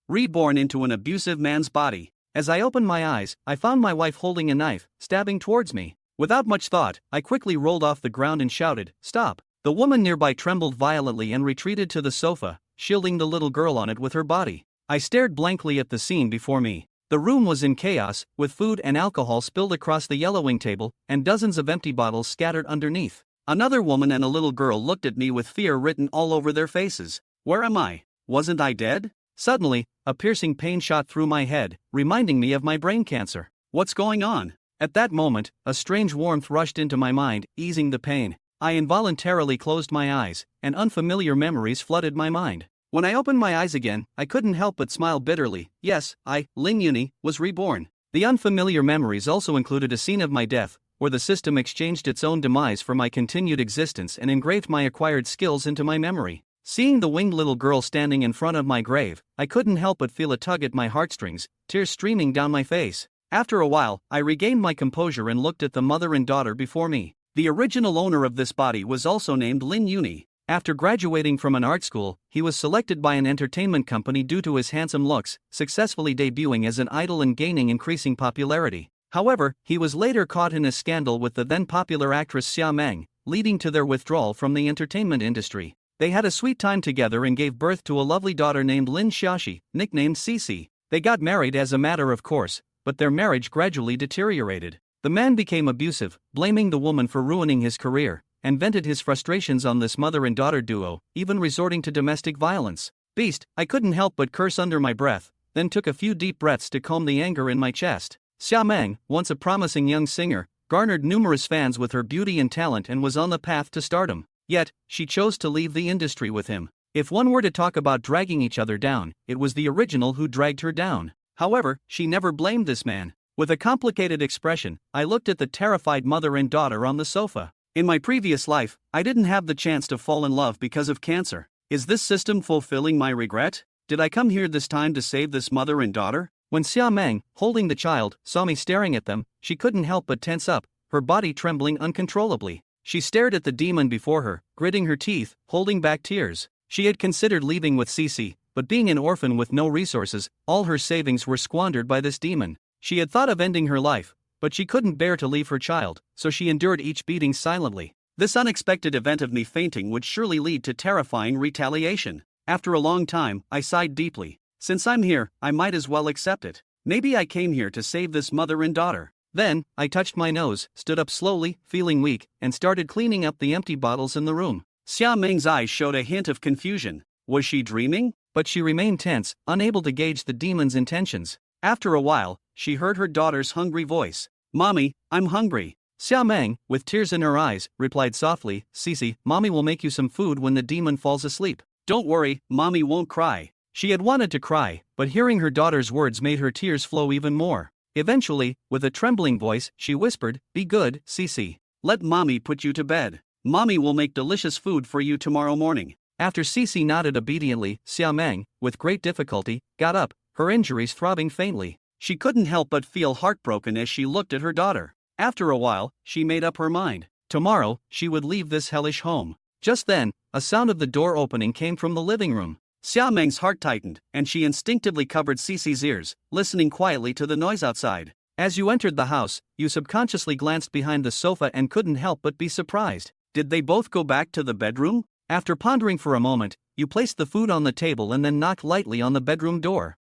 reborn into an abusive man's body. As I opened my eyes, I found my wife holding a knife, stabbing towards me. Without much thought, I quickly rolled off the ground and shouted, "Stop!" The woman nearby trembled violently and retreated to the sofa, shielding the little girl on it with her body. I stared blankly at the scene before me. The room was in chaos, with food and alcohol spilled across the yellowing table, and dozens of empty bottles scattered underneath. Another woman and a little girl looked at me with fear written all over their faces. Where am I? Wasn't I dead? Suddenly, a piercing pain shot through my head, reminding me of my brain cancer. What's going on? At that moment, a strange warmth rushed into my mind, easing the pain. I involuntarily closed my eyes, and unfamiliar memories flooded my mind. When I opened my eyes again, I couldn't help but smile bitterly. Yes, Lin Yuni, was reborn. The unfamiliar memories also included a scene of my death, where the system exchanged its own demise for my continued existence and engraved my acquired skills into my memory. Seeing the winged little girl standing in front of my grave, I couldn't help but feel a tug at my heartstrings, tears streaming down my face. After a while, I regained my composure and looked at the mother and daughter before me. The original owner of this body was also named Lin Yuni. After graduating from an art school, he was selected by an entertainment company due to his handsome looks, successfully debuting as an idol and gaining increasing popularity. However, he was later caught in a scandal with the then popular actress Xia Meng, leading to their withdrawal from the entertainment industry. They had a sweet time together and gave birth to a lovely daughter named Lin Xiaoxi, nicknamed Cici. They got married as a matter of course, but their marriage gradually deteriorated. The man became abusive, blaming the woman for ruining his career, and vented his frustrations on this mother and daughter duo, even resorting to domestic violence. Beast, I couldn't help but curse under my breath, then took a few deep breaths to calm the anger in my chest. Xia Meng, once a promising young singer, garnered numerous fans with her beauty and talent and was on the path to stardom. Yet, she chose to leave the industry with him. If one were to talk about dragging each other down, it was the original who dragged her down. However, she never blamed this man. With a complicated expression, I looked at the terrified mother and daughter on the sofa. In my previous life, I didn't have the chance to fall in love because of cancer. Is this system fulfilling my regret? Did I come here this time to save this mother and daughter? When Xia Meng, holding the child, saw me staring at them, she couldn't help but tense up, her body trembling uncontrollably. She stared at the demon before her, gritting her teeth, holding back tears. She had considered leaving with Cici, but being an orphan with no resources, all her savings were squandered by this demon. She had thought of ending her life, but she couldn't bear to leave her child, so she endured each beating silently. This unexpected event of me fainting would surely lead to terrifying retaliation. After a long time, I sighed deeply. Since I'm here, I might as well accept it. Maybe I came here to save this mother and daughter. Then, I touched my nose, stood up slowly, feeling weak, and started cleaning up the empty bottles in the room. Xia Meng's eyes showed a hint of confusion. Was she dreaming? But she remained tense, unable to gauge the demon's intentions. After a while, she heard her daughter's hungry voice. "Mommy, I'm hungry." Xia Meng, with tears in her eyes, replied softly, "Cici, Mommy will make you some food when the demon falls asleep. Don't worry, Mommy won't cry." She had wanted to cry, but hearing her daughter's words made her tears flow even more. Eventually, with a trembling voice, she whispered, "Be good, Cici. Let Mommy put you to bed. Mommy will make delicious food for you tomorrow morning." After Cici nodded obediently, Xia Meng, with great difficulty, got up, her injuries throbbing faintly. She couldn't help but feel heartbroken as she looked at her daughter. After a while, she made up her mind. Tomorrow, she would leave this hellish home. Just then, a sound of the door opening came from the living room. Xia Meng's heart tightened, and she instinctively covered Cici's ears, listening quietly to the noise outside. As you entered the house, you subconsciously glanced behind the sofa and couldn't help but be surprised. Did they both go back to the bedroom? After pondering for a moment, you placed the food on the table and then knocked lightly on the bedroom door.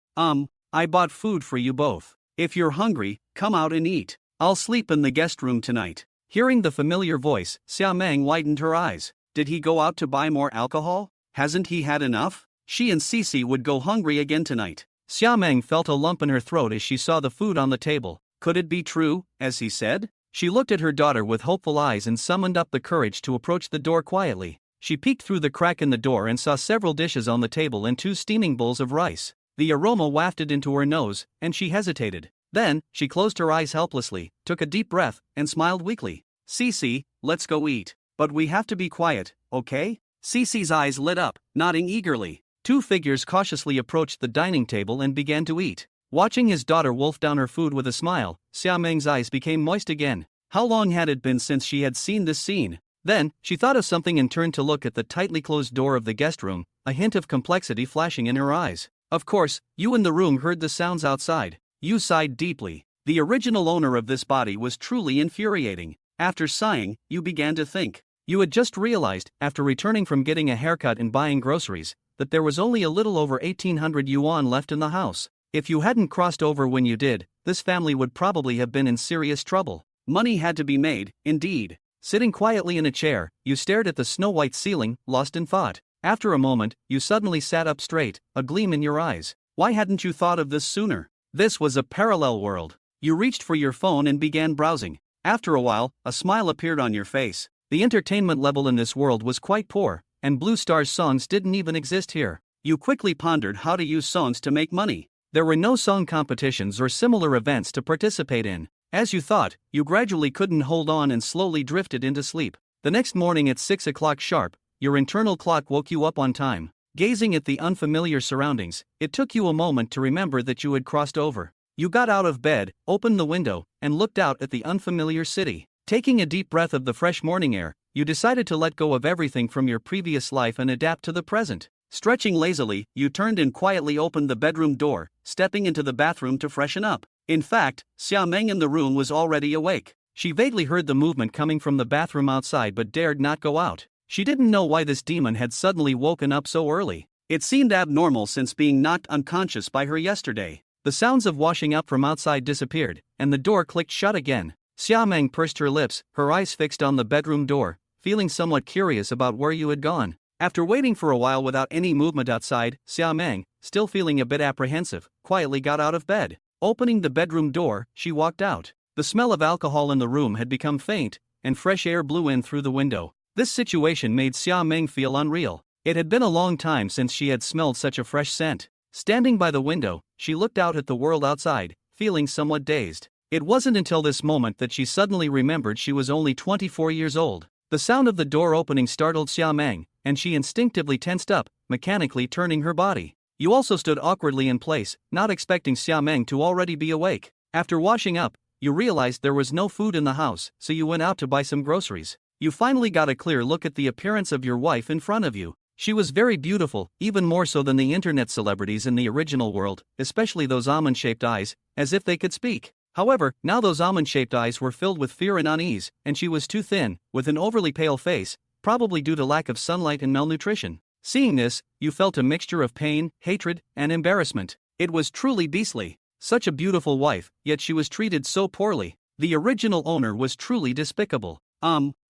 I bought food for you both. If you're hungry, come out and eat. I'll sleep in the guest room tonight." Hearing the familiar voice, Xia Meng widened her eyes. Did he go out to buy more alcohol? Hasn't he had enough? She and Cici would go hungry again tonight. Xia Meng felt a lump in her throat as she saw the food on the table. Could it be true, as he said? She looked at her daughter with hopeful eyes and summoned up the courage to approach the door quietly. She peeked through the crack in the door and saw several dishes on the table and 2 steaming bowls of rice. The aroma wafted into her nose, and she hesitated. Then, she closed her eyes helplessly, took a deep breath, and smiled weakly. "Cici, let's go eat. But we have to be quiet, okay?" Cici's eyes lit up, nodding eagerly. 2 figures cautiously approached the dining table and began to eat. Watching his daughter wolf down her food with a smile, Xia Meng's eyes became moist again. How long had it been since she had seen this scene? Then, she thought of something and turned to look at the tightly closed door of the guest room, a hint of complexity flashing in her eyes. Of course, you in the room heard the sounds outside. You sighed deeply. The original owner of this body was truly infuriating. After sighing, you began to think. You had just realized, after returning from getting a haircut and buying groceries, that there was only a little over 1800 yuan left in the house. If you hadn't crossed over when you did, this family would probably have been in serious trouble. Money had to be made, indeed. Sitting quietly in a chair, you stared at the snow-white ceiling, lost in thought. After a moment, you suddenly sat up straight, a gleam in your eyes. Why hadn't you thought of this sooner? This was a parallel world. You reached for your phone and began browsing. After a while, a smile appeared on your face. The entertainment level in this world was quite poor, and Blue Star's songs didn't even exist here. You quickly pondered how to use songs to make money. There were no song competitions or similar events to participate in. As you thought, you gradually couldn't hold on and slowly drifted into sleep. The next morning at 6 o'clock sharp, your internal clock woke you up on time. Gazing at the unfamiliar surroundings, it took you a moment to remember that you had crossed over. You got out of bed, opened the window, and looked out at the unfamiliar city. Taking a deep breath of the fresh morning air, you decided to let go of everything from your previous life and adapt to the present. Stretching lazily, you turned and quietly opened the bedroom door, stepping into the bathroom to freshen up. In fact, Xia Meng in the room was already awake. She vaguely heard the movement coming from the bathroom outside but dared not go out. She didn't know why this demon had suddenly woken up so early. It seemed abnormal since being knocked unconscious by her yesterday. The sounds of washing up from outside disappeared, and the door clicked shut again. Xia Meng pursed her lips, her eyes fixed on the bedroom door, feeling somewhat curious about where you had gone. After waiting for a while without any movement outside, Xia Meng, still feeling a bit apprehensive, quietly got out of bed. Opening the bedroom door, she walked out. The smell of alcohol in the room had become faint, and fresh air blew in through the window. This situation made Xia Meng feel unreal. It had been a long time since she had smelled such a fresh scent. Standing by the window, she looked out at the world outside, feeling somewhat dazed. It wasn't until this moment that she suddenly remembered she was only 24 years old. The sound of the door opening startled Xia Meng, and she instinctively tensed up, mechanically turning her body. You also stood awkwardly in place, not expecting Xia Meng to already be awake. After washing up, you realized there was no food in the house, so you went out to buy some groceries. You finally got a clear look at the appearance of your wife in front of you. She was very beautiful, even more so than the internet celebrities in the original world, especially those almond-shaped eyes, as if they could speak. However, now those almond-shaped eyes were filled with fear and unease, and she was too thin, with an overly pale face, probably due to lack of sunlight and malnutrition. Seeing this, you felt a mixture of pain, hatred, and embarrassment. It was truly beastly. Such a beautiful wife, yet she was treated so poorly. The original owner was truly despicable.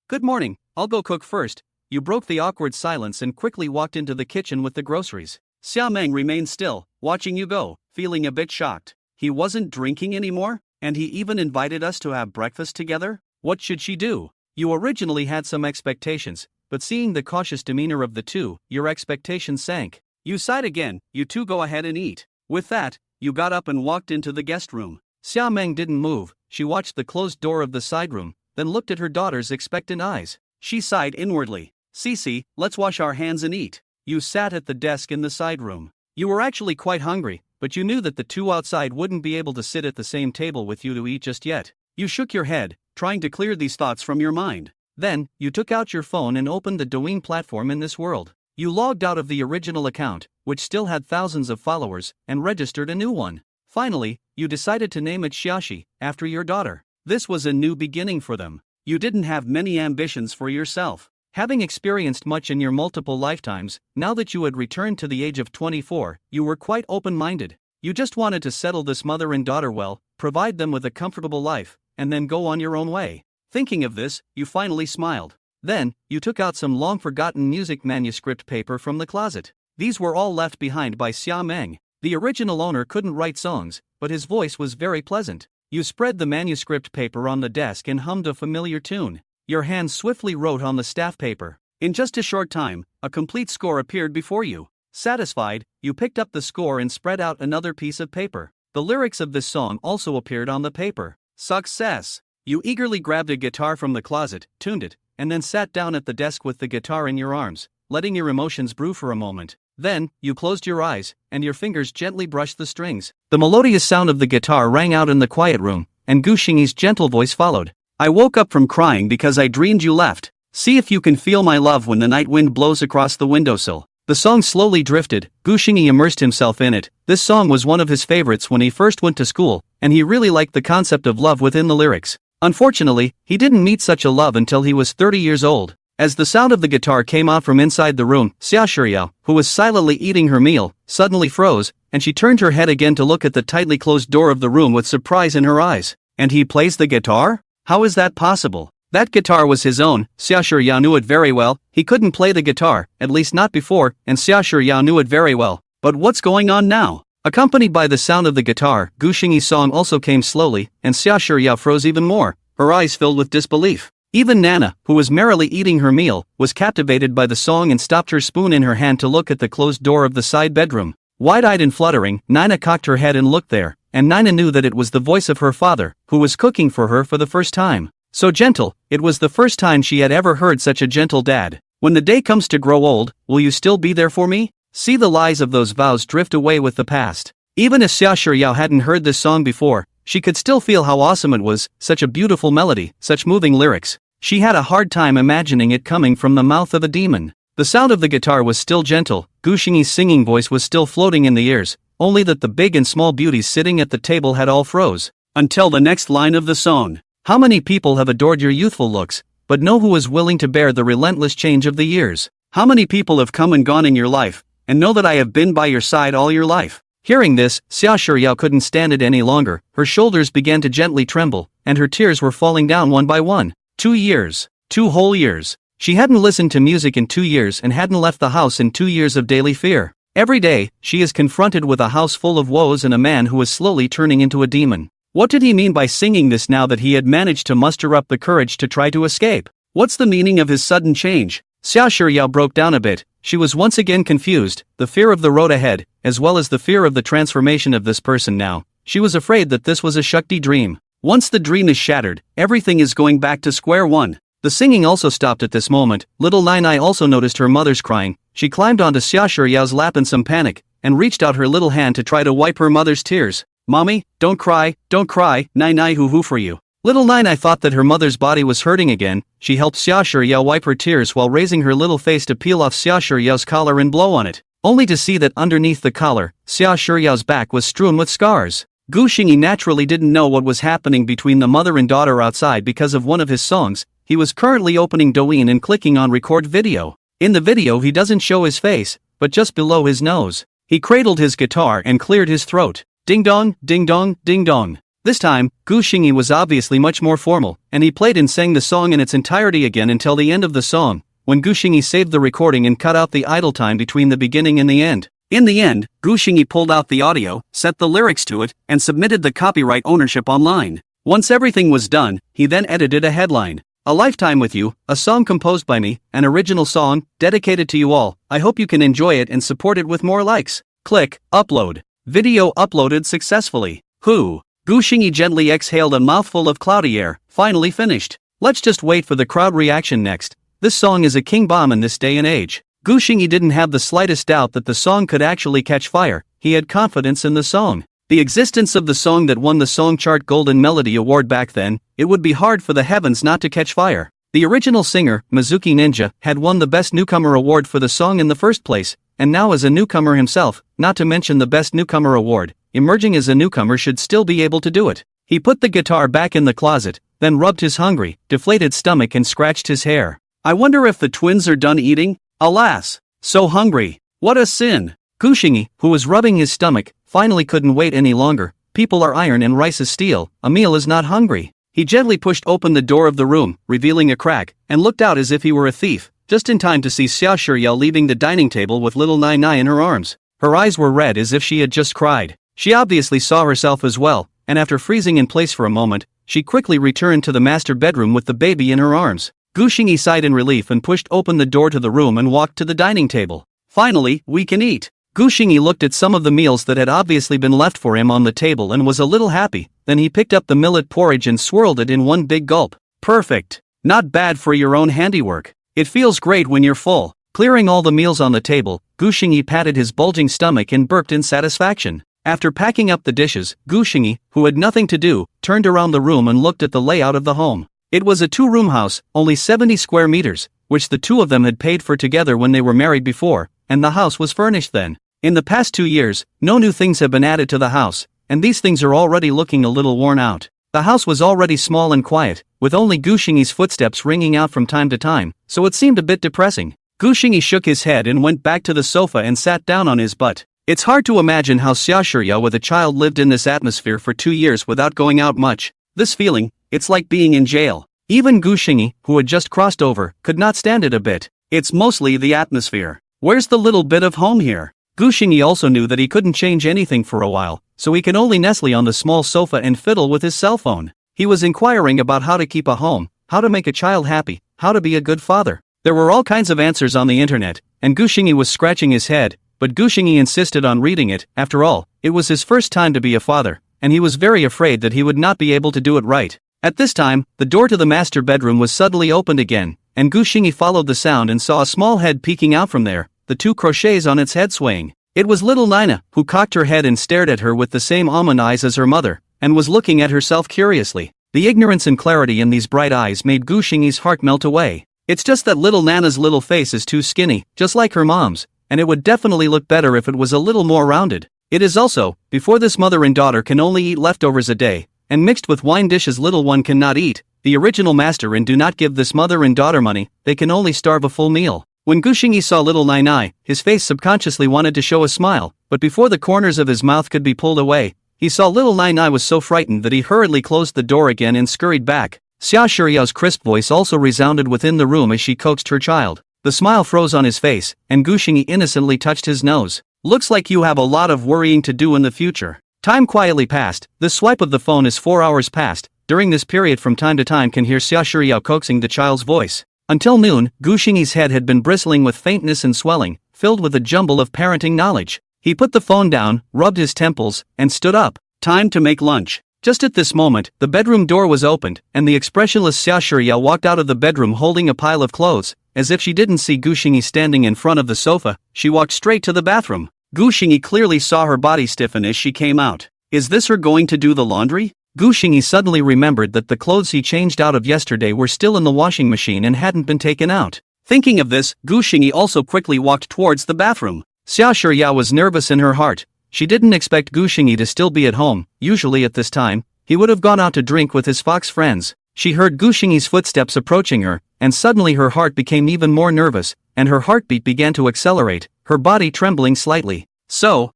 Good morning, I'll go cook first. You broke the awkward silence and quickly walked into the kitchen with the groceries. Xia Meng remained still, watching you go, feeling a bit shocked. He wasn't drinking anymore? And he even invited us to have breakfast together? What should she do? You originally had some expectations, but seeing the cautious demeanor of the two, your expectations sank. You sighed again. You two go ahead and eat. With that, you got up and walked into the guest room. Xia Meng didn't move. She watched the closed door of the side room, then looked at her daughter's expectant eyes. She sighed inwardly. Cece, let's wash our hands and eat. You sat at the desk in the side room. You were actually quite hungry, but you knew that the two outside wouldn't be able to sit at the same table with you to eat just yet. You shook your head, trying to clear these thoughts from your mind. Then, you took out your phone and opened the Douyin platform in this world. You logged out of the original account, which still had thousands of followers, and registered a new one. Finally, you decided to name it Xiaxi, after your daughter. This was a new beginning for them. You didn't have many ambitions for yourself. Having experienced much in your multiple lifetimes, now that you had returned to the age of 24, you were quite open-minded. You just wanted to settle this mother and daughter well, provide them with a comfortable life, and then go on your own way. Thinking of this, you finally smiled. Then, you took out some long-forgotten music manuscript paper from the closet. These were all left behind by Xia Meng. The original owner couldn't write songs, but his voice was very pleasant. You spread the manuscript paper on the desk and hummed a familiar tune. Your hand swiftly wrote on the staff paper. In just a short time, a complete score appeared before you. Satisfied, you picked up the score and spread out another piece of paper. The lyrics of this song also appeared on the paper. Success! You eagerly grabbed a guitar from the closet, tuned it, and then sat down at the desk with the guitar in your arms, letting your emotions brew for a moment. Then, you closed your eyes, and your fingers gently brushed the strings. The melodious sound of the guitar rang out in the quiet room, and Gu Xingyi's gentle voice followed. I woke up from crying because I dreamed you left. See if you can feel my love when the night wind blows across the windowsill. The song slowly drifted. Gu Xingyi immersed himself in it. This song was one of his favorites when he first went to school, and he really liked the concept of love within the lyrics. Unfortunately, he didn't meet such a love until he was 30 years old. As the sound of the guitar came out from inside the room, Xia Shiyao, who was silently eating her meal, suddenly froze, and she turned her head again to look at the tightly closed door of the room with surprise in her eyes. And he plays the guitar? How is that possible? That guitar was his own. Xia Shiyao knew it very well. He couldn't play the guitar, at least not before, and Xia Shiyao knew it very well. But what's going on now? Accompanied by the sound of the guitar, Gu Xingyi's song also came slowly, and Xia Shiyao froze even more, her eyes filled with disbelief. Even Nana, who was merrily eating her meal, was captivated by the song and stopped her spoon in her hand to look at the closed door of the side bedroom. Wide-eyed and fluttering, Nina cocked her head and looked there, and Nina knew that it was the voice of her father, who was cooking for her for the first time. So gentle, it was the first time she had ever heard such a gentle dad. When the day comes to grow old, will you still be there for me? See the lies of those vows drift away with the past. Even if Xia Shiyao hadn't heard this song before, she could still feel how awesome it was, such a beautiful melody, such moving lyrics. She had a hard time imagining it coming from the mouth of a demon. The sound of the guitar was still gentle, Gu Xingyi's singing voice was still floating in the ears, only that the big and small beauties sitting at the table had all froze. Until the next line of the song. How many people have adored your youthful looks, but no who is willing to bear the relentless change of the years? How many people have come and gone in your life, and know that I have been by your side all your life? Hearing this, Xia Shiyao couldn't stand it any longer, her shoulders began to gently tremble, and her tears were falling down one by one. 2 years. 2 whole years. She hadn't listened to music in 2 years and hadn't left the house in 2 years of daily fear. Every day, she is confronted with a house full of woes and a man who is slowly turning into a demon. What did he mean by singing this now that he had managed to muster up the courage to try to escape? What's the meaning of his sudden change? Xia Shiyao broke down a bit. She was once again confused, the fear of the road ahead, as well as the fear of the transformation of this person now. She was afraid that this was a Shakti dream. Once the dream is shattered, everything is going back to square one. The singing also stopped at this moment. Little Nai also noticed her mother's crying. She climbed onto Xia Shiyao's lap in some panic, and reached out her little hand to try to wipe her mother's tears. Mommy, don't cry, Nai hoo-hoo for you. Little Nai thought that her mother's body was hurting again. She helped Xia Shiyao wipe her tears while raising her little face to peel off Xia Shiyao's collar and blow on it, only to see that underneath the collar, Xia Shiyao's back was strewn with scars. Gu Xingyi naturally didn't know what was happening between the mother and daughter outside because of one of his songs. He was currently opening Douyin and clicking on record video. In the video he doesn't show his face, but just below his nose. He cradled his guitar and cleared his throat. Ding dong, ding dong, ding dong. This time, Gu Xingyi was obviously much more formal, and he played and sang the song in its entirety again until the end of the song, when Gu Xingyi saved the recording and cut out the idle time between the beginning and the end. In the end, Gu Xingyi pulled out the audio, set the lyrics to it, and submitted the copyright ownership online. Once everything was done, he then edited a headline. A Lifetime with You, a song composed by me, an original song, dedicated to you all. I hope you can enjoy it and support it with more likes. Click, upload. Video uploaded successfully. Gu Xingyi gently exhaled a mouthful of cloudy air, finally finished. Let's just wait for the crowd reaction next. This song is a king bomb in this day and age. Gu Xingyi didn't have the slightest doubt that the song could actually catch fire. He had confidence in the song. The existence of the song that won the Song Chart Golden Melody Award back then, it would be hard for the heavens not to catch fire. The original singer, Mizuki Ninja, had won the Best Newcomer Award for the song in the first place, and now as a newcomer himself, not to mention the Best Newcomer Award, emerging as a newcomer should still be able to do it. He put the guitar back in the closet, then rubbed his hungry, deflated stomach and scratched his hair. I wonder if the twins are done eating? Alas! So hungry! What a sin! Gu Xingyi, who was rubbing his stomach, finally couldn't wait any longer. People are iron and rice is steel. A meal is not hungry. He gently pushed open the door of the room, revealing a crack, and looked out as if he were a thief, just in time to see Xia Shiyao leaving the dining table with little Nai in her arms. Her eyes were red as if she had just cried. She obviously saw herself as well, and after freezing in place for a moment, she quickly returned to the master bedroom with the baby in her arms. Gu Xingyi sighed in relief and pushed open the door to the room and walked to the dining table. Finally, we can eat. Gu Xingyi looked at some of the meals that had obviously been left for him on the table and was a little happy. Then he picked up the millet porridge and swirled it in one big gulp. Perfect. Not bad for your own handiwork. It feels great when you're full. Clearing all the meals on the table, Gu Xingyi patted his bulging stomach and burped in satisfaction. After packing up the dishes, Gu Xingyi, who had nothing to do, turned around the room and looked at the layout of the home. It was a 2-room house, only 70 square meters, which the two of them had paid for together when they were married before, and the house was furnished then. In the past 2 years, no new things have been added to the house, and these things are already looking a little worn out. The house was already small and quiet, with only Gu Xingyi's footsteps ringing out from time to time, so it seemed a bit depressing. Gu Xingyi shook his head and went back to the sofa and sat down on his butt. It's hard to imagine how Xia Shiyao with a child lived in this atmosphere for 2 years without going out much. This feeling, it's like being in jail. Even Gu Xingyi, who had just crossed over, could not stand it a bit. It's mostly the atmosphere. Where's the little bit of home here? Gu Xingyi also knew that he couldn't change anything for a while, so he can only nestle on the small sofa and fiddle with his cell phone. He was inquiring about how to keep a home, how to make a child happy, how to be a good father. There were all kinds of answers on the internet, and Gu Xingyi was scratching his head, but Gu Xingyi insisted on reading it. After all, it was his first time to be a father, and he was very afraid that he would not be able to do it right. At this time, the door to the master bedroom was suddenly opened again, and Gu Xingyi followed the sound and saw a small head peeking out from there, the 2 crochets on its head swaying. It was little Nina, who cocked her head and stared at her with the same almond eyes as her mother, and was looking at herself curiously. The ignorance and clarity in these bright eyes made Gu Xingyi's heart melt away. It's just that little Nana's little face is too skinny, just like her mom's, and it would definitely look better if it was a little more rounded. It is also, before this mother and daughter can only eat leftovers a day, and mixed with wine dishes little one cannot eat, the original master and do not give this mother and daughter money, they can only starve a full meal. When Gu Xingyi saw little Nai, his face subconsciously wanted to show a smile, but before the corners of his mouth could be pulled away, he saw little Nai was so frightened that he hurriedly closed the door again and scurried back. Xia Shiyao's crisp voice also resounded within the room as she coaxed her child. The smile froze on his face, and Gu Xingyi innocently touched his nose. Looks like you have a lot of worrying to do in the future. Time quietly passed. The swipe of the phone is 4 hours past. During this period from time to time can hear Xia Shiyao coaxing the child's voice. Until noon, Gu Xingyi's head had been bristling with faintness and swelling, filled with a jumble of parenting knowledge. He put the phone down, rubbed his temples, and stood up. Time to make lunch. Just at this moment, the bedroom door was opened, and the expressionless Xia Shiyao walked out of the bedroom holding a pile of clothes. As if she didn't see Gu Xingyi standing in front of the sofa, she walked straight to the bathroom. Gu Xingyi clearly saw her body stiffen as she came out. Is this her going to do the laundry? Gu Xingyi suddenly remembered that the clothes he changed out of yesterday were still in the washing machine and hadn't been taken out. Thinking of this, Gu Xingyi also quickly walked towards the bathroom. Xia Shiyao was nervous in her heart. She didn't expect Gu Xingyi to still be at home. Usually at this time, he would have gone out to drink with his fox friends. She heard Gu Xingyi's footsteps approaching her, and suddenly her heart became even more nervous, and her heartbeat began to accelerate, her body trembling slightly. So,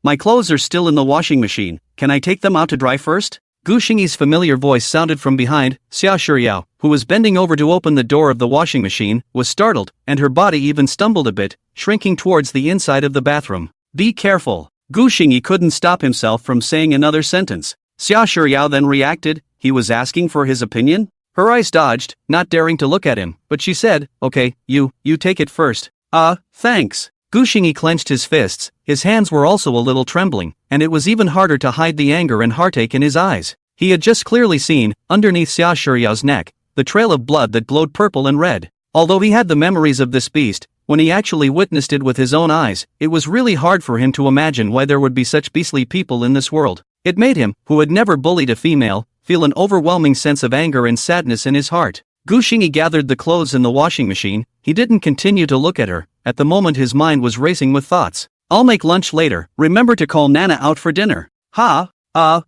my clothes are still in the washing machine, can I take them out to dry first? Gu Xingyi's familiar voice sounded from behind. Xia Shiyao, who was bending over to open the door of the washing machine, was startled, and her body even stumbled a bit, shrinking towards the inside of the bathroom. Be careful. Gu Xingyi couldn't stop himself from saying another sentence. Xia Shiyao then reacted. He was asking for his opinion? Her eyes dodged, not daring to look at him, but she said, okay, you take it first. Thanks. Gu Xingyi clenched his fists, his hands were also a little trembling, and it was even harder to hide the anger and heartache in his eyes. He had just clearly seen, underneath Xia Shiyao's neck, the trail of blood that glowed purple and red. Although he had the memories of this beast, when he actually witnessed it with his own eyes, it was really hard for him to imagine why there would be such beastly people in this world. It made him, who had never bullied a female, feel an overwhelming sense of anger and sadness in his heart. Gu Xingyi gathered the clothes in the washing machine. He didn't continue to look at her. At the moment his mind was racing with thoughts. I'll make lunch later. Remember to call Nana out for dinner.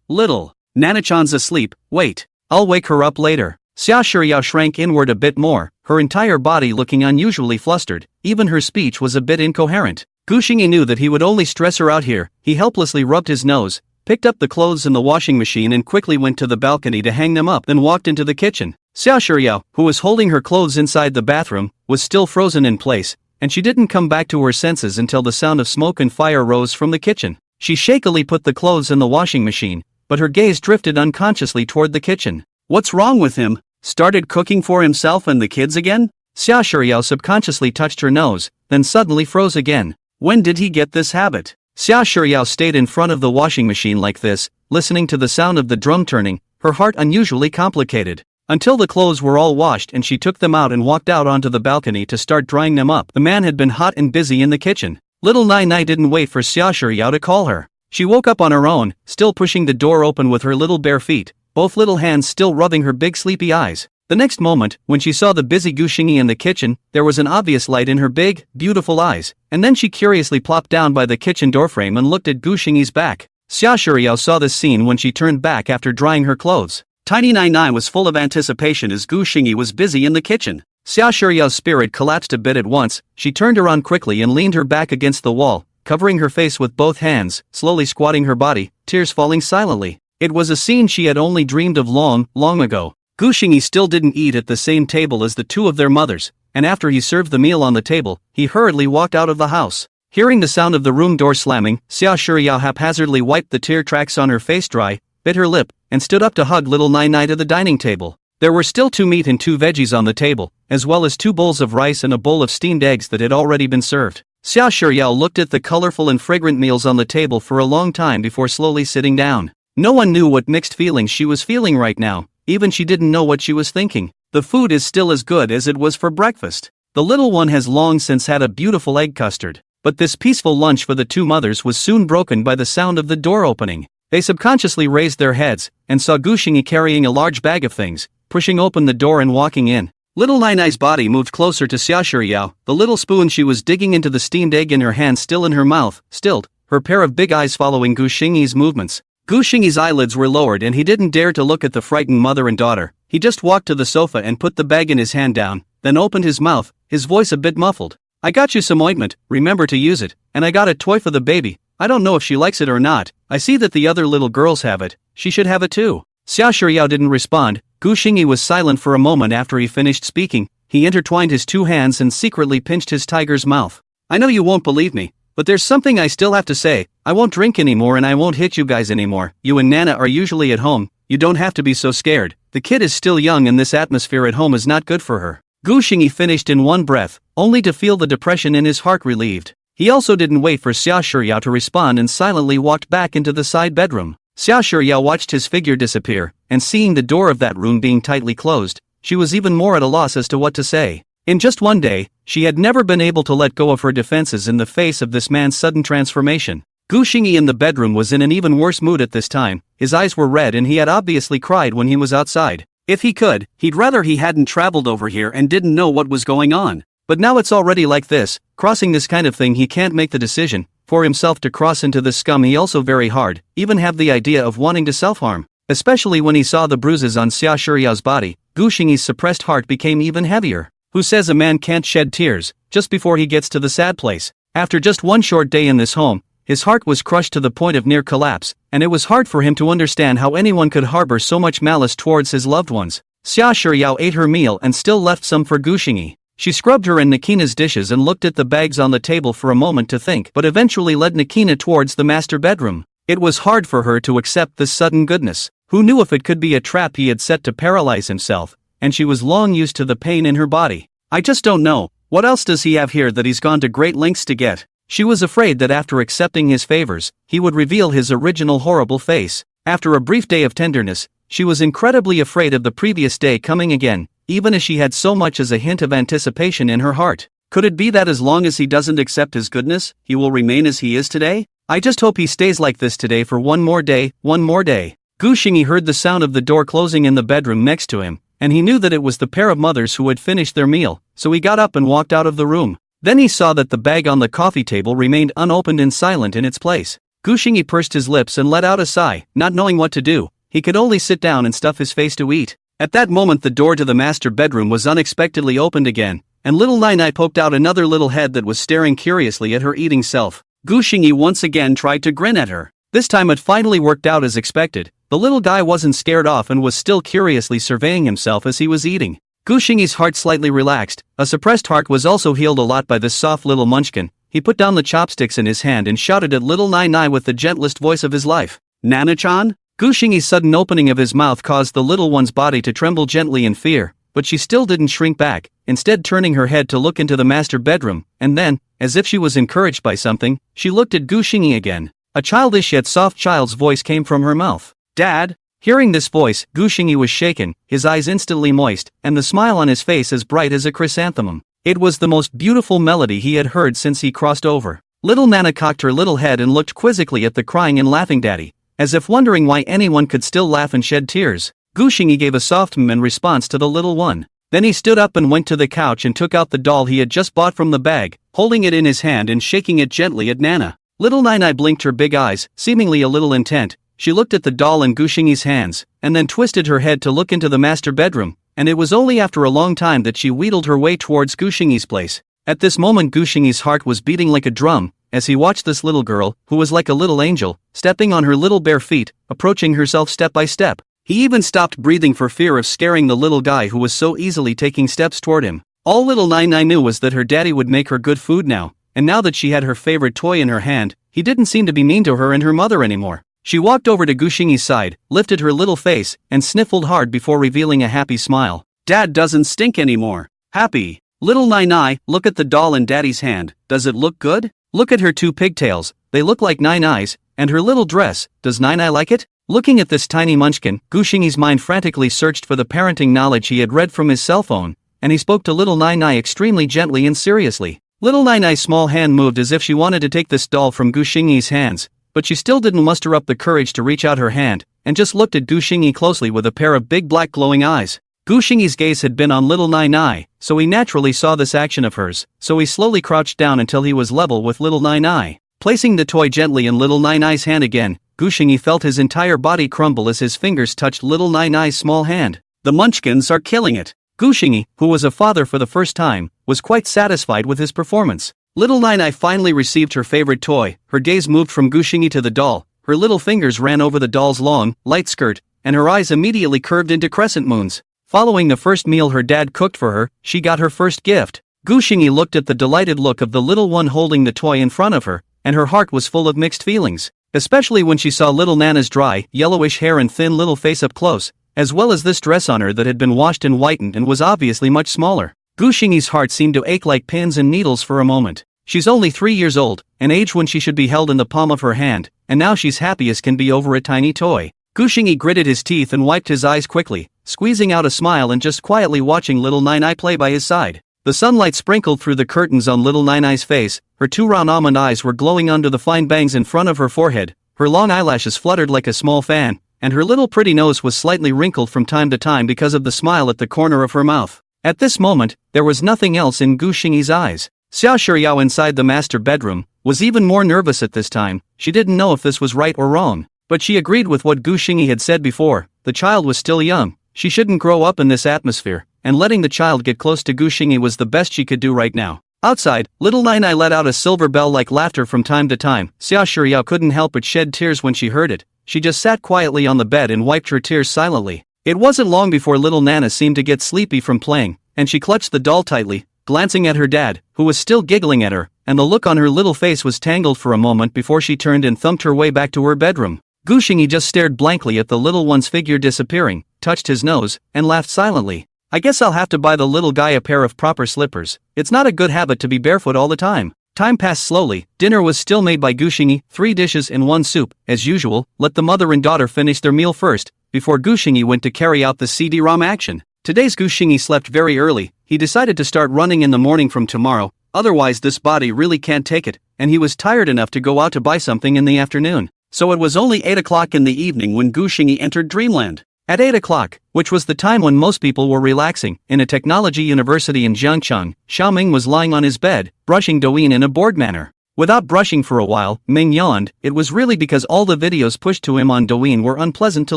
Little. Nana-chan's asleep. Wait. I'll wake her up later. Xia Shiyao shrank inward a bit more, her entire body looking unusually flustered. Even her speech was a bit incoherent. Gu Xingyi knew that he would only stress her out here. He helplessly rubbed his nose, picked up the clothes in the washing machine and quickly went to the balcony to hang them up, then walked into the kitchen. Xia Shiyao, who was holding her clothes inside the bathroom, was still frozen in place, and she didn't come back to her senses until the sound of smoke and fire rose from the kitchen. She shakily put the clothes in the washing machine, but her gaze drifted unconsciously toward the kitchen. What's wrong with him? Started cooking for himself and the kids again? Xia Shiyao subconsciously touched her nose, then suddenly froze again. When did he get this habit? Xia Shiyao stayed in front of the washing machine like this, listening to the sound of the drum turning, her heart unusually complicated. Until the clothes were all washed and she took them out and walked out onto the balcony to start drying them up. The man had been hot and busy in the kitchen. Little Nai didn't wait for Xia Shiyao to call her. She woke up on her own, still pushing the door open with her little bare feet, both little hands still rubbing her big sleepy eyes. The next moment, when she saw the busy Gu Xingyi in the kitchen, there was an obvious light in her big, beautiful eyes, and then she curiously plopped down by the kitchen doorframe and looked at Gu Xingyi's back. Xia Shuriyao saw this scene when she turned back after drying her clothes. Tiny Nai Nai was full of anticipation as Gu Xingyi was busy in the kitchen. Xia Shuriyao's spirit collapsed a bit at once. She turned around quickly and leaned her back against the wall, covering her face with both hands, slowly squatting her body, tears falling silently. It was a scene she had only dreamed of long, long ago. Gu Xingyi still didn't eat at the same table as the two of their mothers, and after he served the meal on the table, he hurriedly walked out of the house. Hearing the sound of the room door slamming, Xia Shuriyao haphazardly wiped the tear tracks on her face dry, bit her lip, and stood up to hug little Nai Nai to the dining table. There were still 2 meat and 2 veggies on the table, as well as 2 bowls of rice and a bowl of steamed eggs that had already been served. Xia Shuriyao looked at the colorful and fragrant meals on the table for a long time before slowly sitting down. No one knew what mixed feelings she was feeling right now, even she didn't know what she was thinking. The food is still as good as it was for breakfast. The little one has long since had a beautiful egg custard, but this peaceful lunch for the 2 mothers was soon broken by the sound of the door opening. They subconsciously raised their heads, and saw Gu Xingyi carrying a large bag of things, pushing open the door and walking in. Little Nai Nai's body moved closer to Xia Shuriyao, the little spoon she was digging into the steamed egg in her hand still in her mouth, stilled, her pair of big eyes following Gu Xingyi's movements. Gu Xingyi's eyelids were lowered and he didn't dare to look at the frightened mother and daughter. He just walked to the sofa and put the bag in his hand down, then opened his mouth, his voice a bit muffled. "I got you some ointment, remember to use it, and I got a toy for the baby. I don't know if she likes it or not. I see that the other little girls have it, she should have it too." Xia Shuriyao didn't respond. Gu Xingyi was silent for a moment after he finished speaking. He intertwined his 2 hands and secretly pinched his tiger's mouth. "I know you won't believe me, but there's something I still have to say. I won't drink anymore and I won't hit you guys anymore. You and Nana are usually at home, you don't have to be so scared. The kid is still young and this atmosphere at home is not good for her." Gu Xingyi finished in one breath, only to feel the depression in his heart relieved. He also didn't wait for Xia Shuriyao to respond and silently walked back into the side bedroom. Xia Shuriyao watched his figure disappear, and seeing the door of that room being tightly closed, she was even more at a loss as to what to say. In just one day, she had never been able to let go of her defenses in the face of this man's sudden transformation. Gu Xingyi in the bedroom was in an even worse mood at this time. His eyes were red and he had obviously cried when he was outside. If he could, he'd rather he hadn't traveled over here and didn't know what was going on. But now it's already like this, crossing this kind of thing he can't make the decision. For himself to cross into this scum he also very hard, even have the idea of wanting to self-harm. Especially when he saw the bruises on Xia Shuriyao's body, Gu Xingyi's suppressed heart became even heavier. Who says a man can't shed tears, just before he gets to the sad place? After just one short day in this home, his heart was crushed to the point of near collapse, and it was hard for him to understand how anyone could harbor so much malice towards his loved ones. Xia Shuriyao ate her meal and still left some for Gu Xingyi. She scrubbed her and Nikina's dishes and looked at the bags on the table for a moment to think, but eventually led Nikina towards the master bedroom. It was hard for her to accept this sudden goodness. Who knew if it could be a trap he had set to paralyze himself, and she was long used to the pain in her body. "I just don't know, what else does he have here that he's gone to great lengths to get?" She was afraid that after accepting his favors, he would reveal his original horrible face. After a brief day of tenderness, she was incredibly afraid of the previous day coming again, even as she had so much as a hint of anticipation in her heart. Could it be that as long as he doesn't accept his goodness, he will remain as he is today? "I just hope he stays like this today for one more day, one more day." Gu Xingyi heard the sound of the door closing in the bedroom next to him, and he knew that it was the pair of mothers who had finished their meal, so he got up and walked out of the room. Then he saw that the bag on the coffee table remained unopened and silent in its place. Gu Xingyi pursed his lips and let out a sigh, not knowing what to do. He could only sit down and stuff his face to eat. At that moment the door to the master bedroom was unexpectedly opened again, and little Nai Nai poked out another little head that was staring curiously at her eating self. Gu Xingyi once again tried to grin at her. This time it finally worked out as expected. The little guy wasn't scared off and was still curiously surveying himself as he was eating. Gu Xingyi's heart slightly relaxed. A suppressed heart was also healed a lot by this soft little munchkin. He put down the chopsticks in his hand and shouted at little Nai Nai with the gentlest voice of his life. "Nana-chan?" Gu Xingyi's sudden opening of his mouth caused the little one's body to tremble gently in fear, but she still didn't shrink back, instead turning her head to look into the master bedroom, and then, as if she was encouraged by something, she looked at Gu Xingyi again. A childish yet soft child's voice came from her mouth. "Dad?" Hearing this voice, Gu Xingyi was shaken, his eyes instantly moist, and the smile on his face as bright as a chrysanthemum. It was the most beautiful melody he had heard since he crossed over. Little Nana cocked her little head and looked quizzically at the crying and laughing daddy, as if wondering why anyone could still laugh and shed tears. Gu Xingyi gave a soft in response to the little one. Then he stood up and went to the couch and took out the doll he had just bought from the bag, holding it in his hand and shaking it gently at Nana. Little Nai blinked her big eyes, seemingly a little intent. She looked at the doll in Gu Xingyi's hands, and then twisted her head to look into the master bedroom, and it was only after a long time that she wheedled her way towards Gu Xingyi's place. At this moment Gu Xingyi's heart was beating like a drum, as he watched this little girl, who was like a little angel, stepping on her little bare feet, approaching herself step by step. He even stopped breathing for fear of scaring the little guy who was so easily taking steps toward him. All little Nai knew was that her daddy would make her good food now, and now that she had her favorite toy in her hand, he didn't seem to be mean to her and her mother anymore. She walked over to Gu Xingyi's side, lifted her little face, and sniffled hard before revealing a happy smile. Dad doesn't stink anymore. Happy. Little Nai, look at the doll in Daddy's hand. Does it look good? Look at her two pigtails, they look like Nai's, and her little dress, does Nai like it? Looking at this tiny munchkin, Gu Xingyi's mind frantically searched for the parenting knowledge he had read from his cell phone, and he spoke to little Nai extremely gently and seriously. Little Nai's small hand moved as if she wanted to take this doll from Gu Xingyi's hands, but she still didn't muster up the courage to reach out her hand, and just looked at Gu Xingyi closely with a pair of big black glowing eyes. Gu Xingyi's gaze had been on little Nai, so he naturally saw this action of hers, so he slowly crouched down until he was level with little Nai. Placing the toy gently in little Nai's hand again, Gu Xingyi felt his entire body crumble as his fingers touched little Nai's small hand. The munchkins are killing it. Gu Xingyi, who was a father for the first time, was quite satisfied with his performance. Little Nai finally received her favorite toy. Her gaze moved from Gu Xingyi to the doll, her little fingers ran over the doll's long, light skirt, and her eyes immediately curved into crescent moons. Following the first meal her dad cooked for her, she got her first gift. Gu Xingyi looked at the delighted look of the little one holding the toy in front of her, and her heart was full of mixed feelings, especially when she saw little Nana's dry, yellowish hair and thin little face up close, as well as this dress on her that had been washed and whitened and was obviously much smaller. Gu Xingyi's heart seemed to ache like pins and needles for a moment. She's only 3 years old, an age when she should be held in the palm of her hand, and now she's happy as can be over a tiny toy. Gu Xingyi gritted his teeth and wiped his eyes quickly, squeezing out a smile and just quietly watching little Nai play by his side. The sunlight sprinkled through the curtains on little Nai's face, her two round almond eyes were glowing under the fine bangs in front of her forehead, her long eyelashes fluttered like a small fan, and her little pretty nose was slightly wrinkled from time to time because of the smile at the corner of her mouth. At this moment, there was nothing else in Gu Xingyi's eyes. Xiao Shiyao inside the master bedroom was even more nervous at this time. She didn't know if this was right or wrong, but she agreed with what Gu Xingyi had said before. The child was still young, she shouldn't grow up in this atmosphere, and letting the child get close to Gu Xingyi was the best she could do right now. Outside, little Nai let out a silver bell-like laughter from time to time. Xiao Shiyao couldn't help but shed tears when she heard it. She just sat quietly on the bed and wiped her tears silently. It wasn't long before little Nana seemed to get sleepy from playing, and she clutched the doll tightly, glancing at her dad, who was still giggling at her, and the look on her little face was tangled for a moment before she turned and thumped her way back to her bedroom. Gu Xingyi just stared blankly at the little one's figure disappearing, touched his nose, and laughed silently. I guess I'll have to buy the little guy a pair of proper slippers. It's not a good habit to be barefoot all the time. Time passed slowly. Dinner was still made by Gu Xingyi, 3 dishes and 1 soup. As usual, let the mother and daughter finish their meal first, before Gu Xingyi went to carry out the CD-ROM action. Today's Gu Xingyi slept very early. He decided to start running in the morning from tomorrow, otherwise this body really can't take it, and he was tired enough to go out to buy something in the afternoon. So it was only 8 o'clock in the evening when Gu Xingyi entered Dreamland. At 8 o'clock, which was the time when most people were relaxing, in a technology university in Jiangcheng, Xiaoming was lying on his bed, brushing Douyin in a bored manner. Without brushing for a while, Ming yawned. It was really because all the videos pushed to him on Douyin were unpleasant to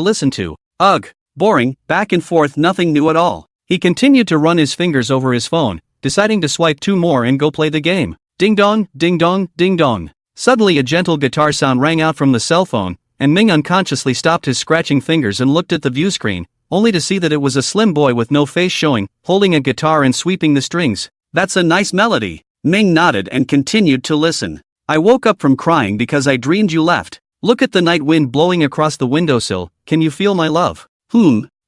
listen to. Ugh, boring, back and forth, nothing new at all. He continued to run his fingers over his phone, deciding to swipe 2 more and go play the game. Ding dong, ding dong, ding dong. Suddenly a gentle guitar sound rang out from the cell phone, and Ming unconsciously stopped his scratching fingers and looked at the view screen, only to see that it was a slim boy with no face showing, holding a guitar and sweeping the strings. That's a nice melody. Ming nodded and continued to listen. I woke up from crying because I dreamed you left. Look at the night wind blowing across the windowsill. Can you feel my love?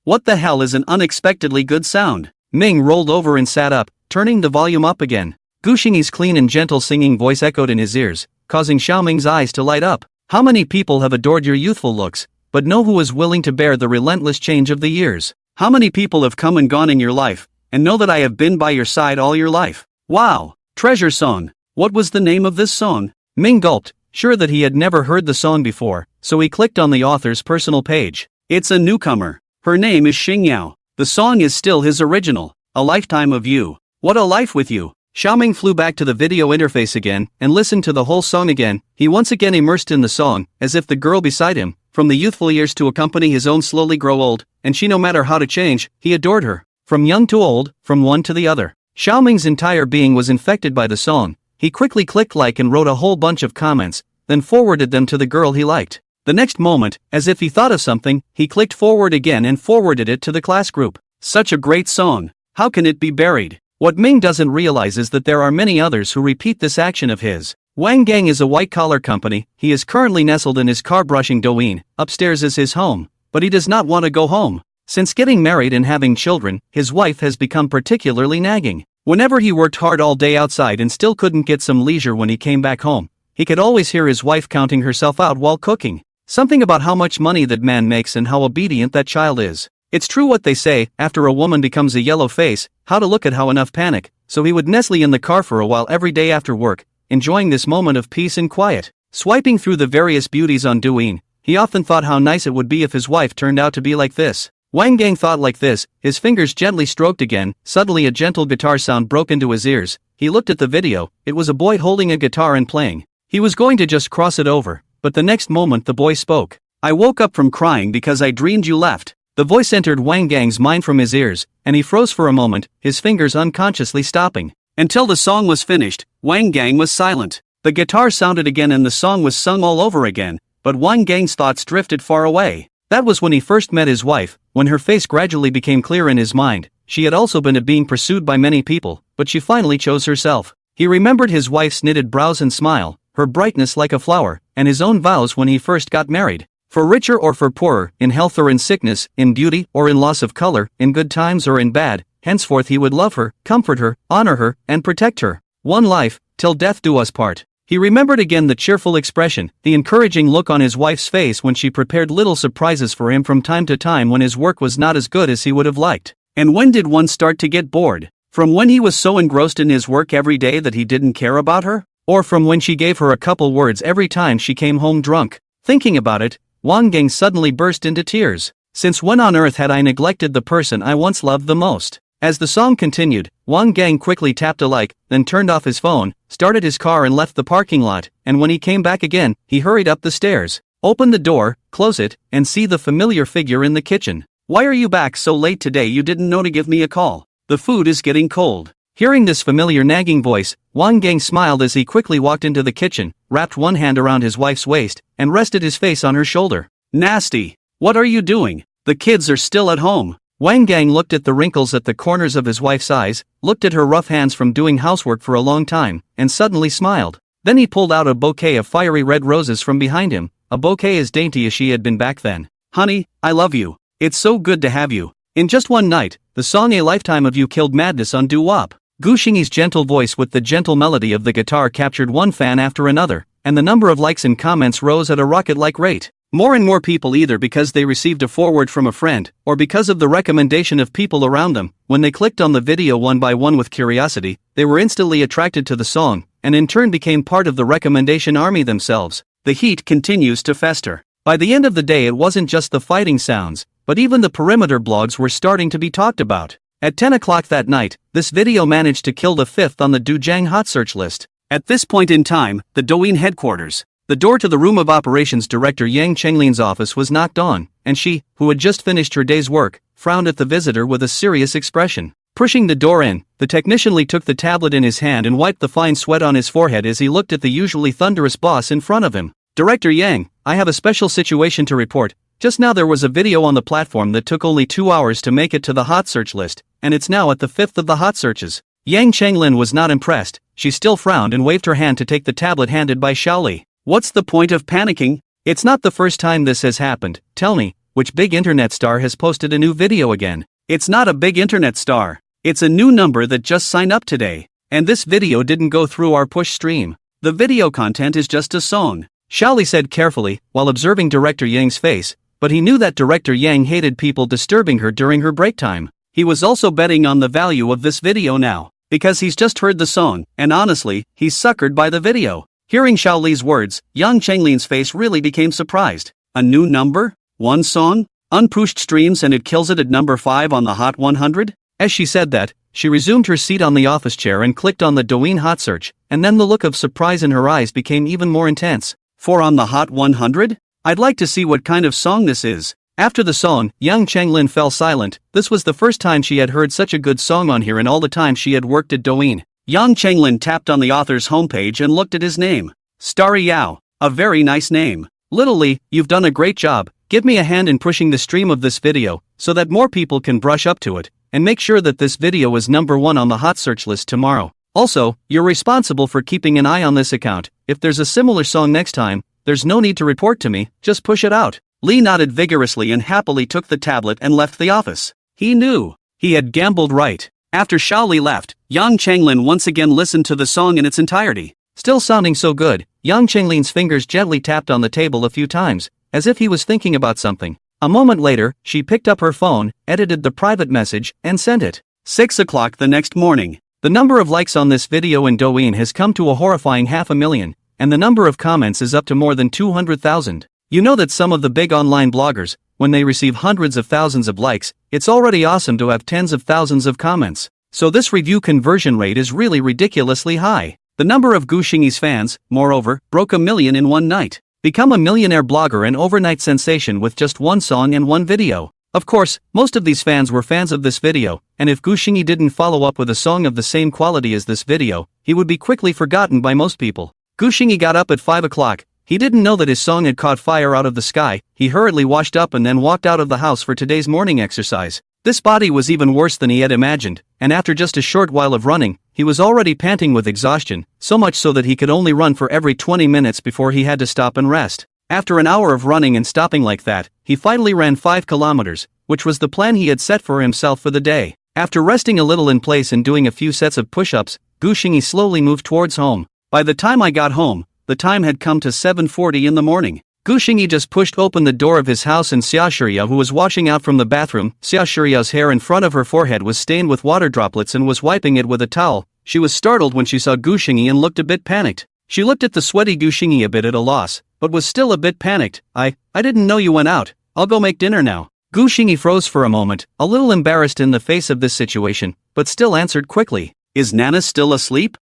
What the hell is an unexpectedly good sound? Ming rolled over and sat up, turning the volume up again. Gu Xingyi's clean and gentle singing voice echoed in his ears, causing Xiaoming's eyes to light up. How many people have adored your youthful looks, but no who is willing to bear the relentless change of the years? How many people have come and gone in your life, and know that I have been by your side all your life? Wow! Treasure song. What was the name of this song? Ming gulped, sure that he had never heard the song before, so he clicked on the author's personal page. It's a newcomer. Her name is Xingyao. The song is still his original, A Lifetime of You. What a life with you. Xiaoming flew back to the video interface again and listened to the whole song again. He once again immersed in the song, as if the girl beside him, from the youthful years to accompany his own slowly grow old, and she no matter how to change, he adored her. From young to old, from one to the other. Xiaoming's entire being was infected by the song. He quickly clicked like and wrote a whole bunch of comments, then forwarded them to the girl he liked. The next moment, as if he thought of something, he clicked forward again and forwarded it to the class group. Such a great song. How can it be buried? What Ming doesn't realize is that there are many others who repeat this action of his. Wang Gang is a white-collar company. He is currently nestled in his car brushing Douyin. Upstairs is his home, but he does not want to go home. Since getting married and having children, his wife has become particularly nagging. Whenever he worked hard all day outside and still couldn't get some leisure when he came back home, he could always hear his wife counting herself out while cooking. Something about how much money that man makes and how obedient that child is. It's true what they say, after a woman becomes a yellow face, how to look at how enough panic, so he would nestle in the car for a while every day after work, enjoying this moment of peace and quiet. Swiping through the various beauties on Douyin, he often thought how nice it would be if his wife turned out to be like this. Wang Gang thought like this, his fingers gently stroked again. Suddenly a gentle guitar sound broke into his ears. He looked at the video. It was a boy holding a guitar and playing. He was going to just cross it over, but the next moment the boy spoke. I woke up from crying because I dreamed you left. The voice entered Wang Gang's mind from his ears, and he froze for a moment, his fingers unconsciously stopping. Until the song was finished, Wang Gang was silent. The guitar sounded again and the song was sung all over again, but Wang Gang's thoughts drifted far away. That was when he first met his wife, when her face gradually became clear in his mind. She had also been being pursued by many people, but she finally chose herself. He remembered his wife's knitted brows and smile, her brightness like a flower, and his own vows when he first got married. For richer or for poorer, in health or in sickness, in beauty or in loss of color, in good times or in bad, henceforth he would love her, comfort her, honor her, and protect her. One life, till death do us part. He remembered again the cheerful expression, the encouraging look on his wife's face when she prepared little surprises for him from time to time when his work was not as good as he would have liked. And when did one start to get bored? From when he was so engrossed in his work every day that he didn't care about her? Or from when she gave her a couple words every time she came home drunk? Thinking about it, Wang Gang suddenly burst into tears. Since when on earth had I neglected the person I once loved the most? As the song continued, Wang Gang quickly tapped a like, then turned off his phone, started his car and left the parking lot, and when he came back again, he hurried up the stairs, opened the door, closed it, and see the familiar figure in the kitchen. Why are you back so late today? You didn't know to give me a call. The food is getting cold. Hearing this familiar nagging voice, Wang Gang smiled as he quickly walked into the kitchen, wrapped one hand around his wife's waist, and rested his face on her shoulder. Nasty. What are you doing? The kids are still at home. Wang Gang looked at the wrinkles at the corners of his wife's eyes, looked at her rough hands from doing housework for a long time, and suddenly smiled. Then he pulled out a bouquet of fiery red roses from behind him, a bouquet as dainty as she had been back then. Honey, I love you. It's so good to have you. In just one night, the song A Lifetime of You killed madness on doo-wop. Gu Xingyi's gentle voice with the gentle melody of the guitar captured one fan after another, and the number of likes and comments rose at a rocket-like rate. More and more people, either because they received a forward from a friend, or because of the recommendation of people around them, when they clicked on the video one by one with curiosity, they were instantly attracted to the song, and in turn became part of the recommendation army themselves. The heat continues to fester. By the end of the day, it wasn't just the fighting sounds, but even the perimeter blogs were starting to be talked about. At 10 o'clock that night, this video managed to kill the 5th on the Doujiang hot search list. At this point in time, the Douyin headquarters. The door to the room of operations director Yang Chenglin's office was knocked on, and she, who had just finished her day's work, frowned at the visitor with a serious expression. Pushing the door in, the technician Li took the tablet in his hand and wiped the fine sweat on his forehead as he looked at the usually thunderous boss in front of him. Director Yang, I have a special situation to report. Just now there was a video on the platform that took only 2 hours to make it to the hot search list, and it's now at the 5th of the hot searches. Yang Chenglin was not impressed. She still frowned and waved her hand to take the tablet handed by Xiaoli. What's the point of panicking? It's not the first time this has happened. Tell me, which big internet star has posted a new video again? It's not a big internet star. It's a new number that just signed up today. And this video didn't go through our push stream. The video content is just a song. Xiaoli said carefully, while observing Director Yang's face, but he knew that Director Yang hated people disturbing her during her break time. He was also betting on the value of this video now, because he's just heard the song, and honestly, he's suckered by the video. Hearing Xiaoli's words, Yang Chenglin's face really became surprised. A new number? One song? unpushed streams and it kills it at number 5 on the Hot 100? As she said that, she resumed her seat on the office chair and clicked on the Douyin Hot Search, and then the look of surprise in her eyes became even more intense. 4 on the Hot 100? I'd like to see what kind of song this is. After the song, Yang Chenglin fell silent. This was the first time she had heard such a good song on here in all the time she had worked at Douyin. Yang Chenglin tapped on the author's homepage and looked at his name. Starry Yao. A very nice name. Little Lee, you've done a great job. Give me a hand in pushing the stream of this video, so that more people can brush up to it, and make sure that this video is number 1 on the hot search list tomorrow. Also, you're responsible for keeping an eye on this account. If there's a similar song next time, there's no need to report to me, just push it out. Lee nodded vigorously and happily took the tablet and left the office. He knew. He had gambled right. After Xiaoli left, Yang Chenglin once again listened to the song in its entirety. Still sounding so good, Yang Chenglin's fingers gently tapped on the table a few times, as if he was thinking about something. A moment later, she picked up her phone, edited the private message, and sent it. 6 o'clock the next morning. The number of likes on this video in Douyin has come to a horrifying 500,000, and the number of comments is up to more than 200,000. You know that some of the big online bloggers, when they receive hundreds of thousands of likes, it's already awesome to have tens of thousands of comments. So this review conversion rate is really ridiculously high. The number of Gu Xingyi's fans, moreover, broke 1 million in one night. Become a millionaire blogger and overnight sensation with just one song and one video. Of course, most of these fans were fans of this video, and if Gu Xingyi didn't follow up with a song of the same quality as this video, he would be quickly forgotten by most people. Gu Xingyi got up at 5 o'clock. He didn't know that his song had caught fire out of the sky. He hurriedly washed up and then walked out of the house for today's morning exercise. This body was even worse than he had imagined, and after just a short while of running, he was already panting with exhaustion, so much so that he could only run for every 20 minutes before he had to stop and rest. After an hour of running and stopping like that, he finally ran 5 kilometers, which was the plan he had set for himself for the day. After resting a little in place and doing a few sets of push-ups, Gu Xingyi slowly moved towards home. By the time I got home, the time had come to 7:40 in the morning. Gu Xingyi just pushed open the door of his house and Xia Shiriyao, who was washing out from the bathroom. Xia Shiriyao's hair in front of her forehead was stained with water droplets and was wiping it with a towel. She was startled when she saw Gu Xingyi and looked a bit panicked. She looked at the sweaty Gu Xingyi a bit at a loss, but was still a bit panicked. I didn't know you went out. I'll go make dinner now. Gu Xingyi froze for a moment, a little embarrassed in the face of this situation, but still answered quickly. Is Nana still asleep?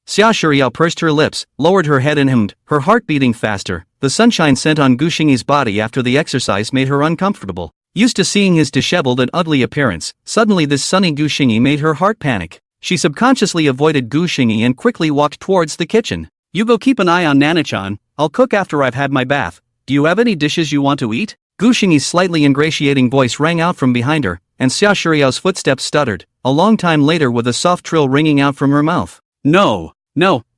Xia Shiriyao pursed her lips, lowered her head and hemmed, her heart beating faster. The sunshine sent on Gu Xingyi's body after the exercise made her uncomfortable. Used to seeing his disheveled and ugly appearance, suddenly this sunny Gu Xingyi made her heart panic. She subconsciously avoided Gu Xingyi and quickly walked towards the kitchen. You go keep an eye on Nana-chan. I'll cook after I've had my bath. Do you have any dishes you want to eat? Gu Xingyi's slightly ingratiating voice rang out from behind her, and Xia Shiriyao's footsteps stuttered, a long time later with a soft trill ringing out from her mouth. No,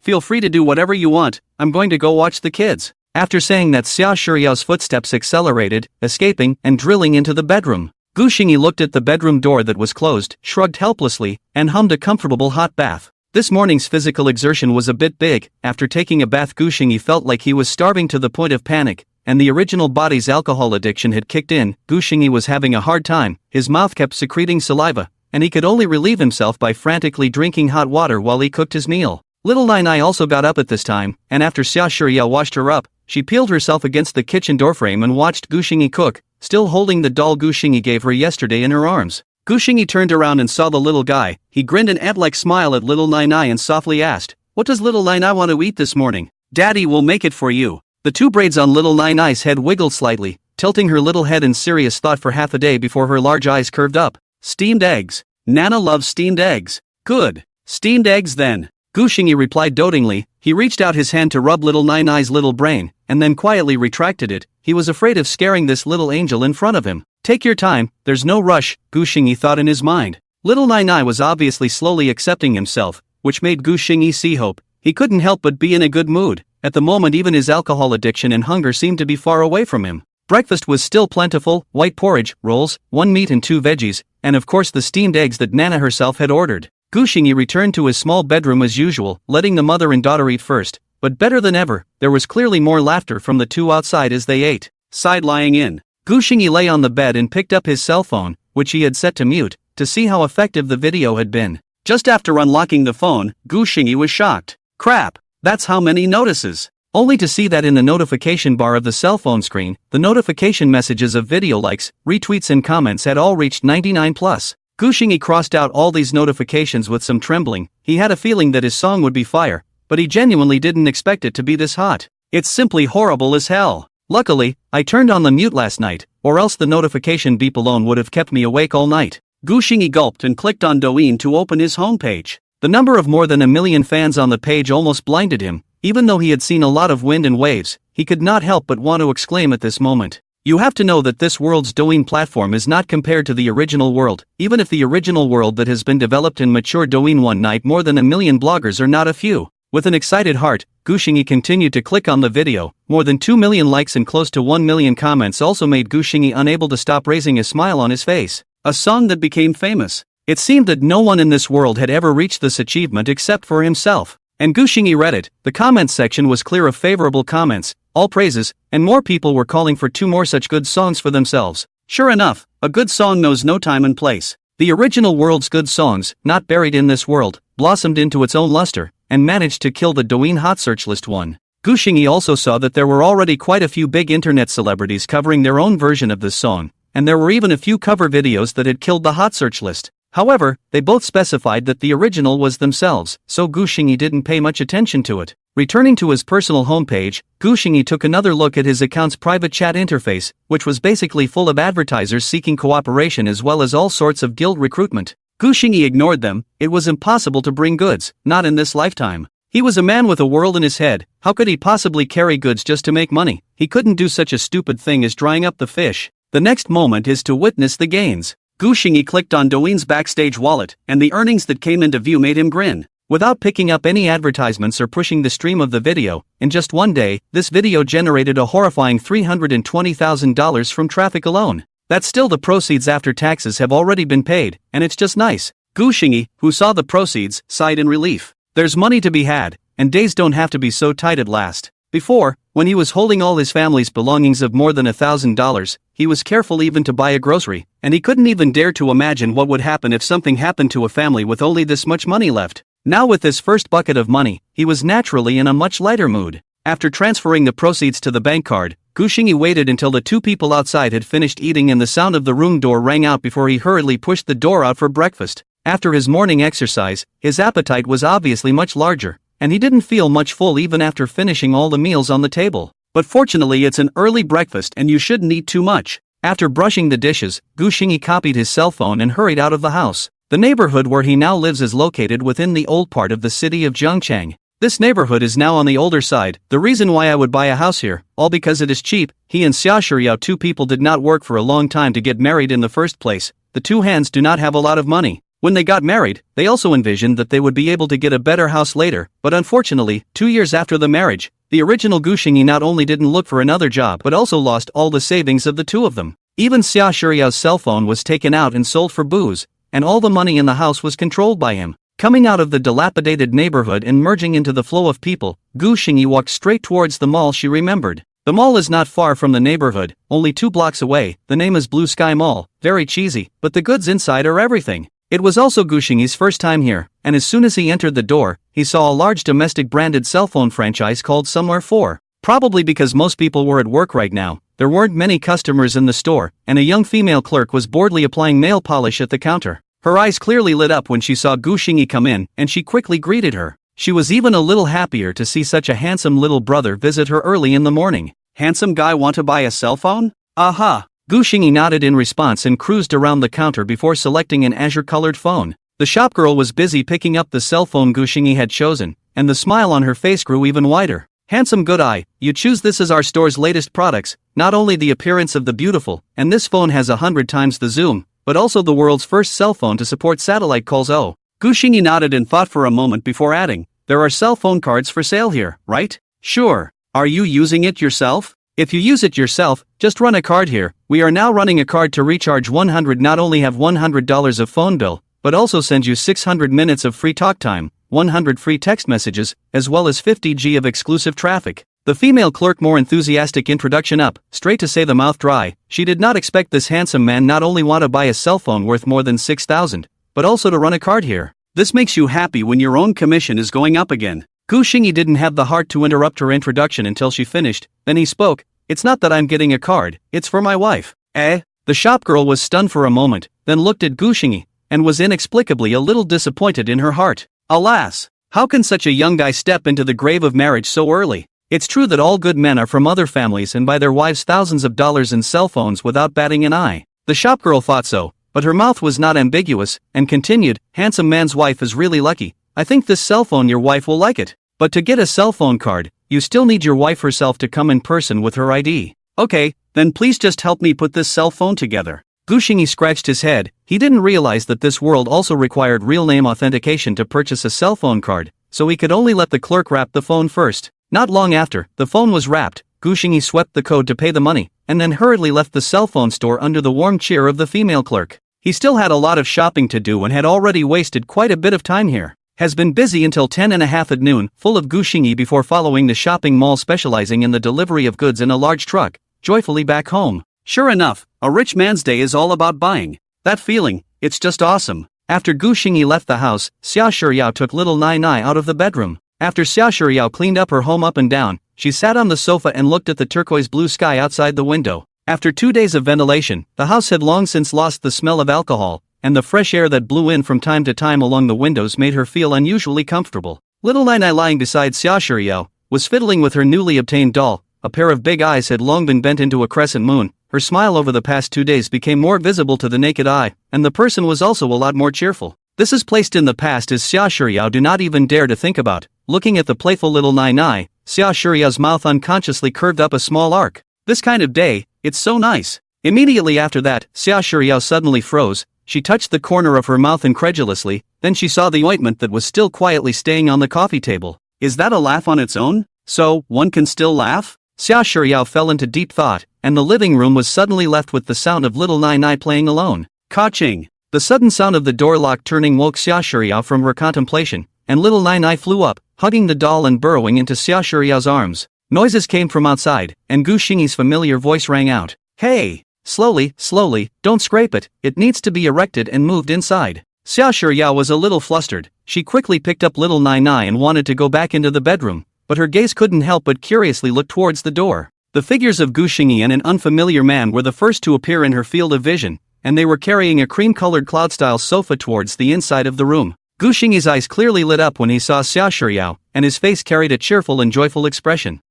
feel free to do whatever you want, I'm going to go watch the kids. After saying that, Xia Shiriyao's footsteps accelerated, escaping and drilling into the bedroom. Gu Xingyi looked at the bedroom door that was closed, shrugged helplessly, and hummed a comfortable hot bath. This morning's physical exertion was a bit big. After taking a bath, Gu Xingyi felt like he was starving to the point of panic, and the original body's alcohol addiction had kicked in. Gu Xingyi was having a hard time, his mouth kept secreting saliva, and he could only relieve himself by frantically drinking hot water while he cooked his meal. Little Nai also got up at this time, and after Xia Shiriyao washed her up, she peeled herself against the kitchen doorframe and watched Gu Xingyi cook, still holding the doll Gu Xingyi gave her yesterday in her arms. Gu Xingyi turned around and saw the little guy. He grinned an ant-like smile at little Nai and softly asked, "What does little Nai want to eat this morning?" "Daddy will make it for you." The two braids on little Nai's head wiggled slightly, tilting her little head in serious thought for half a day before her large eyes curved up. "Steamed eggs. Nana loves steamed eggs." "Good. Steamed eggs then." Gu Xingyi replied dotingly. He reached out his hand to rub little Nai's little brain, and then quietly retracted it. He was afraid of scaring this little angel in front of him. "Take your time, there's no rush," Gu Xingyi thought in his mind. Little Nai was obviously slowly accepting himself, which made Gu Xingyi see hope. He couldn't help but be in a good mood. At the moment even his alcohol addiction and hunger seemed to be far away from him. Breakfast was still plentiful: white porridge, rolls, 1 meat and 2 veggies, and of course the steamed eggs that Nana herself had ordered. Gu Xingyi returned to his small bedroom as usual, letting the mother and daughter eat first. But better than ever, there was clearly more laughter from the two outside as they ate. Side lying in, Gu Xingyi lay on the bed and picked up his cell phone, which he had set to mute, to see how effective the video had been. Just after unlocking the phone, Gu Xingyi was shocked. Crap, that's how many notices. only to see that in the notification bar of the cell phone screen, the notification messages of video likes, retweets and comments had all reached 99 plus. Gu Xingyi crossed out all these notifications with some trembling. He had a feeling that his song would be fire, but he genuinely didn't expect it to be this hot. It's simply horrible as hell. Luckily, I turned on the mute last night, or else the notification beep alone would have kept me awake all night. Gu Xingyi gulped and clicked on Douyin to open his homepage. The number of more than 1 million fans on the page almost blinded him. Even though he had seen a lot of wind and waves, he could not help but want to exclaim at this moment. You have to know that this world's Douyin platform is not compared to the original world. Even if the original world that has been developed and matured Douyin one night, more than 1 million bloggers are not a few. With an excited heart, Gu Xingyi continued to click on the video. More than 2 million likes and close to 1 million comments also made Gu Xingyi unable to stop raising a smile on his face. A song that became famous. It seemed that no one in this world had ever reached this achievement except for himself. And Gu Xingyi read it. The comments section was clear of favorable comments, all praises, and more people were calling for 2 more such good songs for themselves. Sure enough, a good song knows no time and place. The original world's good songs, not buried in this world, blossomed into its own luster, and managed to kill the Douyin hot search list one. Gu Xingyi also saw that there were already quite a few big internet celebrities covering their own version of this song, and there were even a few cover videos that had killed the hot search list. However, they both specified that the original was themselves, so Gu Xingyi didn't pay much attention to it. Returning to his personal homepage, Gu Xingyi took another look at his account's private chat interface, which was basically full of advertisers seeking cooperation as well as all sorts of guild recruitment. Gu Xingyi ignored them. It was impossible to bring goods, not in this lifetime. He was a man with a world in his head. How could he possibly carry goods just to make money? He couldn't do such a stupid thing as drying up the fish. The next moment is to witness the gains. Gu Xingyi clicked on Douyin's backstage wallet, and the earnings that came into view made him grin. Without picking up any advertisements or pushing the stream of the video, in just one day, this video generated a horrifying $320,000 from traffic alone. That's still the proceeds after taxes have already been paid, and it's just nice. Gu Xingyi, who saw the proceeds, sighed in relief. There's money to be had, and days don't have to be so tight at last. Before, when he was holding all his family's belongings of more than $1,000, he was careful even to buy a grocery, and he couldn't even dare to imagine what would happen if something happened to a family with only this much money left. Now with this first bucket of money, he was naturally in a much lighter mood. After transferring the proceeds to the bank card, Gu Xingyi waited until the 2 people outside had finished eating and the sound of the room door rang out before he hurriedly pushed the door out for breakfast. After his morning exercise, his appetite was obviously much larger, and he didn't feel much full even after finishing all the meals on the table. But fortunately it's an early breakfast and you shouldn't eat too much. After brushing the dishes, Gu Xingyi copied his cell phone and hurried out of the house. The neighborhood where he now lives is located within the old part of the city of Zhengchang. This neighborhood is now on the older side. The reason why I would buy a house here, all because it is cheap. He and Xia Shiyao, 2 people did not work for a long time to get married in the first place. The 2 hands do not have a lot of money. When they got married, they also envisioned that they would be able to get a better house later, but unfortunately, 2 years after the marriage, the original Gu Xingyi not only didn't look for another job but also lost all the savings of the 2 of them. Even Xia Shiyao's cell phone was taken out and sold for booze, and all the money in the house was controlled by him. Coming out of the dilapidated neighborhood and merging into the flow of people, Gu Xingyi walked straight towards the mall she remembered. The mall is not far from the neighborhood, only 2 blocks away. The name is Blue Sky Mall. Very cheesy, but the goods inside are everything. It was also Gu Xingyi's first time here, and as soon as he entered the door, he saw a large domestic branded cell phone franchise called Somewhere 4. Probably because most people were at work right now, there weren't many customers in the store, and a young female clerk was boredly applying nail polish at the counter. Her eyes clearly lit up when she saw Gu Xingyi come in, and she quickly greeted her. She was even a little happier to see such a handsome little brother visit her early in the morning. Handsome guy want to buy a cell phone? Aha! Gu Xingyi nodded in response and cruised around the counter before selecting an azure-colored phone. The shopgirl was busy picking up the cell phone Gu Xingyi had chosen, and the smile on her face grew even wider. Handsome good eye, you choose this as our store's latest products, not only the appearance of the beautiful, and this phone has 100 times the zoom, but also the world's first cell phone to support satellite calls. Oh. Gu Xingyi nodded and thought for a moment before adding, there are cell phone cards for sale here, right? Sure. Are you using it yourself? If you use it yourself, just run a card here. We are now running a card to recharge 100, not only have $100 of phone bill, but also send you 600 minutes of free talk time, 100 free text messages, as well as 50 GB of exclusive traffic. The female clerk more enthusiastic introduction up, straight to say the mouth dry. She did not expect this handsome man not only want to buy a cell phone worth more than 6,000, but also to run a card here. This makes you happy when your own commission is going up again. Gu Xingyi didn't have the heart to interrupt her introduction until she finished, then he spoke, "It's not that I'm getting a card, it's for my wife." Eh? The shopgirl was stunned for a moment, then looked at Gu Xingyi, and was inexplicably a little disappointed in her heart. Alas! How can such a young guy step into the grave of marriage so early? It's true that all good men are from other families and buy their wives thousands of dollars in cell phones without batting an eye. The shopgirl thought so, but her mouth was not ambiguous, and continued, "Handsome man's wife is really lucky. I think this cell phone your wife will like it. But to get a cell phone card, you still need your wife herself to come in person with her ID. Okay, then please just help me put this cell phone together." Gu Xingyi scratched his head. He didn't realize that this world also required real name authentication to purchase a cell phone card, so he could only let the clerk wrap the phone first. Not long after, the phone was wrapped, Gu Xingyi swept the code to pay the money, and then hurriedly left the cell phone store under the warm cheer of the female clerk. He still had a lot of shopping to do and had already wasted quite a bit of time here. Has been busy until 10:30 at noon, full of Gu Xingyi before following the shopping mall specializing in the delivery of goods in a large truck, joyfully back home. Sure enough, a rich man's day is all about buying. That feeling, it's just awesome. After Gu Xingyi left the house, Xia Shiyao took little Nai Nai out of the bedroom. After Xia Shiyao cleaned up her home up and down, she sat on the sofa and looked at the turquoise blue sky outside the window. After 2 days of ventilation, the house had long since lost the smell of alcohol, and the fresh air that blew in from time to time along the windows made her feel unusually comfortable. Little Nai Nai, lying beside Xia Shiyao, was fiddling with her newly obtained doll. A pair of big eyes had long been bent into a crescent moon. Her smile over the past 2 days became more visible to the naked eye, and the person was also a lot more cheerful. This is placed in the past as Xia Shiyao do not even dare to think about. Looking at the playful little Nai Nai, Xia Shiyao's mouth unconsciously curved up a small arc. This kind of day, it's so nice. Immediately after that, Xia Shiyao suddenly froze. She touched the corner of her mouth incredulously, then she saw the ointment that was still quietly staying on the coffee table. Is that a laugh on its own? So, one can still laugh? Xia Shiyao fell into deep thought, and the living room was suddenly left with the sound of little Nai Nai playing alone. Ka-ching! The sudden sound of the door lock turning woke Xia Shiyao from her contemplation, and little Nai Nai flew up, hugging the doll and burrowing into Xia Shiyao's arms. Noises came from outside, and Gu Xingyi's familiar voice rang out. "Hey! Slowly, slowly, don't scrape it, it needs to be erected and moved inside." Xia Shiyao was a little flustered. She quickly picked up little Nai Nai and wanted to go back into the bedroom, but her gaze couldn't help but curiously look towards the door. The figures of Gu Xingyi and an unfamiliar man were the first to appear in her field of vision, and they were carrying a cream-colored cloud-style sofa towards the inside of the room. Gu Xingyi's eyes clearly lit up when he saw Xia Shiyao, and his face carried a cheerful and joyful expression.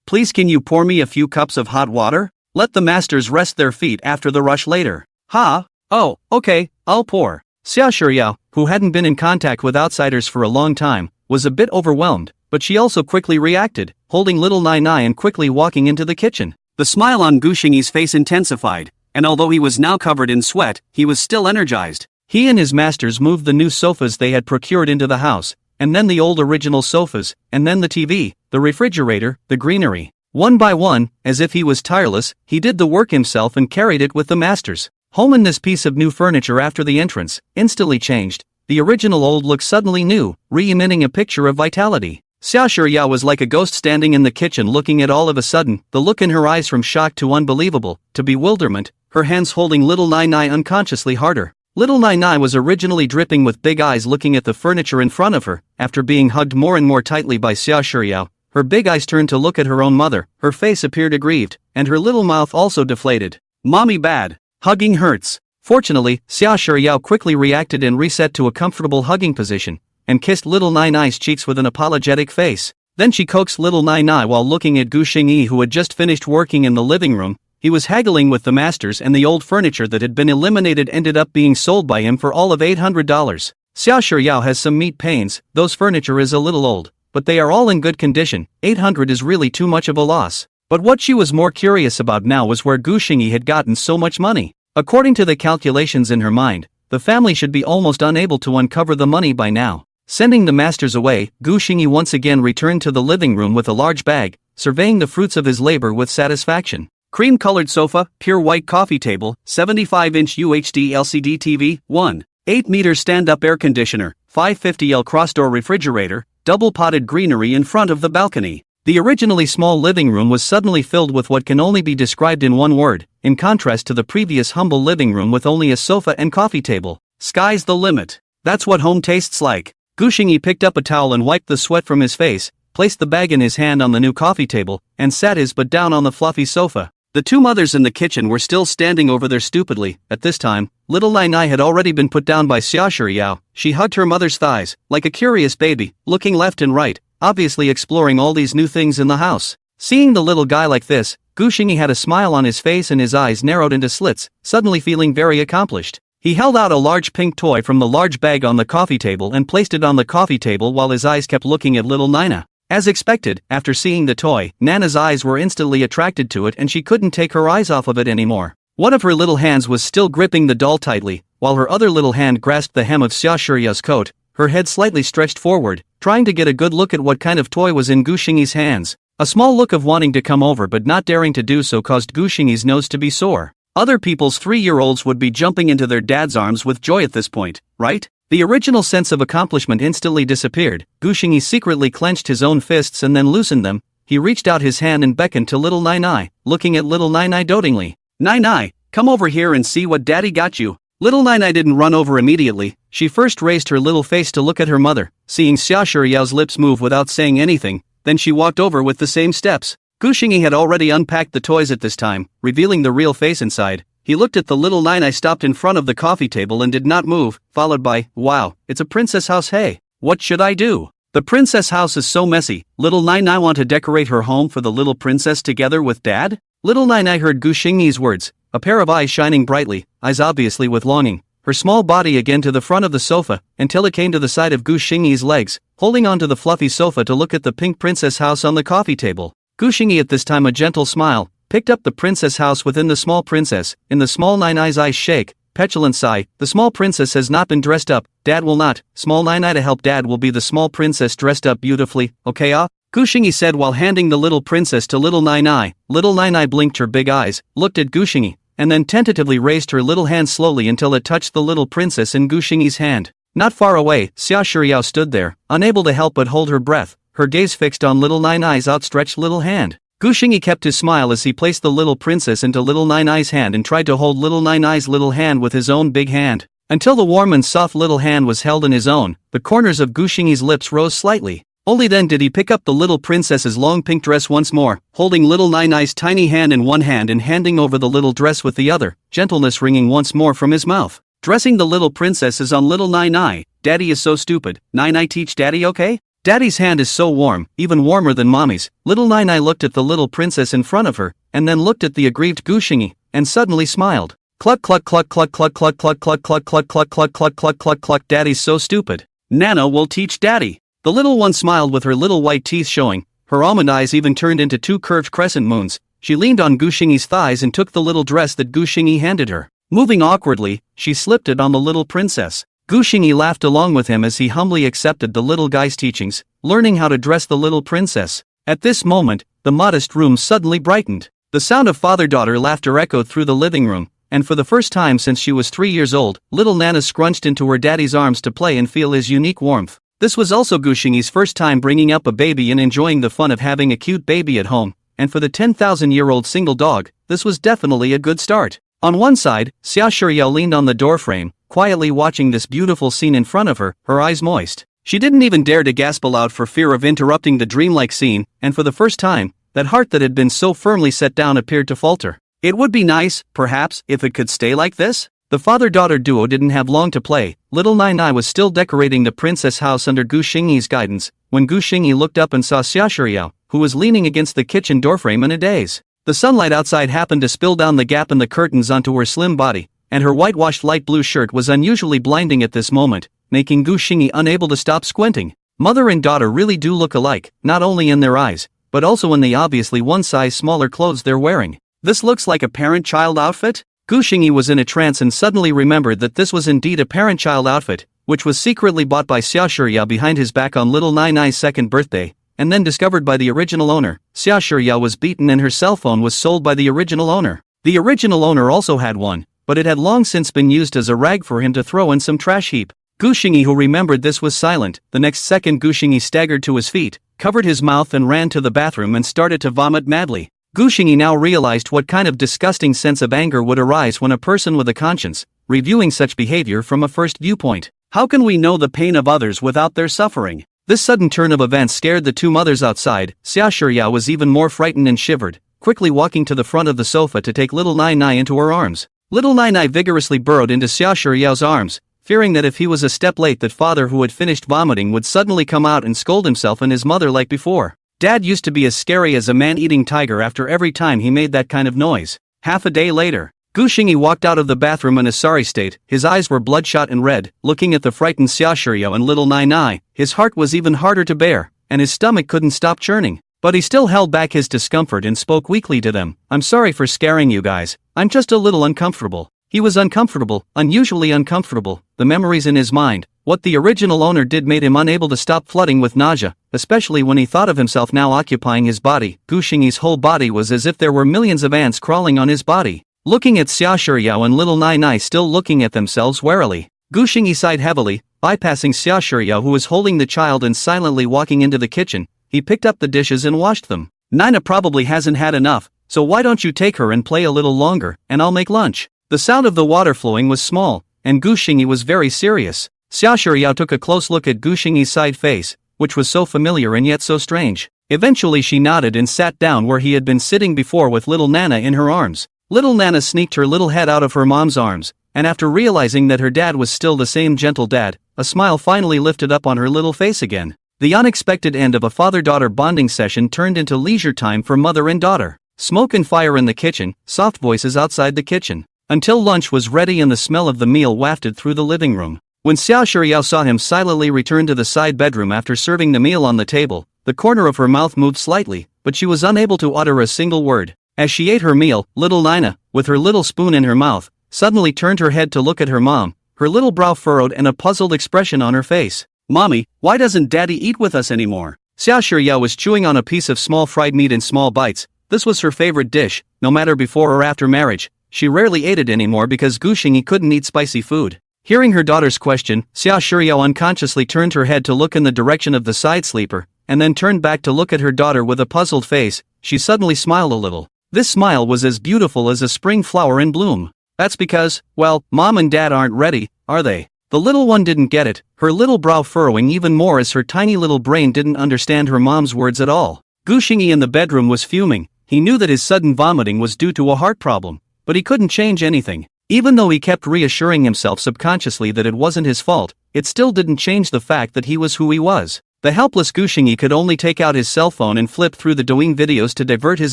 Please can you pour me a few cups of hot water? Let the masters rest their feet after the rush later." "Ha? Oh, okay, I'll pour." Xia Shiyao, who hadn't been in contact with outsiders for a long time, was a bit overwhelmed, but she also quickly reacted, holding little Nai Nai and quickly walking into the kitchen. The smile on Gu Xingyi's face intensified, and although he was now covered in sweat, he was still energized. He and his masters moved the new sofas they had procured into the house, and then the old original sofas, and then the TV, the refrigerator, the greenery. One by one, as if he was tireless, he did the work himself and carried it with the masters. Home in this piece of new furniture after the entrance, instantly changed. The original old look suddenly new, re-emitting a picture of vitality. Xia Shiyao was like a ghost standing in the kitchen looking at all of a sudden, the look in her eyes from shock to unbelievable, to bewilderment, her hands holding little Nai Nai unconsciously harder. Little Nai Nai was originally dripping with big eyes looking at the furniture in front of her. After being hugged more and more tightly by Xia Shiyao, her big eyes turned to look at her own mother, her face appeared aggrieved, and her little mouth also deflated. "Mommy bad. Hugging hurts." Fortunately, Xia Shiyao quickly reacted and reset to a comfortable hugging position, and kissed little Nai Nai's cheeks with an apologetic face. Then she coaxed little Nai Nai while looking at Gu Xingyi, who had just finished working in the living room. He was haggling with the masters, and the old furniture that had been eliminated ended up being sold by him for all of $800. Xia Shiyao has some meat pains, those furniture is a little old, but they are all in good condition. 800 is really too much of a loss. But what she was more curious about now was where Gu Xingyi had gotten so much money. According to the calculations in her mind, the family should be almost unable to uncover the money by now. Sending the masters away, Gu Xingyi once again returned to the living room with a large bag, surveying the fruits of his labor with satisfaction. Cream-colored sofa, pure white coffee table, 75-inch UHD LCD TV, 1.8-meter stand-up air conditioner, 550L cross-door refrigerator, double-potted greenery in front of the balcony. The originally small living room was suddenly filled with what can only be described in one word, in contrast to the previous humble living room with only a sofa and coffee table. Sky's the limit. That's what home tastes like. Gu Xingyi picked up a towel and wiped the sweat from his face, placed the bag in his hand on the new coffee table, and sat his butt down on the fluffy sofa. The two mothers in the kitchen were still standing over there stupidly. At this time, little Nai Nai had already been put down by Xia Shuriyao. She hugged her mother's thighs, like a curious baby, looking left and right, obviously exploring all these new things in the house. Seeing the little guy like this, Gu Xingyi had a smile on his face and his eyes narrowed into slits, suddenly feeling very accomplished. He held out a large pink toy from the large bag on the coffee table and placed it on the coffee table while his eyes kept looking at little Nina. As expected, after seeing the toy, Nana's eyes were instantly attracted to it and she couldn't take her eyes off of it anymore. One of her little hands was still gripping the doll tightly, while her other little hand grasped the hem of Xia Shuriyao's coat, her head slightly stretched forward, trying to get a good look at what kind of toy was in Gu Xingyi's hands. A small look of wanting to come over but not daring to do so caused Gu Xingyi's nose to be sore. Other people's 3-year-olds would be jumping into their dad's arms with joy at this point, right? The original sense of accomplishment instantly disappeared. Gu Xingyi secretly clenched his own fists and then loosened them. He reached out his hand and beckoned to little Nai Nai, looking at little Nai Nai dotingly. "Nai Nai, come over here and see what daddy got you." Little Nai Nai didn't run over immediately. She first raised her little face to look at her mother, seeing Xia Shuriyao's lips move without saying anything, then she walked over with the same steps. Gu Xingyi had already unpacked the toys at this time, revealing the real face inside. He looked at the little Nai Nai stopped in front of the coffee table and did not move, followed by, "Wow, it's a princess house, hey. What should I do? The princess house is so messy. Little Nai Nai want to decorate her home for the little princess together with dad?" Little Nai Nai heard Gu Xingyi's words, a pair of eyes shining brightly, eyes obviously with longing, her small body again to the front of the sofa, until it came to the side of Gu Xingyi's legs, holding onto the fluffy sofa to look at the pink princess house on the coffee table. Gu Xingyi at this time a gentle smile, picked up the princess house within the small princess. In the small Nai Nai's eyes shake, petulant sigh, "The small princess has not been dressed up, dad will not. Small Nai Nai to help dad will be the small princess dressed up beautifully, okay Gu Xingyi said while handing the little princess to little Nai Nai. Little Nai Nai blinked her big eyes, looked at Gu Xingyi, and then tentatively raised her little hand slowly until it touched the little princess in Gu Xingyi's hand. Not far away, Xia Shuriyao stood there, unable to help but hold her breath, her gaze fixed on little Nai Nai's outstretched little hand. Gu Xingyi kept his smile as he placed the little princess into little Nai Nai's hand and tried to hold little Nai Nai's little hand with his own big hand. Until the warm and soft little hand was held in his own, the corners of Gu Xingyi's lips rose slightly. Only then did he pick up the little princess's long pink dress once more, holding little Nai Nai's tiny hand in one hand and handing over the little dress with the other, gentleness ringing once more from his mouth. "Dressing the little princess is on little Nai Nai. Daddy is so stupid. Nai Nai teach daddy, okay? Daddy's hand is so warm, even warmer than mommy's." Little Nai Nai looked at the little princess in front of her, and then looked at the aggrieved Gu Xingyi, and suddenly smiled. "Cluck cluck cluck cluck cluck cluck cluck cluck cluck cluck cluck cluck cluck cluck cluck cluck. Daddy's so stupid. Nana will teach daddy." The little one smiled with her little white teeth showing, her almond eyes even turned into 2 curved crescent moons. She leaned on Gu Xingyi's thighs and took the little dress that Gu Xingyi handed her. Moving awkwardly, she slipped it on the little princess. Gu Xingyi laughed along with him as he humbly accepted the little guy's teachings, learning how to dress the little princess. At this moment, the modest room suddenly brightened. The sound of father-daughter laughter echoed through the living room, and for the first time since she was 3 years old, little Nana scrunched into her daddy's arms to play and feel his unique warmth. This was also Gu Xingyi's first time bringing up a baby and enjoying the fun of having a cute baby at home, and for the 10,000-year-old single dog, this was definitely a good start. On one side, Xia Shuriyao leaned on the doorframe, quietly watching this beautiful scene in front of her, her eyes moist. She didn't even dare to gasp aloud for fear of interrupting the dreamlike scene, and for the first time, that heart that had been so firmly set down appeared to falter. It would be nice, perhaps, if it could stay like this? The father-daughter duo didn't have long to play. Little Nai Nai was still decorating the princess house under Gu Xingyi's guidance, when Gu Xingyi looked up and saw Xia Shuriyao, who was leaning against the kitchen doorframe in a daze. The sunlight outside happened to spill down the gap in the curtains onto her slim body, and her whitewashed light blue shirt was unusually blinding at this moment, making Gu Xingyi unable to stop squinting. Mother and daughter really do look alike, not only in their eyes, but also in the obviously one size smaller clothes they're wearing. This looks like a parent-child outfit? Gu Xingyi was in a trance and suddenly remembered that this was indeed a parent-child outfit, which was secretly bought by Xia Shuriyao behind his back on little Nai Nai's second birthday, and then discovered by the original owner. Xia Shuriyao was beaten and her cell phone was sold by the original owner. The original owner also had one, but it had long since been used as a rag for him to throw in some trash heap. Gu Xingyi, who remembered this, was silent. The next second Gu Xingyi staggered to his feet, covered his mouth and ran to the bathroom and started to vomit madly. Gu Xingyi now realized what kind of disgusting sense of anger would arise when a person with a conscience, reviewing such behavior from a first viewpoint. How can we know the pain of others without their suffering? This sudden turn of events scared the two mothers outside. Xia Shiyao was even more frightened and shivered, quickly walking to the front of the sofa to take little Nai Nai into her arms. Little Nai Nai vigorously burrowed into Xia Shiyao's arms, fearing that if he was a step late that father who had finished vomiting would suddenly come out and scold himself and his mother like before. Dad used to be as scary as a man-eating tiger after every time he made that kind of noise. Half a day later, Gu Xingyi walked out of the bathroom in a sorry state. His eyes were bloodshot and red, looking at the frightened Xia Shiyao and little Nai Nai. His heart was even harder to bear, and his stomach couldn't stop churning. But he still held back his discomfort and spoke weakly to them. I'm sorry for scaring you guys. I'm just a little uncomfortable. He was uncomfortable, unusually uncomfortable. The memories in his mind, what the original owner did, made him unable to stop flooding with nausea, especially when he thought of himself now occupying his body. Gu Xingyi's whole body was as if there were millions of ants crawling on his body. Looking at Xia Shiyao and little Nai Nai still looking at themselves warily, Gu Xingyi sighed heavily, bypassing Xia Shiyao who was holding the child and silently walking into the kitchen. He picked up the dishes and washed them. Nina probably hasn't had enough, so why don't you take her and play a little longer, and I'll make lunch. The sound of the water flowing was small, and Gu Xingyi was very serious. Xia Shiyao took a close look at Gu Xingyi's side face, which was so familiar and yet so strange. Eventually she nodded and sat down where he had been sitting before with little Nana in her arms. Little Nana sneaked her little head out of her mom's arms, and after realizing that her dad was still the same gentle dad, a smile finally lifted up on her little face again. The unexpected end of a father-daughter bonding session turned into leisure time for mother and daughter. Smoke and fire in the kitchen, soft voices outside the kitchen. Until lunch was ready and the smell of the meal wafted through the living room. When Xia Shiyao saw him silently return to the side bedroom after serving the meal on the table, the corner of her mouth moved slightly, but she was unable to utter a single word. As she ate her meal, little Nina, with her little spoon in her mouth, suddenly turned her head to look at her mom, her little brow furrowed and a puzzled expression on her face. Mommy, why doesn't Daddy eat with us anymore? Xia Shiyao was chewing on a piece of small fried meat in small bites. This was her favorite dish, no matter before or after marriage. She rarely ate it anymore because Gu Xingyi couldn't eat spicy food. Hearing her daughter's question, Xia Shiyao unconsciously turned her head to look in the direction of the side sleeper, and then turned back to look at her daughter with a puzzled face. She suddenly smiled a little. This smile was as beautiful as a spring flower in bloom. That's because, well, Mom and Dad aren't ready, are they? The little one didn't get it, her little brow furrowing even more as her tiny little brain didn't understand her mom's words at all. Gu Xingyi in the bedroom was fuming. He knew that his sudden vomiting was due to a heart problem, but he couldn't change anything. Even though he kept reassuring himself subconsciously that it wasn't his fault, it still didn't change the fact that he was who he was. The helpless Gu Xingyi could only take out his cell phone and flip through the Douyin videos to divert his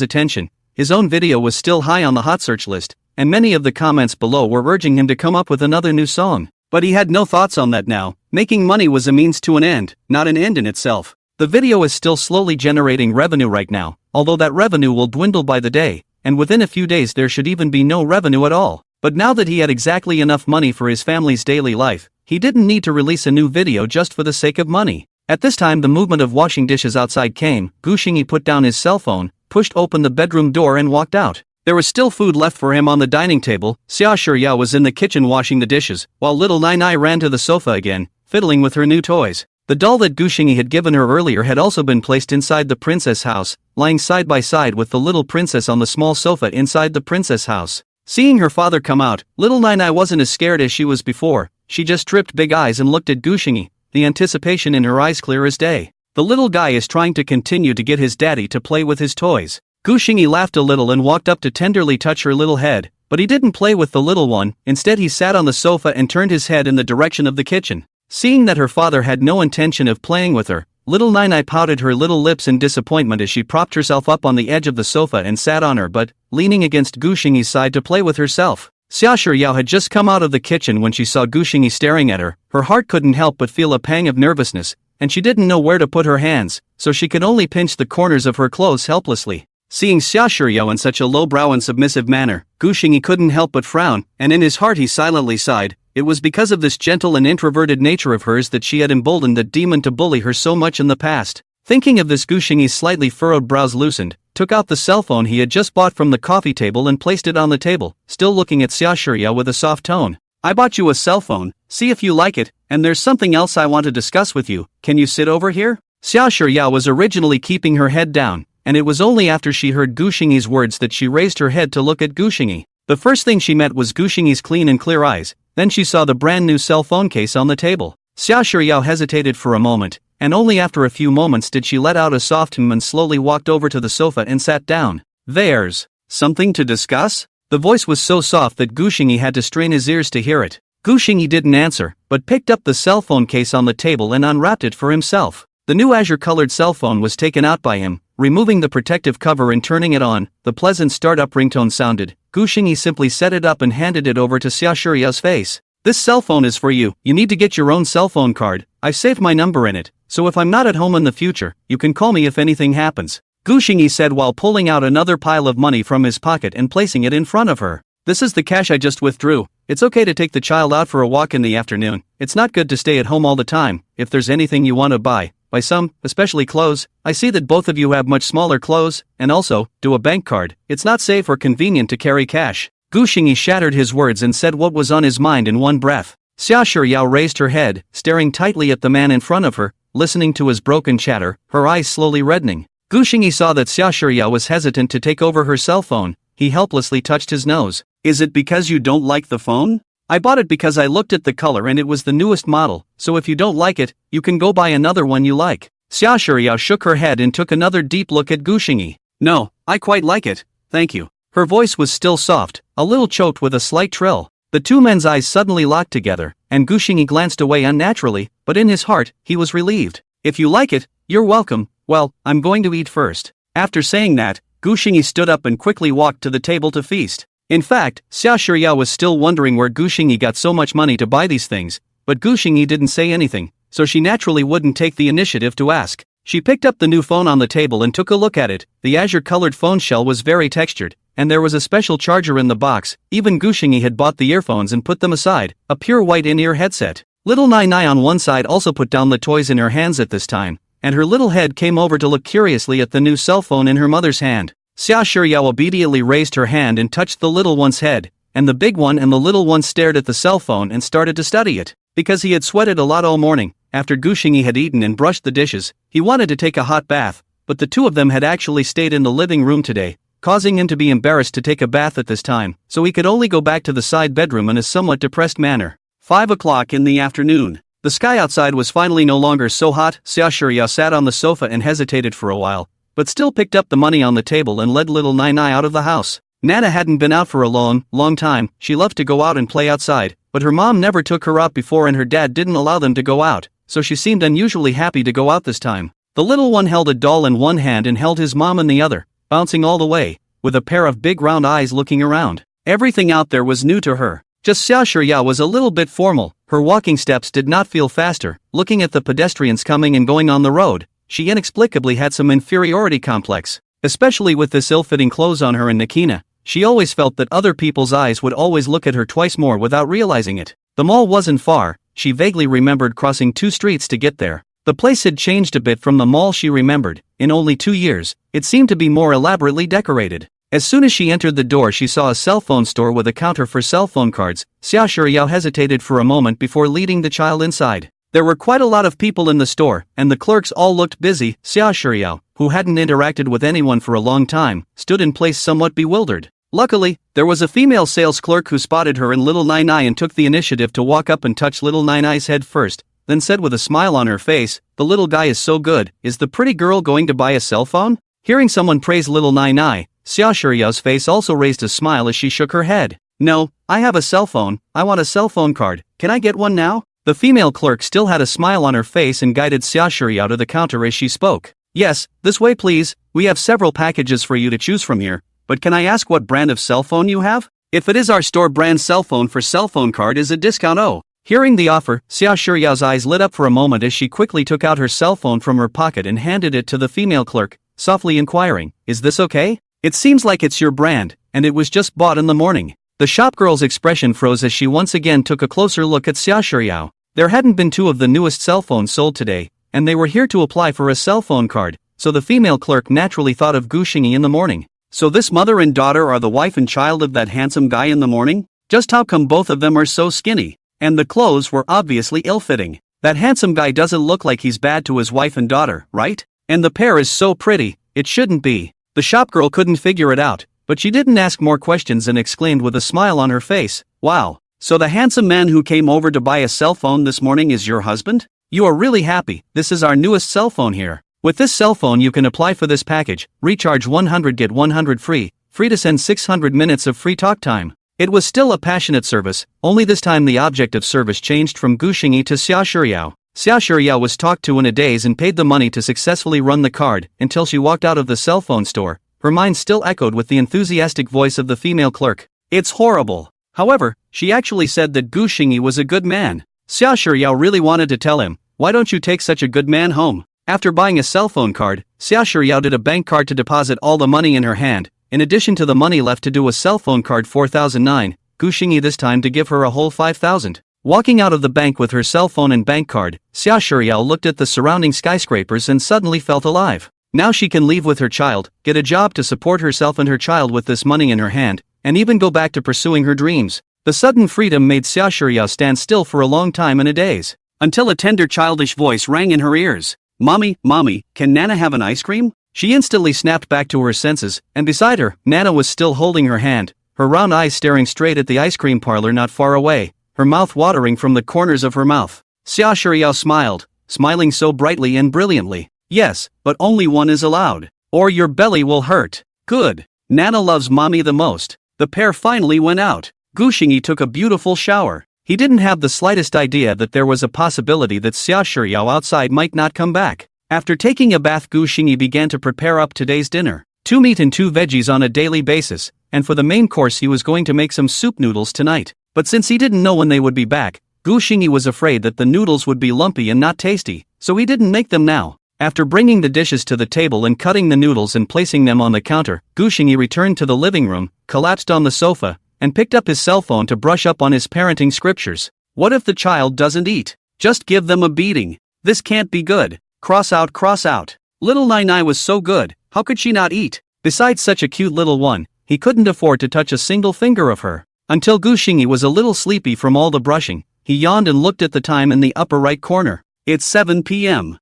attention. His own video was still high on the hot search list, and many of the comments below were urging him to come up with another new song. But he had no thoughts on that now. Making money was a means to an end, not an end in itself. The video is still slowly generating revenue right now, although that revenue will dwindle by the day, and within a few days there should even be no revenue at all. But now that he had exactly enough money for his family's daily life, he didn't need to release a new video just for the sake of money. At this time the movement of washing dishes outside came. Gu Xingyi put down his cell phone, pushed open the bedroom door and walked out. There was still food left for him on the dining table. Xia Shiyao was in the kitchen washing the dishes, while little Nai Nai ran to the sofa again, fiddling with her new toys. The doll that Gu Xingyi had given her earlier had also been placed inside the princess house, lying side by side with the little princess on the small sofa inside the princess house. Seeing her father come out, little Nai Nai wasn't as scared as she was before. She just tripped big eyes and looked at Gu Xingyi, the anticipation in her eyes clear as day. The little guy is trying to continue to get his daddy to play with his toys. Gu Xingyi laughed a little and walked up to tenderly touch her little head, but he didn't play with the little one. Instead he sat on the sofa and turned his head in the direction of the kitchen. Seeing that her father had no intention of playing with her, little Nai Nai pouted her little lips in disappointment as she propped herself up on the edge of the sofa and sat on her butt, leaning against Gu Xingyi's side to play with herself. Xia Shiyao had just come out of the kitchen when she saw Gu Xingyi staring at her. Her heart couldn't help but feel a pang of nervousness, and she didn't know where to put her hands, so she could only pinch the corners of her clothes helplessly. Seeing Xia Shiyao in such a lowbrow and submissive manner, Gu Xingyi couldn't help but frown, and in his heart he silently sighed. It was because of this gentle and introverted nature of hers that she had emboldened that demon to bully her so much in the past. Thinking of this, Gu Xingyi's slightly furrowed brows loosened, took out the cell phone he had just bought from the coffee table and placed it on the table, still looking at Xia Shiyao with a soft tone. I bought you a cell phone, see if you like it, and there's something else I want to discuss with you. Can you sit over here? Xia Shiyao was originally keeping her head down, and it was only after she heard Gu Xingyi's words that she raised her head to look at Gu Xingyi. The first thing she met was Gu Xingyi's clean and clear eyes, Then she saw the brand new cell phone case on the table. Xia Shiyao hesitated for a moment, and only after a few moments did she let out a soft and slowly walked over to the sofa and sat down. There's something to discuss? The voice was so soft that Gu Xingyi had to strain his ears to hear it. Gu Xingyi didn't answer, but picked up the cell phone case on the table and unwrapped it for himself. The new azure-colored cell phone was taken out by him. Removing the protective cover and turning it on, the pleasant startup ringtone sounded. Gu Xingyi simply set it up and handed it over to Xia Shiyao's face. This cell phone is for you. You need to get your own cell phone card. I've saved my number in it, so if I'm not at home in the future, you can call me if anything happens. Gu Xingyi said while pulling out another pile of money from his pocket and placing it in front of her. This is the cash I just withdrew. It's okay to take the child out for a walk in the afternoon. It's not good to stay at home all the time. If there's anything you want to buy some, especially clothes. I see that both of you have much smaller clothes, and also, do a bank card. It's not safe or convenient to carry cash. Gu Xingyi shattered his words and said what was on his mind in one breath. Xia Shiyao raised her head, staring tightly at the man in front of her, listening to his broken chatter, her eyes slowly reddening. Gu Xingyi saw that Xia Shiyao was hesitant to take over her cell phone. He helplessly touched his nose. Is it because you don't like the phone? I bought it because I looked at the color and it was the newest model, so if you don't like it, you can go buy another one you like. Xia Shiyao shook her head and took another deep look at Gu Xingyi. No, I quite like it, thank you. Her voice was still soft, a little choked with a slight trill. The two men's eyes suddenly locked together, and Gu Xingyi glanced away unnaturally, but in his heart, he was relieved. If you like it, you're welcome. Well, I'm going to eat first. After saying that, Gu Xingyi stood up and quickly walked to the table to feast. In fact, Xia Shiyao was still wondering where Gu Xingyi got so much money to buy these things, but Gu Xingyi didn't say anything, so she naturally wouldn't take the initiative to ask. She picked up the new phone on the table and took a look at it. The azure-colored phone shell was very textured, and there was a special charger in the box. Even Gu Xingyi had bought the earphones and put them aside, a pure white in-ear headset. Little Nai Nai on one side also put down the toys in her hands at this time, and her little head came over to look curiously at the new cell phone in her mother's hand. Xia Shiyao obediently raised her hand and touched the little one's head, and the big one and the little one stared at the cell phone and started to study it. Because he had sweated a lot all morning, after Gu Xingyi had eaten and brushed the dishes, he wanted to take a hot bath, but the two of them had actually stayed in the living room today, causing him to be embarrassed to take a bath at this time, so he could only go back to the side bedroom in a somewhat depressed manner. 5 o'clock in the afternoon. The sky outside was finally no longer so hot. Xia Shiyao sat on the sofa and hesitated for a while, but still picked up the money on the table and led little Nai Nai out of the house. Nana hadn't been out for a long time. She loved to go out and play outside, but her mom never took her out before and her dad didn't allow them to go out, so she seemed unusually happy to go out this time. The little one held a doll in one hand and held his mom in the other, bouncing all the way, with a pair of big round eyes looking around. Everything out there was new to her. Just Xia Shiyao was a little bit formal. Her walking steps did not feel faster. Looking at the pedestrians coming and going on the road, she inexplicably had some inferiority complex, especially with this ill-fitting clothes on her and Nakina. She always felt that other people's eyes would always look at her twice more without realizing it. The mall wasn't far. She vaguely remembered crossing 2 streets to get there. The place had changed a bit from the mall she remembered. In only 2 years, it seemed to be more elaborately decorated. As soon as she entered the door, she saw a cell phone store with a counter for cell phone cards. Xia Shiyao hesitated for a moment before leading the child inside. There were quite a lot of people in the store, and the clerks all looked busy. Xia Shiyao, who hadn't interacted with anyone for a long time, stood in place somewhat bewildered. Luckily, there was a female sales clerk who spotted her and little Nai Nai and took the initiative to walk up and touch little Nai Nai's head first, then said with a smile on her face, "The little guy is so good. Is the pretty girl going to buy a cell phone?" Hearing someone praise little Nai Nai, Xia Shiyao's face also raised a smile as she shook her head. "No, I have a cell phone. I want a cell phone card. Can I get one now?" The female clerk still had a smile on her face and guided Xia Shiyao to the counter as she spoke. "Yes, this way please. We have several packages for you to choose from here. But can I ask what brand of cell phone you have? If it is our store brand cell phone for cell phone card is a discount oh." Hearing the offer, Xia Shiyao's eyes lit up for a moment as she quickly took out her cell phone from her pocket and handed it to the female clerk, softly inquiring, "Is this okay? It seems like it's your brand, and it was just bought in the morning." The shopgirl's expression froze as she once again took a closer look at Xia Shiyao. There hadn't been 2 of the newest cell phones sold today, and they were here to apply for a cell phone card, so the female clerk naturally thought of Gu Xingyi in the morning. So this mother and daughter are the wife and child of that handsome guy in the morning? Just how come both of them are so skinny? And the clothes were obviously ill-fitting. That handsome guy doesn't look like he's bad to his wife and daughter, right? And the pair is so pretty, it shouldn't be. The shopgirl couldn't figure it out, but she didn't ask more questions and exclaimed with a smile on her face, "Wow, So the handsome man who came over to buy a cell phone this morning is your husband? You are really happy. This is our newest cell phone here. With this cell phone you can apply for this package, recharge 100 get 100 free to send 600 minutes of free talk time. It was still a passionate service, only this time the object of service changed from Gu Xingyi to Xia Shiyao. Xia Shiyao was talked to in a daze and paid the money to successfully run the card until she walked out of the cell phone store. Her mind still echoed with the enthusiastic voice of the female clerk. It's horrible. However, she actually said that Gu Xingyi was a good man. Xia Shiyao really wanted to tell him, why don't you take such a good man home? After buying a cell phone card, Xia Shiyao did a bank card to deposit all the money in her hand, in addition to the money left to do a cell phone card 4,009, Gu Xingyi this time to give her a whole 5,000. Walking out of the bank with her cell phone and bank card, Xia Shiyao looked at the surrounding skyscrapers and suddenly felt alive. Now she can leave with her child, get a job to support herself and her child with this money in her hand, and even go back to pursuing her dreams. The sudden freedom made Xia Shiyao stand still for a long time in a daze, until a tender childish voice rang in her ears. Mommy, can Nana have an ice cream? She instantly snapped back to her senses, and beside her, Nana was still holding her hand, her round eyes staring straight at the ice cream parlor not far away, her mouth watering from the corners of her mouth. Xia Shiyao smiled, smiling so brightly and brilliantly. Yes, but only one is allowed, or your belly will hurt. Good. Nana loves mommy the most. The pair finally went out. Gu Xingyi took a beautiful shower. He didn't have the slightest idea that there was a possibility that Xia Shiyao outside might not come back. After taking a bath, Gu Xingyi began to prepare up today's dinner. 2 meat and 2 veggies on a daily basis, and for the main course he was going to make some soup noodles tonight. But since he didn't know when they would be back, Gu Xingyi was afraid that the noodles would be lumpy and not tasty, so he didn't make them now. After bringing the dishes to the table and cutting the noodles and placing them on the counter, Gu Xingyi returned to the living room, collapsed on the sofa, and picked up his cell phone to brush up on his parenting scriptures. What if the child doesn't eat? Just give them a beating. This can't be good. Cross out, cross out. Little Nai was so good, how could she not eat? Besides such a cute little one, he couldn't afford to touch a single finger of her. Until Gu Xingyi was a little sleepy from all the brushing, he yawned and looked at the time in the upper right corner. It's 7 p.m.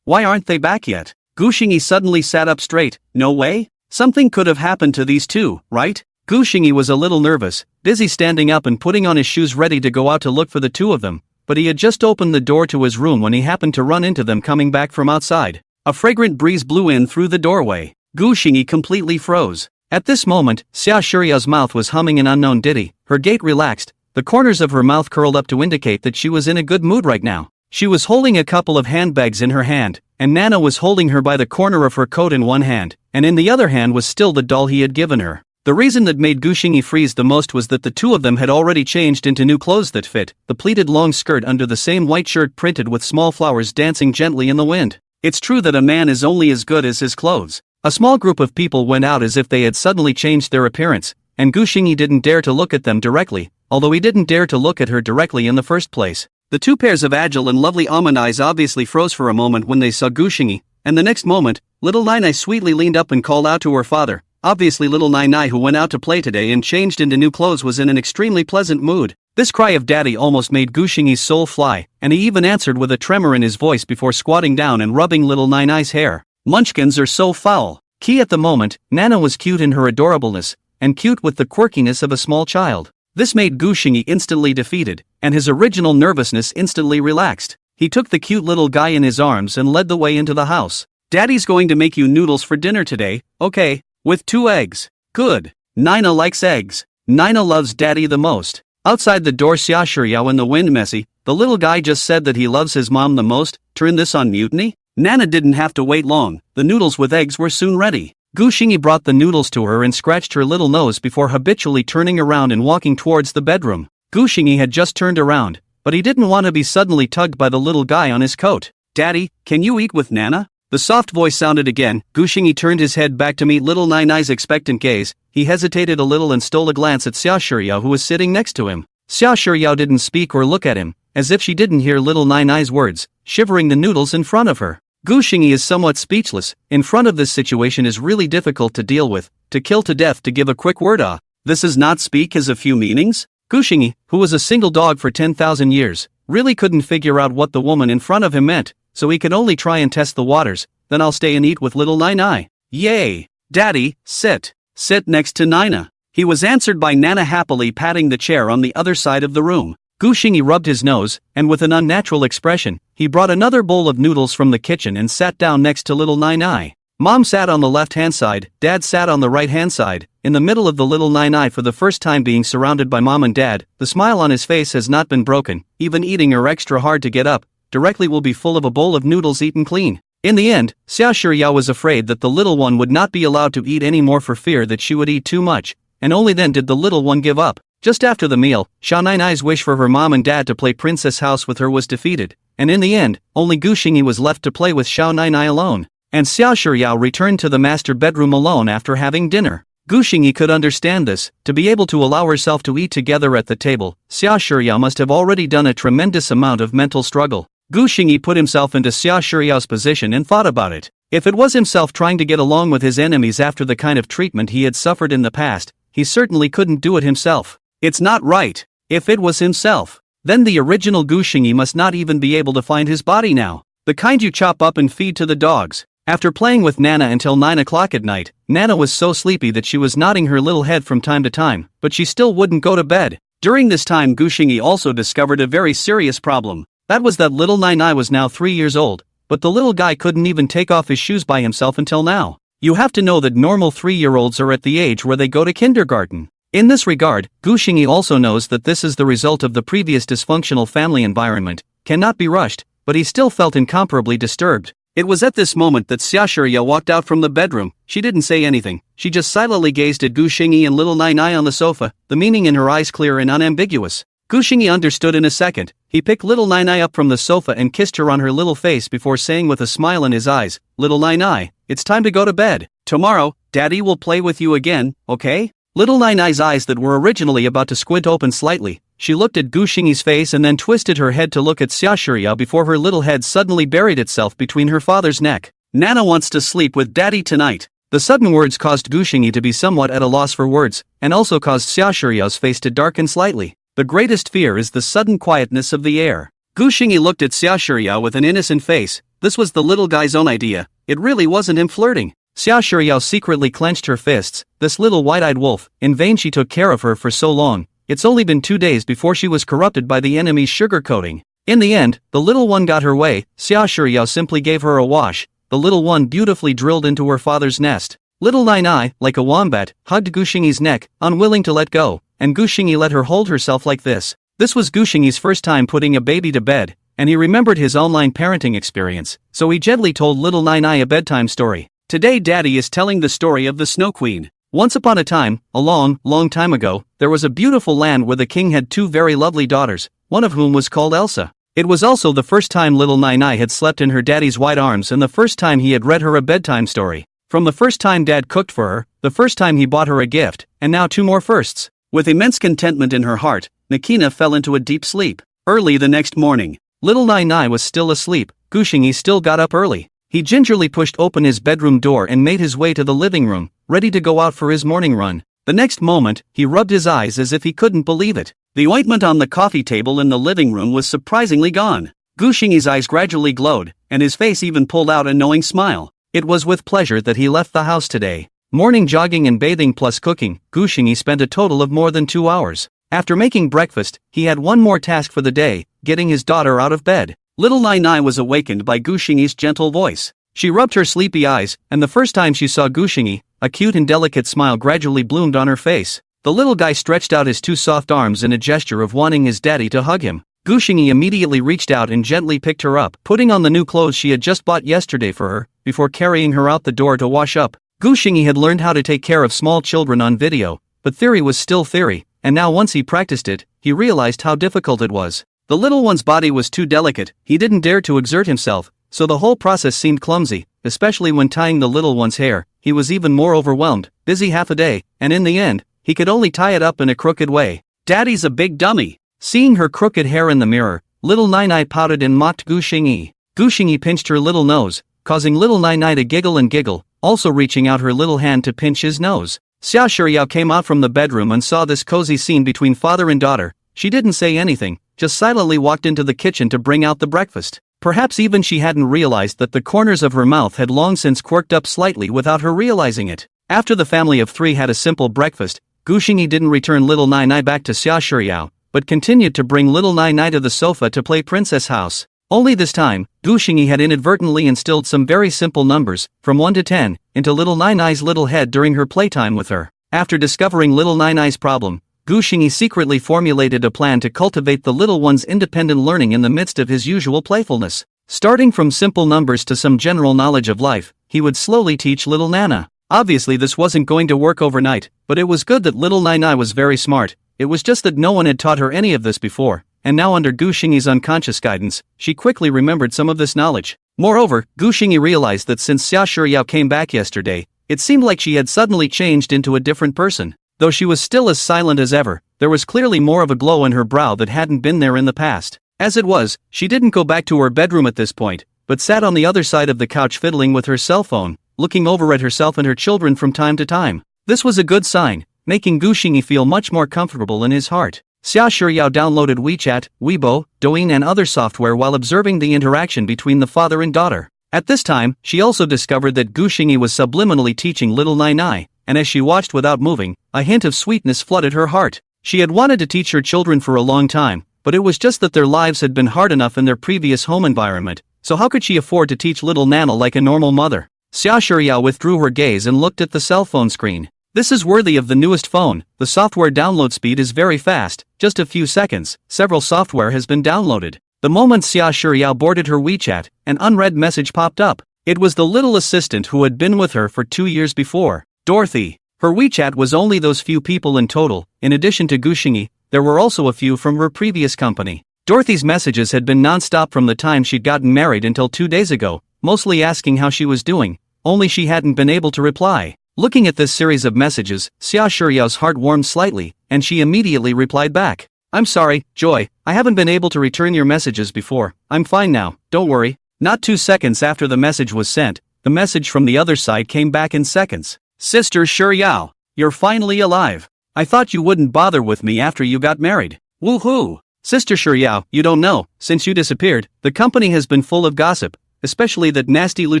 Why aren't they back yet? Gu Xingyi suddenly sat up straight. No way? Something could have happened to these two, right? Gu Xingyi was a little nervous, busy standing up and putting on his shoes ready to go out to look for the two of them, but he had just opened the door to his room when he happened to run into them coming back from outside. A fragrant breeze blew in through the doorway. Gu Xingyi completely froze. At this moment, Xia Shiyao's mouth was humming an unknown ditty, her gait relaxed, the corners of her mouth curled up to indicate that she was in a good mood right now. She was holding a couple of handbags in her hand, and Nana was holding her by the corner of her coat in one hand, and in the other hand was still the doll he had given her. The reason that made Gu Xingyi freeze the most was that the two of them had already changed into new clothes that fit, the pleated long skirt under the same white shirt printed with small flowers dancing gently in the wind. It's true that a man is only as good as his clothes. A small group of people went out as if they had suddenly changed their appearance, and Gu Xingyi didn't dare to look at them directly, although he didn't dare to look at her directly in the first place. The two pairs of agile and lovely almond eyes obviously froze for a moment when they saw Gu Xingyi, and the next moment, little Nai sweetly leaned up and called out to her father. Obviously little Nai, who went out to play today and changed into new clothes, was in an extremely pleasant mood. This cry of daddy almost made Gu Xingyi's soul fly, and he even answered with a tremor in his voice before squatting down and rubbing little Nai's hair. Munchkins are so foul. Key at the moment, Nana was cute in her adorableness, and cute with the quirkiness of a small child. This made Gu Xingyi instantly defeated, and his original nervousness instantly relaxed. He took the cute little guy in his arms and led the way into the house. Daddy's going to make you noodles for dinner today, okay? With 2 eggs. Good. Nina likes eggs. Nina loves daddy the most. Outside the door, Xia Shiyao in the wind messy, the little guy just said that he loves his mom the most. Turn this on mutiny? Nana didn't have to wait long, the noodles with eggs were soon ready. Gu Xingyi brought the noodles to her and scratched her little nose before habitually turning around and walking towards the bedroom. Gu Xingyi had just turned around, but he didn't want to be suddenly tugged by the little guy on his coat. Daddy, can you eat with Nana? The soft voice sounded again. Gu Xingyi turned his head back to meet little Nai's expectant gaze. He hesitated a little and stole a glance at Xia Shiyao, who was sitting next to him. Xia Shiyao didn't speak or look at him, as if she didn't hear little Nai's words, shivering the noodles in front of her. Gu Xingyi is somewhat speechless. In front of this situation is really difficult to deal with. To kill to death, to give a quick word this is not speak has a few meanings? Gu Xingyi, who was a single dog for 10,000 years, really couldn't figure out what the woman in front of him meant, so he could only try and test the waters. Then I'll stay and eat with little Nai. Yay! Daddy, sit. Sit next to Nina. He was answered by Nana happily patting the chair on the other side of the room. Gu Xingyi rubbed his nose, and with an unnatural expression, he brought another bowl of noodles from the kitchen and sat down next to little Nai Nai. Mom sat on the left-hand side, Dad sat on the right-hand side, in the middle of the little Nai Nai for the first time being surrounded by Mom and Dad. The smile on his face has not been broken, even eating her extra hard to get up, directly will be full of a bowl of noodles eaten clean. In the end, Xia Shiyao was afraid that the little one would not be allowed to eat any more for fear that she would eat too much, and only then did the little one give up. Just after the meal, Xiao Nainai's wish for her mom and dad to play Princess House with her was defeated, and in the end, only Gu Xingyi was left to play with Xiao Nainai alone, and Xiao Shiyao returned to the master bedroom alone after having dinner. Gu Xingyi could understand this. To be able to allow herself to eat together at the table, Xiao Shiyao must have already done a tremendous amount of mental struggle. Gu Xingyi put himself into Xiao Shiyao's position and thought about it. If it was himself trying to get along with his enemies after the kind of treatment he had suffered in the past, he certainly couldn't do it himself. It's not right. If it was himself, then the original Gu Xingyi must not even be able to find his body now. The kind you chop up and feed to the dogs. After playing with Nana until 9 o'clock at night, Nana was so sleepy that she was nodding her little head from time to time, but she still wouldn't go to bed. During this time, Gu Xingyi also discovered a very serious problem. That was that little Nai Nai was now 3 years old, but the little guy couldn't even take off his shoes by himself until now. You have to know that normal 3-year-olds are at the age where they go to kindergarten. In this regard, Gu Xingyi also knows that this is the result of the previous dysfunctional family environment, cannot be rushed, but he still felt incomparably disturbed. It was at this moment that Xia Shiya walked out from the bedroom. She didn't say anything, she just silently gazed at Gu Xingyi and little Nai Nai on the sofa, the meaning in her eyes clear and unambiguous. Gu Xingyi understood in a second. He picked little Nai Nai up from the sofa and kissed her on her little face before saying with a smile in his eyes, "Little Nai Nai, it's time to go to bed. Tomorrow, Daddy will play with you again, okay?" Little Nai Nai's eyes that were originally about to squint open slightly. She looked at Gu Xingyi's face and then twisted her head to look at Xia Shiya before her little head suddenly buried itself between her father's neck. "Nana wants to sleep with Daddy tonight." The sudden words caused Gu Xingyi to be somewhat at a loss for words, and also caused Xia Shiya's face to darken slightly. The greatest fear is the sudden quietness of the air. Gu Xingyi looked at Xia Shiya with an innocent face. This was the little guy's own idea. It really wasn't him flirting. Xia Shiya secretly clenched her fists. This little white-eyed wolf, in vain she took care of her for so long. It's only been 2 days before she was corrupted by the enemy's sugarcoating. In the end, the little one got her way. Xia Shiya simply gave her a wash. The little one beautifully drilled into her father's nest. Little Nai Nai, like a wombat, hugged Gu Xingyi's neck, unwilling to let go, and Gu Xingyi let her hold herself like this. This was Gu Xingyi's first time putting a baby to bed, and he remembered his online parenting experience, so he gently told little Nai Nai a bedtime story. Today Daddy is telling the story of the Snow Queen. Once upon a time, a long, long time ago, there was a beautiful land where the king had 2 very lovely daughters, one of whom was called Elsa. It was also the first time little Nai Nai had slept in her daddy's white arms and the first time he had read her a bedtime story. From the first time Dad cooked for her, the first time he bought her a gift, and now 2 more firsts. With immense contentment in her heart, Nakina fell into a deep sleep. Early the next morning, little Nai Nai was still asleep. Gu Xingyi still got up early. He gingerly pushed open his bedroom door and made his way to the living room, ready to go out for his morning run. The next moment, he rubbed his eyes as if he couldn't believe it. The ointment on the coffee table in the living room was surprisingly gone. Gu Xingyi's eyes gradually glowed, and his face even pulled out a knowing smile. It was with pleasure that he left the house today. Morning jogging and bathing plus cooking, Gu Xingyi spent a total of more than 2 hours. After making breakfast, he had one more task for the day, getting his daughter out of bed. Little Nai Nai was awakened by Gu Xingyi's gentle voice. She rubbed her sleepy eyes, and the first time she saw Gu Xingyi, a cute and delicate smile gradually bloomed on her face. The little guy stretched out his 2 soft arms in a gesture of wanting his daddy to hug him. Gu Xingyi immediately reached out and gently picked her up, putting on the new clothes she had just bought yesterday for her, before carrying her out the door to wash up. Gu Xingyi had learned how to take care of small children on video, but theory was still theory, and now once he practiced it, he realized how difficult it was. The little one's body was too delicate, he didn't dare to exert himself, so the whole process seemed clumsy, especially when tying the little one's hair. He was even more overwhelmed, busy half a day, and in the end, he could only tie it up in a crooked way. "Daddy's a big dummy." Seeing her crooked hair in the mirror, little Nai Nai pouted and mocked Gu Xingyi. Gu Xingyi pinched her little nose, causing little Nai Nai to giggle and giggle, also reaching out her little hand to pinch his nose. Xia Shiya came out from the bedroom and saw this cozy scene between father and daughter. She didn't say anything, just silently walked into the kitchen to bring out the breakfast. Perhaps even she hadn't realized that the corners of her mouth had long since quirked up slightly without her realizing it. After the family of 3 had a simple breakfast, Gu Xingyi didn't return little Nai Nai back to Xia Shiyao, but continued to bring little Nai Nai to the sofa to play Princess House. Only this time, Gu Xingyi had inadvertently instilled some very simple numbers, from 1 to 10, into little Nai Nai's little head during her playtime with her. After discovering little Nai Nai's problem, Gu Xingyi secretly formulated a plan to cultivate the little one's independent learning in the midst of his usual playfulness. Starting from simple numbers to some general knowledge of life, he would slowly teach little Nana. Obviously this wasn't going to work overnight, but it was good that little Nai Nai was very smart. It was just that no one had taught her any of this before, and now under Gu Xingyi's unconscious guidance, she quickly remembered some of this knowledge. Moreover, Gu Xingyi realized that since Xia Shiyao came back yesterday, it seemed like she had suddenly changed into a different person. Though she was still as silent as ever, there was clearly more of a glow in her brow that hadn't been there in the past. As it was, she didn't go back to her bedroom at this point, but sat on the other side of the couch fiddling with her cell phone, looking over at herself and her children from time to time. This was a good sign, making Gu Xingyi feel much more comfortable in his heart. Xia Shiyao downloaded WeChat, Weibo, Douyin and other software while observing the interaction between the father and daughter. At this time, she also discovered that Gu Xingyi was subliminally teaching little Nai Nai, and as she watched without moving, a hint of sweetness flooded her heart. She had wanted to teach her children for a long time, but it was just that their lives had been hard enough in their previous home environment, so how could she afford to teach little Nana like a normal mother? Xia Shiyao withdrew her gaze and looked at the cell phone screen. This is worthy of the newest phone. The software download speed is very fast, just a few seconds, several software has been downloaded. The moment Xia Shiyao boarded her WeChat, an unread message popped up. It was the little assistant who had been with her for 2 years before, Dorothy. Her WeChat was only those few people in total. In addition to Gu Xingyi, there were also a few from her previous company. Dorothy's messages had been non-stop from the time she'd gotten married until 2 days ago, mostly asking how she was doing, only she hadn't been able to reply. Looking at this series of messages, Xia Shiyao's heart warmed slightly, and she immediately replied back. I'm sorry, Joy, I haven't been able to return your messages before. I'm fine now, don't worry. Not 2 seconds after the message was sent, the message from the other side came back in seconds. Sister Shiyao, you're finally alive. I thought you wouldn't bother with me after you got married. Woohoo! Sister Shiyao, you don't know, since you disappeared, the company has been full of gossip, especially that nasty Lu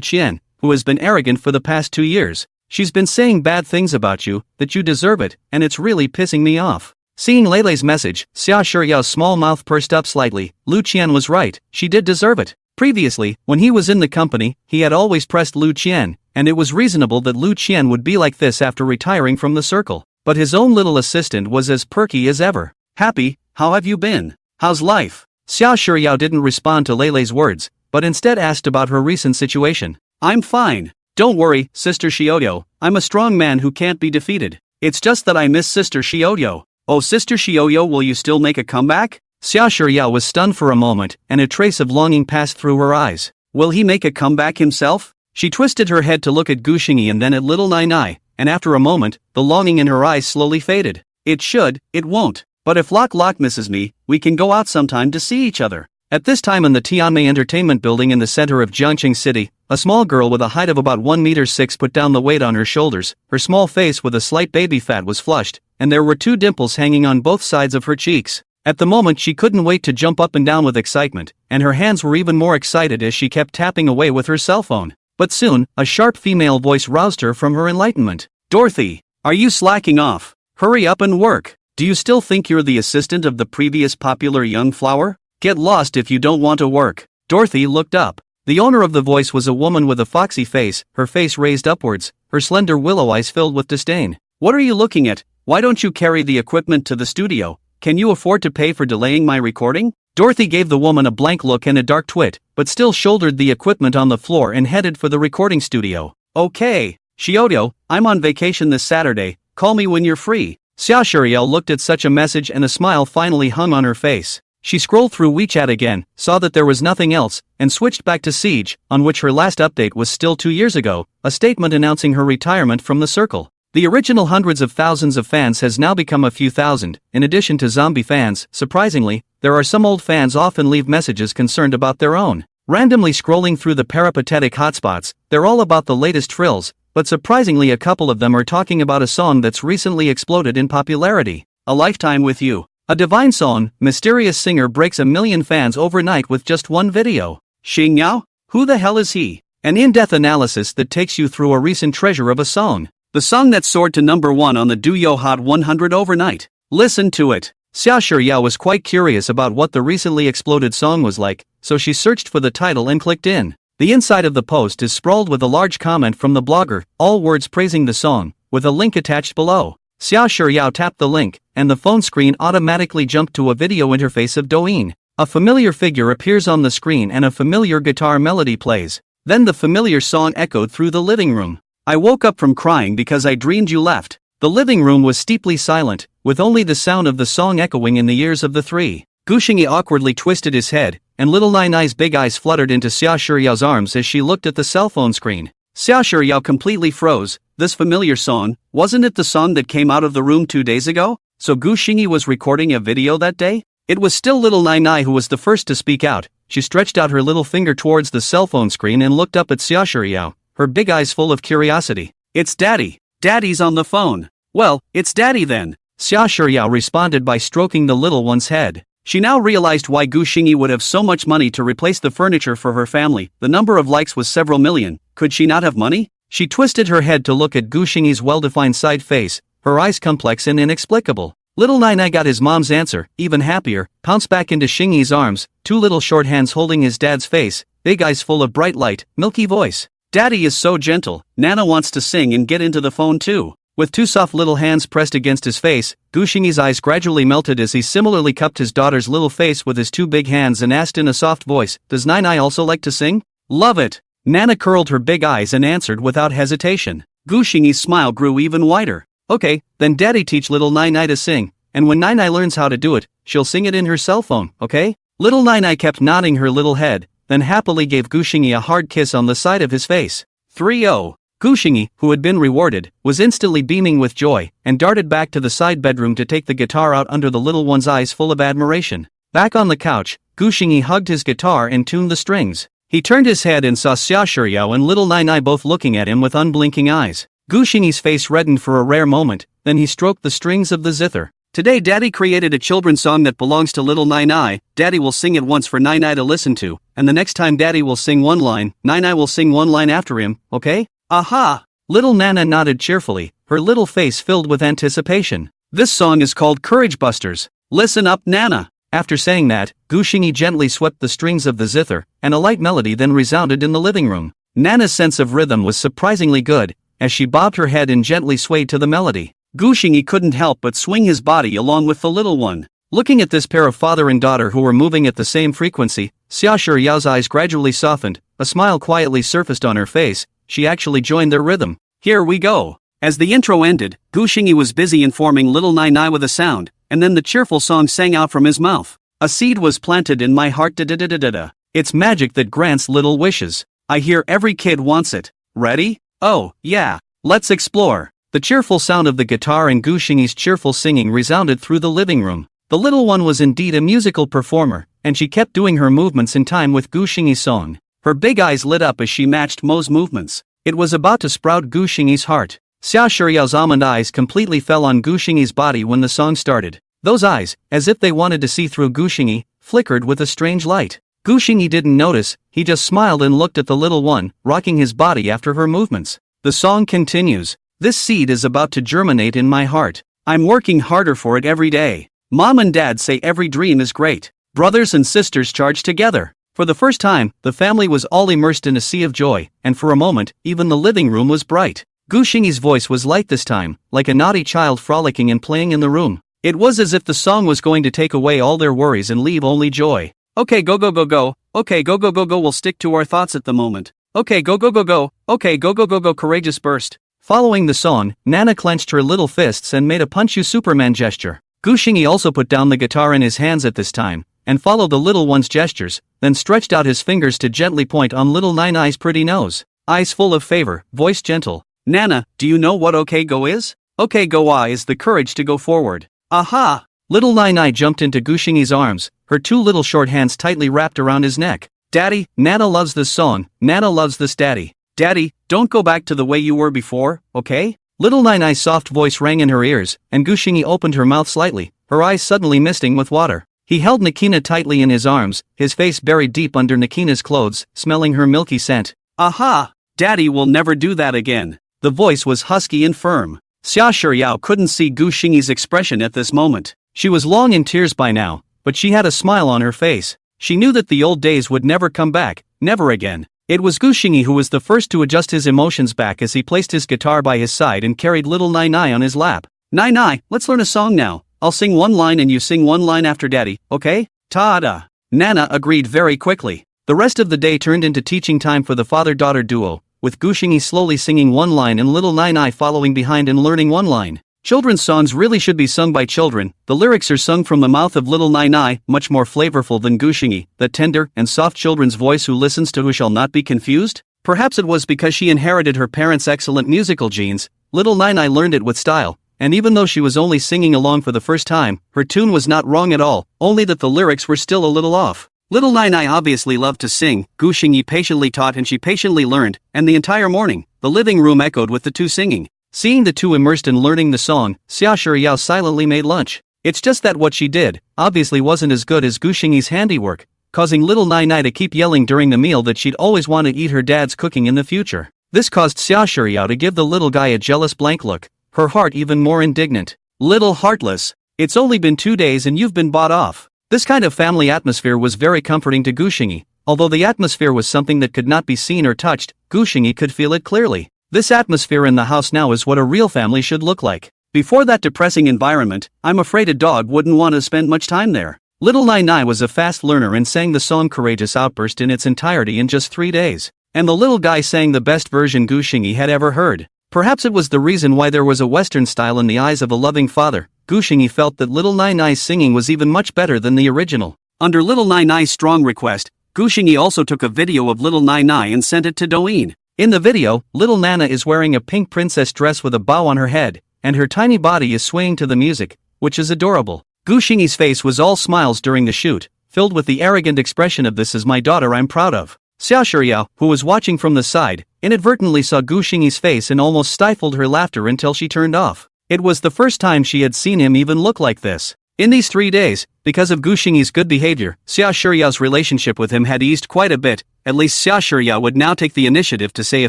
Qian, who has been arrogant for the past 2 years. She's been saying bad things about you, that you deserve it, and it's really pissing me off. Seeing Leilei's message, Xia Shiyao's small mouth pursed up slightly. Lu Qian was right, she did deserve it. Previously, when he was in the company, he had always pressed Lu Qian, and it was reasonable that Lu Qian would be like this after retiring from the circle. But his own little assistant was as perky as ever. Happy, how have you been? How's life? Xia Shiyao didn't respond to Leilei's words, but instead asked about her recent situation. I'm fine. Don't worry, Sister Shioyo, I'm a strong man who can't be defeated. It's just that I miss Sister Shioyo. Oh Sister Shioyo, will you still make a comeback? Xia Shiyao was stunned for a moment, and a trace of longing passed through her eyes. Will he make a comeback himself? She twisted her head to look at Gu Xingyi and then at little Nai Nai, and after a moment, the longing in her eyes slowly faded. It should, it won't. But if Lok Lok misses me, we can go out sometime to see each other. At this time in the Tianmei Entertainment Building in the center of Jiangqing City, a small girl with a height of about 1.6 put down the weight on her shoulders. Her small face with a slight baby fat was flushed, and there were 2 dimples hanging on both sides of her cheeks. At the moment she couldn't wait to jump up and down with excitement, and her hands were even more excited as she kept tapping away with her cell phone. But soon, a sharp female voice roused her from her enlightenment. Dorothy, are you slacking off? Hurry up and work. Do you still think you're the assistant of the previous popular young flower? Get lost if you don't want to work. Dorothy looked up. The owner of the voice was a woman with a foxy face, her face raised upwards, her slender willow eyes filled with disdain. What are you looking at? Why don't you carry the equipment to the studio? Can you afford to pay for delaying my recording? Dorothy gave the woman a blank look and a dark twit, but still shouldered the equipment on the floor and headed for the recording studio. Okay, Shioyo, I'm on vacation this Saturday, call me when you're free. Xia Shiyao looked at such a message and a smile finally hung on her face. She scrolled through WeChat again, saw that there was nothing else, and switched back to Siege, on which her last update was still 2 years ago, a statement announcing her retirement from the circle. The original hundreds of thousands of fans has now become a few thousand. In addition to zombie fans, surprisingly, there are some old fans often leave messages concerned about their own. Randomly scrolling through the peripatetic hotspots, they're all about the latest frills, but surprisingly a couple of them are talking about a song that's recently exploded in popularity. A Lifetime with You. A divine song, mysterious singer breaks 1 million fans overnight with just one video. Xing Yao? Who the hell is he? An in-depth analysis that takes you through a recent treasure of a song. the song that soared to number 1 on the Douyo Hot 100 overnight. Listen to it. Xia Shiyao was quite curious about what the recently exploded song was like, so she searched for the title and clicked in. The inside of the post is sprawled with a large comment from the blogger, all words praising the song, with a link attached below. Xia Shiyao tapped the link, and the phone screen automatically jumped to a video interface of Douyin. A familiar figure appears on the screen and a familiar guitar melody plays. Then the familiar song echoed through the living room. I woke up from crying because I dreamed you left. The living room was steeply silent, with only the sound of the song echoing in the ears of the three. Gu Xingyi awkwardly twisted his head, and little Nai Nai's big eyes fluttered into Xia Shiyao's arms as she looked at the cell phone screen. Xia Shiyao completely froze. This familiar song, wasn't it the song that came out of the room 2 days ago? So Gu Xingyi was recording a video that day? It was still little Nai Nai who was the first to speak out. She stretched out her little finger towards the cell phone screen and looked up at Xia Shiyao, her big eyes full of curiosity. It's Daddy. Daddy's on the phone. Well, it's Daddy then. Xia Shiyao responded by stroking the little one's head. She now realized why Gu Xingyi would have so much money to replace the furniture for her family. The number of likes was several million. Could she not have money? She twisted her head to look at Gu Xingyi's well-defined side face, her eyes complex and inexplicable. Little Nai Nai got his mom's answer, even happier, pounced back into Xingyi's arms, two little short hands holding his dad's face, big eyes full of bright light, milky voice. Daddy is so gentle. Nana wants to sing and get into the phone too. With two soft little hands pressed against his face, Gu Xingyi's eyes gradually melted as he similarly cupped his daughter's little face with his two big hands and asked in a soft voice, "Does Nai Nai also like to sing?" "Love it." Nana curled her big eyes and answered without hesitation. Gu Xingyi's smile grew even wider. "Okay, then Daddy teach little Nai Nai to sing, and when Nai Nai learns how to do it, she'll sing it in her cell phone, okay?" Little Nai Nai kept nodding her little head, then happily gave Gu Xingyi a hard kiss on the side of his face. 3-0. Gu Xingyi, who had been rewarded, was instantly beaming with joy, and darted back to the side bedroom to take the guitar out under the little one's eyes full of admiration. Back on the couch, Gu Xingyi hugged his guitar and tuned the strings. He turned his head and saw Xia Shiyao and little Nai Nai both looking at him with unblinking eyes. Gu Xingyi's face reddened for a rare moment, then he stroked the strings of the zither. "Today Daddy created a children's song that belongs to little Nai Nai. Daddy will sing it once for Nai Nai to listen to, and the next time Daddy will sing one line, Nai Nai will sing one line after him, okay?" "Aha!" Little Nana nodded cheerfully, her little face filled with anticipation. "This song is called Courage Busters. Listen up, Nana." After saying that, Gu Xingyi gently swept the strings of the zither, and a light melody then resounded in the living room. Nana's sense of rhythm was surprisingly good, as she bobbed her head and gently swayed to the melody. Gu Xingyi couldn't help but swing his body along with the little one. Looking at this pair of father and daughter who were moving at the same frequency, Xia Shiyao's eyes gradually softened, a smile quietly surfaced on her face. She actually joined their rhythm. "Here we go." As the intro ended, Gu Xingyi was busy informing little Nai Nai with a sound, and then the cheerful song sang out from his mouth. "A seed was planted in my heart, da-da-da-da-da. It's magic that grants little wishes. I hear every kid wants it. Ready? Oh, yeah. Let's explore." The cheerful sound of the guitar and Gu Xingyi's cheerful singing resounded through the living room. The little one was indeed a musical performer, and she kept doing her movements in time with Gu Xingyi's song. Her big eyes lit up as she matched Mo's movements. It was about to sprout Gu Xingyi's heart. Xia Shiyao's almond eyes completely fell on Gu Xingyi's body when the song started. Those eyes, as if they wanted to see through Gu Xingyi, flickered with a strange light. Gu Xingyi didn't notice, he just smiled and looked at the little one, rocking his body after her movements. The song continues. "This seed is about to germinate in my heart. I'm working harder for it every day. Mom and Dad say every dream is great. Brothers and sisters charge together." For the first time, the family was all immersed in a sea of joy, and for a moment, even the living room was bright. Gu Xingyi's voice was light this time, like a naughty child frolicking and playing in the room. It was as if the song was going to take away all their worries and leave only joy. "Okay, go go go go. Okay, go go go go. We'll stick to our thoughts at the moment. Okay, go go go go. Okay, go go go go. Courageous burst." Following the song, Nana clenched her little fists and made a punch you Superman gesture. Gu Xingyi also put down the guitar in his hands at this time, and followed the little one's gestures, then stretched out his fingers to gently point on little Nai Nai's pretty nose. Eyes full of favor, voice gentle. "Nana, do you know what okay go is? Okay go is the courage to go forward." "Aha!" Little Nai Nai jumped into Gu Xingyi's arms, her two little short hands tightly wrapped around his neck. "Daddy, Nana loves this song, Nana loves this daddy. Daddy, don't go back to the way you were before, okay?" Little Nai Nai's soft voice rang in her ears, and Gu Xingyi opened her mouth slightly, her eyes suddenly misting with water. He held Nakina tightly in his arms, his face buried deep under Nakina's clothes, smelling her milky scent. "Aha! Daddy will never do that again. The voice was husky and firm. Xia Shiyao couldn't see Gu Xingyi's expression at this moment. She was long in tears by now, but she had a smile on her face. She knew that the old days would never come back, never again. It was Gu Xingyi who was the first to adjust his emotions back as he placed his guitar by his side and carried little Nai Nai on his lap. "Nai Nai, let's learn a song now. I'll sing one line and you sing one line after Daddy, okay?" "Ta-da!" Nana agreed very quickly. The rest of the day turned into teaching time for the father-daughter duo, with Gu Xingyi slowly singing one line and little Nai Nai following behind and learning one line. Children's songs really should be sung by children. The lyrics are sung from the mouth of little Nai Nai, much more flavorful than Gu Xingyi, that tender and soft children's voice who listens to who shall not be confused. Perhaps it was because she inherited her parents' excellent musical genes. Little Nai Nai learned it with style, and even though she was only singing along for the first time, her tune was not wrong at all, only that the lyrics were still a little off. Little Nai Nai obviously loved to sing. Gu Xingyi patiently taught and she patiently learned, and the entire morning, the living room echoed with the two singing. Seeing the two immersed in learning the song, Xia Shiyao silently made lunch. It's just that what she did, obviously wasn't as good as Gu Xingyi's handiwork, causing little Nai Nai to keep yelling during the meal that she'd always want to eat her dad's cooking in the future. This caused Xia Shiyao to give the little guy a jealous blank look, her heart even more indignant. "Little heartless, it's only been 2 days and you've been bought off." This kind of family atmosphere was very comforting to Gu Xingyi. Although the atmosphere was something that could not be seen or touched, Gu Xingyi could feel it clearly. This atmosphere in the house now is what a real family should look like. Before that depressing environment, I'm afraid a dog wouldn't want to spend much time there. Little Nai Nai was a fast learner and sang the song Courageous Outburst in its entirety in just 3 days. And the little guy sang the best version Gu Xingyi had ever heard. Perhaps it was the reason why there was a Western style in the eyes of a loving father. Gu Xingyi felt that little Nai Nai's singing was even much better than the original. Under little Nai Nai's strong request, Gu Xingyi also took a video of little Nai Nai and sent it to Douyin. In the video, little Nana is wearing a pink princess dress with a bow on her head, and her tiny body is swaying to the music, which is adorable. Gu Xingyi's face was all smiles during the shoot, filled with the arrogant expression of "This is my daughter I'm proud of." Xia Shiyao, who was watching from the side, inadvertently saw Gu Xingyi's face and almost stifled her laughter until she turned off. It was the first time she had seen him even look like this. In these 3 days, because of Gu Xingyi's good behavior, Xia Shiyao's relationship with him had eased quite a bit. At least Xia Shiyao would now take the initiative to say a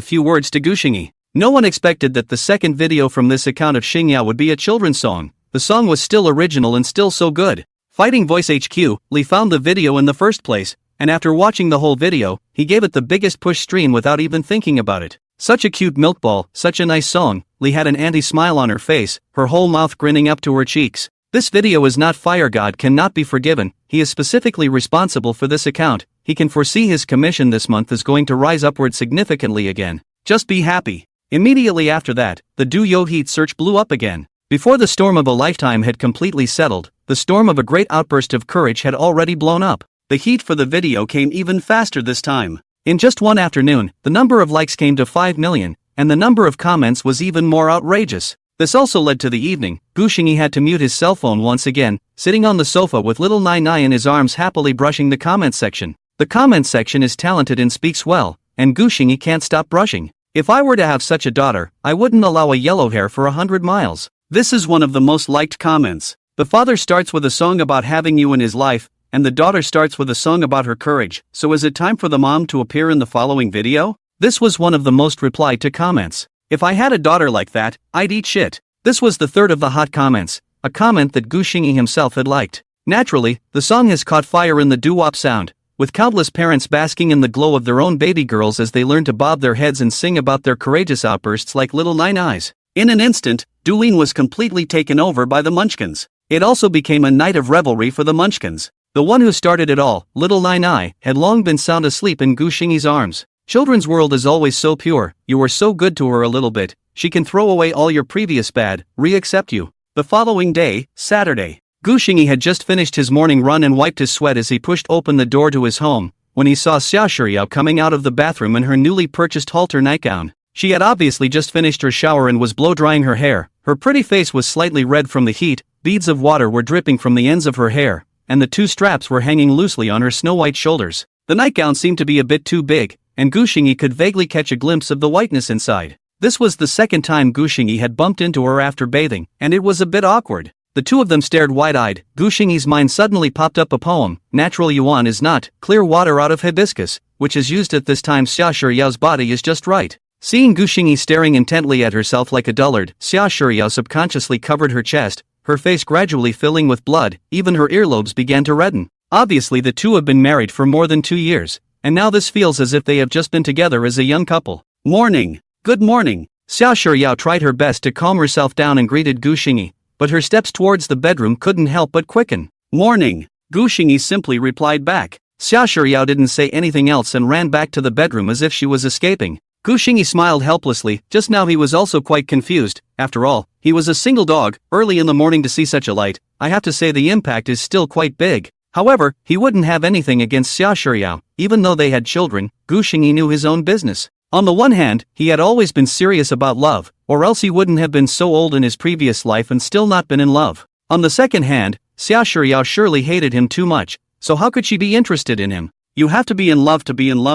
few words to Gu Xingyi. No one expected that the second video from this account of Xingyao would be a children's song. The song was still original and still so good. Fighting Voice HQ, Li found the video in the first place, and after watching the whole video, he gave it the biggest push stream without even thinking about it. Such a cute milk ball, such a nice song. Li had an anti-smile on her face, her whole mouth grinning up to her cheeks. This video is not Fire God cannot be forgiven. He is specifically responsible for this account. He can foresee his commission this month is going to rise upward significantly again. Just be happy. Immediately after that, the Du Yo Heat search blew up again. Before the storm of a lifetime had completely settled, the storm of a great outburst of courage had already blown up. The heat for the video came even faster this time. In just one afternoon, the number of likes came to 5 million, and the number of comments was even more outrageous. This also led to the evening. Gu Xingyi had to mute his cell phone once again, sitting on the sofa with little Nai Nai in his arms happily brushing the comment section. The comment section is talented and speaks well, and Gu Xingyi can't stop brushing. If I were to have such a daughter, I wouldn't allow a yellow hair for 100 miles. This is one of the most liked comments. The father starts with a song about having you in his life, and the daughter starts with a song about her courage. So is it time for the mom to appear in the following video? This was one of the most replied to comments. If I had a daughter like that, I'd eat shit. This was the third of the hot comments, a comment that Gu Xingyi himself had liked. Naturally, the song has caught fire in the doo-wop sound, with countless parents basking in the glow of their own baby girls as they learn to bob their heads and sing about their courageous outbursts like little Nai Nai's. In an instant, Douyin was completely taken over by the Munchkins. It also became a night of revelry for the Munchkins. The one who started it all, little Nai Nai, had long been sound asleep in Gu Xingyi's arms. Children's world is always so pure. You were so good to her a little bit, she can throw away all your previous bad, re-accept you. The following day, Saturday, Gu Xingyi had just finished his morning run and wiped his sweat as he pushed open the door to his home, when he saw Xia Shiyao coming out of the bathroom in her newly purchased halter nightgown. She had obviously just finished her shower and was blow-drying her hair. Her pretty face was slightly red from the heat, beads of water were dripping from the ends of her hair, and the 2 straps were hanging loosely on her snow-white shoulders. The nightgown seemed to be a bit too big, and Gu Xingyi could vaguely catch a glimpse of the whiteness inside. This was the second time Gu Xingyi had bumped into her after bathing, and it was a bit awkward. The two of them stared wide-eyed. Gu Xingyi's mind suddenly popped up a poem. Natural yuan is not clear water out of hibiscus, which is used at this time. Xia Shiyao's body is just right. Seeing Gu Xingyi staring intently at herself like a dullard, Xia Shiyao subconsciously covered her chest, her face gradually filling with blood, even her earlobes began to redden. Obviously the two have been married for more than 2 years, and now this feels as if they have just been together as a young couple. Morning. Good morning. Xia Shiyao tried her best to calm herself down and greeted Gu Xingyi, but her steps towards the bedroom couldn't help but quicken. Morning. Gu Xingyi simply replied back. Xia Shiyao didn't say anything else and ran back to the bedroom as if she was escaping. Gu Xingyi smiled helplessly. Just now he was also quite confused. After all, he was a single dog, early in the morning to see such a light. I have to say the impact is still quite big. However, he wouldn't have anything against Xia Shiyao, even though they had children. Gu Xingyi knew his own business. On the one hand, he had always been serious about love, or else he wouldn't have been so old in his previous life and still not been in love. On the second hand, Xia Shiyao surely hated him too much, so how could she be interested in him? You have to be in love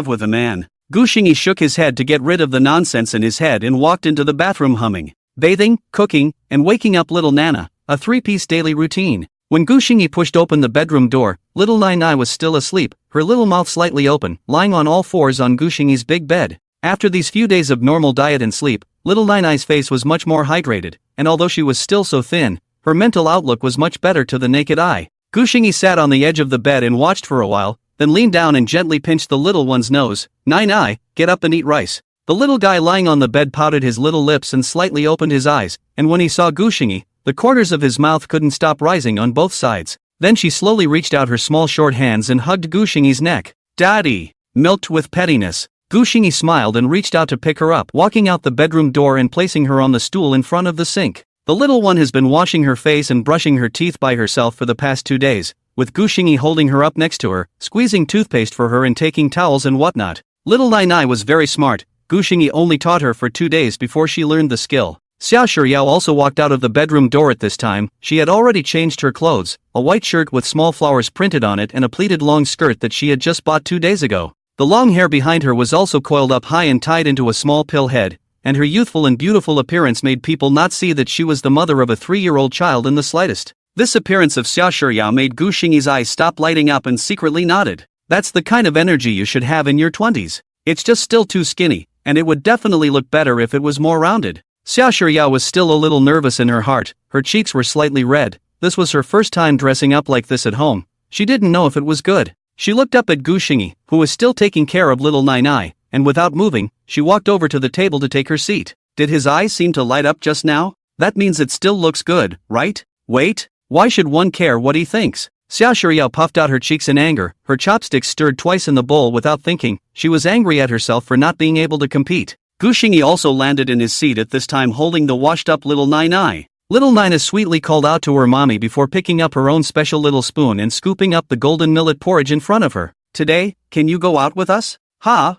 with a man. Gu Xingyi shook his head to get rid of the nonsense in his head and walked into the bathroom humming, bathing, cooking, and waking up little Nana, a 3-piece daily routine. When Gu Xingyi pushed open the bedroom door, little Nai Nai was still asleep, her little mouth slightly open, lying on all fours on Gu Xingyi's big bed. After these few days of normal diet and sleep, little Nai Nai's face was much more hydrated, and although she was still so thin, her mental outlook was much better to the naked eye. Gu Xingyi sat on the edge of the bed and watched for a while, then leaned down and gently pinched the little one's nose. Nai Nai, get up and eat rice. The little guy lying on the bed pouted his little lips and slightly opened his eyes, and when he saw Gu Xingyi, the corners of his mouth couldn't stop rising on both sides. Then she slowly reached out her small short hands and hugged Gu Xingyi's neck. Daddy! Milked with pettiness. Gu Xingyi smiled and reached out to pick her up, walking out the bedroom door and placing her on the stool in front of the sink. The little one has been washing her face and brushing her teeth by herself for the past 2 days, with Gu Xingyi holding her up next to her, squeezing toothpaste for her and taking towels and whatnot. Little Nai Nai was very smart. Gu Xingyi only taught her for 2 days before she learned the skill. Xia Shiyao also walked out of the bedroom door at this time. She had already changed her clothes, a white shirt with small flowers printed on it and a pleated long skirt that she had just bought 2 days ago. The long hair behind her was also coiled up high and tied into a small pill head, and her youthful and beautiful appearance made people not see that she was the mother of a 3-year-old child in the slightest. This appearance of Xia Shiyao made Gu Xingyi's eyes stop lighting up and secretly nodded. That's the kind of energy you should have in your 20s. It's just still too skinny, and it would definitely look better if it was more rounded. Xia Shiyao was still a little nervous in her heart, her cheeks were slightly red. This was her first time dressing up like this at home. She didn't know if it was good. She looked up at Gu Xingyi, who was still taking care of little Nai Nai, and without moving, she walked over to the table to take her seat. Did his eyes seem to light up just now? That means it still looks good, right? Wait, why should one care what he thinks? Xia Shiyao puffed out her cheeks in anger, her chopsticks stirred twice in the bowl without thinking. She was angry at herself for not being able to compete. Gu Xingyi also landed in his seat at this time holding the washed-up little Nai Nai. Little Nina sweetly called out to her mommy before picking up her own special little spoon and scooping up the golden millet porridge in front of her. Today, can you go out with us? Ha,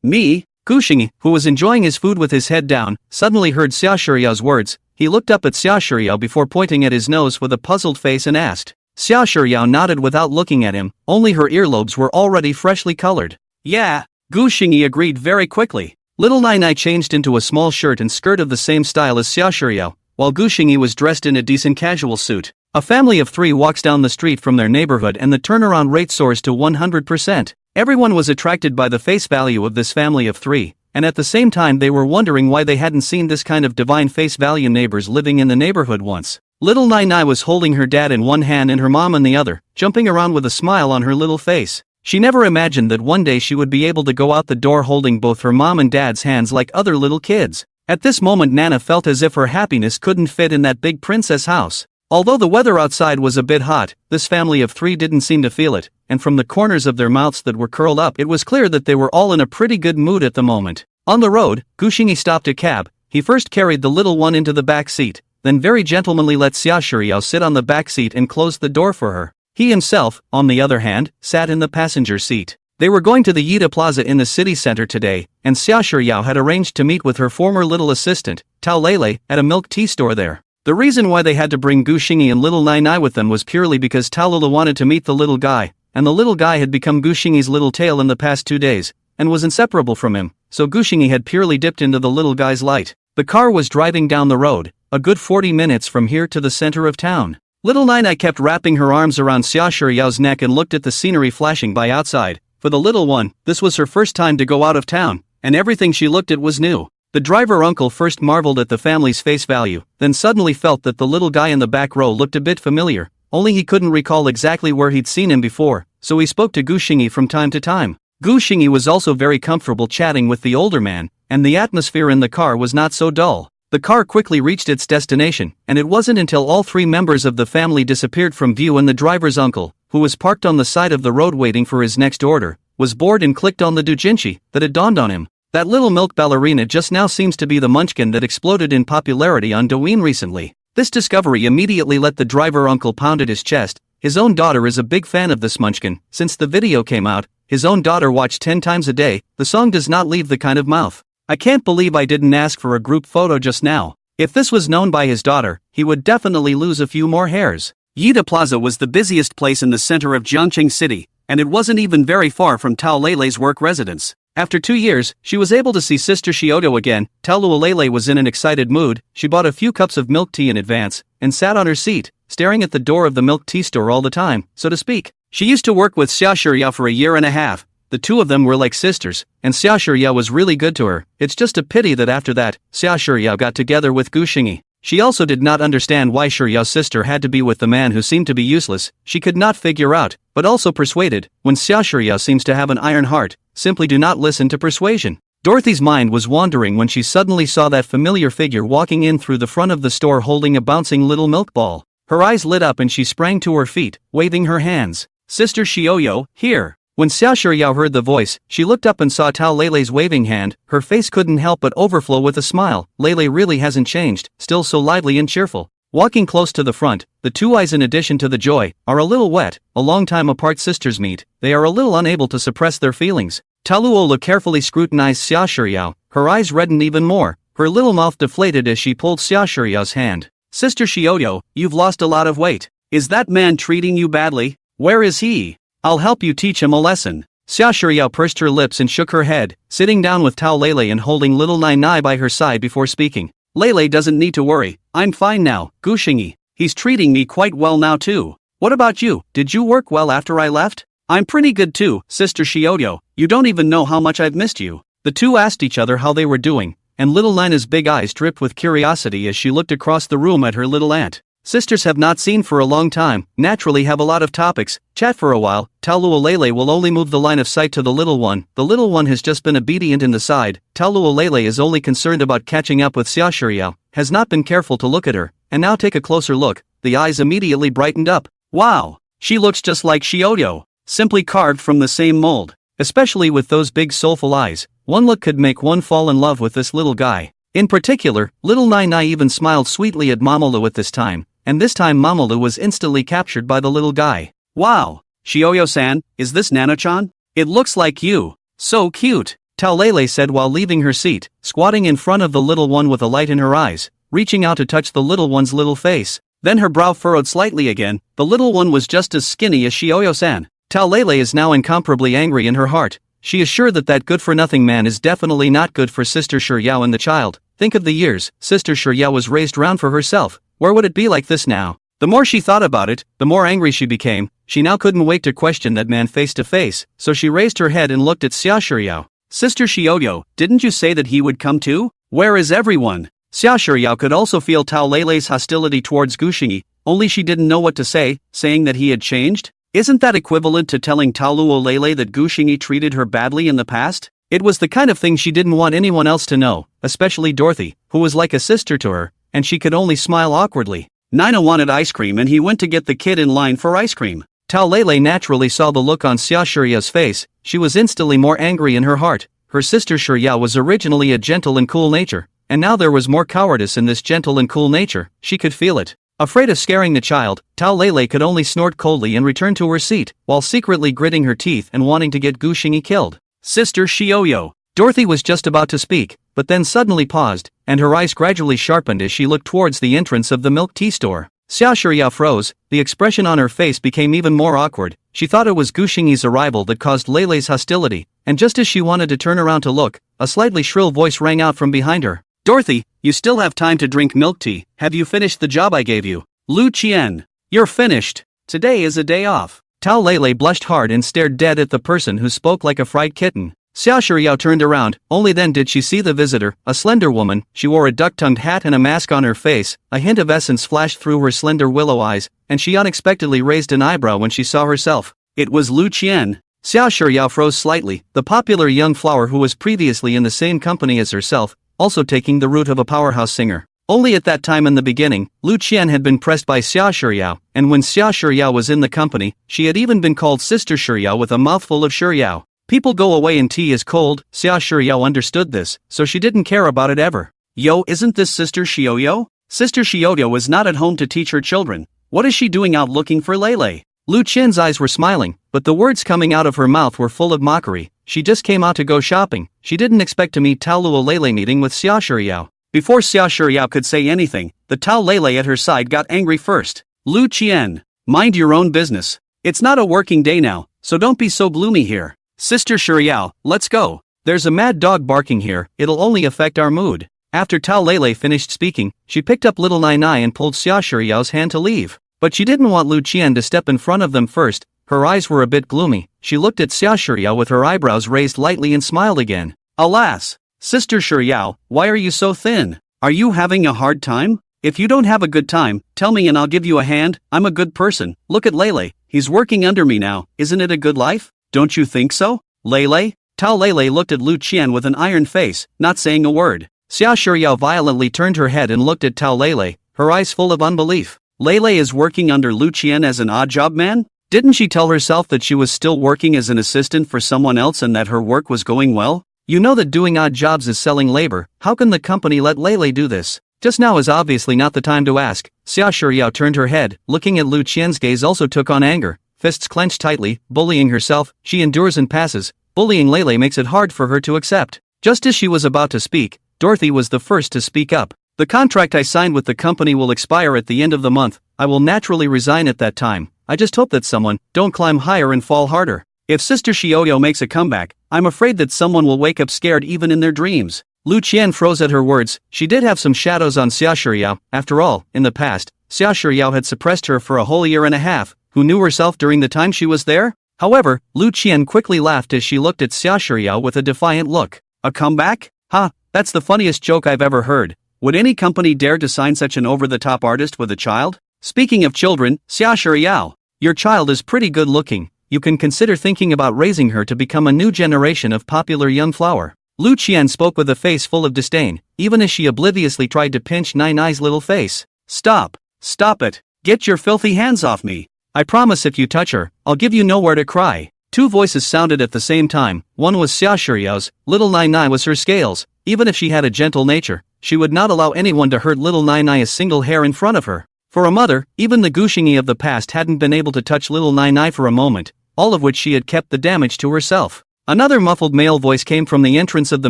me? Gu Xingyi, who was enjoying his food with his head down, suddenly heard Xia Shiyao's words. He looked up at Xia Shiyao before pointing at his nose with a puzzled face and asked. Xia Shiyao nodded without looking at him, only her earlobes were already freshly colored. Yeah, Gu Xingyi agreed very quickly. Little Nai Nai changed into a small shirt and skirt of the same style as Xia Shiyao, while Gu Xingyi was dressed in a decent casual suit. A family of 3 walks down the street from their neighborhood and the turnaround rate soars to 100%. Everyone was attracted by the face value of this family of 3, and at the same time they were wondering why they hadn't seen this kind of divine face value neighbors living in the neighborhood once. Little Nai Nai was holding her dad in one hand and her mom in the other, jumping around with a smile on her little face. She never imagined that one day she would be able to go out the door holding both her mom and dad's hands like other little kids. At this moment Nana felt as if her happiness couldn't fit in that big princess house. Although the weather outside was a bit hot, this family of 3 didn't seem to feel it, and from the corners of their mouths that were curled up it was clear that they were all in a pretty good mood at the moment. On the road, Gu Xingyi stopped a cab. He first carried the little one into the back seat, then very gentlemanly let Xia Shiyao sit on the back seat and closed the door for her. He himself, on the other hand, sat in the passenger seat. They were going to the Yida Plaza in the city center today, and Xia Shiyao had arranged to meet with her former little assistant, Tao Lele, at a milk tea store there. The reason why they had to bring Gu Xingyi and little Nai Nai with them was purely because Tao Lele wanted to meet the little guy, and the little guy had become Gu Xingyi's little tail in the past 2 days, and was inseparable from him, so Gu Xingyi had purely dipped into the little guy's light. The car was driving down the road, a good 40 minutes from here to the center of town. Little Nai Nai kept wrapping her arms around Xia Shiyao's neck and looked at the scenery flashing by outside. For the little one, this was her first time to go out of town, and everything she looked at was new. The driver uncle first marveled at the family's face value, then suddenly felt that the little guy in the back row looked a bit familiar, only he couldn't recall exactly where he'd seen him before, so he spoke to Gu Xingyi from time to time. Gu Xingyi was also very comfortable chatting with the older man, and the atmosphere in the car was not so dull. The car quickly reached its destination, and it wasn't until all three members of the family disappeared from view and the driver's uncle, who was parked on the side of the road waiting for his next order, was bored and clicked on the doujinshi, that it dawned on him. That little milk ballerina just now seems to be the munchkin that exploded in popularity on Douyin recently. This discovery immediately let the driver uncle pound at his chest. His own daughter is a big fan of this munchkin. Since the video came out, his own daughter watched 10 times a day. The song does not leave the kind of mouth. I can't believe I didn't ask for a group photo just now. If this was known by his daughter, he would definitely lose a few more hairs. Yida Plaza was the busiest place in the center of Jiangqing City, and it wasn't even very far from Tao Leilei's work residence. After 2 years, she was able to see Sister Xiaodo again. Tao Leilei was in an excited mood. She bought a few cups of milk tea in advance, and sat on her seat, staring at the door of the milk tea store all the time, so to speak. She used to work with Xia Shiyao for a year and a half. The two of them were like sisters, and Xia Shiyao was really good to her. It's just a pity that after that, Xia Shiyao got together with Gu Xingyi. She also did not understand why Shiyao's sister had to be with the man who seemed to be useless. She could not figure out, but also persuaded. When Xia Shiyao seems to have an iron heart, simply do not listen to persuasion. Dorothy's mind was wandering when she suddenly saw that familiar figure walking in through the front of the store holding a bouncing little milk ball. Her eyes lit up and she sprang to her feet, waving her hands. Sister Xiaoyo, here. When Xia Shiyao heard the voice, she looked up and saw Tao Leilei's waving hand. Her face couldn't help but overflow with a smile. Leilei really hasn't changed, still so lively and cheerful. Walking close to the front, the two eyes in addition to the joy, are a little wet. A long time apart sisters meet, they are a little unable to suppress their feelings. Ta Luola carefully scrutinized Xia Shiyao, her eyes reddened even more, her little mouth deflated as she pulled Xia Shiyao's hand. Sister Xiaoyo, you've lost a lot of weight. Is that man treating you badly? Where is he? I'll help you teach him a lesson. Xia Shiyao pursed her lips and shook her head, sitting down with Tao Leilei and holding little Nai Nai by her side before speaking. Leilei doesn't need to worry, I'm fine now, Gu Xingyi. He's treating me quite well now too. What about you, did you work well after I left? I'm pretty good too, Sister Xiaoyo, you don't even know how much I've missed you. The two asked each other how they were doing, and little Nina's big eyes dripped with curiosity as she looked across the room at her little aunt. Sisters have not seen for a long time, naturally have a lot of topics, chat for a while. Tao Leilei will only move the line of sight to the little one has just been obedient in the side. Tao Leilei is only concerned about catching up with Xia Shiyao, has not been careful to look at her, and now take a closer look. The eyes immediately brightened up. Wow! She looks just like Xiaoyo, simply carved from the same mold. Especially with those big soulful eyes, one look could make one fall in love with this little guy. In particular, little Nai Nai even smiled sweetly at Mamoru at this time. And this time Mamoru was instantly captured by the little guy. Wow! Xiaoyo-san, is this Nana-chan? It looks like you. So cute! Tao Leilei said while leaving her seat, squatting in front of the little one with a light in her eyes, reaching out to touch the little one's little face. Then her brow furrowed slightly again. The little one was just as skinny as Xiaoyo-san. Tao Leilei is now incomparably angry in her heart. She is sure that that good-for-nothing man is definitely not good for Sister Shiryao and the child. Think of the years Sister Shiryao was raised round for herself. Where would it be like this now? The more she thought about it, the more angry she became. She now couldn't wait to question that man face to face, so she raised her head and looked at Xia Shiryao. Sister Xiaoyo, didn't you say that he would come too? Where is everyone? Xia Shiryao could also feel Tao Leilei's hostility towards Gu Xingyi, only she didn't know what to say, saying that he had changed? Isn't that equivalent to telling Tao Leilei that Gu Xingyi treated her badly in the past? It was the kind of thing she didn't want anyone else to know, especially Dorothy, who was like a sister to her, and she could only smile awkwardly. Nina wanted ice cream and he went to get the kid in line for ice cream. Tao Leilei naturally saw the look on Xia Shiryao's face. She was instantly more angry in her heart. Her sister Shiryao was originally a gentle and cool nature, and now there was more cowardice in this gentle and cool nature. She could feel it. Afraid of scaring the child, Tao Leilei could only snort coldly and return to her seat, while secretly gritting her teeth and wanting to get Gu Xingyi killed. Sister Xiaoyo. Dorothy was just about to speak, but then suddenly paused, and her eyes gradually sharpened as she looked towards the entrance of the milk tea store. Xia Shiryao froze, the expression on her face became even more awkward. She thought it was Gu Xingyi's arrival that caused Leilei's hostility, and just as she wanted to turn around to look, a slightly shrill voice rang out from behind her. Dorothy, you still have time to drink milk tea. Have you finished the job I gave you? Lu Qian. You're finished. Today is a day off. Tao Leilei blushed hard and stared dead at the person who spoke like a fried kitten. Xiao Shiryao turned around, only then did she see the visitor, a slender woman. She wore a duck-tongued hat and a mask on her face, a hint of essence flashed through her slender willow eyes, and she unexpectedly raised an eyebrow when she saw herself. It was Lu Qian. Xiao Shiryao froze slightly, the popular young flower who was previously in the same company as herself, also taking the route of a powerhouse singer. Only at that time in the beginning, Lu Qian had been pressed by Xiao Shiryao, and when Xiao Shiryao was in the company, she had even been called Sister Shiryao with a mouthful of Shiryao. People go away and tea is cold. Xiao Shiryao understood this, so she didn't care about it ever. Yo, isn't this Sister Shioyo? Sister Shioyo is not at home to teach her children. What is she doing out looking for Lele? Lu Qian's eyes were smiling, but the words coming out of her mouth were full of mockery. She just came out to go shopping. She didn't expect to meet Tao Luo Lele meeting with Xiao Shiryao. Before Xiao Shiryao could say anything, the Tao Lele at her side got angry first. Lu Qian, mind your own business. It's not a working day now, so don't be so gloomy here. Sister Shiryao, let's go. There's a mad dog barking here, it'll only affect our mood. After Tao Lele finished speaking, she picked up little Nai Nai and pulled Xiao Shiryao's hand to leave. But she didn't want Lu Qian to step in front of them first. Her eyes were a bit gloomy. She looked at Xiao Shiryao with her eyebrows raised lightly and smiled again. Alas! Sister Shiryao, why are you so thin? Are you having a hard time? If you don't have a good time, tell me and I'll give you a hand. I'm a good person. Look at Lele, he's working under me now. Isn't it a good life? Don't you think so? Lele? Tao Lele looked at Lu Qian with an iron face, not saying a word. Xiao Shiryao violently turned her head and looked at Tao Lele, her eyes full of unbelief. Lele is working under Lu Qian as an odd job man? Didn't she tell herself that she was still working as an assistant for someone else and that her work was going well? You know that doing odd jobs is selling labor. How can the company let Lele do this? Just now is obviously not the time to ask. Xiao Shiryao turned her head, looking at Lu Qian's gaze also took on anger. Fists clenched tightly, bullying herself, she endures and passes. Bullying Lele makes it hard for her to accept. Just as she was about to speak, Dorothy was the first to speak up. The contract I signed with the company will expire at the end of the month. I will naturally resign at that time. I just hope that someone don't climb higher and fall harder. If Sister Shioyo makes a comeback, I'm afraid that someone will wake up scared even in their dreams. Lu Qian froze at her words. She did have some shadows on Xiao Shiryao. After all, in the past, Xiao Shiryao had suppressed her for a whole year and a half. Who knew herself during the time she was there? However, Lu Qian quickly laughed as she looked at Xiao Shiryao with a defiant look. A comeback? Ha, that's the funniest joke I've ever heard. Would any company dare to sign such an over-the-top artist with a child? Speaking of children, Xiao Shiryao, your child is pretty good looking. You can consider thinking about raising her to become a new generation of popular young flower. Lu Qian spoke with a face full of disdain, even as she obliviously tried to pinch Nai Nai's little face. Stop! Stop it! Get your filthy hands off me! I promise if you touch her, I'll give you nowhere to cry. Two voices sounded at the same time. One was Xiao Shiryao's. Little Nai Nai was her scales. Even if she had a gentle nature, she would not allow anyone to hurt little Nai Nai a single hair in front of her. For a mother, even the Guxingyi of the past hadn't been able to touch little Nai Nai for a moment, all of which she had kept the damage to herself. Another muffled male voice came from the entrance of the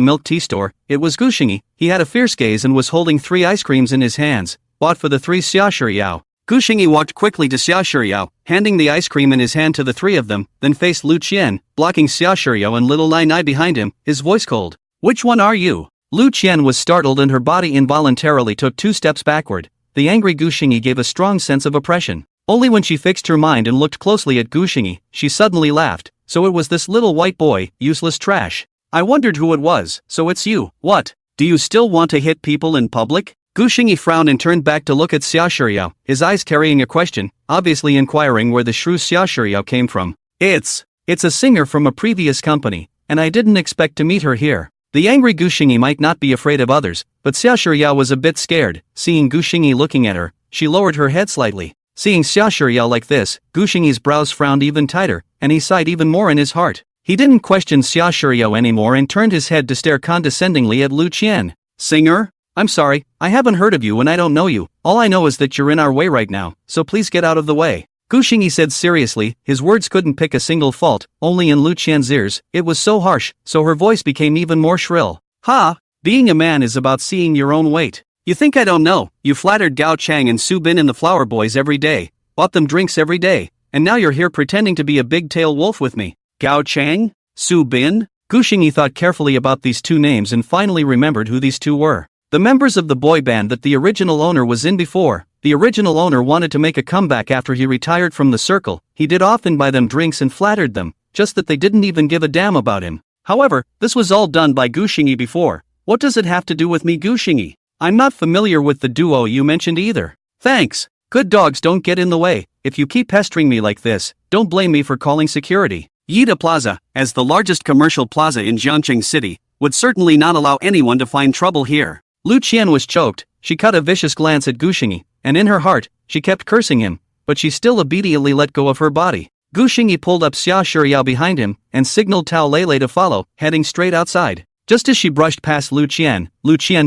milk tea store. It was Guxingyi. He had a fierce gaze and was holding 3 ice creams in his hands, bought for the 3 Xiao Shiryao. Guxingyi walked quickly to Xiao Shiryao, handing the ice cream in his hand to the 3 of them, then faced Lu Qian, blocking Xiao Shiryao and little Nai Nai behind him, his voice cold. Which one are you? Lu Qian was startled and her body involuntarily took 2 steps backward. The angry Guxingyi gave a strong sense of oppression. Only when she fixed her mind and looked closely at Guxingyi, she suddenly laughed. So it was this little white boy, useless trash. I wondered who it was. So it's you. What? Do you still want to hit people in public? Guxingyi frowned and turned back to look at Xiao Shiryao, his eyes carrying a question, obviously inquiring where the shrew Xiao Shiryao came from. It's a singer from a previous company, and I didn't expect to meet her here. The angry Guxingyi might not be afraid of others, but Xiao Shiryao was a bit scared. Seeing Guxingyi looking at her, she lowered her head slightly. Seeing Xiao Shiryao like this, Guxingyi's brows frowned even tighter, and he sighed even more in his heart. He didn't question Xiao Shiryao anymore and turned his head to stare condescendingly at Lu Qian. Singer? I'm sorry, I haven't heard of you and I don't know you. All I know is that you're in our way right now, so please get out of the way. Guxingyi said seriously. His words couldn't pick a single fault, only in Lu Qian's ears. It was so harsh, so her voice became even more shrill. Ha! Being a man is about seeing your own weight. You think I don't know? You flattered Gao Chang and Su Bin and the Flower Boys every day, bought them drinks every day, and now you're here pretending to be a big-tail wolf with me. Gao Chang? Su Bin? Guxingyi thought carefully about these 2 names and finally remembered who these 2 were. The members of the boy band that the original owner was in before. The original owner wanted to make a comeback after he retired from the circle. He did often buy them drinks and flattered them, just that they didn't even give a damn about him. However, this was all done by Gu Xingyi before. What does it have to do with me, Gu Xingyi? I'm not familiar with the duo you mentioned either. Thanks. Good dogs don't get in the way. If you keep pestering me like this, don't blame me for calling security. Yida Plaza, as the largest commercial plaza in Jiangcheng City, would certainly not allow anyone to find trouble here. Lu Qian was choked. She cut a vicious glance at Gu Xingyi, and in her heart, she kept cursing him, but she still obediently let go of her body. Gu Xingyi pulled up Xia Shiyao behind him and signaled Tao Lele to follow, heading straight outside. Just as she brushed past Lu Qian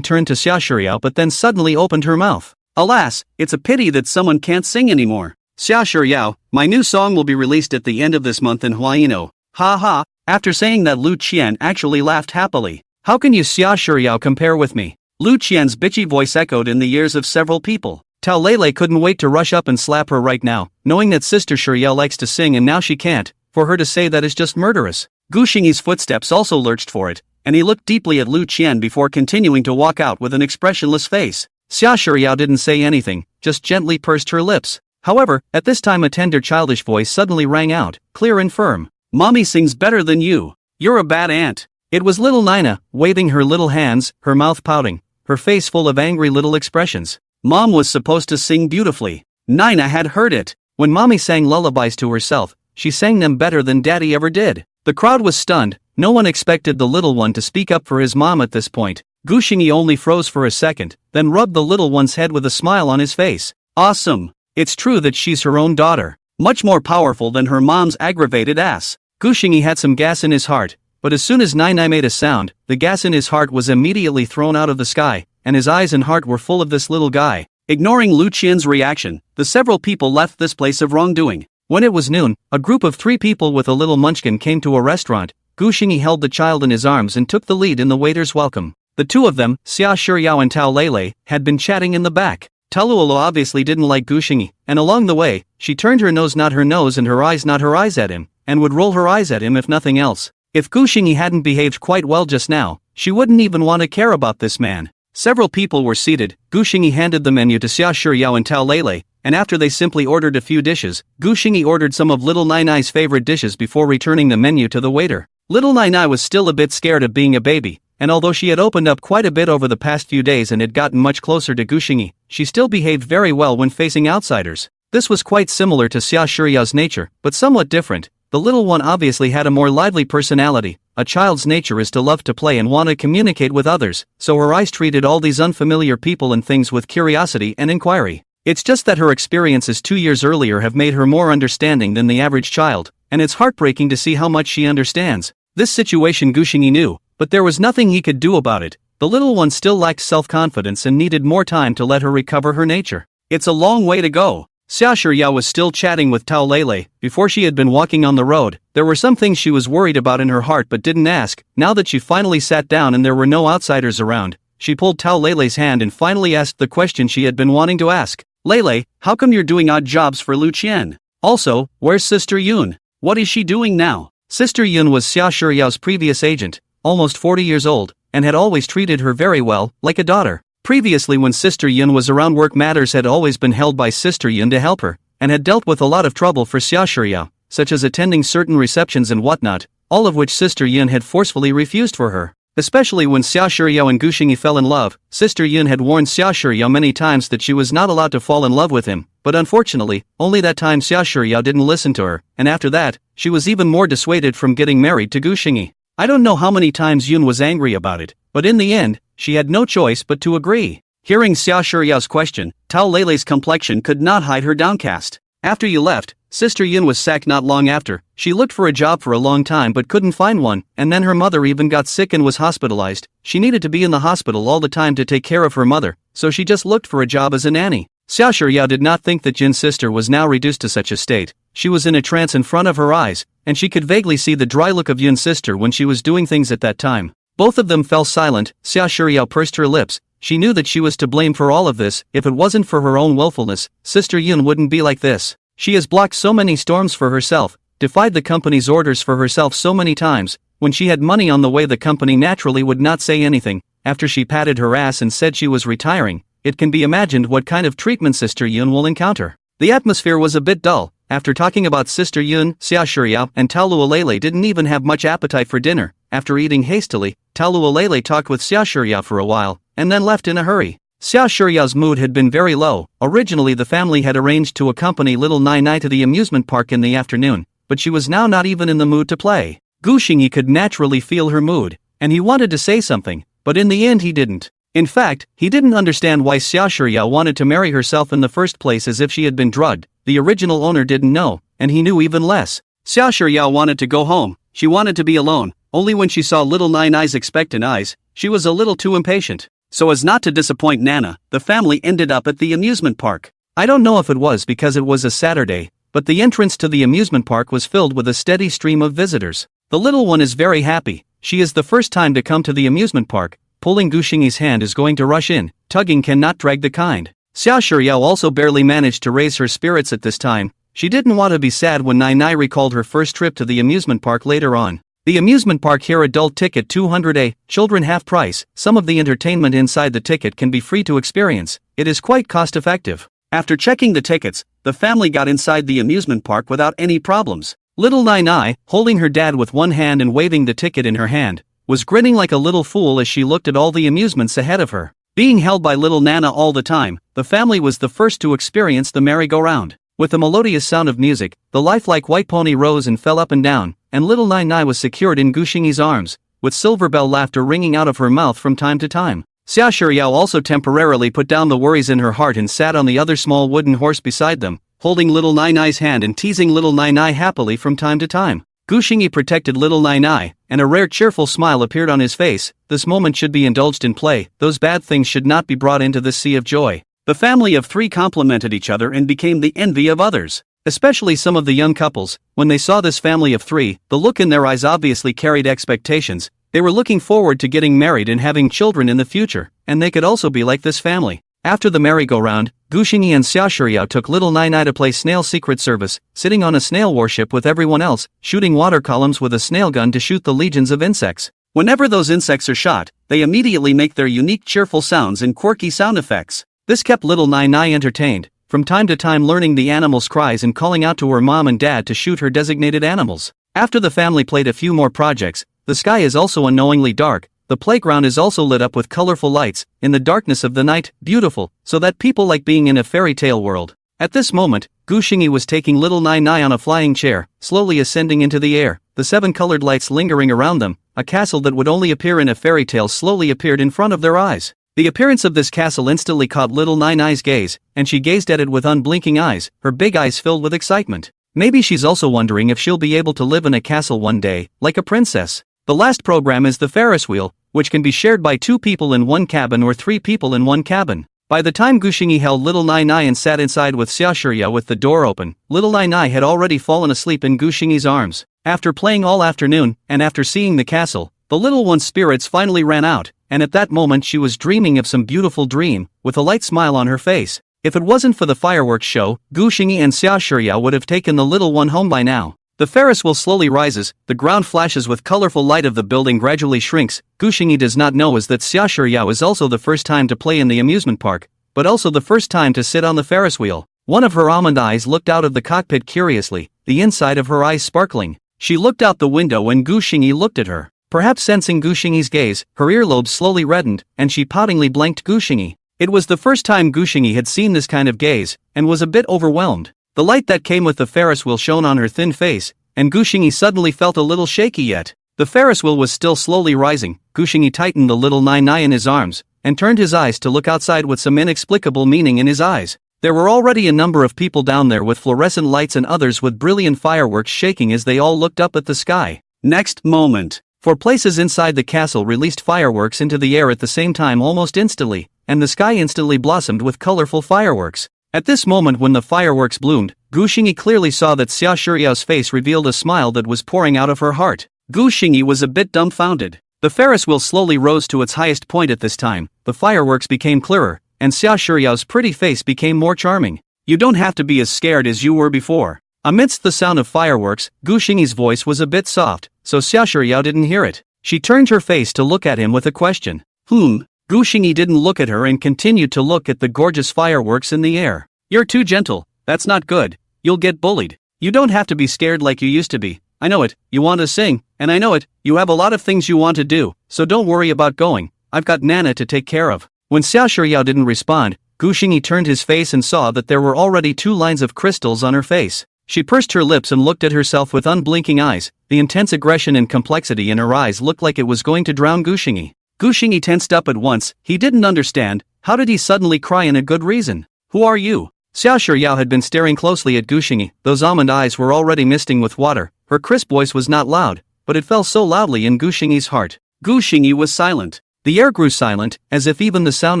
turned to Xia Shiyao but then suddenly opened her mouth. Alas, it's a pity that someone can't sing anymore. Xia Shiyao, my new song will be released at the end of this month in Huaino. Ha ha. After saying that, Lu Qian actually laughed happily. How can you, Xia Shiyao, compare with me? Lu Qian's bitchy voice echoed in the ears of several people. Tao Lele couldn't wait to rush up and slap her right now, knowing that Sister Shiyao likes to sing and now she can't. For her to say that is just murderous. Gu Xingyi's footsteps also lurched for it, and he looked deeply at Lu Qian before continuing to walk out with an expressionless face. Xia Shiyao didn't say anything, just gently pursed her lips. However, at this time a tender childish voice suddenly rang out, clear and firm. Mommy sings better than you. You're a bad aunt. It was little Nina, waving her little hands, her mouth pouting, her face full of angry little expressions. Mom was supposed to sing beautifully. Nina had heard it. When Mommy sang lullabies to herself, she sang them better than Daddy ever did. The crowd was stunned. No one expected the little one to speak up for his mom at this point. Gu Xingyi only froze for a second, then rubbed the little one's head with a smile on his face. Awesome. It's true that she's her own daughter. Much more powerful than her mom's aggravated ass. Gu Xingyi had some gas in his heart, but as soon as Nai made a sound, the gas in his heart was immediately thrown out of the sky, and his eyes and heart were full of this little guy. Ignoring Lu Qian's reaction, the several people left this place of wrongdoing. When it was noon, a group of 3 people with a little munchkin came to a restaurant. Gu Xingyi held the child in his arms and took the lead in the waiter's welcome. The two of them, Xia Shiyao and Tao Lele, had been chatting in the back. Taluolo obviously didn't like Gu Xingyi, and along the way, she turned her nose not her nose and her eyes not her eyes at him, and would roll her eyes at him if nothing else. If Gu Xingyi hadn't behaved quite well just now, she wouldn't even want to care about this man. Several people were seated. Gu Xingyi handed the menu to Xia Shiyao and Tao Lele, and after they simply ordered a few dishes, Gu Xingyi ordered some of little Nai favorite dishes before returning the menu to the waiter. Little Nai was still a bit scared of being a baby, and although she had opened up quite a bit over the past few days and had gotten much closer to Gu Xingyi, she still behaved very well when facing outsiders. This was quite similar to Xia Shiyao's nature, but somewhat different. The little one obviously had a more lively personality. A child's nature is to love to play and want to communicate with others, so her eyes treated all these unfamiliar people and things with curiosity and inquiry. It's just that her experiences 2 years earlier have made her more understanding than the average child, and it's heartbreaking to see how much she understands. This situation Gu Xingyi knew, but there was nothing he could do about it. The little one still lacked self-confidence and needed more time to let her recover her nature. It's a long way to go. Xia Shiyao was still chatting with Tao Lele. Before she had been walking on the road, there were some things she was worried about in her heart but didn't ask. Now that she finally sat down and there were no outsiders around, she pulled Tao Lele's hand and finally asked the question she had been wanting to ask. Lele, how come you're doing odd jobs for Lu Qian? Also, where's Sister Yun? What is she doing now? Sister Yun was Xia Shiyao's previous agent, almost 40 years old, and had always treated her very well, like a daughter. Previously, when Sister Yun was around, work matters had always been held by Sister Yun to help her, and had dealt with a lot of trouble for Xia Shiyao, such as attending certain receptions and whatnot, all of which Sister Yun had forcefully refused for her. Especially when Xia Shiyao and Gu Xingyi fell in love, Sister Yun had warned Xia Shiyao many times that she was not allowed to fall in love with him, but unfortunately, only that time Xia Shiyao didn't listen to her, and after that, she was even more dissuaded from getting married to Gu Xingyi. I don't know how many times Yun was angry about it, but in the end, she had no choice but to agree. Hearing Xia Shiyao's question, Tao Lele's complexion could not hide her downcast. After you left, Sister Yun was sacked not long after. She looked for a job for a long time but couldn't find one, and then her mother even got sick and was hospitalized. She needed to be in the hospital all the time to take care of her mother, so she just looked for a job as a nanny. Xia Shiyao did not think that Jin's sister was now reduced to such a state. She was in a trance in front of her eyes, and she could vaguely see the dry look of Yun's sister when she was doing things at that time. Both of them fell silent. Xia Shiyao pursed her lips. She knew that she was to blame for all of this. If it wasn't for her own willfulness, Sister Yun wouldn't be like this. She has blocked so many storms for herself, defied the company's orders for herself so many times. When she had money on the way, the company naturally would not say anything. After she patted her ass and said she was retiring, it can be imagined what kind of treatment Sister Yun will encounter. The atmosphere was a bit dull. After talking about Sister Yun, Xia Shiyao and Tao Lele didn't even have much appetite for dinner, After eating hastily, Talualele talked with Xia Shiyao for a while, and then left in a hurry. Xia Shiyao's mood had been very low. Originally the family had arranged to accompany little Nai Nai to the amusement park in the afternoon, but she was now not even in the mood to play. Gu Xingyi could naturally feel her mood, and he wanted to say something, but in the end he didn't. In fact, he didn't understand why Xia Shiyao wanted to marry herself in the first place as if she had been drugged. The original owner didn't know, and he knew even less. Xia Shiyao wanted to go home. She wanted to be alone. Only when she saw little Nai Nai's expectant eyes, she was a little too impatient. So as not to disappoint Nana, the family ended up at the amusement park. I don't know if it was because it was a Saturday, but the entrance to the amusement park was filled with a steady stream of visitors. The little one is very happy. She is the first time to come to the amusement park. Pulling Gu Xingyi's hand is going to rush in. Tugging cannot drag the kind. Xia Shiyao also barely managed to raise her spirits at this time. She didn't want to be sad when Nai Nai recalled her first trip to the amusement park later on. The amusement park here, adult ticket 200A, children half price. Some of the entertainment inside the ticket can be free to experience. It is quite cost effective. After checking the tickets, the family got inside the amusement park without any problems. Little Nai Nai, holding her dad with one hand and waving the ticket in her hand, was grinning like a little fool as she looked at all the amusements ahead of her. Being held by little Nana all the time, the family was the first to experience the merry-go-round. With a melodious sound of music, the lifelike white pony rose and fell up and down, and little Nai Nai was secured in Gu Xingyi's arms, with silver bell laughter ringing out of her mouth from time to time. Xia Shiyao also temporarily put down the worries in her heart and sat on the other small wooden horse beside them, holding little Nai Nai's hand and teasing little Nai Nai happily from time to time. Gu Xingyi protected little Nai Nai, and a rare cheerful smile appeared on his face. This moment should be indulged in play. Those bad things should not be brought into this sea of joy. The family of three complimented each other and became the envy of others, especially some of the young couples. When they saw this family of three, the look in their eyes obviously carried expectations. They were looking forward to getting married and having children in the future, and they could also be like this family. After the merry-go-round, Gu Xingyi and Xia Shiyao took little Nai Nai to play Snail Secret Service, sitting on a snail warship with everyone else, shooting water columns with a snail gun to shoot the legions of insects. Whenever those insects are shot, they immediately make their unique cheerful sounds and quirky sound effects. This kept little Nai Nai entertained, from time to time learning the animals' cries and calling out to her mom and dad to shoot her designated animals. After the family played a few more projects, the sky is also unknowingly dark. The playground is also lit up with colorful lights, in the darkness of the night, beautiful, so that people like being in a fairy tale world. At this moment, Gu Xingyi was taking little Nai Nai on a flying chair, slowly ascending into the air, the 7 colored lights lingering around them. A castle that would only appear in a fairy tale slowly appeared in front of their eyes. The appearance of this castle instantly caught little Nai Nai's gaze, and she gazed at it with unblinking eyes, her big eyes filled with excitement. Maybe she's also wondering if she'll be able to live in a castle one day, like a princess. The last program is the Ferris wheel, which can be shared by 2 people in one cabin or 3 people in one cabin. By the time Gu Xingyi held little Nai Nai and sat inside with Xia Shiyao with the door open, little Nai Nai had already fallen asleep in Gu Xingyi's arms. After playing all afternoon, and after seeing the castle, the little one's spirits finally ran out, and at that moment she was dreaming of some beautiful dream, with a light smile on her face. If it wasn't for the fireworks show, Gu Xingyi and Xia Shiyao would have taken the little one home by now. The Ferris wheel slowly rises, the ground flashes with colorful light of the building gradually shrinks. Gu Xingyi does not know is that Xia Shiyao is also the first time to play in the amusement park, but also the first time to sit on the Ferris wheel. One of her almond eyes looked out of the cockpit curiously, the inside of her eyes sparkling. She looked out the window and Gu Xingyi looked at her. Perhaps sensing Gu Xingyi's gaze, her earlobes slowly reddened, and she poutingly blanked Gu Xingyi. It was the first time Gu Xingyi had seen this kind of gaze, and was a bit overwhelmed. The light that came with the Ferris wheel shone on her thin face, and Gu Xingyi suddenly felt a little shaky yet. The Ferris wheel was still slowly rising. Gu Xingyi tightened the little Nai Nai in his arms, and turned his eyes to look outside with some inexplicable meaning in his eyes. There were already a number of people down there with fluorescent lights and others with brilliant fireworks shaking as they all looked up at the sky. Next moment, 4 places inside the castle released fireworks into the air at the same time almost instantly, and the sky instantly blossomed with colorful fireworks. At this moment when the fireworks bloomed, Gu Xingyi clearly saw that Xia Shiyao's face revealed a smile that was pouring out of her heart. Gu Xingyi was a bit dumbfounded. The Ferris wheel slowly rose to its highest point at this time, the fireworks became clearer, and Xia Shiyao's pretty face became more charming. You don't have to be as scared as you were before. Amidst the sound of fireworks, Gu Xingyi's voice was a bit soft, so Xia Shiyao didn't hear it. She turned her face to look at him with a question. Gu Xingyi didn't look at her and continued to look at the gorgeous fireworks in the air. You're too gentle, that's not good, you'll get bullied. You don't have to be scared like you used to be. I know it, you want to sing, and I know it, you have a lot of things you want to do, so don't worry about going. I've got Nana to take care of. When Xiao Shiyao didn't respond, Gu Xingyi turned his face and saw that there were already 2 lines of crystals on her face. She pursed her lips and looked at herself with unblinking eyes. The intense aggression and complexity in her eyes looked like it was going to drown Gu Xingyi. Gu Xingyi tensed up at once. He didn't understand. How did he suddenly cry in a good reason? Who are you? Xiao Shiyao had been staring closely at Gu Xingyi. Those almond eyes were already misting with water. Her crisp voice was not loud, but it fell so loudly in Gu Xingyi's heart. Gu Xingyi was silent. The air grew silent, as if even the sound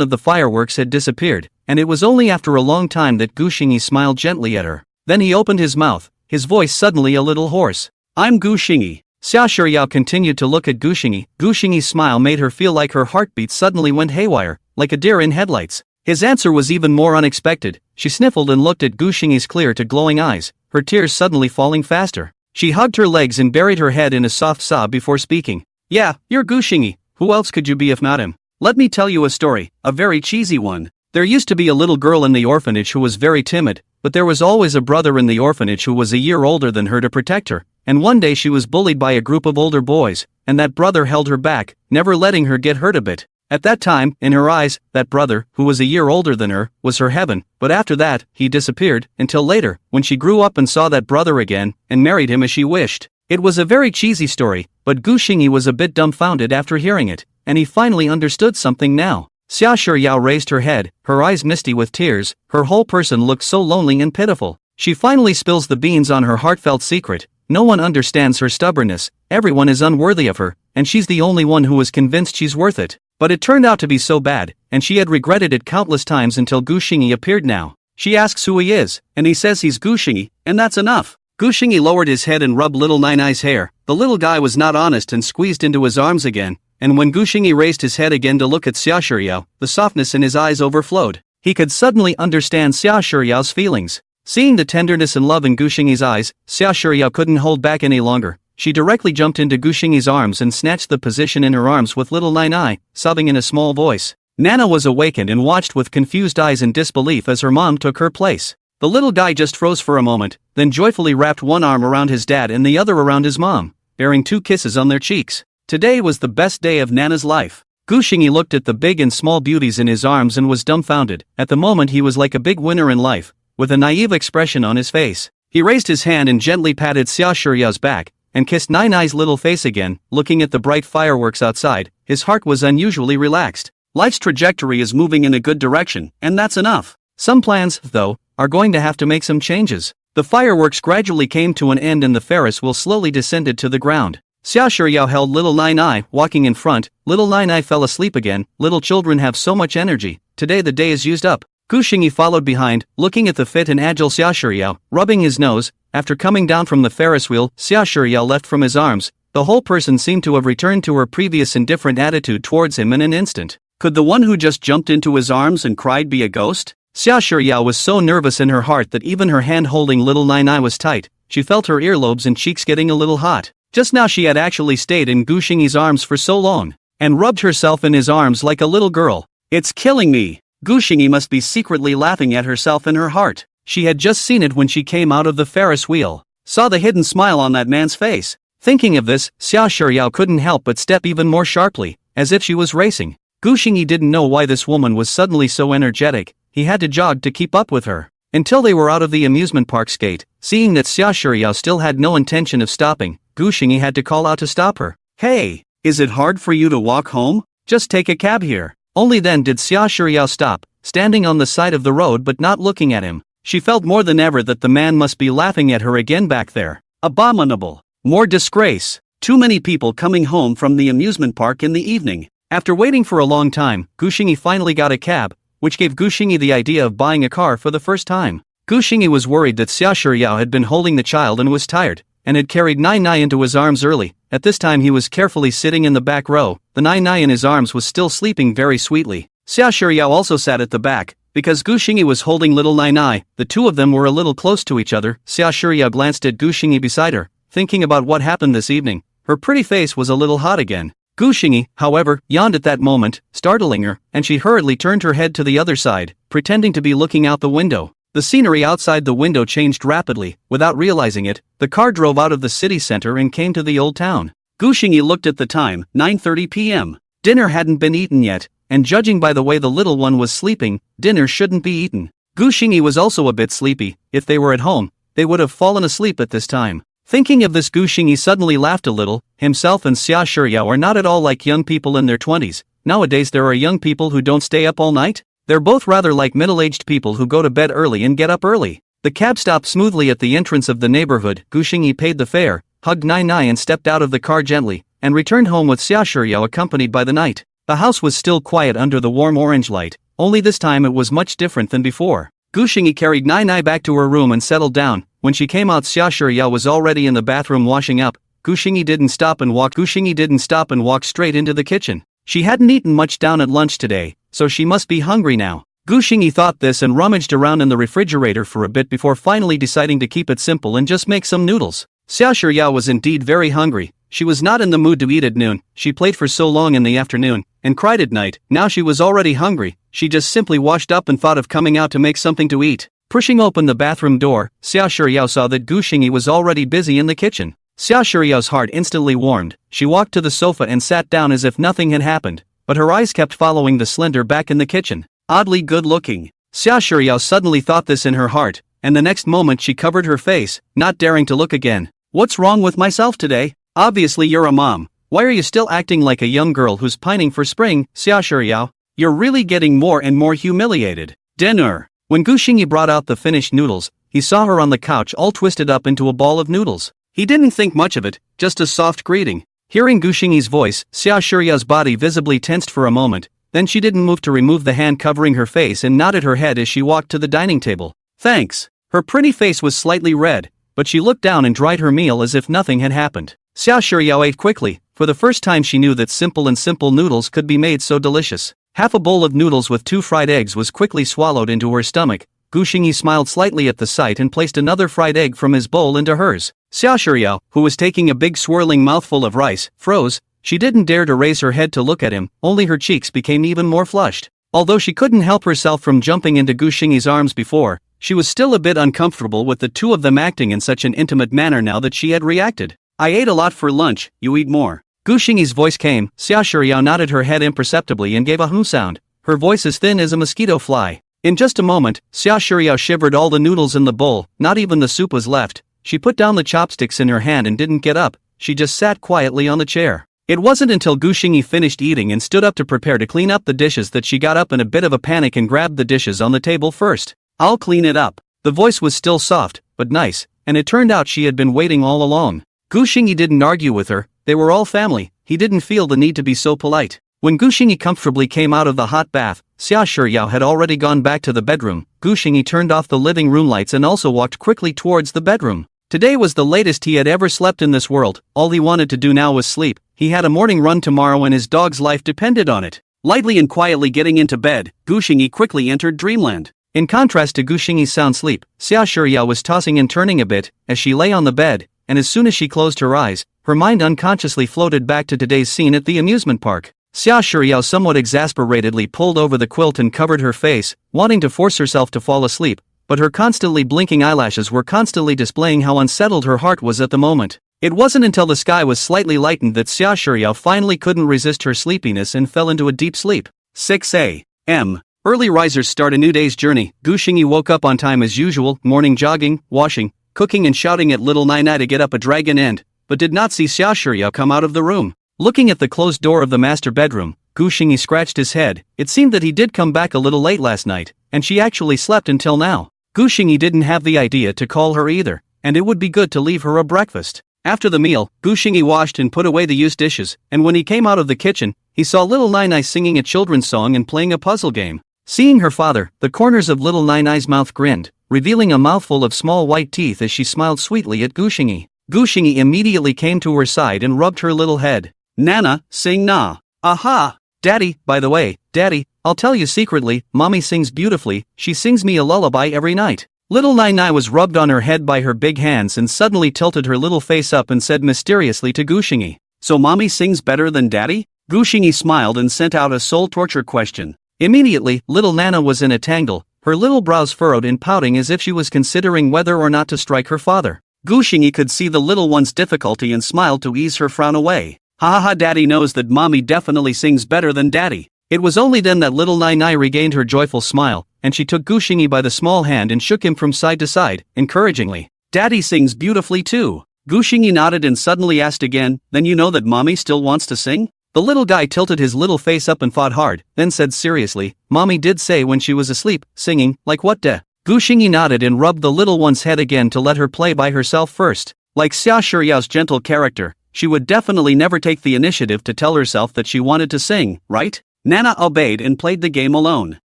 of the fireworks had disappeared, and it was only after a long time that Gu Xingyi smiled gently at her. Then he opened his mouth, his voice suddenly a little hoarse. I'm Gu Xingyi. Xiao Shiyao continued to look at Gu Xingyi. Gu Xingyi's smile made her feel like her heartbeat suddenly went haywire, like a deer in headlights. His answer was even more unexpected. She sniffled and looked at Gu Xingyi's clear to glowing eyes, her tears suddenly falling faster. She hugged her legs and buried her head in a soft sob before speaking. Yeah, you're Gu Xingyi. Who else could you be if not him? Let me tell you a story, a very cheesy one. There used to be a little girl in the orphanage who was very timid, but there was always a brother in the orphanage who was a year older than her to protect her, and one day she was bullied by a group of older boys, and that brother held her back, never letting her get hurt a bit. At that time, in her eyes, that brother, who was a year older than her, was her heaven, but after that, he disappeared, until later, when she grew up and saw that brother again, and married him as she wished. It was a very cheesy story, but Gu Xingyi was a bit dumbfounded after hearing it, and he finally understood something now. Xiao Shiyao raised her head, her eyes misty with tears, her whole person looked so lonely and pitiful. She finally spills the beans on her heartfelt secret. No one understands her stubbornness, everyone is unworthy of her, and she's the only one who is convinced she's worth it. But it turned out to be so bad, and she had regretted it countless times until Gu Xingyi appeared now. She asks who he is, and he says he's Gu Xingyi, and that's enough. Gu Xingyi lowered his head and rubbed little Nai Nai's hair. The little guy was not honest and squeezed into his arms again. And when Gu Xingyi raised his head again to look at Xiao Shiyao, the softness in his eyes overflowed. He could suddenly understand Xiao Shiyao's feelings. Seeing the tenderness and love in Gu Xingyi's eyes, Xiao Shiyao couldn't hold back any longer. She directly jumped into Gu Xingyi's arms and snatched the position in her arms with little Nai Nai, sobbing in a small voice. Nana was awakened and watched with confused eyes and disbelief as her mom took her place. The little guy just froze for a moment, then joyfully wrapped one arm around his dad and the other around his mom, bearing 2 kisses on their cheeks. Today was the best day of Nana's life. Gu Xingyi looked at the big and small beauties in his arms and was dumbfounded. At the moment he was like a big winner in life, with a naive expression on his face. He raised his hand and gently patted Xiao Shiyao's back, and kissed Nai Nai's little face again. Looking at the bright fireworks outside, his heart was unusually relaxed. Life's trajectory is moving in a good direction, and that's enough. Some plans, though, are going to have to make some changes. The fireworks gradually came to an end and the Ferris wheel slowly descended to the ground. Xiao Shiyao held little Nai Nai, walking in front. Little Nai Nai fell asleep again. Little children have so much energy. Today the day is used up. Gu Xingyi followed behind, looking at the fit and agile Xiao Shiyao, rubbing his nose. After coming down from the Ferris wheel, Xiao Shiyao left from his arms. The whole person seemed to have returned to her previous indifferent attitude towards him in an instant. Could the one who just jumped into his arms and cried be a ghost? Xiao Shiyao was so nervous in her heart that even her hand holding little Nai Nai was tight. She felt her earlobes and cheeks getting a little hot. Just now she had actually stayed in Gu Xingyi's arms for so long, and rubbed herself in his arms like a little girl. It's killing me. Gu Xingyi must be secretly laughing at herself in her heart. She had just seen it when she came out of the Ferris wheel. Saw the hidden smile on that man's face. Thinking of this, Xiao Shiyao couldn't help but step even more sharply, as if she was racing. Gu Xingyi didn't know why this woman was suddenly so energetic. He had to jog to keep up with her. Until they were out of the amusement park's gate, seeing that Xiao Shiyao still had no intention of stopping, Gu Xingyi had to call out to stop her. Hey, is it hard for you to walk home? Just take a cab here. Only then did Xiao Shiyao stop, standing on the side of the road but not looking at him. She felt more than ever that the man must be laughing at her again back there. Abominable. More disgrace. Too many people coming home from the amusement park in the evening. After waiting for a long time, Gu Xingyi finally got a cab, which gave Gu Xingyi the idea of buying a car for the first time. Gu Xingyi was worried that Xiao Shiyao had been holding the child and was tired, and had carried Nai Nai into his arms early. At this time he was carefully sitting in the back row. The Nai Nai in his arms was still sleeping very sweetly. Xiao Shiyao also sat at the back, because Gu Xingyi was holding little Nai Nai. The two of them were a little close to each other. Xiao Shiyao glanced at Gu Xingyi beside her, thinking about what happened this evening. Her pretty face was a little hot again. Gu Xingyi, however, yawned at that moment, startling her, and she hurriedly turned her head to the other side, pretending to be looking out the window. The scenery outside the window changed rapidly. Without realizing it, the car drove out of the city center and came to the old town. Gu Xingyi looked at the time, 9:30 p.m. Dinner hadn't been eaten yet, and judging by the way the little one was sleeping, dinner shouldn't be eaten. Gu Xingyi was also a bit sleepy. If they were at home, they would have fallen asleep at this time. Thinking of this, Gu Xingyi suddenly laughed a little. Himself and Xia Shiyao are not at all like young people in their 20s. Nowadays there are young people who don't stay up all night. They're both rather like middle-aged people who go to bed early and get up early. The cab stopped smoothly at the entrance of the neighborhood. Gu Xingyi paid the fare, hugged Nai Nai and stepped out of the car gently, and returned home with Xia Shiyao accompanied by the knight. The house was still quiet under the warm orange light, only this time it was much different than before. Gu Xingyi carried Nai Nai back to her room and settled down. When she came out, Xia Shiyao was already in the bathroom washing up. Gu Xingyi didn't stop and walked straight into the kitchen. She hadn't eaten much down at lunch today, so she must be hungry now. Gu Xingyi thought this and rummaged around in the refrigerator for a bit before finally deciding to keep it simple and just make some noodles. Xia Shiyao was indeed very hungry. She was not in the mood to eat at noon. She played for so long in the afternoon, and cried at night. Now she was already hungry. She just simply washed up and thought of coming out to make something to eat. Pushing open the bathroom door, Xia Shiyao saw that Gu Xingyi was already busy in the kitchen. Xia Shiyao's heart instantly warmed. She walked to the sofa and sat down as if nothing had happened, but her eyes kept following the slender back in the kitchen. Oddly good looking. Xia Shiyao suddenly thought this in her heart, and the next moment she covered her face, not daring to look again. What's wrong with myself today? Obviously you're a mom. Why are you still acting like a young girl who's pining for spring, Xia Shiyao? You're really getting more and more humiliated. Dinner. When Gu Xingyi brought out the finished noodles, he saw her on the couch all twisted up into a ball of noodles. He didn't think much of it, just a soft greeting. Hearing Gu Xingyi's voice, Xia Shiyao's body visibly tensed for a moment, then she didn't move to remove the hand covering her face and nodded her head as she walked to the dining table. Thanks. Her pretty face was slightly red, but she looked down and dried her meal as if nothing had happened. Xia Shiyao ate quickly. For the first time she knew that simple noodles could be made so delicious. Half a bowl of noodles with 2 fried eggs was quickly swallowed into her stomach. Gu Xingyi smiled slightly at the sight and placed another fried egg from his bowl into hers. Xia Shiyao, who was taking a big swirling mouthful of rice, froze. She didn't dare to raise her head to look at him, only her cheeks became even more flushed. Although she couldn't help herself from jumping into Gu Xingyi's arms before, she was still a bit uncomfortable with the two of them acting in such an intimate manner now that she had reacted. I ate a lot for lunch, you eat more. Gu Xingyi's voice came. Xia Shiyao nodded her head imperceptibly and gave a hm sound, her voice as thin as a mosquito fly. In just a moment, Xia Shiyao shivered all the noodles in the bowl, not even the soup was left. She put down the chopsticks in her hand and didn't get up, she just sat quietly on the chair. It wasn't until Gu Xingyi finished eating and stood up to prepare to clean up the dishes that she got up in a bit of a panic and grabbed the dishes on the table first. I'll clean it up. The voice was still soft, but nice, and it turned out she had been waiting all along. Gu Xingyi didn't argue with her, they were all family, he didn't feel the need to be so polite. When Gu Xingyi comfortably came out of the hot bath, Xia Shiyao had already gone back to the bedroom. Gu Xingyi turned off the living room lights and also walked quickly towards the bedroom. Today was the latest he had ever slept in this world. All he wanted to do now was sleep. He had a morning run tomorrow and his dog's life depended on it. Lightly and quietly getting into bed, Gu Xingyi quickly entered dreamland. In contrast to Gu Xingyi's sound sleep, Xia Shiyao was tossing and turning a bit as she lay on the bed, and as soon as she closed her eyes, her mind unconsciously floated back to today's scene at the amusement park. Xia Shiyao somewhat exasperatedly pulled over the quilt and covered her face, wanting to force herself to fall asleep, but her constantly blinking eyelashes were constantly displaying how unsettled her heart was at the moment. It wasn't until the sky was slightly lightened that Xia Shiyao finally couldn't resist her sleepiness and fell into a deep sleep. 6 a.m. Early risers start a new day's journey. Gu Xingyi woke up on time as usual, morning jogging, washing, cooking and shouting at little Nai Nai to get up a dragon end, but did not see Xia Shiyao come out of the room. Looking at the closed door of the master bedroom, Gu Xingyi scratched his head. It seemed that he did come back a little late last night, and she actually slept until now. Gu Xingyi didn't have the idea to call her either, and it would be good to leave her a breakfast. After the meal, Gu Xingyi washed and put away the used dishes, and when he came out of the kitchen, he saw little Nai Nai singing a children's song and playing a puzzle game. Seeing her father, the corners of little Nai Nai's mouth grinned, revealing a mouthful of small white teeth as she smiled sweetly at Gu Xingyi. Gu Xingyi immediately came to her side and rubbed her little head. Nana, sing na. Aha! Daddy, by the way, Daddy, I'll tell you secretly, Mommy sings beautifully, she sings me a lullaby every night. Little Nai Nai was rubbed on her head by her big hands and suddenly tilted her little face up and said mysteriously to Gu Xingyi, so Mommy sings better than Daddy? Gu Xingyi smiled and sent out a soul torture question. Immediately, little Nana was in a tangle. her little brows furrowed in pouting as if she was considering whether or not to strike her father. Gu Xingyi could see the little one's difficulty and smiled to ease her frown away. Ha ha ha, daddy knows that mommy definitely sings better than daddy. It was only then that little Nai Nai regained her joyful smile, and she took Gu Xingyi by the small hand and shook him from side to side, encouragingly. Daddy sings beautifully too. Gu Xingyi nodded and suddenly asked again, then you know that mommy still wants to sing? The little guy tilted his little face up and fought hard, then said seriously, mommy did say when she was asleep, singing, like what de? Gu Xingyi nodded and rubbed the little one's head again to let her play by herself first. Like Xia Shiyao's gentle character, she would definitely never take the initiative to tell herself that she wanted to sing, right? Nana obeyed and played the game alone.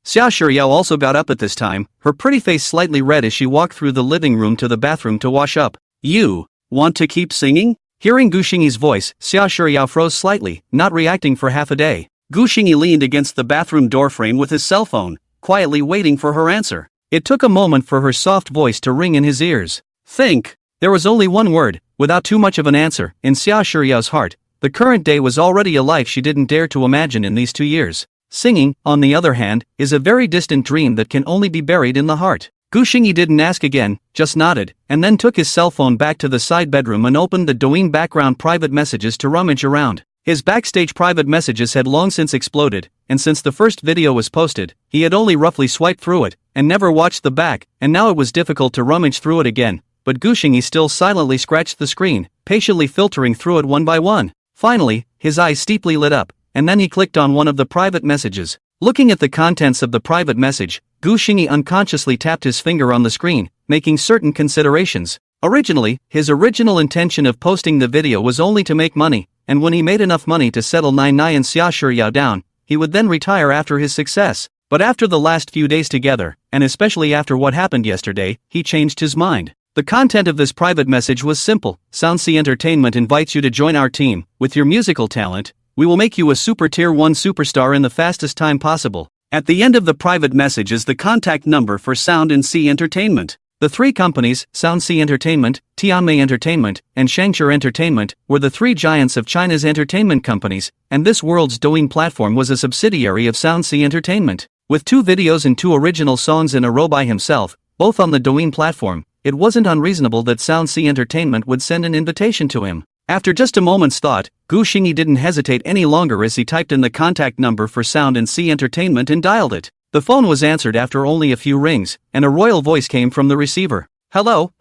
Xia Shiyao also got up at this time, her pretty face slightly red as she walked through the living room to the bathroom to wash up. You want to keep singing? Hearing Gu Xingyi's voice, Xia Shiyao froze slightly, not reacting for half a day. Gu Xingyi leaned against the bathroom doorframe with his cell phone, quietly waiting for her answer. It took a moment for her soft voice to ring in his ears. Think. There was only one word, without too much of an answer, in Xia Shiyao's heart. The current day was already a life she didn't dare to imagine in these 2 years. Singing, on the other hand, is a very distant dream that can only be buried in the heart. Gu Xingyi didn't ask again, just nodded, and then took his cell phone back to the side bedroom and opened the Douyin background private messages to rummage around. His backstage private messages had long since exploded, and since the first video was posted, he had only roughly swiped through it, and never watched the back, and now it was difficult to rummage through it again, but Gu Xingyi still silently scratched the screen, patiently filtering through it one by one. Finally, his eyes steeply lit up, and then he clicked on one of the private messages. Looking at the contents of the private message, Gu Xingyi unconsciously tapped his finger on the screen, making certain considerations. Originally, his original intention of posting the video was only to make money, and when he made enough money to settle Nai Nai and Xia Shiyao down, he would then retire after his success. But after the last few days together, and especially after what happened yesterday, he changed his mind. The content of this private message was simple. SoundC Entertainment invites you to join our team. With your musical talent, we will make you a super tier 1 superstar in the fastest time possible. At the end of the private message is the contact number for SoundC Entertainment. The 3 companies, SoundC Entertainment, Tianmei Entertainment, and Shangshur Entertainment, were the 3 giants of China's entertainment companies, and this world's Douyin platform was a subsidiary of SoundC Entertainment. With 2 videos and 2 original songs in a row by himself, both on the Douyin platform, it wasn't unreasonable that SoundC Entertainment would send an invitation to him. After just a moment's thought, Gu Xingyi didn't hesitate any longer as he typed in the contact number for SoundC Entertainment and dialed it. The phone was answered after only a few rings, and a royal voice came from the receiver. Hello,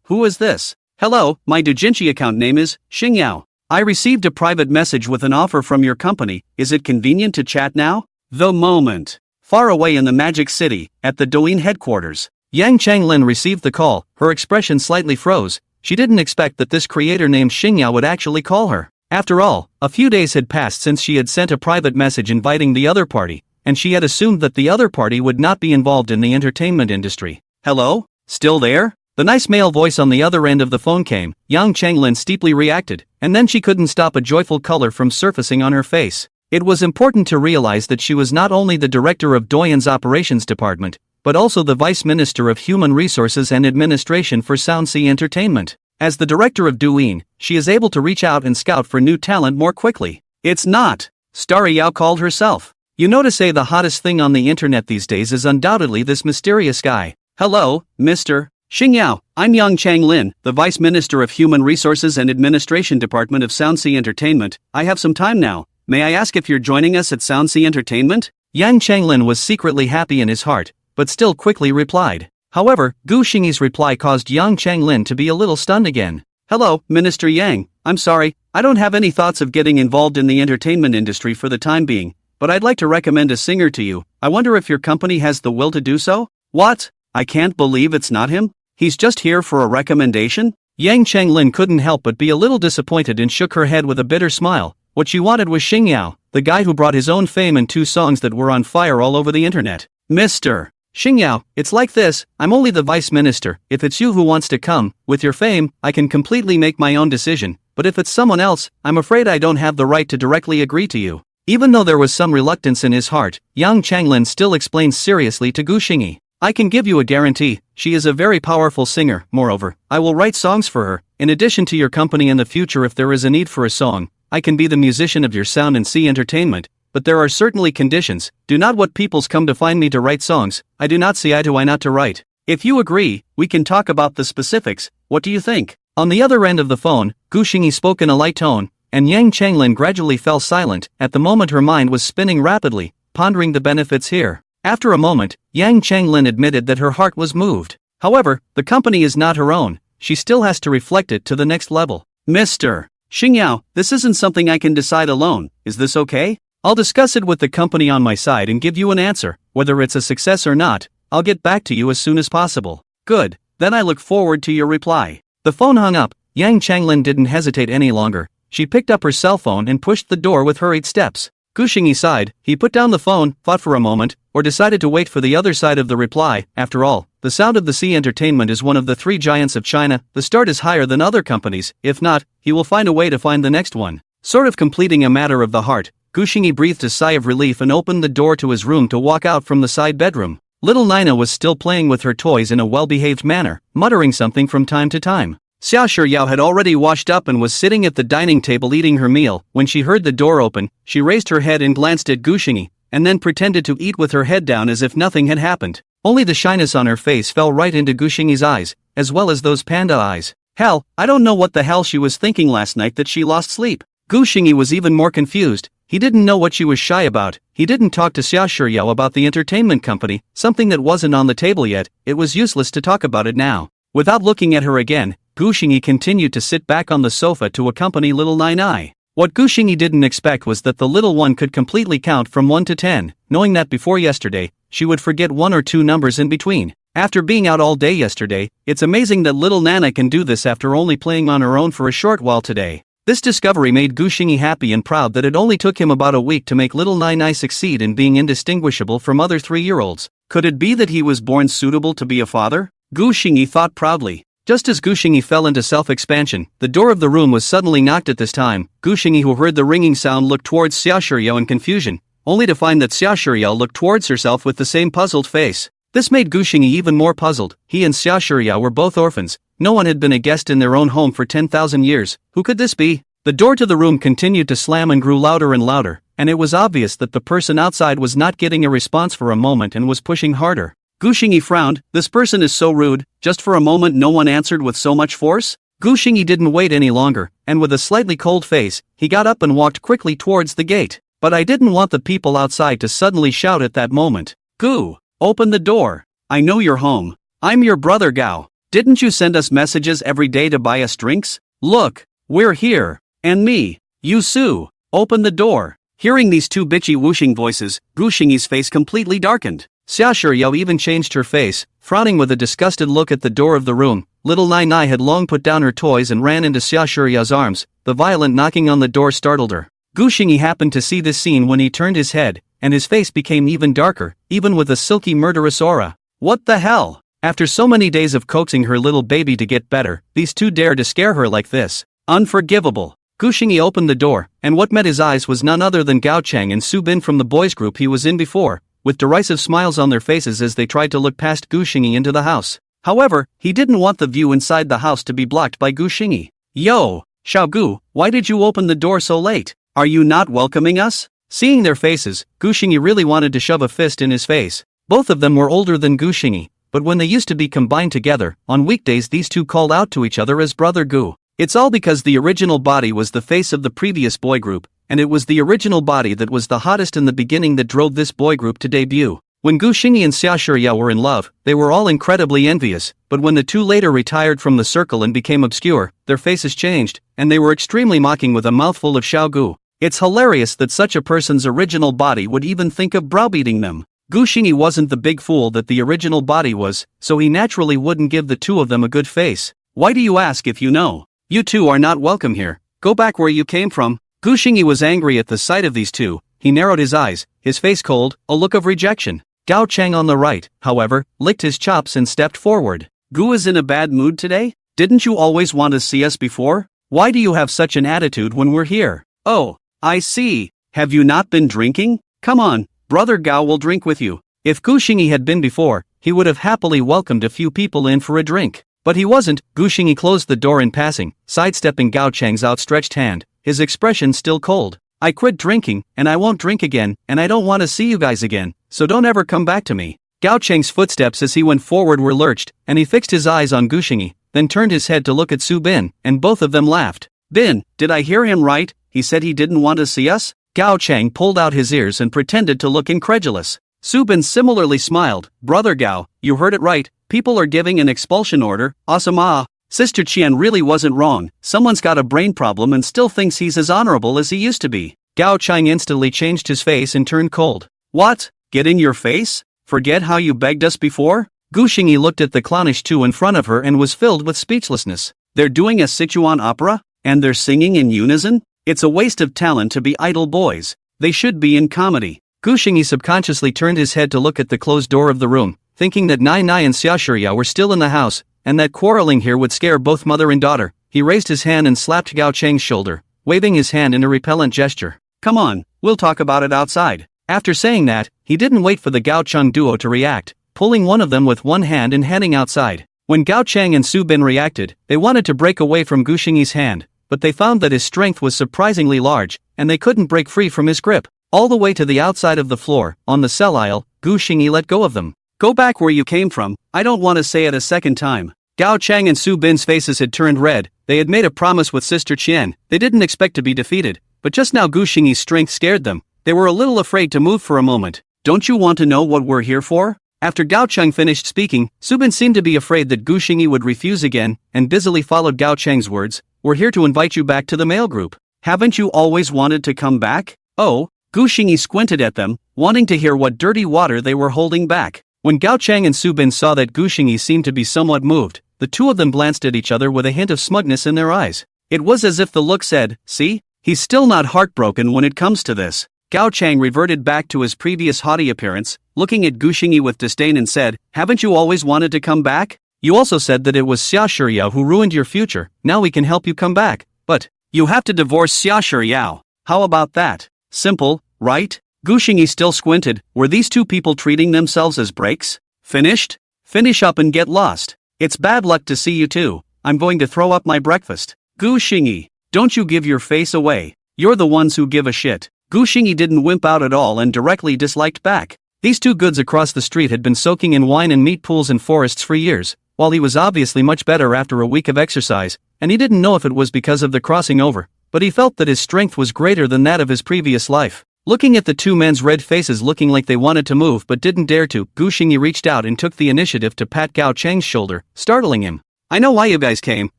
who is this? Hello, my Doujinshi account name is Xingyao. I received a private message with an offer from your company. Is it convenient to chat now? The moment. Far away in the Magic City, at the Douyin headquarters, Yang Changlin received the call. Her expression slightly froze. She didn't expect that this creator named Xingyao would actually call her. After all, a few days had passed since she had sent a private message inviting the other party, and she had assumed that the other party would not be involved in the entertainment industry. Hello? Still there? The nice male voice on the other end of the phone came. Yang Changlin steeply reacted, and then she couldn't stop a joyful color from surfacing on her face. It was important to realize that she was not only the director of Douyin's operations department, but also the Vice Minister of Human Resources and Administration for SoundC Entertainment. As the director of Douyin, she is able to reach out and scout for new talent more quickly. It's not Starry Yao called herself. You know, to say the hottest thing on the internet these days is undoubtedly this mysterious guy. Hello, Mr. Xingyao, I'm Yang Changlin, the Vice Minister of Human Resources and Administration Department of SoundC Entertainment. I have some time now. May I ask if you're joining us at SoundC Entertainment? Yang Changlin was secretly happy in his heart, but still quickly replied. However, Gu Xingyi's reply caused Yang Changlin to be a little stunned again. Hello, Minister Yang, I'm sorry, I don't have any thoughts of getting involved in the entertainment industry for the time being, but I'd like to recommend a singer to you. I wonder if your company has the will to do so? What? I can't believe it's not him? He's just here for a recommendation? Yang Changlin couldn't help but be a little disappointed and shook her head with a bitter smile. What she wanted was Xingyao, the guy who brought his own fame and 2 songs that were on fire all over the internet. Mr. Xingyao, it's like this, I'm only the vice minister. If it's you who wants to come, with your fame, I can completely make my own decision, but if it's someone else, I'm afraid I don't have the right to directly agree to you. Even though there was some reluctance in his heart, Yang Changlin still explained seriously to Gu Xingyi. I can give you a guarantee, she is a very powerful singer. Moreover, I will write songs for her. In addition to your company in the future, if there is a need for a song, I can be the musician of your SoundC Entertainment. but there are certainly conditions. Do not what peoples come to find me to write songs. I do not see eye to eye not to write. If you agree, we can talk about the specifics. What do you think? On the other end of the phone, Gu Xingyi spoke in a light tone, and Yang Changlin gradually fell silent. At the moment her mind was spinning rapidly, pondering the benefits here. After a moment, Yang Changlin admitted that her heart was moved. However, the company is not her own. She still has to reflect it to the next level. Mr. Xingyao, this isn't something I can decide alone. Is this okay? I'll discuss it with the company on my side and give you an answer. Whether it's a success or not, I'll get back to you as soon as possible. Good, then I look forward to your reply. The phone hung up. Yang Changlin didn't hesitate any longer. She picked up her cell phone and pushed the door with hurried steps. Gu Xingyi sighed. He put down the phone, thought for a moment, or decided to wait for the other side of the reply. After all, the Sound of the Sea Entertainment is one of the three giants of China. The start is higher than other companies. If not, he will find a way to find the next one. Sort of completing a matter of the heart, Gu Xingyi breathed a sigh of relief and opened the door to his room to walk out from the side bedroom. Little Nina was still playing with her toys in a well-behaved manner, muttering something from time to time. Xia Shiyao had already washed up and was sitting at the dining table eating her meal. When she heard the door open, she raised her head and glanced at Gu Xingyi, and then pretended to eat with her head down as if nothing had happened. Only the shyness on her face fell right into Gu Xingyi's eyes, as well as those panda eyes. Hell, I don't know what the hell she was thinking last night that she lost sleep. Gu Xingyi was even more confused. He didn't know what she was shy about. He didn't talk to Xia Shiyao about the entertainment company, something that wasn't on the table yet. It was useless to talk about it now. Without looking at her again, Gu Xingyi continued to sit back on the sofa to accompany little Nai. What Gu Xingyi didn't expect was that the little one could completely count from 1 to 10, knowing that before yesterday, she would forget 1 or 2 numbers in between. After being out all day yesterday, it's amazing that little Nana can do this after only playing on her own for a short while today. This discovery made Gu Xingyi happy and proud that it only took him about a week to make little Nai succeed in being indistinguishable from other 3-year-olds. Could it be that he was born suitable to be a father? Gu Xingyi thought proudly. Just as Gu Xingyi fell into self-expansion, the door of the room was suddenly knocked at this time. Gu Xingyi, who heard the ringing sound, looked towards Xia Shiyao in confusion, only to find that Xia Shiyao looked towards herself with the same puzzled face. This made Gu Xingyi even more puzzled. He and Xia Shiyao were both orphans. No one had been a guest in their own home for 10,000 years. Who could this be? The door to the room continued to slam and grew louder and louder, and it was obvious that the person outside was not getting a response for a moment and was pushing harder. Gu Xingyi frowned. This person is so rude. Just for a moment no one answered with so much force? Gu Xingyi didn't wait any longer, and with a slightly cold face, he got up and walked quickly towards the gate. But I didn't want the people outside to suddenly shout at that moment. Gu, open the door. I know you're home. I'm your brother Gao. Didn't you send us messages every day to buy us drinks? Look, we're here. And me. You Su, open the door. Hearing these two bitchy whooshing voices, Gu Xingyi's face completely darkened. Xia Shiyao even changed her face, frowning with a disgusted look at the door of the room. Little Nai had long put down her toys and ran into Xia Shiyao's arms. The violent knocking on the door startled her. Gu Xingyi happened to see this scene when he turned his head, and his face became even darker, even with a silky murderous aura. What the hell? After so many days of coaxing her little baby to get better, these two dare to scare her like this. Unforgivable. Gu Xingyi opened the door, and what met his eyes was none other than Gao Cheng and Su Bin from the boys' group he was in before, with derisive smiles on their faces as they tried to look past Gu Xingyi into the house. However, he didn't want the view inside the house to be blocked by Gu Xingyi. Yo, Xiao Gu, why did you open the door so late? Are you not welcoming us? Seeing their faces, Gu Xingyi really wanted to shove a fist in his face. Both of them were older than Gu Xingyi, but when they used to be combined together, on weekdays these two called out to each other as Brother Gu. It's all because the original body was the face of the previous boy group, and it was the original body that was the hottest in the beginning that drove this boy group to debut. When Gu Xingyi and Xia Shiyao were in love, they were all incredibly envious, but when the two later retired from the circle and became obscure, their faces changed, and they were extremely mocking with a mouthful of Xiao Gu. It's hilarious that such a person's original body would even think of browbeating them. Gu Xingyi wasn't the big fool that the original body was, so he naturally wouldn't give the two of them a good face. Why do you ask if you know? You two are not welcome here. Go back where you came from. Gu Xingyi was angry at the sight of these two. He narrowed his eyes, his face cold, a look of rejection. Gao Cheng on the right, however, licked his chops and stepped forward. Gu is in a bad mood today? Didn't you always want to see us before? Why do you have such an attitude when we're here? Oh, I see. Have you not been drinking? Come on, Brother Gao will drink with you. If Gu Xingyi had been before, he would have happily welcomed a few people in for a drink. But he wasn't. Gu Xingyi closed the door in passing, sidestepping Gao Cheng's outstretched hand, his expression still cold. I quit drinking, and I won't drink again, and I don't want to see you guys again, so don't ever come back to me. Gao Cheng's footsteps as he went forward were lurched, and he fixed his eyes on Gu Xingyi, then turned his head to look at Su Bin, and both of them laughed. Bin, did I hear him right? He said he didn't want to see us? Gao Cheng pulled out his ears and pretended to look incredulous. Su Bin similarly smiled. Brother Gao, you heard it right, people are giving an expulsion order, awesome. Sister Qian really wasn't wrong, someone's got a brain problem and still thinks he's as honorable as he used to be. Gao Cheng instantly changed his face and turned cold. What? Get in your face? Forget how you begged us before? Gu Xingyi looked at the clownish two in front of her and was filled with speechlessness. They're doing a Sichuan opera? And they're singing in unison? It's a waste of talent to be idle boys. They should be in comedy. Gu Xingyi subconsciously turned his head to look at the closed door of the room, thinking that Nai Nai and Xia Shiya were still in the house, and that quarreling here would scare both mother and daughter. He raised his hand and slapped Gao Cheng's shoulder, waving his hand in a repellent gesture. Come on, we'll talk about it outside. After saying that, he didn't wait for the Gao Cheng duo to react, pulling one of them with one hand and heading outside. When Gao Cheng and Su Bin reacted, they wanted to break away from Gu Xingyi's hand, but they found that his strength was surprisingly large, and they couldn't break free from his grip. All the way to the outside of the floor, on the cell aisle, Gu Xingyi let go of them. Go back where you came from, I don't want to say it a second time. Gao Cheng and Su Bin's faces had turned red. They had made a promise with Sister Qian. They didn't expect to be defeated, but just now Gu Xingyi's strength scared them. They were a little afraid to move for a moment. Don't you want to know what we're here for? After Gao Cheng finished speaking, Su Bin seemed to be afraid that Gu Xingyi would refuse again, and busily followed Gao Cheng's words. We're here to invite you back to the male group. Haven't you always wanted to come back? Oh? Gu Xingyi squinted at them, wanting to hear what dirty water they were holding back. When Gao Cheng and Su Bin saw that Gu Xingyi seemed to be somewhat moved, the two of them glanced at each other with a hint of smugness in their eyes. It was as if the look said, see? He's still not heartbroken when it comes to this. Gao Cheng reverted back to his previous haughty appearance, looking at Gu Xingyi with disdain and said, haven't you always wanted to come back? You also said that it was Xia Shiyao who ruined your future. Now we can help you come back. But you have to divorce Xia Shiyao. How about that? Simple, right? Gu Xingyi still squinted. Were these two people treating themselves as breaks? Finished? Finish up and get lost. It's bad luck to see you too. I'm going to throw up my breakfast. Gu Xingyi, don't you give your face away. You're the ones who give a shit. Gu Xingyi didn't wimp out at all and directly disliked back. These two goods across the street had been soaking in wine and meat pools and forests for years, while he was obviously much better after a week of exercise, and he didn't know if it was because of the crossing over, but he felt that his strength was greater than that of his previous life. Looking at the two men's red faces looking like they wanted to move but didn't dare to, Gu Xingyi reached out and took the initiative to pat Gao Cheng's shoulder, startling him. I know why you guys came.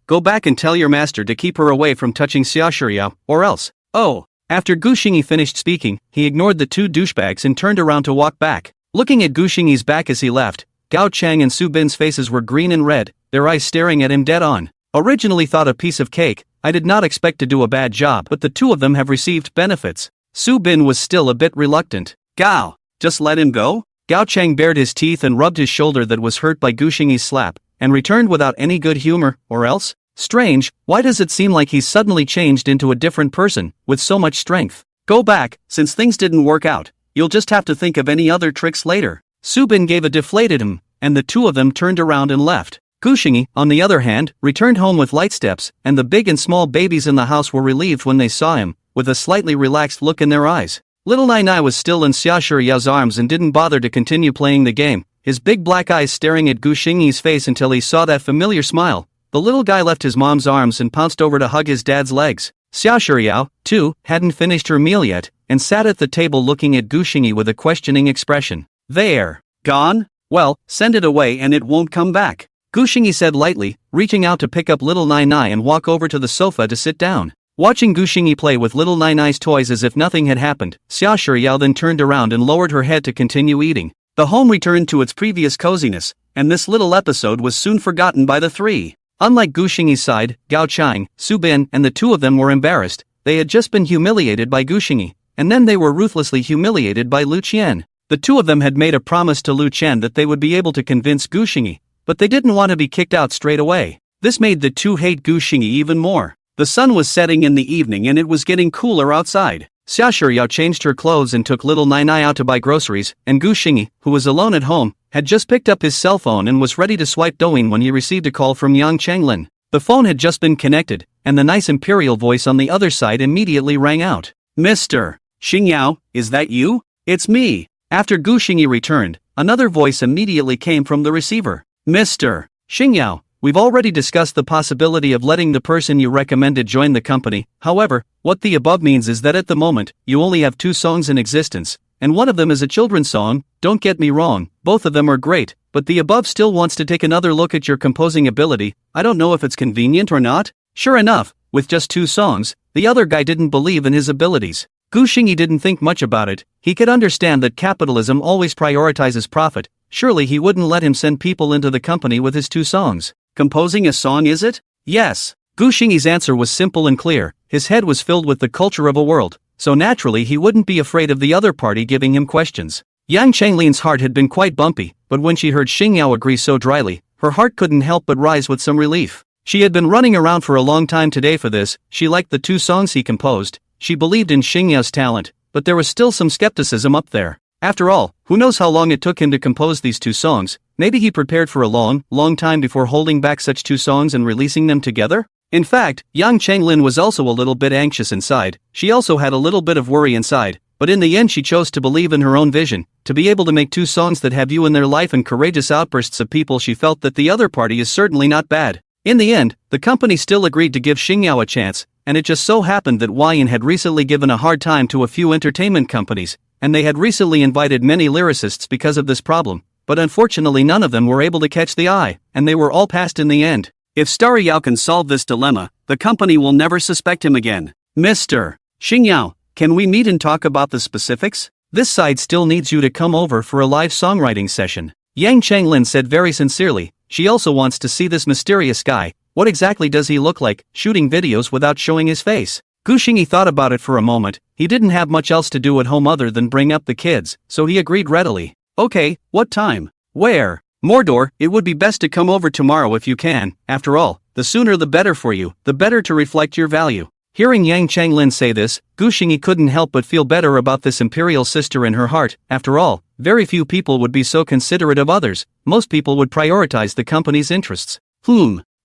Go back and tell your master to keep her away from touching Xia Shiyao, or else. Oh. After Gu Xingyi finished speaking, he ignored the two douchebags and turned around to walk back. Looking at Gu Xingyi's back as he left, Gao Cheng and Su Bin's faces were green and red, their eyes staring at him dead on. Originally thought a piece of cake, I did not expect to do a bad job, but the two of them have received benefits. Su Bin was still a bit reluctant. Gao, just let him go? Gao Cheng bared his teeth and rubbed his shoulder that was hurt by Gu Xingyi's slap, and returned without any good humor, or else? Strange, why does it seem like he's suddenly changed into a different person, with so much strength? Go back, since things didn't work out, you'll just have to think of any other tricks later. Su Bin gave a deflated and the two of them turned around and left. Gu Xingyi, on the other hand, returned home with light steps, and the big and small babies in the house were relieved when they saw him, with a slightly relaxed look in their eyes. Little Nai Nai was still in Xia Shiyao's arms and didn't bother to continue playing the game, his big black eyes staring at Gu Xingyi's face until he saw that familiar smile. The little guy left his mom's arms and pounced over to hug his dad's legs. Xia Shiyao, too, hadn't finished her meal yet, and sat at the table looking at Gu Xingyi with a questioning expression. There. Gone? Well, send it away and it won't come back. Gu Xingyi said lightly, reaching out to pick up little Nai Nai and walk over to the sofa to sit down. Watching Gu Xingyi play with little Nai Nai's toys as if nothing had happened, Xia Shiyao then turned around and lowered her head to continue eating. The home returned to its previous coziness, and this little episode was soon forgotten by the three. Unlike Gu Xingyi's side, Gao Cheng, Su Bin and the two of them were embarrassed. They had just been humiliated by Gu Xingyi, and then they were ruthlessly humiliated by Lu Qian. The two of them had made a promise to Lu Qian that they would be able to convince Gu Xingyi, but they didn't want to be kicked out straight away. This made the two hate Gu Xingyi even more. The sun was setting in the evening and it was getting cooler outside. Xia Shiyao changed her clothes and took little Nai Nai out to buy groceries, and Gu Xingyi, who was alone at home, had just picked up his cell phone and was ready to swipe Douyin when he received a call from Yang Chenglin. The phone had just been connected, and the nice imperial voice on the other side immediately rang out. Mr. Xingyao, is that you? It's me. After Gu Xingyi returned, another voice immediately came from the receiver. Mr. Xingyao, we've already discussed the possibility of letting the person you recommended join the company. However, what the above means is that at the moment, you only have 2 songs in existence, and one of them is a children's song. Don't get me wrong, both of them are great, but the above still wants to take another look at your composing ability. I don't know if it's convenient or not. Sure enough, with just 2 songs, the other guy didn't believe in his abilities. Gu Xingyi didn't think much about it. He could understand that capitalism always prioritizes profit. Surely he wouldn't let him send people into the company with his 2 songs. Composing a song, is it? Yes. Gu Xingyi's answer was simple and clear. His head was filled with the culture of a world, so naturally he wouldn't be afraid of the other party giving him questions. Yang Chenglin's heart had been quite bumpy, but when she heard Xingyao agree so dryly, her heart couldn't help but rise with some relief. She had been running around for a long time today for this. She liked the 2 songs he composed. She believed in Xingyao's talent, but there was still some skepticism up there. After all, who knows how long it took him to compose these 2 songs? Maybe he prepared for a long time before holding back such 2 songs and releasing them together? In fact, Yang Chenglin was also a little bit anxious inside. She also had a little bit of worry inside, but in the end she chose to believe in her own vision. To be able to make 2 songs that have you in their life and courageous outbursts of people she felt that the other party is certainly not bad. In the end, the company still agreed to give Xingyao a chance, and it just so happened that Huayan had recently given a hard time to a few entertainment companies, and they had recently invited many lyricists because of this problem, but unfortunately none of them were able to catch the eye, and they were all passed in the end. If Starry Yao can solve this dilemma, the company will never suspect him again. Mr. Xingyao, can we meet and talk about the specifics? This side still needs you to come over for a live songwriting session. Yang Chenglin said very sincerely. She also wants to see this mysterious guy. What exactly does he look like, shooting videos without showing his face? Gu Xingyi thought about it for a moment. He didn't have much else to do at home other than bring up the kids, so he agreed readily. Okay, what time? Where? Mordor. It would be best to come over tomorrow if you can. After all, the sooner the better for you, the better to reflect your value. Hearing Yang Chenglin say this, Gu Xingyi couldn't help but feel better about this imperial sister in her heart. After all, very few people would be so considerate of others. Most people would prioritize the company's interests.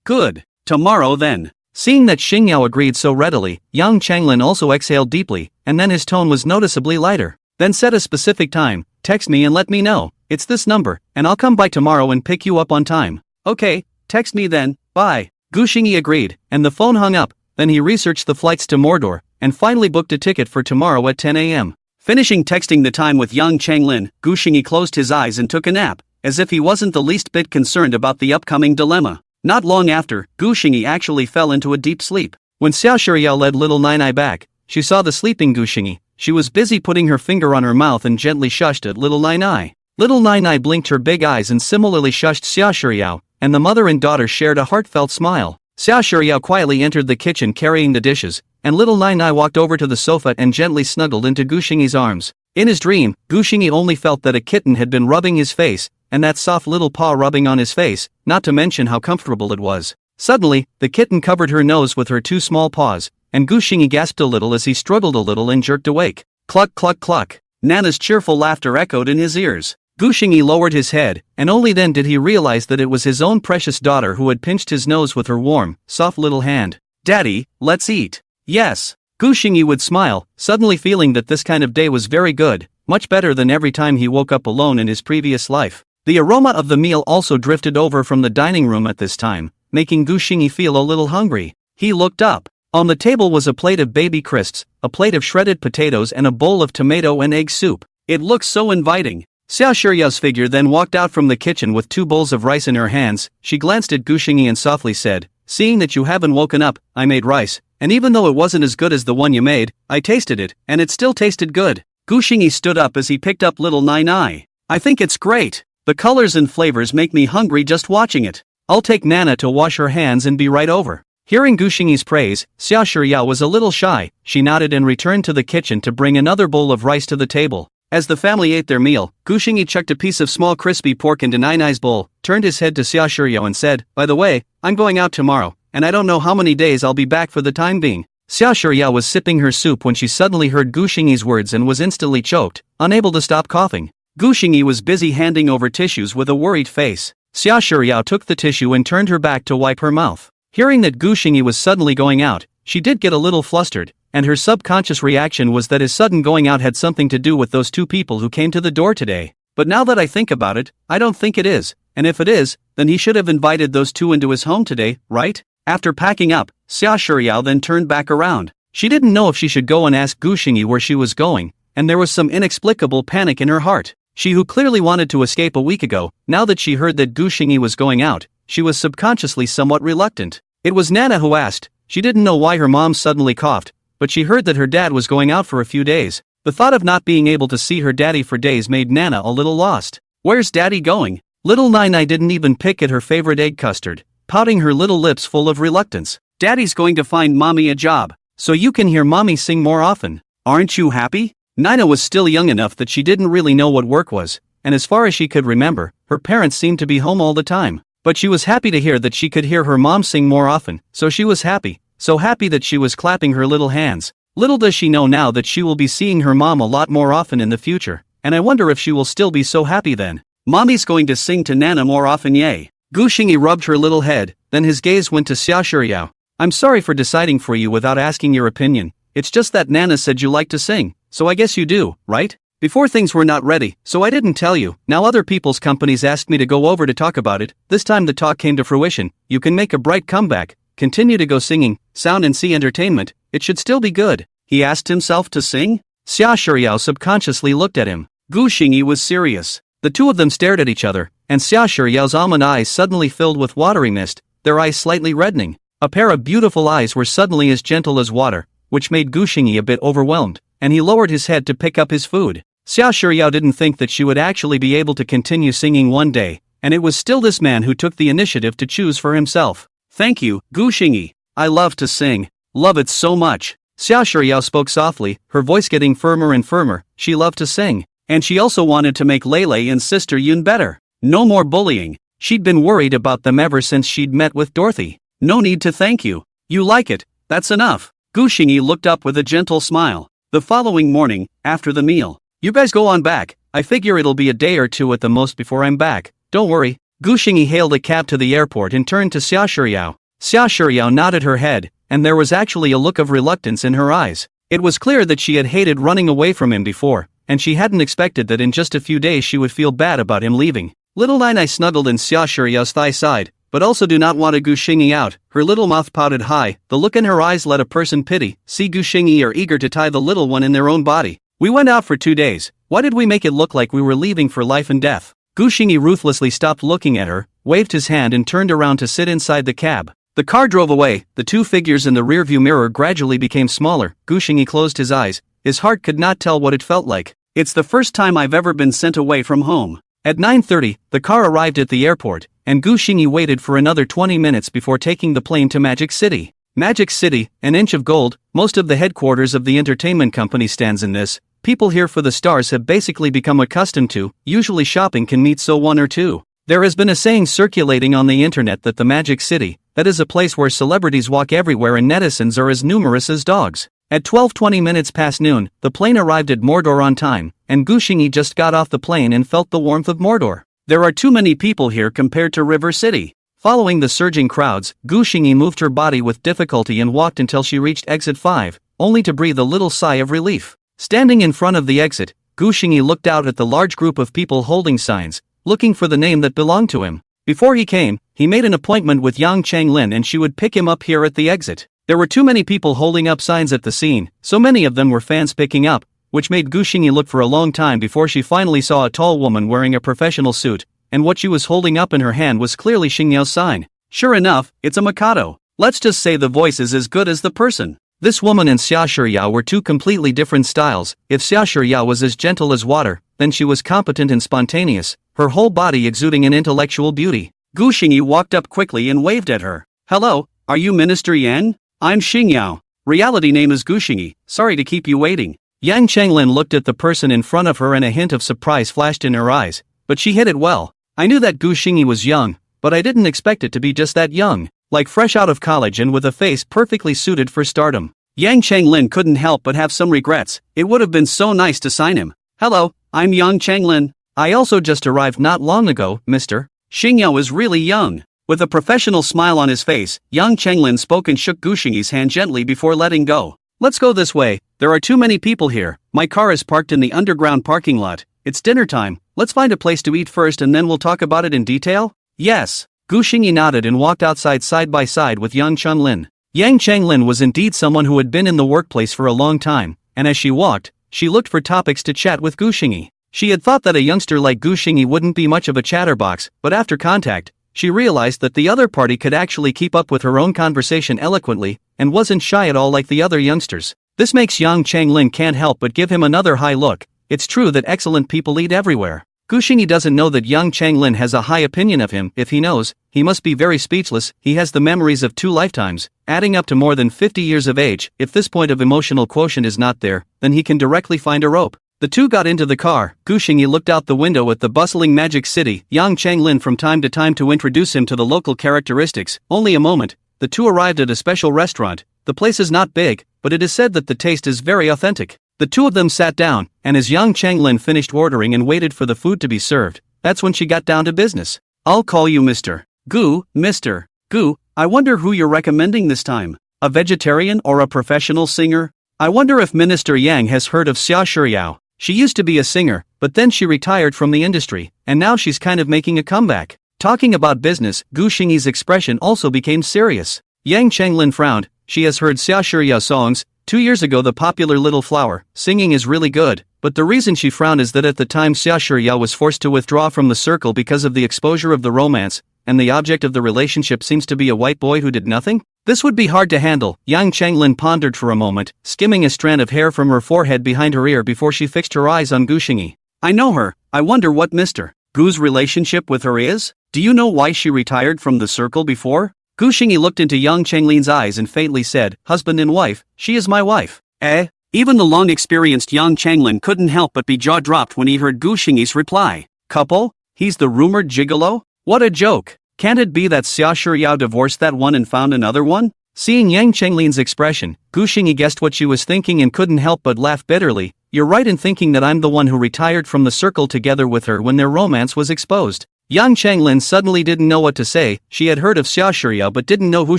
Good. Tomorrow then. Seeing that Xingyao agreed so readily, Yang Chenglin also exhaled deeply, and then his tone was noticeably lighter. Then set a specific time, text me and let me know. It's this number, and I'll come by tomorrow and pick you up on time. Okay, text me then, bye. Gu Xingyi agreed, and the phone hung up. Then he researched the flights to Mordor, and finally booked a ticket for tomorrow at 10 a.m. Finishing texting the time with Yang Chenglin, Gu Xingyi closed his eyes and took a nap, as if he wasn't the least bit concerned about the upcoming dilemma. Not long after, Gu Xingyi actually fell into a deep sleep. When Xiao Shiriyao led little Nai back, she saw the sleeping Gu Xingyi. She was busy putting her finger on her mouth and gently shushed at little Nai. Little Nai blinked her big eyes and similarly shushed Xiao Shiriyao, and the mother and daughter shared a heartfelt smile. Xiao Shiriyao quietly entered the kitchen carrying the dishes, and little Nai walked over to the sofa and gently snuggled into Gu Xingyi's arms. In his dream, Gu Xingyi only felt that a kitten had been rubbing his face, and that soft little paw rubbing on his face, not to mention how comfortable it was. Suddenly, the kitten covered her nose with her 2 small paws, and Gu Xingyi gasped a little as he struggled a little and jerked awake. Cluck cluck cluck. Nana's cheerful laughter echoed in his ears. Gu Xingyi lowered his head, and only then did he realize that it was his own precious daughter who had pinched his nose with her warm, soft little hand. Daddy, let's eat. Yes. Gu Xingyi would smile, suddenly feeling that this kind of day was very good, much better than every time he woke up alone in his previous life. The aroma of the meal also drifted over from the dining room at this time, making Gu Xingyi feel a little hungry. He looked up. On the table was a plate of baby crisps, a plate of shredded potatoes and a bowl of tomato and egg soup. It looked so inviting. Xiao Shiriyao's figure then walked out from the kitchen with 2 bowls of rice in her hands. She glanced at Gu Xingyi and softly said, "Seeing that you haven't woken up, I made rice, and even though it wasn't as good as the one you made, I tasted it, and it still tasted good." Gu Xingyi stood up as he picked up little Nai. "I think it's great. The colors and flavors make me hungry just watching it. I'll take Nana to wash her hands and be right over." Hearing Gu Xingyi's praise, Xiao Shiriyao was a little shy. She nodded and returned to the kitchen to bring another bowl of rice to the table. As the family ate their meal, Gu Xingyi chucked a piece of small crispy pork into Nai's bowl, turned his head to Xiao Shiriyao and said, "By the way, I'm going out tomorrow, and I don't know how many days I'll be back for the time being." Xiao Shiriyao was sipping her soup when she suddenly heard Gu Xingyi's words and was instantly choked, unable to stop coughing. Gu Xingyi was busy handing over tissues with a worried face. Xiao Shiriyao took the tissue and turned her back to wipe her mouth. Hearing that Gu Xingyi was suddenly going out, she did get a little flustered. and her subconscious reaction was that his sudden going out had something to do with those two people who came to the door today. But now that I think about it, I don't think it is, and if it is, then he should have invited those two into his home today, right? After packing up, Xia Shiyao then turned back around. She didn't know if she should go and ask Gu Xingyi where she was going, and there was some inexplicable panic in her heart. She who clearly wanted to escape a week ago, now that she heard that Gu Xingyi was going out, she was subconsciously somewhat reluctant. It was Nana who asked. She didn't know why her mom suddenly coughed, but she heard that her dad was going out for a few days. The thought of not being able to see her daddy for days made Nana a little lost. Where's daddy going? Little Nai Nai didn't even pick at her favorite egg custard, pouting her little lips full of reluctance. Daddy's going to find mommy a job, so you can hear mommy sing more often. Aren't you happy? Nina was still young enough that she didn't really know what work was, and as far as she could remember, her parents seemed to be home all the time. But she was happy to hear that she could hear her mom sing more often, so she was happy, so happy that she was clapping her little hands. Little does she know now that she will be seeing her mom a lot more often in the future, and I wonder if she will still be so happy then. Mommy's going to sing to Nana more often, yay. Gu Xingyi rubbed her little head, then his gaze went to Xia Shiyao. I'm sorry for deciding for you without asking your opinion, it's just that Nana said you like to sing, so I guess you do, right? Before things were not ready, so I didn't tell you. Now other people's companies asked me to go over to talk about it. This time the talk came to fruition. You can make a bright comeback. Continue to go singing, sound and see entertainment. It should still be good. He asked himself to sing? Xia Shiyao subconsciously looked at him. Gu Xingyi was serious. The two of them stared at each other, and Xia Shiyao's almond eyes suddenly filled with watery mist, their eyes slightly reddening. A pair of beautiful eyes were suddenly as gentle as water, which made Gu Xingyi a bit overwhelmed, and he lowered his head to pick up his food. Xia Shiyao didn't think that she would actually be able to continue singing one day, and it was still this man who took the initiative to choose for himself. Thank you, Gu Xingyi. I love to sing. Love it so much. Xia Shiyao spoke softly, her voice getting firmer and firmer. She loved to sing, and she also wanted to make Lei and Sister Yun better. No more bullying. She'd been worried about them ever since she'd met with Dorothy. No need to thank you. You like it. That's enough. Gu Xingyi looked up with a gentle smile. The following morning, after the meal. You guys go on back, I figure it'll be a day or two at the most before I'm back, don't worry. Gu Xingyi hailed a cab to the airport and turned to Xia Shiyao. Xia Shiyao nodded her head, and there was actually a look of reluctance in her eyes. It was clear that she had hated running away from him before, and she hadn't expected that in just a few days she would feel bad about him leaving. Little Nai Nai snuggled in Xia Shiyao's thigh side, but also do not want Gu Xingyi out. Her little mouth pouted high, the look in her eyes let a person pity. See, Gu Xingyi are eager to tie the little one in their own body. We went out for 2 days, why did we make it look like we were leaving for life and death? Gu Xingyi ruthlessly stopped looking at her, waved his hand and turned around to sit inside the cab. The car drove away, the two figures in the rearview mirror gradually became smaller. Gu Xingyi closed his eyes, his heart could not tell what it felt like. It's the first time I've ever been sent away from home. At 9:30, the car arrived at the airport, and Gu Xingyi waited for another 20 minutes before taking the plane to Magic City. Magic City, an inch of gold, most of the headquarters of the entertainment company stands in this. People here for the stars have basically become accustomed to, usually shopping can meet so one or two. There has been a saying circulating on the internet that the Magic City, that is a place where celebrities walk everywhere and netizens are as numerous as dogs. At 12:20 past noon, the plane arrived at Mordor on time, and Gu Xingyi just got off the plane and felt the warmth of Mordor. There are too many people here compared to River City. Following the surging crowds, Gu Xingyi moved her body with difficulty and walked until she reached exit 5, only to breathe a little sigh of relief. Standing in front of the exit, Gu Xingyi looked out at the large group of people holding signs, looking for the name that belonged to him. Before he came, he made an appointment with Yang Changlin and she would pick him up here at the exit. There were too many people holding up signs at the scene, so many of them were fans picking up, which made Gu Xingyi look for a long time before she finally saw a tall woman wearing a professional suit, and what she was holding up in her hand was clearly Xingyao's sign. Sure enough, it's a Mikado. Let's just say the voice is as good as the person. This woman and Xia Shiyao were two completely different styles. If Xia Shiyao was as gentle as water, then she was competent and spontaneous, her whole body exuding an intellectual beauty. Gu Xingyi walked up quickly and waved at her. Hello, are you Minister Yan? I'm Xingyao. Reality name is Gu Xingyi, sorry to keep you waiting. Yang Changlin looked at the person in front of her and a hint of surprise flashed in her eyes, but she hid it well. I knew that Gu Xingyi was young, but I didn't expect it to be just that young. Like fresh out of college and with a face perfectly suited for stardom. Yang Changlin couldn't help but have some regrets. It would have been so nice to sign him. Hello, I'm Yang Changlin. I also just arrived not long ago, Mr. Xingyao is really young. With a professional smile on his face, Yang Changlin spoke and shook Gu Xingyi's hand gently before letting go. Let's go this way, there are too many people here, my car is parked in the underground parking lot, it's dinner time, let's find a place to eat first and then we'll talk about it in detail? Yes. Gu Xingyi nodded and walked outside side by side with Yang Changlin. Yang Changlin was indeed someone who had been in the workplace for a long time, and as she walked, she looked for topics to chat with Gu Xingyi. She had thought that a youngster like Gu Xingyi wouldn't be much of a chatterbox, but after contact, she realized that the other party could actually keep up with her own conversation eloquently, and wasn't shy at all like the other youngsters. This makes Yang Changlin can't help but give him another high look. It's true that excellent people eat everywhere. Gu Xingyi doesn't know that Yang Changlin has a high opinion of him. If he knows, he must be very speechless. He has the memories of 2 lifetimes, adding up to more than 50 years of age. If this point of emotional quotient is not there, then he can directly find a rope. The two got into the car. Gu Xingyi looked out the window at the bustling magic city. Yang Changlin from time to time to introduce him to the local characteristics. Only a moment, the two arrived at a special restaurant. The place is not big, but it is said that the taste is very authentic. The two of them sat down, and as Yang Changlin finished ordering and waited for the food to be served, that's when she got down to business. I'll call you Mr. Gu. Mr. Gu, I wonder who you're recommending this time. A vegetarian or a professional singer? I wonder if Minister Yang has heard of Xia Shiyao. She used to be a singer, but then she retired from the industry, and now she's kind of making a comeback. Talking about business, Gu Xingyi's expression also became serious. Yang Changlin frowned. She has heard Xia Shiyao songs. 2 years ago the popular Little Flower, singing is really good, but the reason she frowned is that at the time Xia Shiyao was forced to withdraw from the circle because of the exposure of the romance, and the object of the relationship seems to be a white boy who did nothing? This would be hard to handle. Yang Changlin pondered for a moment, skimming a strand of hair from her forehead behind her ear before she fixed her eyes on Gu Xingyi. I know her, I wonder what Mr. Gu's relationship with her is? Do you know why she retired from the circle before? Gu Xingyi looked into Yang Changlin's eyes and faintly said, husband and wife, she is my wife. Eh? Even the long-experienced Yang Changlin couldn't help but be jaw-dropped when he heard Gu Xingyi's reply. Couple? He's the rumored gigolo? What a joke! Can't it be that Xia Shiyao divorced that one and found another one? Seeing Yang Changlin's expression, Gu Xingyi guessed what she was thinking and couldn't help but laugh bitterly. You're right in thinking that I'm the one who retired from the circle together with her when their romance was exposed. Yang Changlin suddenly didn't know what to say. She had heard of Xia Shiyao but didn't know who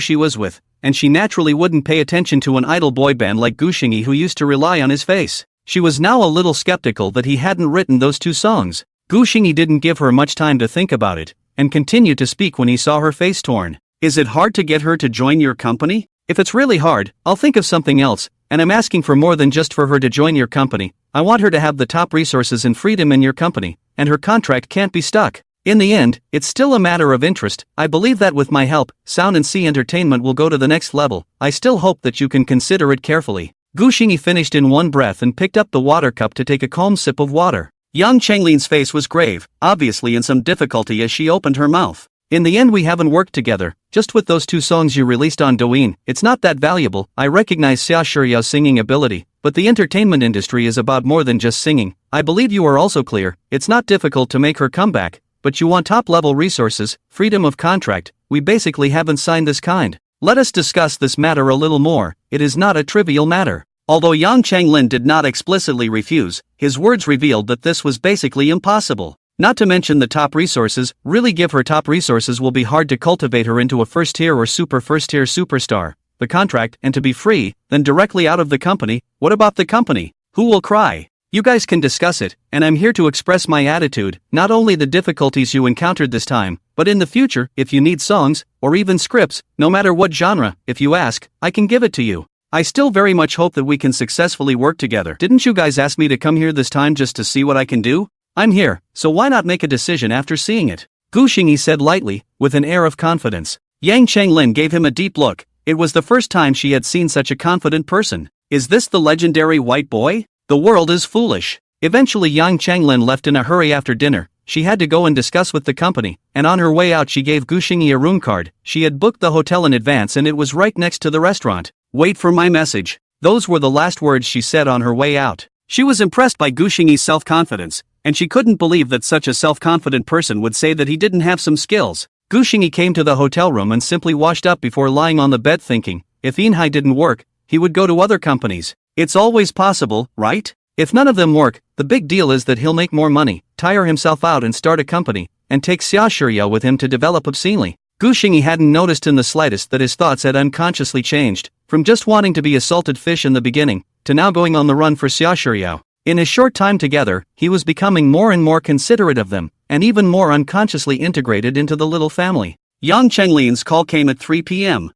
she was with, and she naturally wouldn't pay attention to an idol boy band like Gu Xingyi who used to rely on his face. She was now a little skeptical that he hadn't written those 2 songs. Gu Xingyi didn't give her much time to think about it, and continued to speak when he saw her face torn. Is it hard to get her to join your company? If it's really hard, I'll think of something else, and I'm asking for more than just for her to join your company. I want her to have the top resources and freedom in your company, and her contract can't be stuck. In the end, it's still a matter of interest. I believe that with my help, Sound and Sea Entertainment will go to the next level. I still hope that you can consider it carefully. Gu Xingyi finished in one breath and picked up the water cup to take a calm sip of water. Yang Changlin's face was grave, obviously in some difficulty as she opened her mouth. In the end we haven't worked together, just with those 2 songs you released on Douyin, it's not that valuable. I recognize Xia Shiyao's singing ability, but the entertainment industry is about more than just singing. I believe you are also clear, it's not difficult to make her come back. But you want top-level resources, freedom of contract. We basically haven't signed this kind. Let us discuss this matter a little more. It is not a trivial matter. Although Yang Changlin did not explicitly refuse, his words revealed that this was basically impossible. Not to mention the top resources. Really give her top resources will be hard to cultivate her into a first-tier or super first-tier superstar. The contract, and to be free, then directly out of the company. What about the company? Who will cry? You guys can discuss it, and I'm here to express my attitude, not only the difficulties you encountered this time, but in the future, if you need songs, or even scripts, no matter what genre, if you ask, I can give it to you. I still very much hope that we can successfully work together. Didn't you guys ask me to come here this time just to see what I can do? I'm here, so why not make a decision after seeing it? Gu Xingyi said lightly, with an air of confidence. Yang Changlin gave him a deep look. It was the first time she had seen such a confident person. Is this the legendary white boy? The world is foolish. Eventually Yang Changlin left in a hurry after dinner. She had to go and discuss with the company, and on her way out she gave Gu Xingyi a room card. She had booked the hotel in advance and it was right next to the restaurant. Wait for my message. Those were the last words she said on her way out. She was impressed by Gu Xingyi's self-confidence, and she couldn't believe that such a self-confident person would say that he didn't have some skills. Gu Xingyi came to the hotel room and simply washed up before lying on the bed thinking, if Yinhai didn't work, he would go to other companies. It's always possible, right? If none of them work, the big deal is that he'll make more money, tire himself out and start a company, and take Xia Shiyao with him to develop obscenely. Gu Xingyi hadn't noticed in the slightest that his thoughts had unconsciously changed, from just wanting to be a salted fish in the beginning, to now going on the run for Xia Shiyao. In his short time together, he was becoming more and more considerate of them, and even more unconsciously integrated into the little family. Yang Chenglin's call came at 3 p.m.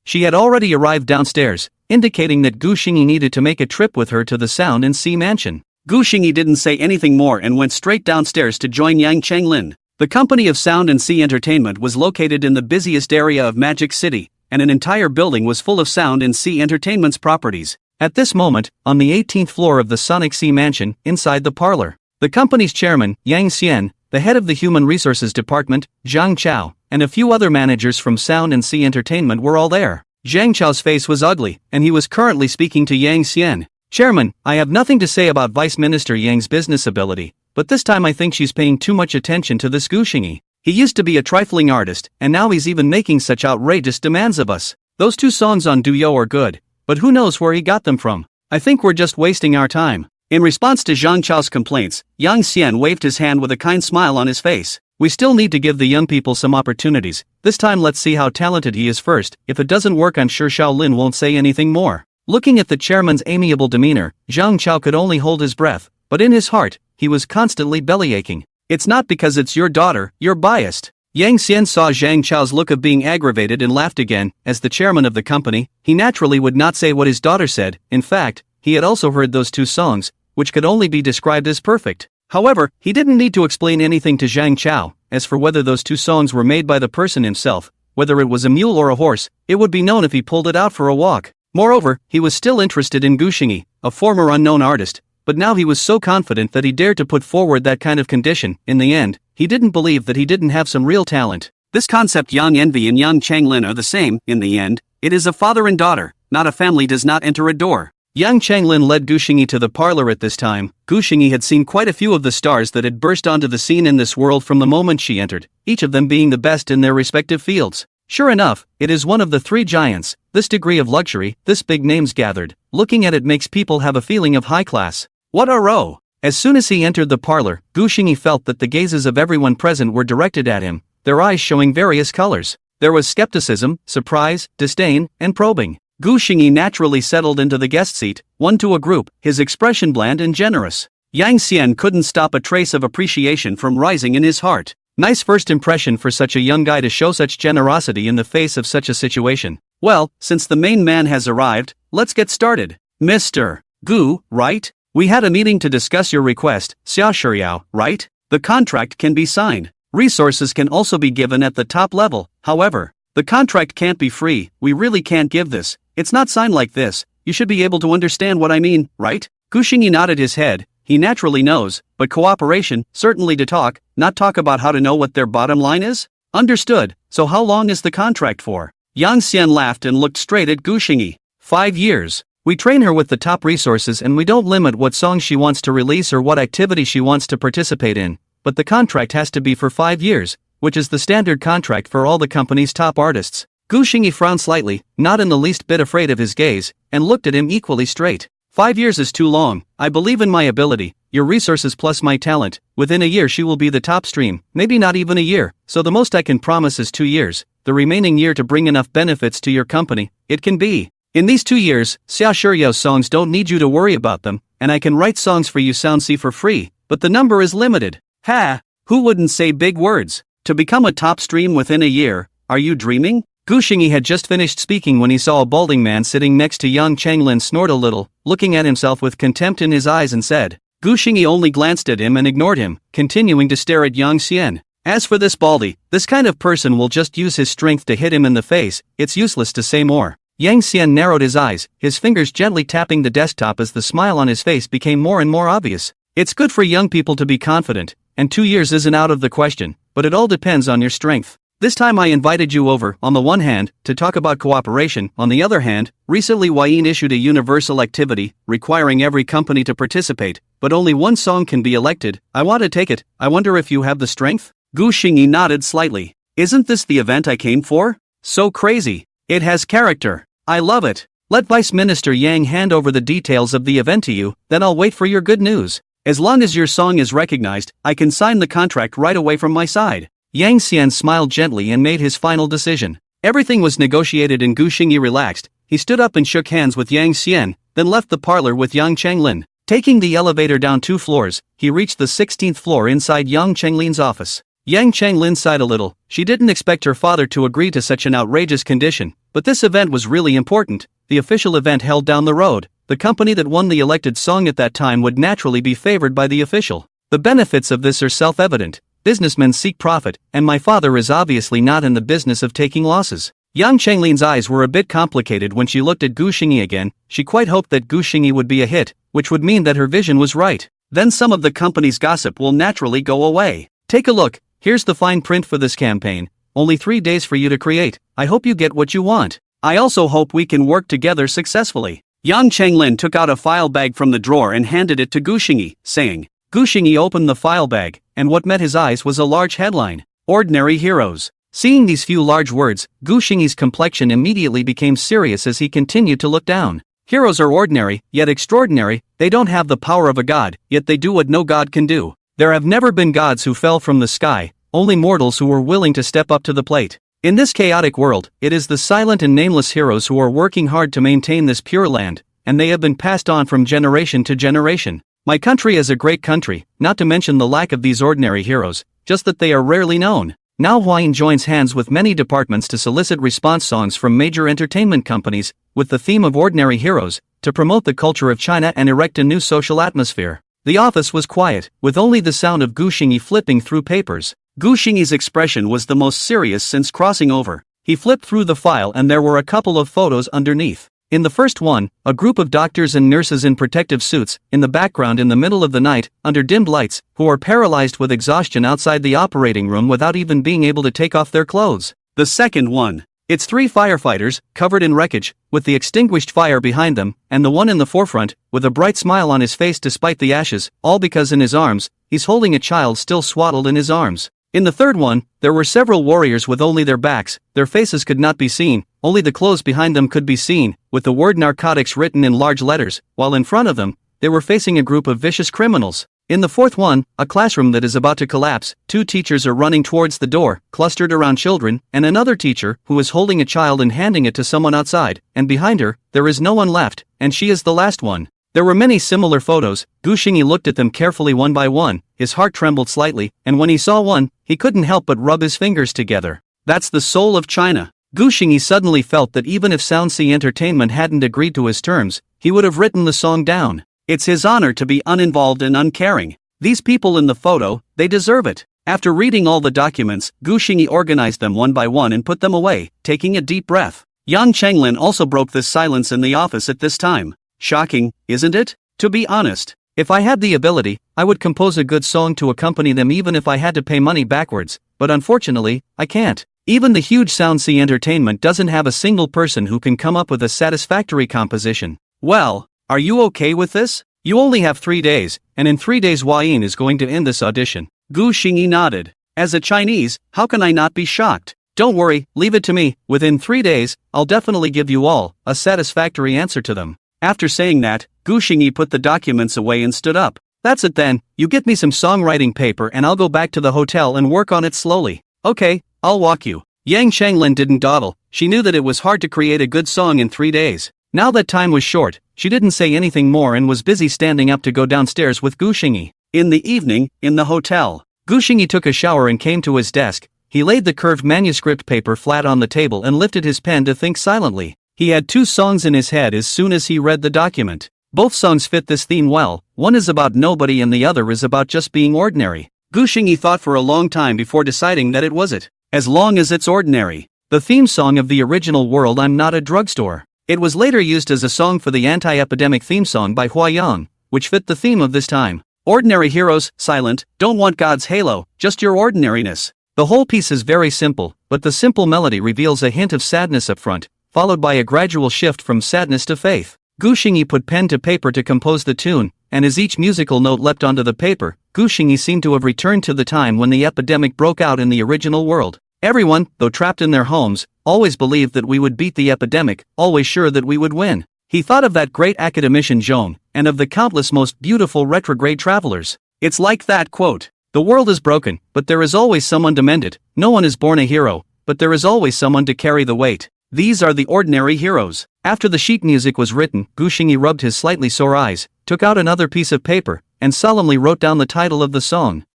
She had already arrived downstairs, indicating that Gu Xingyi needed to make a trip with her to the Sound and Sea mansion. Gu Xingyi didn't say anything more and went straight downstairs to join Yang Chenglin. The company of Sound and Sea Entertainment was located in the busiest area of Magic City, and an entire building was full of Sound and Sea Entertainment's properties. At this moment, on the 18th floor of the Sonic Sea Mansion, inside the parlor, the company's chairman, Yang Xian, the head of the Human Resources Department, Zhang Chao, and a few other managers from Sound and Sea Entertainment were all there. Zhang Chao's face was ugly, and he was currently speaking to Yang Xian. Chairman, I have nothing to say about Vice Minister Yang's business ability, but this time I think she's paying too much attention to this Gu Xingyi. He used to be a trifling artist, and now he's even making such outrageous demands of us. Those 2 songs on Duyo are good, but who knows where he got them from? I think we're just wasting our time. In response to Zhang Chao's complaints, Yang Xian waved his hand with a kind smile on his face. We still need to give the young people some opportunities. This time let's see how talented he is first. If it doesn't work, I'm sure Shaolin won't say anything more. Looking at the chairman's amiable demeanor, Zhang Chao could only hold his breath, but in his heart, he was constantly bellyaching. It's not because it's your daughter, you're biased. Yang Xian saw Zhang Chao's look of being aggravated and laughed again. As the chairman of the company, he naturally would not say what his daughter said. In fact, he had also heard those 2 songs, which could only be described as perfect. However, he didn't need to explain anything to Zhang Chao. As for whether those 2 songs were made by the person himself, whether it was a mule or a horse, it would be known if he pulled it out for a walk. Moreover, he was still interested in Gu Xingyi, a former unknown artist, but now he was so confident that he dared to put forward that kind of condition. In the end, he didn't believe that he didn't have some real talent. This concept Yang Envy and Yang Chenglin are the same. In the end, it is a father and daughter, not a family does not enter a door. Yang Chenglin led Gu Xingyi to the parlor at this time. Gu Xingyi had seen quite a few of the stars that had burst onto the scene in this world from the moment she entered, each of them being the best in their respective fields. Sure enough, it is one of the 3 giants. This degree of luxury, this big names gathered, looking at it makes people have a feeling of high class. What a row! As soon as he entered the parlor, Gu Xingyi felt that the gazes of everyone present were directed at him, their eyes showing various colors. There was skepticism, surprise, disdain, and probing. Gu Xingyi naturally settled into the guest seat, one to a group, his expression bland and generous. Yang Xian couldn't stop a trace of appreciation from rising in his heart. Nice first impression for such a young guy to show such generosity in the face of such a situation. Well, since the main man has arrived, let's get started. Mr. Gu, right? We had a meeting to discuss your request, Xia Shiyao, right? The contract can be signed. Resources can also be given at the top level. However, the contract can't be free. We really can't give this. It's not signed like this. You should be able to understand what I mean, right? Gu Xingyi nodded his head. He naturally knows, but cooperation, certainly to talk, not talk about how to know what their bottom line is? Understood. So how long is the contract for? Yang Xian laughed and looked straight at Gu Xingyi. 5 years. We train her with the top resources and we don't limit what songs she wants to release or what activity she wants to participate in, but the contract has to be for 5 years, which is the standard contract for all the company's top artists. Gu Xingyi frowned slightly, not in the least bit afraid of his gaze, and looked at him equally straight. 5 years is too long. I believe in my ability, your resources plus my talent. Within a year she will be the top stream, maybe not even a year, so the most I can promise is 2 years, the remaining year to bring enough benefits to your company. It can be. In these 2 years, Xia Shiyao's songs don't need you to worry about them, and I can write songs for you Soundsi for free, but the number is limited. Ha! Who wouldn't say big words? To become a top stream within a year, are you dreaming? Gu Xingyi had just finished speaking when he saw a balding man sitting next to Yang Chenglin snort a little, looking at himself with contempt in his eyes and said. Gu Xingyi only glanced at him and ignored him, continuing to stare at Yang Xian. As for this baldy, this kind of person will just use his strength to hit him in the face, it's useless to say more. Yang Xian narrowed his eyes, his fingers gently tapping the desktop as the smile on his face became more and more obvious. It's good for young people to be confident, and 2 years isn't out of the question, but it all depends on your strength. This time I invited you over, on the one hand, to talk about cooperation, on the other hand, recently Wayne issued a universal activity, requiring every company to participate, but only one song can be elected. I want to take it, I wonder if you have the strength? Gu Xingyi nodded slightly. Isn't this the event I came for? So crazy. It has character. I love it. Let Vice Minister Yang hand over the details of the event to you, then I'll wait for your good news. As long as your song is recognized, I can sign the contract right away from my side. Yang Xian smiled gently and made his final decision. Everything was negotiated and Gu Xingyi relaxed. He stood up and shook hands with Yang Xian, then left the parlor with Yang Chenglin. Taking the elevator down 2 floors, he reached the 16th floor inside Yang Chenglin's office. Yang Chenglin sighed a little. She didn't expect her father to agree to such an outrageous condition, but this event was really important. The official event held down the road. The company that won the elected song at that time would naturally be favored by the official. The benefits of this are self-evident. Businessmen seek profit, and my father is obviously not in the business of taking losses. Yang Chenglin's eyes were a bit complicated when she looked at Gu Xingyi again. She quite hoped that Gu Xingyi would be a hit, which would mean that her vision was right. Then some of the company's gossip will naturally go away. Take a look, here's the fine print for this campaign. Only 3 days for you to create. I hope you get what you want. I also hope we can work together successfully. Yang Chenglin took out a file bag from the drawer and handed it to Gu Xingyi, saying. Gu Xingyi opened the file bag, and what met his eyes was a large headline. Ordinary Heroes. Seeing these few large words, Gu Xingyi's complexion immediately became serious as he continued to look down. Heroes are ordinary, yet extraordinary. They don't have the power of a god, yet they do what no god can do. There have never been gods who fell from the sky, only mortals who were willing to step up to the plate. In this chaotic world, it is the silent and nameless heroes who are working hard to maintain this pure land, and they have been passed on from generation to generation. My country is a great country, not to mention the lack of these ordinary heroes, just that they are rarely known. Now Huayin joins hands with many departments to solicit response songs from major entertainment companies, with the theme of ordinary heroes, to promote the culture of China and erect a new social atmosphere. The office was quiet, with only the sound of Gu Xingyi flipping through papers. Gu Xingyi's expression was the most serious since crossing over. He flipped through the file and there were a couple of photos underneath. In the first one, a group of doctors and nurses in protective suits, in the background in the middle of the night, under dimmed lights, who are paralyzed with exhaustion outside the operating room without even being able to take off their clothes. The second one. It's 3 firefighters, covered in wreckage, with the extinguished fire behind them, and the one in the forefront, with a bright smile on his face despite the ashes, all because in his arms, he's holding a child still swaddled in his arms. In the third one, there were several warriors with only their backs, their faces could not be seen, only the clothes behind them could be seen, with the word narcotics written in large letters, while in front of them, they were facing a group of vicious criminals. In the fourth one, a classroom that is about to collapse, 2 teachers are running towards the door, clustered around children, and another teacher, who is holding a child and handing it to someone outside, and behind her, there is no one left, and she is the last one. There were many similar photos. Gu Xingyi looked at them carefully one by one, his heart trembled slightly, and when he saw one, he couldn't help but rub his fingers together. That's the soul of China. Gu Xingyi suddenly felt that even if Soundsea Entertainment hadn't agreed to his terms, he would have written the song down. It's his honor to be uninvolved and uncaring. These people in the photo, they deserve it. After reading all the documents, Gu Xingyi organized them one by one and put them away, taking a deep breath. Yang Chenglin also broke this silence in the office at this time. Shocking, isn't it? To be honest, if I had the ability, I would compose a good song to accompany them even if I had to pay money backwards, but unfortunately, I can't. Even the huge Soundsea Entertainment doesn't have a single person who can come up with a satisfactory composition. Well, are you okay with this? You only have 3 days, and in 3 days Huayin is going to end this audition. Gu Xingyi nodded. As a Chinese, how can I not be shocked? Don't worry, leave it to me. Within 3 days, I'll definitely give you all a satisfactory answer to them. After saying that, Gu Xingyi put the documents away and stood up. That's it then, you get me some songwriting paper and I'll go back to the hotel and work on it slowly. Okay, I'll walk you. Yang Chenglin didn't dawdle. She knew that it was hard to create a good song in 3 days. Now that time was short, she didn't say anything more and was busy standing up to go downstairs with Gu Xingyi. In the evening, in the hotel, Gu Xingyi took a shower and came to his desk. He laid the curved manuscript paper flat on the table and lifted his pen to think silently. He had 2 songs in his head as soon as he read the document. Both songs fit this theme well. One is about nobody and the other is about just being ordinary. Gu Xingyi thought for a long time before deciding that it was it. As long as it's ordinary. The theme song of the original World I'm Not a Drugstore. It was later used as a song for the anti-epidemic theme song by Huayan, which fit the theme of this time. Ordinary heroes, silent, don't want God's halo, just your ordinariness. The whole piece is very simple, but the simple melody reveals a hint of sadness up front, followed by a gradual shift from sadness to faith. Gu Xingyi put pen to paper to compose the tune, and as each musical note leapt onto the paper, Gu Xingyi seemed to have returned to the time when the epidemic broke out in the original world. Everyone, though trapped in their homes, always believed that we would beat the epidemic, always sure that we would win. He thought of that great academician Zhong, and of the countless most beautiful retrograde travelers. It's like that quote. The world is broken, but there is always someone to mend it. No one is born a hero, but there is always someone to carry the weight. These are the ordinary heroes. After the sheet music was written, Gu Xingyi rubbed his slightly sore eyes, took out another piece of paper, and solemnly wrote down the title of the song.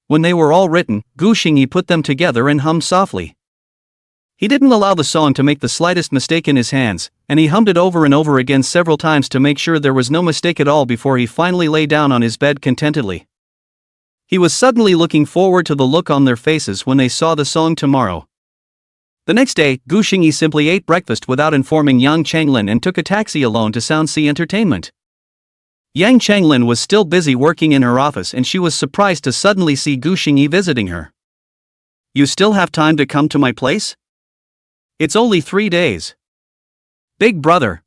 When they were all written, Gu Xingyi put them together and hummed softly. He didn't allow the song to make the slightest mistake in his hands, and he hummed it over and over again several times to make sure there was no mistake at all before he finally lay down on his bed contentedly. He was suddenly looking forward to the look on their faces when they saw the song tomorrow. The next day, Gu Xingyi simply ate breakfast without informing Yang Changlin and took a taxi alone to Soundsea Entertainment. Yang Changlin was still busy working in her office and she was surprised to suddenly see Gu Xingyi visiting her. "You still have time to come to my place? It's only 3 days. Big brother.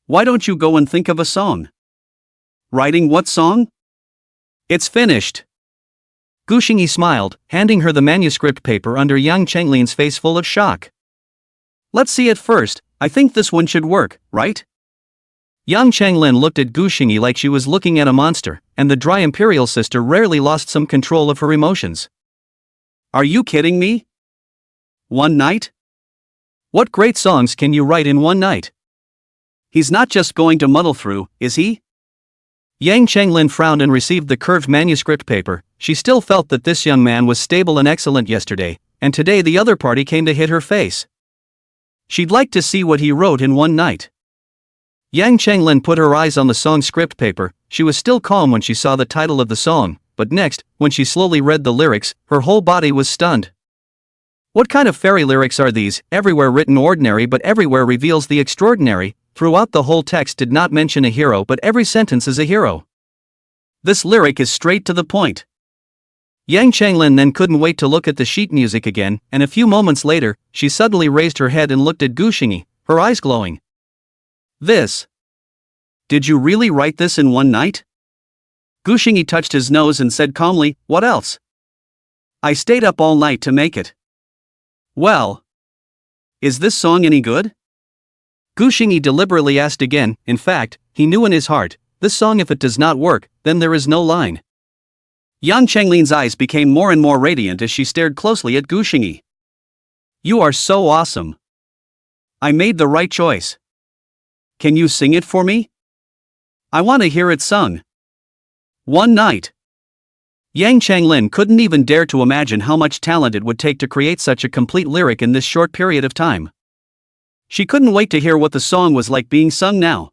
Why don't you go and think of a song?" "Writing what song?" "It's finished." Gu Xingyi smiled, handing her the manuscript paper under Yang Chenglin's face full of shock. "Let's see it first. I think this one should work, right?" Yang Changlin looked at Gu Xingyi like she was looking at a monster, and the dry imperial sister rarely lost some control of her emotions. "Are you kidding me? One night? What great songs can you write in one night? He's not just going to muddle through, is he?" Yang Changlin frowned and received the curved manuscript paper. She still felt that this young man was stable and excellent yesterday, and today the other party came to hit her face. She'd like to see what he wrote in one night. Yang Changlin put her eyes on the song script paper. She was still calm when she saw the title of the song, but next, when she slowly read the lyrics, her whole body was stunned. What kind of fairy lyrics are these? Everywhere written ordinary but everywhere reveals the extraordinary. Throughout the whole text did not mention a hero but every sentence is a hero. This lyric is straight to the point. Yang Changlin then couldn't wait to look at the sheet music again, and a few moments later, she suddenly raised her head and looked at Gu Xingyi, her eyes glowing. "This. Did you really write this in one night?" Gu Xingyi touched his nose and said calmly, "What else? I stayed up all night to make it." "Well, is this song any good?" Gu Xingyi deliberately asked again. In fact, he knew in his heart, this song, if it does not work, then there is no line. Yang Chenglin's eyes became more and more radiant as she stared closely at Gu Xingyi. "You are so awesome. I made the right choice. Can you sing it for me? I want to hear it sung. One night." Yang Changlin couldn't even dare to imagine how much talent it would take to create such a complete lyric in this short period of time. She couldn't wait to hear what the song was like being sung now.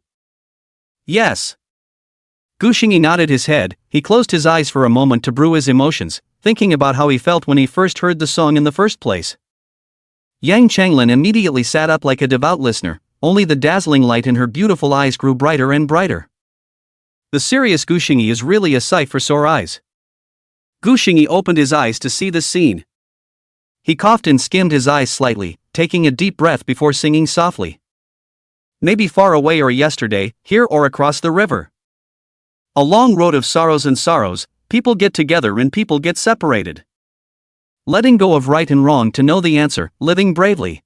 "Yes." Gu Xingyi nodded his head. He closed his eyes for a moment to brew his emotions, thinking about how he felt when he first heard the song in the first place. Yang Changlin immediately sat up like a devout listener, only the dazzling light in her beautiful eyes grew brighter and brighter. The serious Gu Xingyi is really a sight for sore eyes. Gu Xingyi opened his eyes to see this scene. He coughed and skimmed his eyes slightly, taking a deep breath before singing softly. "Maybe far away or yesterday, here or across the river. A long road of sorrows and sorrows, people get together and people get separated. Letting go of right and wrong to know the answer, living bravely.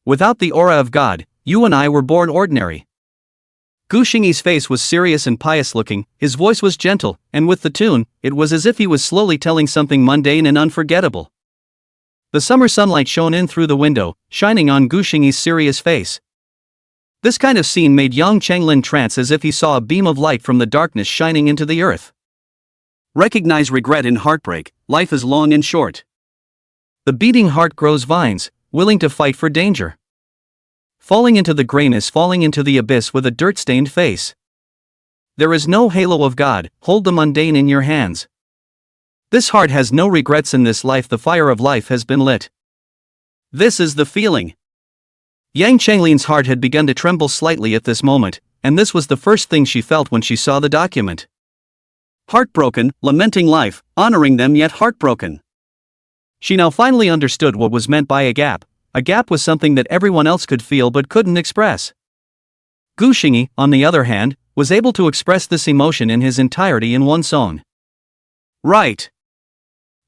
Without the aura of God, you and I were born ordinary." Gu Xingyi's face was serious and pious looking, his voice was gentle, and with the tune, it was as if he was slowly telling something mundane and unforgettable. The summer sunlight shone in through the window, shining on Gu Xingyi's serious face. This kind of scene made Yang Changlin trance as if he saw a beam of light from the darkness shining into the earth. Recognize regret in heartbreak, life is long and short. The beating heart grows vines, willing to fight for danger. Falling into the grain is falling into the abyss with a dirt-stained face. There is no halo of God, hold the mundane in your hands. This heart has no regrets in this life, the fire of life has been lit. This is the feeling. Yang Chenglin's heart had begun to tremble slightly at this moment, and this was the first thing she felt when she saw the document. Heartbroken, lamenting life, honoring them yet heartbroken. She now finally understood what was meant by a gap. A gap was something that everyone else could feel but couldn't express. Gu Xingyi, on the other hand, was able to express this emotion in his entirety in one song. Right.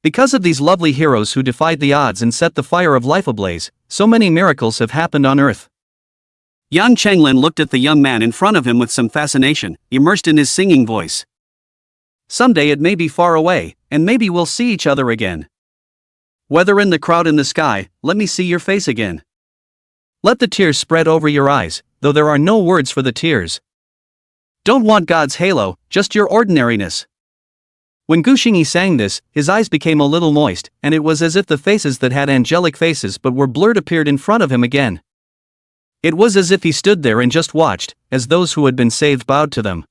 Because of these lovely heroes who defied the odds and set the fire of life ablaze, so many miracles have happened on earth. Yang Changlin looked at the young man in front of him with some fascination, immersed in his singing voice. Someday it may be far away, and maybe we'll see each other again. Whether in the crowd in the sky, let me see your face again. Let the tears spread over your eyes, though there are no words for the tears. Don't want God's halo, just your ordinariness. When Gu Xingyi sang this, his eyes became a little moist, and it was as if the faces that had angelic faces but were blurred appeared in front of him again. It was as if he stood there and just watched, as those who had been saved bowed to them.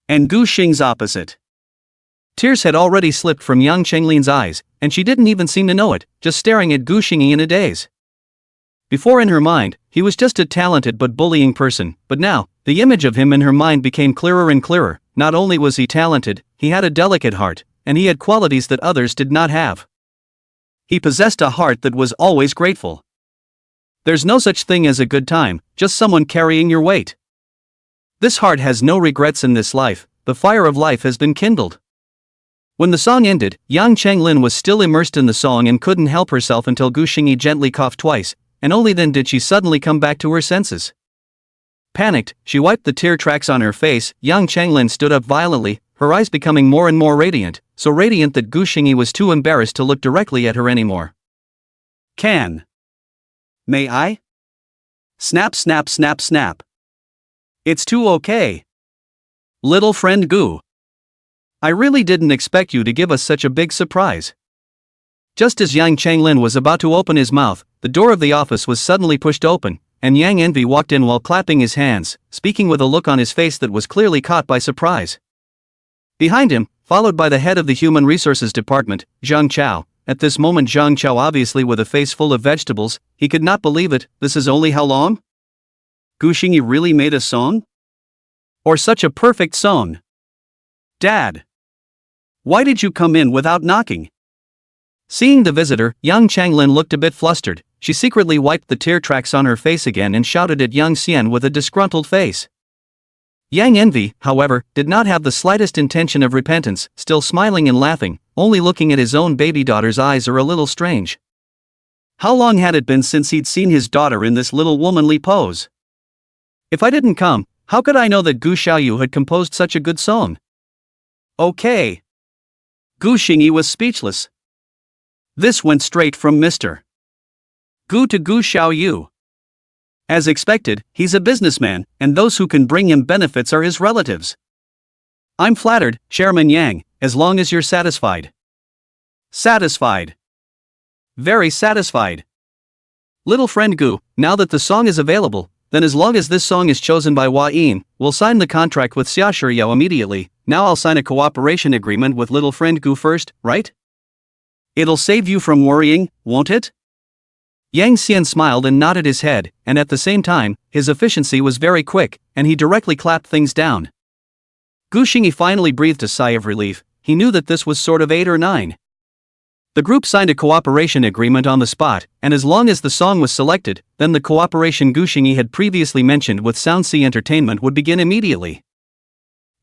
And Gu Xing's opposite. Tears had already slipped from Yang Chenglin's eyes, and she didn't even seem to know it, just staring at Gu Xingyi in a daze. Before in her mind, he was just a talented but bullying person, but now, the image of him in her mind became clearer and clearer. Not only was he talented, he had a delicate heart, and he had qualities that others did not have. He possessed a heart that was always grateful. There's no such thing as a good time, just someone carrying your weight. This heart has no regrets in this life, the fire of life has been kindled. When the song ended, Yang Chenglin was still immersed in the song and couldn't help herself until Gu Xingyi gently coughed twice, and only then did she suddenly come back to her senses. Panicked, she wiped the tear tracks on her face. Yang Chenglin stood up violently, her eyes becoming more and more radiant, so radiant that Gu Xingyi was too embarrassed to look directly at her anymore. May I? Snap snap snap snap. It's too okay. Little friend Gu. I really didn't expect you to give us such a big surprise. Just as Yang Chenglin was about to open his mouth, the door of the office was suddenly pushed open, and Yang Envy walked in while clapping his hands, speaking with a look on his face that was clearly caught by surprise. Behind him, followed by the head of the Human Resources Department, Zhang Chao. At this moment Zhang Chao, obviously with a face full of vegetables, he could not believe it. This is only how long? Gu Xingyi really made a song? Or such a perfect song? Dad! Why did you come in without knocking? Seeing the visitor, Yang Chenglin looked a bit flustered. She secretly wiped the tear tracks on her face again and shouted at Yang Xian with a disgruntled face. Yang Envy, however, did not have the slightest intention of repentance, still smiling and laughing, only looking at his own baby daughter's eyes are a little strange. How long had it been since he'd seen his daughter in this little womanly pose? If I didn't come, how could I know that Gu Xiaoyu had composed such a good song? Okay. Gu Xingyi was speechless. This went straight from Mr. Gu to Gu Xiaoyu. As expected, he's a businessman, and those who can bring him benefits are his relatives. I'm flattered, Chairman Yang, as long as you're satisfied. Satisfied. Very satisfied. Little friend Gu, now that the song is available, then as long as this song is chosen by Hua Yin, we'll sign the contract with Xia Shiyao immediately. Now I'll sign a cooperation agreement with little friend Gu first, right? It'll save you from worrying, won't it? Yang Xian smiled and nodded his head, and at the same time, his efficiency was very quick, and he directly clapped things down. Gu Xingyi finally breathed a sigh of relief. He knew that this was sort of 8 or 9. The group signed a cooperation agreement on the spot, and as long as the song was selected, then the cooperation Gu Xingyi had previously mentioned with Soundsea Entertainment would begin immediately.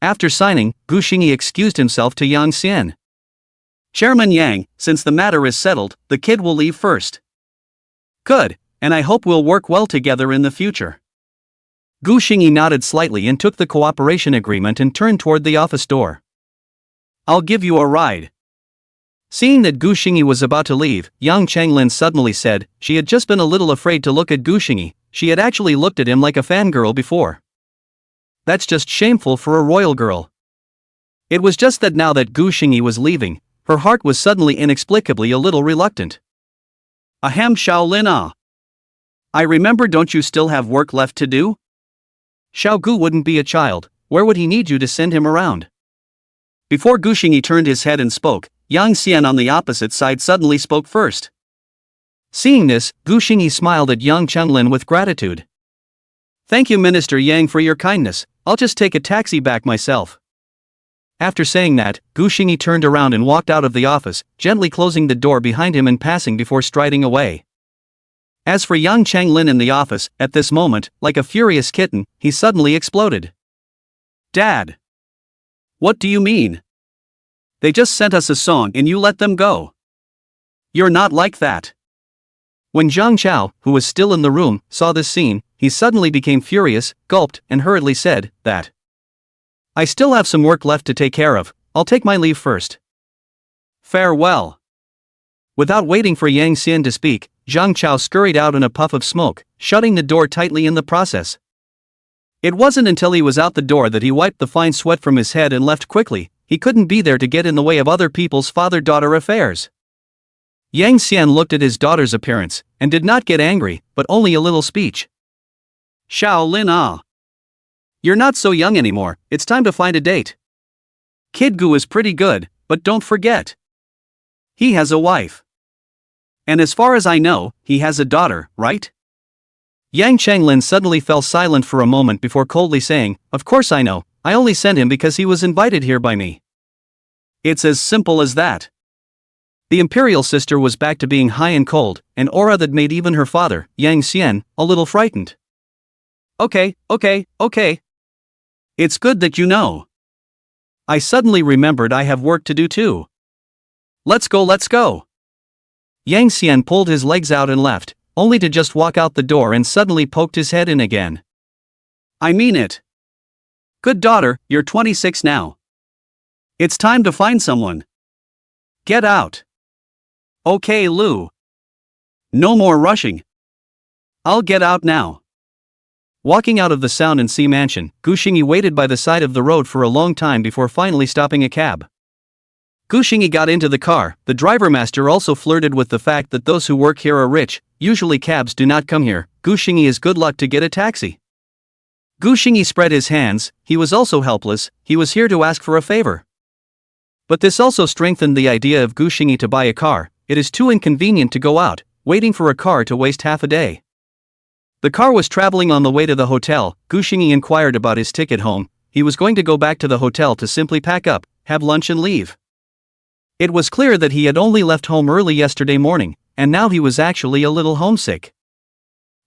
After signing, Gu Xingyi excused himself to Yang Xian. Chairman Yang, since the matter is settled, the kid will leave first. Good, and I hope we'll work well together in the future. Gu Xingyi nodded slightly and took the cooperation agreement and turned toward the office door. I'll give you a ride. Seeing that Gu Xingyi was about to leave, Yang Chenglin suddenly said. She had just been a little afraid to look at Gu Xingyi. She had actually looked at him like a fangirl before. That's just shameful for a royal girl. It was just that now that Gu Xingyi was leaving, her heart was suddenly inexplicably a little reluctant. Ahem, Shaolin ah. I remember, don't you still have work left to do? Xiao Gu wouldn't be a child, where would he need you to send him around? Before Gu Xingyi turned his head and spoke, Yang Xian on the opposite side suddenly spoke first. Seeing this, Gu Xingyi smiled at Yang Chenglin with gratitude. Thank you, Minister Yang, for your kindness. I'll just take a taxi back myself. After saying that, Gu Xingyi turned around and walked out of the office, gently closing the door behind him and passing before striding away. As for Yang Chenglin in the office, at this moment, like a furious kitten, he suddenly exploded. Dad! What do you mean? They just sent us a song and you let them go. You're not like that. When Zhang Chao, who was still in the room, saw this scene, he suddenly became furious, gulped, and hurriedly said, that I still have some work left to take care of. I'll take my leave first. Farewell. Without waiting for Yang Xian to speak, Zhang Chao scurried out in a puff of smoke, shutting the door tightly in the process. It wasn't until he was out the door that he wiped the fine sweat from his head and left quickly. He couldn't be there to get in the way of other people's father-daughter affairs. Yang Xian looked at his daughter's appearance, and did not get angry, but only a little speech. Xiao Lin. You're not so young anymore, it's time to find a date. Kid Gu is pretty good, but don't forget. He has a wife. And as far as I know, he has a daughter, right? Yang Changlin suddenly fell silent for a moment before coldly saying, of course I know, I only sent him because he was invited here by me. It's as simple as that. The imperial sister was back to being high and cold, an aura that made even her father, Yang Xian, a little frightened. Okay. It's good that you know. I suddenly remembered I have work to do too. Let's go. Yang Xian pulled his legs out and left, only to just walk out the door and suddenly poked his head in again. I mean it. Good daughter, you're 26 now. It's time to find someone. Get out. Okay, Lu. No more rushing. I'll get out now. Walking out of the Sound and Sea mansion, Gu Xingyi waited by the side of the road for a long time before finally stopping a cab. Gu Xingyi got into the car. The driver master also flirted with the fact that those who work here are rich, usually cabs do not come here. Gu Xingyi is good luck to get a taxi. Gu Xingyi spread his hands, he was also helpless, he was here to ask for a favor. But this also strengthened the idea of Gu Xingyi to buy a car. It is too inconvenient to go out, waiting for a car to waste half a day. The car was traveling on the way to the hotel. Gu Xingyi inquired about his ticket home. He was going to go back to the hotel to simply pack up, have lunch and leave. It was clear that he had only left home early yesterday morning, and now he was actually a little homesick.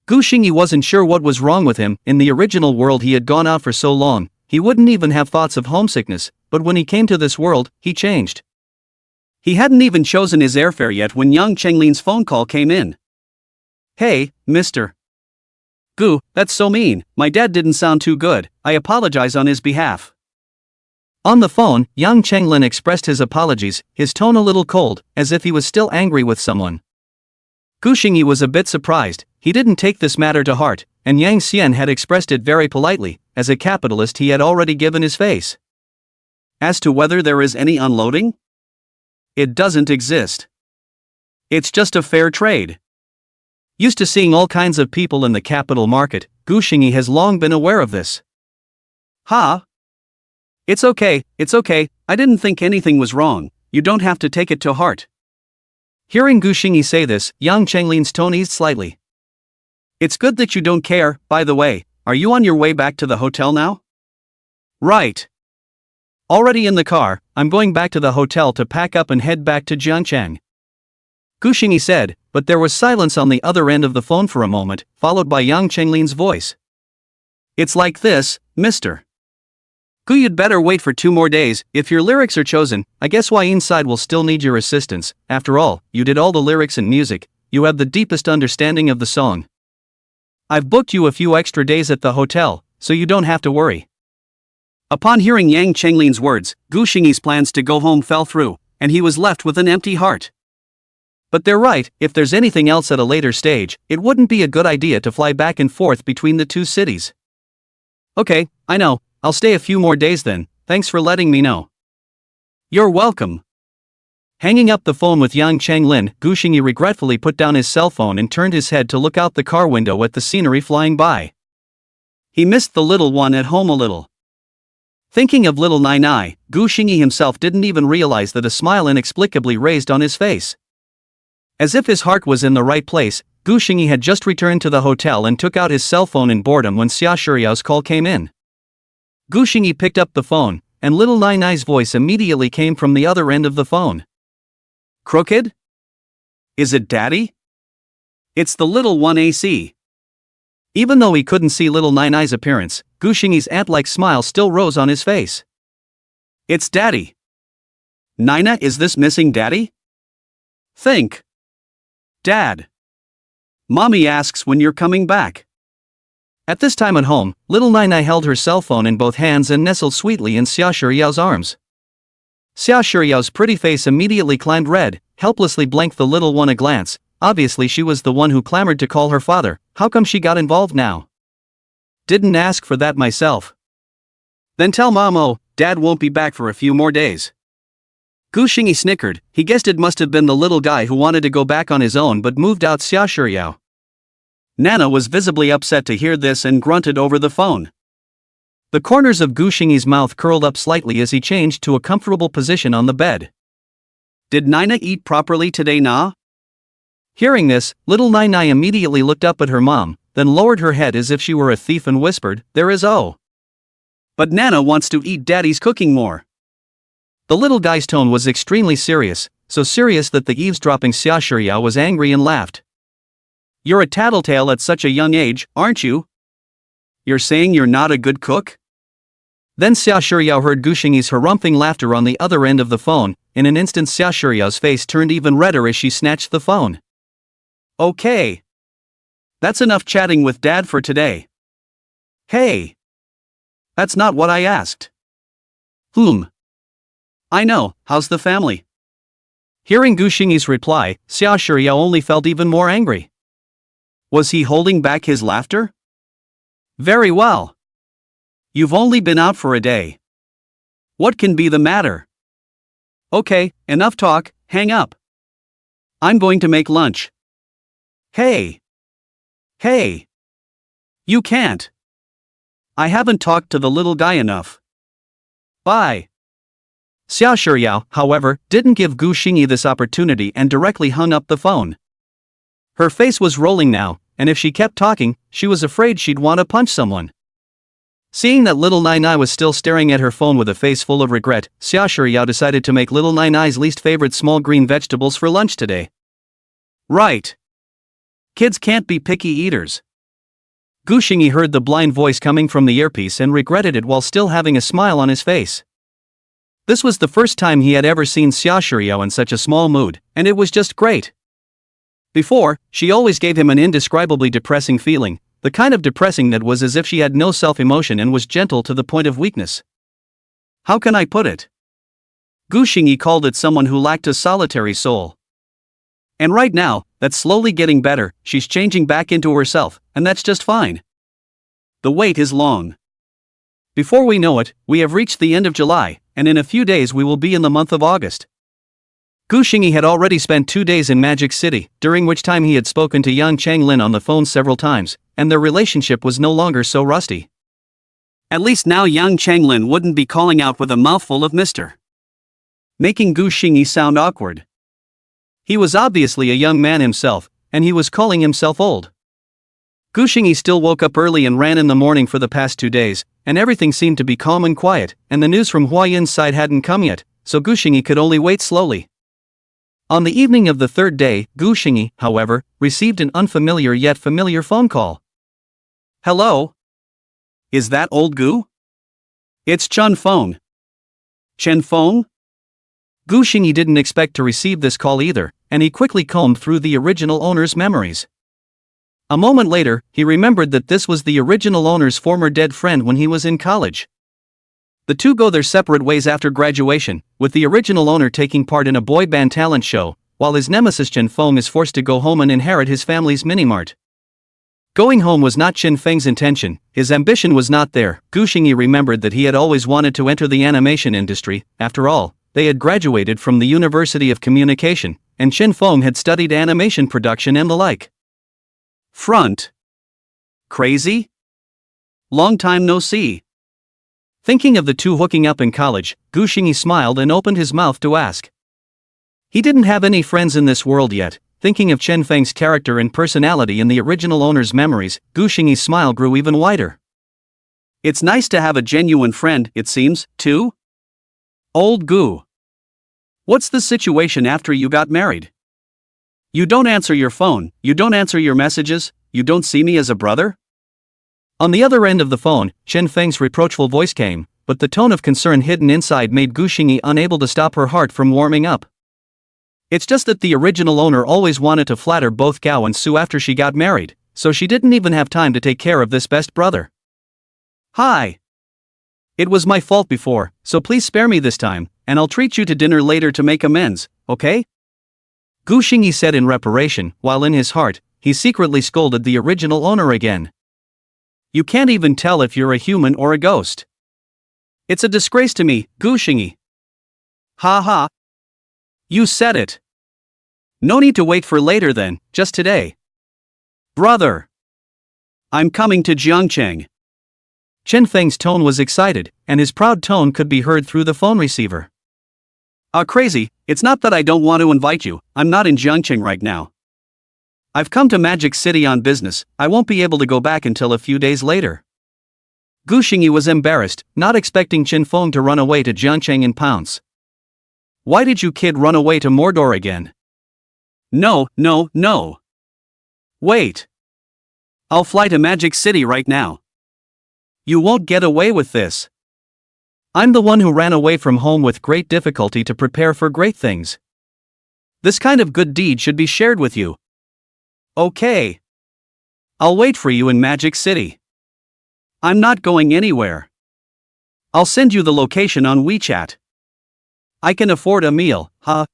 Gu Xingyi wasn't sure what was wrong with him. In the original world he had gone out for so long, he wouldn't even have thoughts of homesickness, but when he came to this world, he changed. He hadn't even chosen his airfare yet when Yang Chenglin's phone call came in. Hey, Mr. Gu, that's so mean, my dad didn't sound too good, I apologize on his behalf. On the phone, Yang Chenglin expressed his apologies, his tone a little cold, as if he was still angry with someone. Gu Xingyi was a bit surprised. He didn't take this matter to heart, and Yang Xian had expressed it very politely. As a capitalist he had already given his face. As to whether there is any unloading? It doesn't exist. It's just a fair trade. Used to seeing all kinds of people in the capital market, Gu Xingyi has long been aware of this. Ha! It's okay, I didn't think anything was wrong, you don't have to take it to heart. Hearing Gu Xingyi say this, Yang Chenglin's tone eased slightly. It's good that you don't care. By the way, are you on your way back to the hotel now? Right. Already in the car, I'm going back to the hotel to pack up and head back to Jiangchang. Gu Xingyi said, but there was silence on the other end of the phone for a moment, followed by Yang Chenglin's voice. It's like this, Mr. Gu, you'd better wait for 2 more days. If your lyrics are chosen, I guess why inside will still need your assistance. After all, you did all the lyrics and music, you have the deepest understanding of the song. I've booked you a few extra days at the hotel, so you don't have to worry. Upon hearing Yang Chenglin's words, Gu Xingyi's plans to go home fell through, and he was left with an empty heart. But they're right, if there's anything else at a later stage, it wouldn't be a good idea to fly back and forth between the 2 cities. Okay, I know, I'll stay a few more days then, thanks for letting me know. You're welcome. Hanging up the phone with Yang Changlin, Gu Xingyi regretfully put down his cell phone and turned his head to look out the car window at the scenery flying by. He missed the little one at home a little. Thinking of little Nai Nai, Gu Xingyi himself didn't even realize that a smile inexplicably raised on his face. As if his heart was in the right place, Gu Xingyi had just returned to the hotel and took out his cell phone in boredom when Xia Shuriao's call came in. Gu Xingyi picked up the phone, and little Nai Nai's voice immediately came from the other end of the phone. Crooked? Is it Daddy? It's the little one AC. Even though he couldn't see little Nai Nai's appearance, Gu Xingyi's ant-like smile still rose on his face. It's Daddy. Nina, is this missing Daddy? Think. Dad. Mommy asks when you're coming back. At this time at home, little Nai Nai held her cell phone in both hands and nestled sweetly in Xia Shuriao's arms. Xia Shiyao's pretty face immediately climbed red, helplessly blanked the little one a glance. Obviously she was the one who clamored to call her father. How come she got involved now? Didn't ask for that myself. Then tell Mom, Dad won't be back for a few more days. Gu Xingyi snickered. He guessed it must have been the little guy who wanted to go back on his own but moved out Xia Shiyao. Nana was visibly upset to hear this and grunted over the phone. The corners of Gu Xingyi's mouth curled up slightly as he changed to a comfortable position on the bed. Did Nina eat properly today, Na? Hearing this, little Nai immediately looked up at her mom, then lowered her head as if she were a thief and whispered, "There is But Nana wants to eat Daddy's cooking more." The little guy's tone was extremely serious, so serious that the eavesdropping Xia Shiyao was angry and laughed. "You're a tattletale at such a young age, aren't you? You're saying you're not a good cook?" Then Xia Shiyao heard Gu Xingyi's harumphing laughter on the other end of the phone. In an instant Xia Shiyao's face turned even redder as she snatched the phone. "Okay. That's enough chatting with Dad for today." "Hey. That's not what I asked." "I know, how's the family?" Hearing Gu Xingyi's reply, Xia Shiyao only felt even more angry. Was he holding back his laughter? "Very well. You've only been out for a day. What can be the matter?" "Okay, enough talk, hang up. I'm going to make lunch." Hey! You can't. I haven't talked to the little guy enough. Bye. Xia Shiyao, however, didn't give Gu Xingyi this opportunity and directly hung up the phone. Her face was rolling now, and if she kept talking, she was afraid she'd want to punch someone. Seeing that little Nai was still staring at her phone with a face full of regret, Xia Shiyao decided to make little Nai's least favorite small green vegetables for lunch today. Right. Kids can't be picky eaters. Gu Xingyi heard the blind voice coming from the earpiece and regretted it while still having a smile on his face. This was the first time he had ever seen Xia Shiyao in such a small mood, and it was just great. Before, she always gave him an indescribably depressing feeling, the kind of depressing that was as if she had no self-emotion and was gentle to the point of weakness. How can I put it? Gu Xingyi called it someone who lacked a solitary soul. And right now, that's slowly getting better. She's changing back into herself, and that's just fine. The wait is long. Before we know it, we have reached the end of July, and in a few days we will be in the month of August. Gu Xingyi had already spent 2 days in Magic City, during which time he had spoken to Yang Changlin on the phone several times, and their relationship was no longer so rusty. At least now Yang Changlin wouldn't be calling out with a mouthful of Mr. Making Gu Xingyi sound awkward. He was obviously a young man himself, and he was calling himself old. Gu Xingyi still woke up early and ran in the morning for the past 2 days, and everything seemed to be calm and quiet, and the news from Huayin's side hadn't come yet, so Gu Xingyi could only wait slowly. On the evening of the 3rd day, Gu Xingyi, however, received an unfamiliar yet familiar phone call. "Hello? Is that old Gu? It's Chen Feng." "Chen Feng?" Gu Xingyi didn't expect to receive this call either, and he quickly combed through the original owner's memories. A moment later, he remembered that this was the original owner's former dead friend when he was in college. The two go their separate ways after graduation, with the original owner taking part in a boy band talent show, while his nemesis Chen Feng is forced to go home and inherit his family's mini-mart. Going home was not Chen Feng's intention, his ambition was not there. Gu Xingyi remembered that he had always wanted to enter the animation industry. After all, they had graduated from the University of Communication, and Chen Feng had studied animation production and the like. Front. Crazy? Long time no see. Thinking of the two hooking up in college, Gu Xingyi smiled and opened his mouth to ask. He didn't have any friends in this world yet. Thinking of Chen Feng's character and personality in the original owner's memories, Gu Xingyi's smile grew even wider. It's nice to have a genuine friend, it seems, too? Old Gu. What's the situation after you got married? You don't answer your phone, you don't answer your messages, you don't see me as a brother? On the other end of the phone, Chen Feng's reproachful voice came, but the tone of concern hidden inside made Gu Xingyi unable to stop her heart from warming up. It's just that the original owner always wanted to flatter both Gao and Su after she got married, so she didn't even have time to take care of this best brother. Hi. It was my fault before, so please spare me this time, and I'll treat you to dinner later to make amends, okay? Gu Xingyi said in reparation, while in his heart, he secretly scolded the original owner again. You can't even tell if you're a human or a ghost. It's a disgrace to me, Gu Xingyi. Ha ha. You said it. No need to wait for later then, just today. Brother. I'm coming to Jiangcheng. Chen Feng's tone was excited, and his proud tone could be heard through the phone receiver. Crazy, it's not that I don't want to invite you, I'm not in Jiangcheng right now. I've come to Magic City on business, I won't be able to go back until a few days later. Gu Xingyi was embarrassed, not expecting Chen Feng to run away to Jiangcheng and pounce. Why did you kid run away to Mordor again? No. Wait. I'll fly to Magic City right now. You won't get away with this. I'm the one who ran away from home with great difficulty to prepare for great things. This kind of good deed should be shared with you. Okay. I'll wait for you in Magic City. I'm not going anywhere. I'll send you the location on WeChat. I can afford a meal, huh?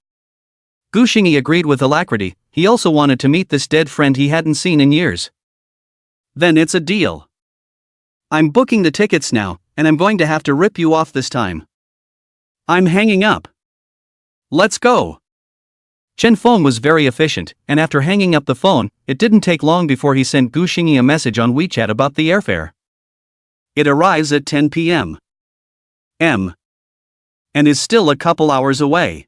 Gu Xingyi agreed with alacrity, he also wanted to meet this dead friend he hadn't seen in years. Then it's a deal. I'm booking the tickets now, and I'm going to have to rip you off this time. I'm hanging up. Let's go. Chen Feng was very efficient, and after hanging up the phone, it didn't take long before he sent Gu Xingyi a message on WeChat about the airfare. It arrives at 10 p.m. and is still a couple hours away.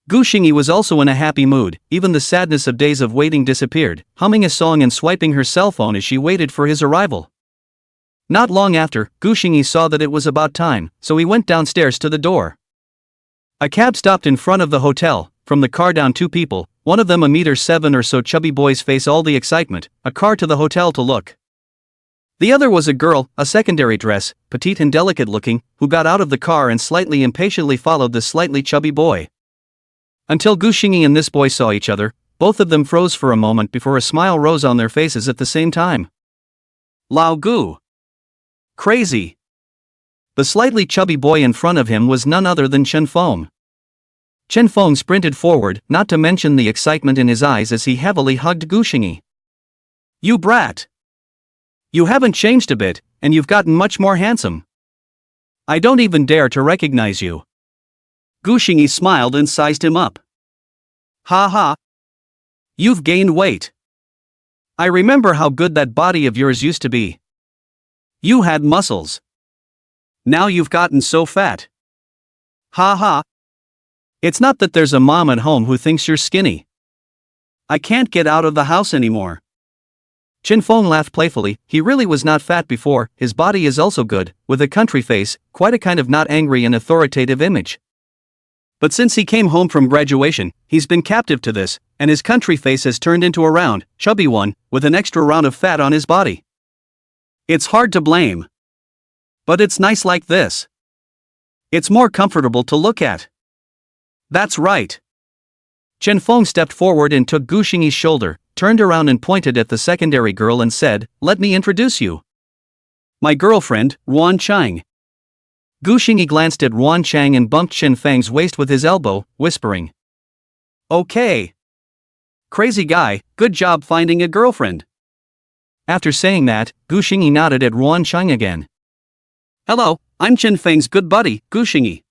Gu Xingyi was also in a happy mood, even the sadness of days of waiting disappeared, humming a song and swiping her cell phone as she waited for his arrival. Not long after, Gu Xingyi saw that it was about time, so he went downstairs to the door. A cab stopped in front of the hotel. From the car down two people, one of them a 1.7 or so chubby boy's face all the excitement, a car to the hotel to look. The other was a girl, a secondary dress, petite and delicate looking, who got out of the car and slightly impatiently followed the slightly chubby boy. Until Gu Xingyi and this boy saw each other, both of them froze for a moment before a smile rose on their faces at the same time. Lao Gu. Crazy. The slightly chubby boy in front of him was none other than Chen Feng. Chen Feng sprinted forward, not to mention the excitement in his eyes as he heavily hugged Gu Xingyi. You brat! You haven't changed a bit, and you've gotten much more handsome. I don't even dare to recognize you. Gu Xingyi smiled and sized him up. Ha ha! You've gained weight. I remember how good that body of yours used to be. You had muscles. Now you've gotten so fat. Ha ha! It's not that there's a mom at home who thinks you're skinny. I can't get out of the house anymore. Chen Feng laughed playfully, he really was not fat before, his body is also good, with a country face, quite a kind of not angry and authoritative image. But since he came home from graduation, he's been captive to this, and his country face has turned into a round, chubby one, with an extra round of fat on his body. It's hard to blame. But it's nice like this. It's more comfortable to look at. That's right. Chen Feng stepped forward and took Gu Xingyi's shoulder, turned around and pointed at the secondary girl and said, "Let me introduce you. My girlfriend, Ruan Chang." Gu Xingyi glanced at Ruan Chang and bumped Chen Feng's waist with his elbow, whispering, "Okay. Crazy guy, good job finding a girlfriend." After saying that, Gu Xingyi nodded at Ruan Chang again. "Hello, I'm Chen Feng's good buddy, Gu Xingyi."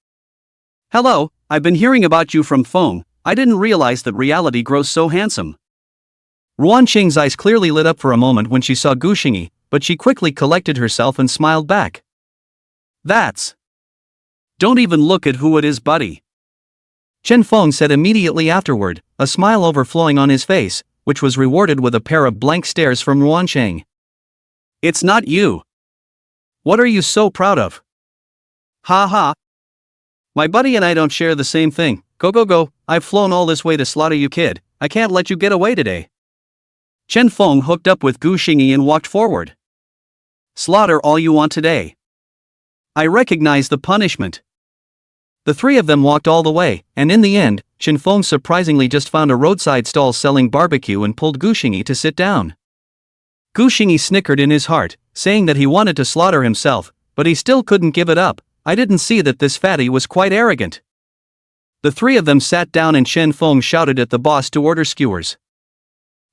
"Hello, I've been hearing about you from Feng. I didn't realize that reality grows so handsome." Ruan Chang's eyes clearly lit up for a moment when she saw Gu Xingyi, but she quickly collected herself and smiled back. "That's... Don't even look at who it is, buddy." Chen Feng said immediately afterward, a smile overflowing on his face, which was rewarded with a pair of blank stares from Ruan Chang. "It's not you. What are you so proud of?" "Ha ha. My buddy and I don't share the same thing. Go. I've flown all this way to slaughter you, kid. I can't let you get away today." Chen Feng hooked up with Gu Xingyi and walked forward. "Slaughter all you want today. I recognize the punishment." The three of them walked all the way, and in the end, Chen Feng surprisingly just found a roadside stall selling barbecue and pulled Gu Xingyi to sit down. Gu Xingyi snickered in his heart, saying that he wanted to slaughter himself, but he still couldn't give it up, I didn't see that this fatty was quite arrogant. The three of them sat down and Chen Feng shouted at the boss to order skewers.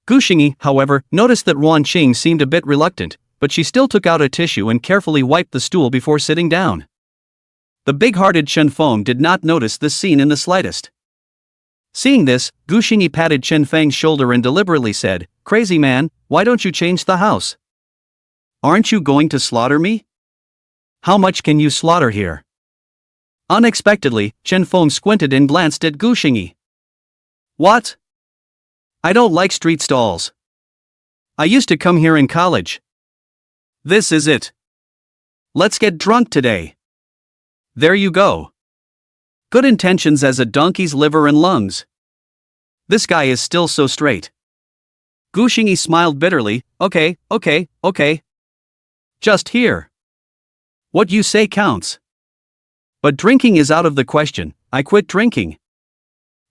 Gu Xingyi, however, noticed that Ruan Qing seemed a bit reluctant, but she still took out a tissue and carefully wiped the stool before sitting down. The big-hearted Chen Feng did not notice this scene in the slightest. Seeing this, Gu Xingyi patted Chen Feng's shoulder and deliberately said, "Crazy man, why don't you change the house? Aren't you going to slaughter me? How much can you slaughter here?" Unexpectedly, Chen Feng squinted and glanced at Gu Xingyi. "What? I don't like street stalls. I used to come here in college. This is it. Let's get drunk today." There you go. Good intentions as a donkey's liver and lungs. This guy is still so straight. Gu Xingyi smiled bitterly. Okay. Just here. What you say counts. But drinking is out of the question. I quit drinking.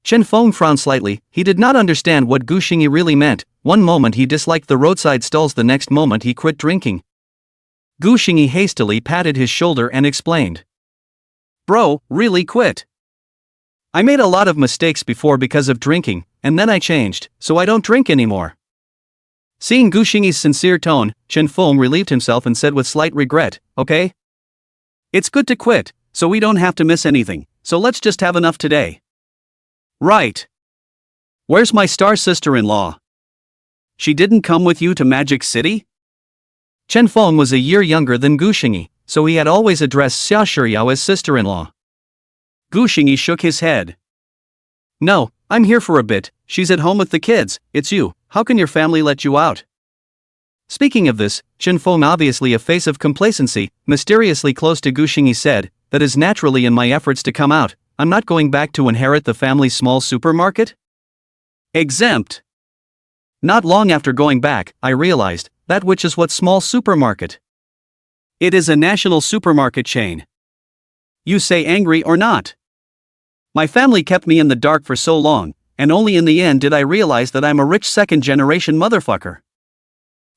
Chen Feng frowned slightly. He did not understand what Gu Xingyi really meant. One moment he disliked the roadside stalls, the next moment he quit drinking. Gu Xingyi hastily patted his shoulder and explained. Bro, really quit. I made a lot of mistakes before because of drinking, and then I changed, so I don't drink anymore. Seeing Gu Xingyi's sincere tone, Chen Feng relieved himself and said with slight regret, "Okay? It's good to quit, so we don't have to miss anything, so let's just have enough today." Right. Where's my star sister-in-law? She didn't come with you to Magic City? Chen Feng was a year younger than Gu Xingyi, so he had always addressed Xia Shiyao as sister-in-law. Gu Xingyi shook his head. No, I'm here for a bit. She's at home with the kids. It's you. How can your family let you out? Speaking of this, Chen Feng, obviously a face of complacency, mysteriously close to Gu Xingyi, said, "That is naturally in my efforts to come out. I'm not going back to inherit the family's small supermarket?" Exempt. Not long after going back, I realized, that which is what small supermarket? It is a national supermarket chain. You say angry or not? My family kept me in the dark for so long, and only in the end did I realize that I'm a rich second-generation motherfucker.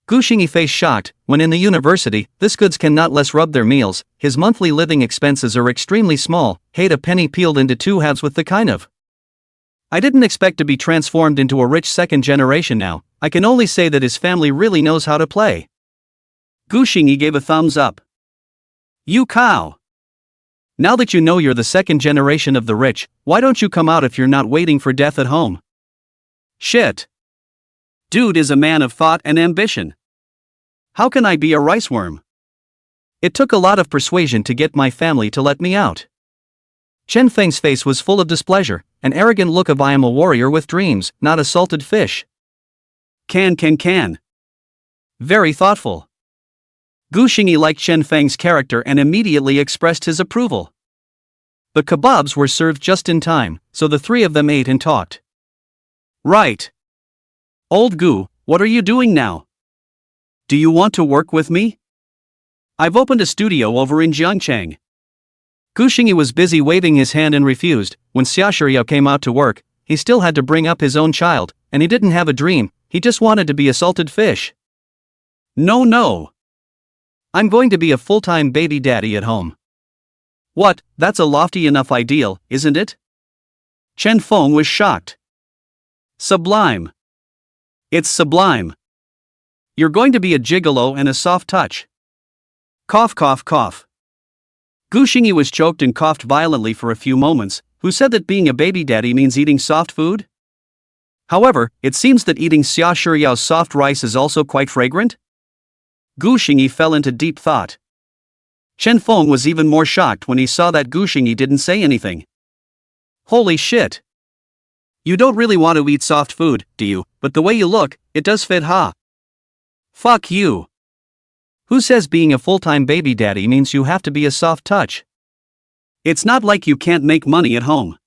Gu Xingyi faced shocked. When in the university, this goods cannot less rub their meals, his monthly living expenses are extremely small, hate a penny peeled into two halves with the kind of. I didn't expect to be transformed into a rich second generation now. I can only say that his family really knows how to play. Gu Xingyi gave a thumbs up. You cow. Now that you know you're the second generation of the rich, why don't you come out if you're not waiting for death at home? Shit. Dude is a man of thought and ambition. How can I be a riceworm? It took a lot of persuasion to get my family to let me out. Chen Feng's face was full of displeasure, an arrogant look of I am a warrior with dreams, not a salted fish. Can. Very thoughtful. Gu Xingyi liked Chen Feng's character and immediately expressed his approval. The kebabs were served just in time, so the three of them ate and talked. Right. Old Gu, what are you doing now? Do you want to work with me? I've opened a studio over in Jiangcheng. Gu Xingyi was busy waving his hand and refused. When Xia Shiyao came out to work, he still had to bring up his own child, and he didn't have a dream, he just wanted to be a salted fish. No. I'm going to be a full-time baby daddy at home. What, that's a lofty enough ideal, isn't it? Chen Feng was shocked. Sublime. It's sublime. You're going to be a gigolo and a soft touch. Cough. Gu Xingyi was choked and coughed violently for a few moments. Who said that being a baby daddy means eating soft food? However, it seems that eating Xia Shiyao's soft rice is also quite fragrant? Gu Xingyi fell into deep thought. Chen Feng was even more shocked when he saw that Gu Xingyi didn't say anything. Holy shit. You don't really want to eat soft food, do you? But the way you look, it does fit, huh? Fuck you. Who says being a full-time baby daddy means you have to be a soft touch? It's not like you can't make money at home.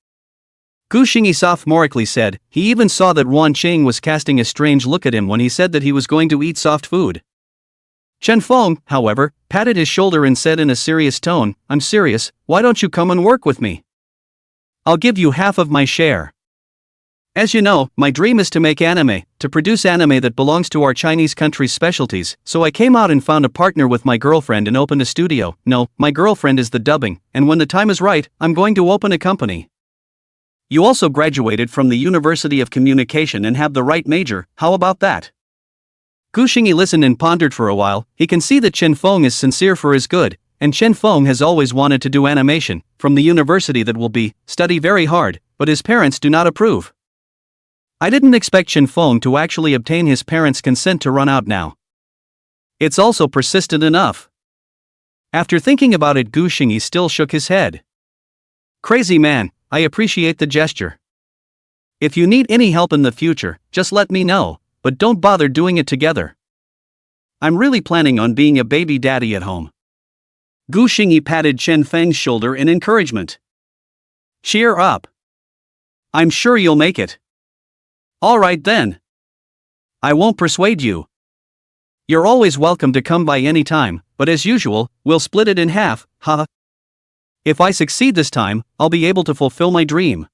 Gu Xingyi sophomorically said. He even saw that Ruan Qing was casting a strange look at him when he said that he was going to eat soft food. Chen Feng, however, patted his shoulder and said in a serious tone, I'm serious, why don't you come and work with me? I'll give you half of my share. As you know, my dream is to make anime, to produce anime that belongs to our Chinese country's specialties, so I came out and found a partner with my girlfriend and opened a studio. No, my girlfriend is the dubbing, and when the time is right, I'm going to open a company. You also graduated from the University of Communication and have the right major, how about that? Gu Xingyi listened and pondered for a while. He can see that Chen Feng is sincere for his good, and Chen Feng has always wanted to do animation, from the university that will study very hard, but his parents do not approve. I didn't expect Chen Feng to actually obtain his parents' consent to run out now. It's also persistent enough. After thinking about it, Gu Xingyi still shook his head. Crazy man, I appreciate the gesture. If you need any help in the future, just let me know, but don't bother doing it together. I'm really planning on being a baby daddy at home. Gu Xingyi patted Chen Feng's shoulder in encouragement. Cheer up. I'm sure you'll make it. All right then. I won't persuade you. You're always welcome to come by any time, but as usual, we'll split it in half, haha. If I succeed this time, I'll be able to fulfill my dream.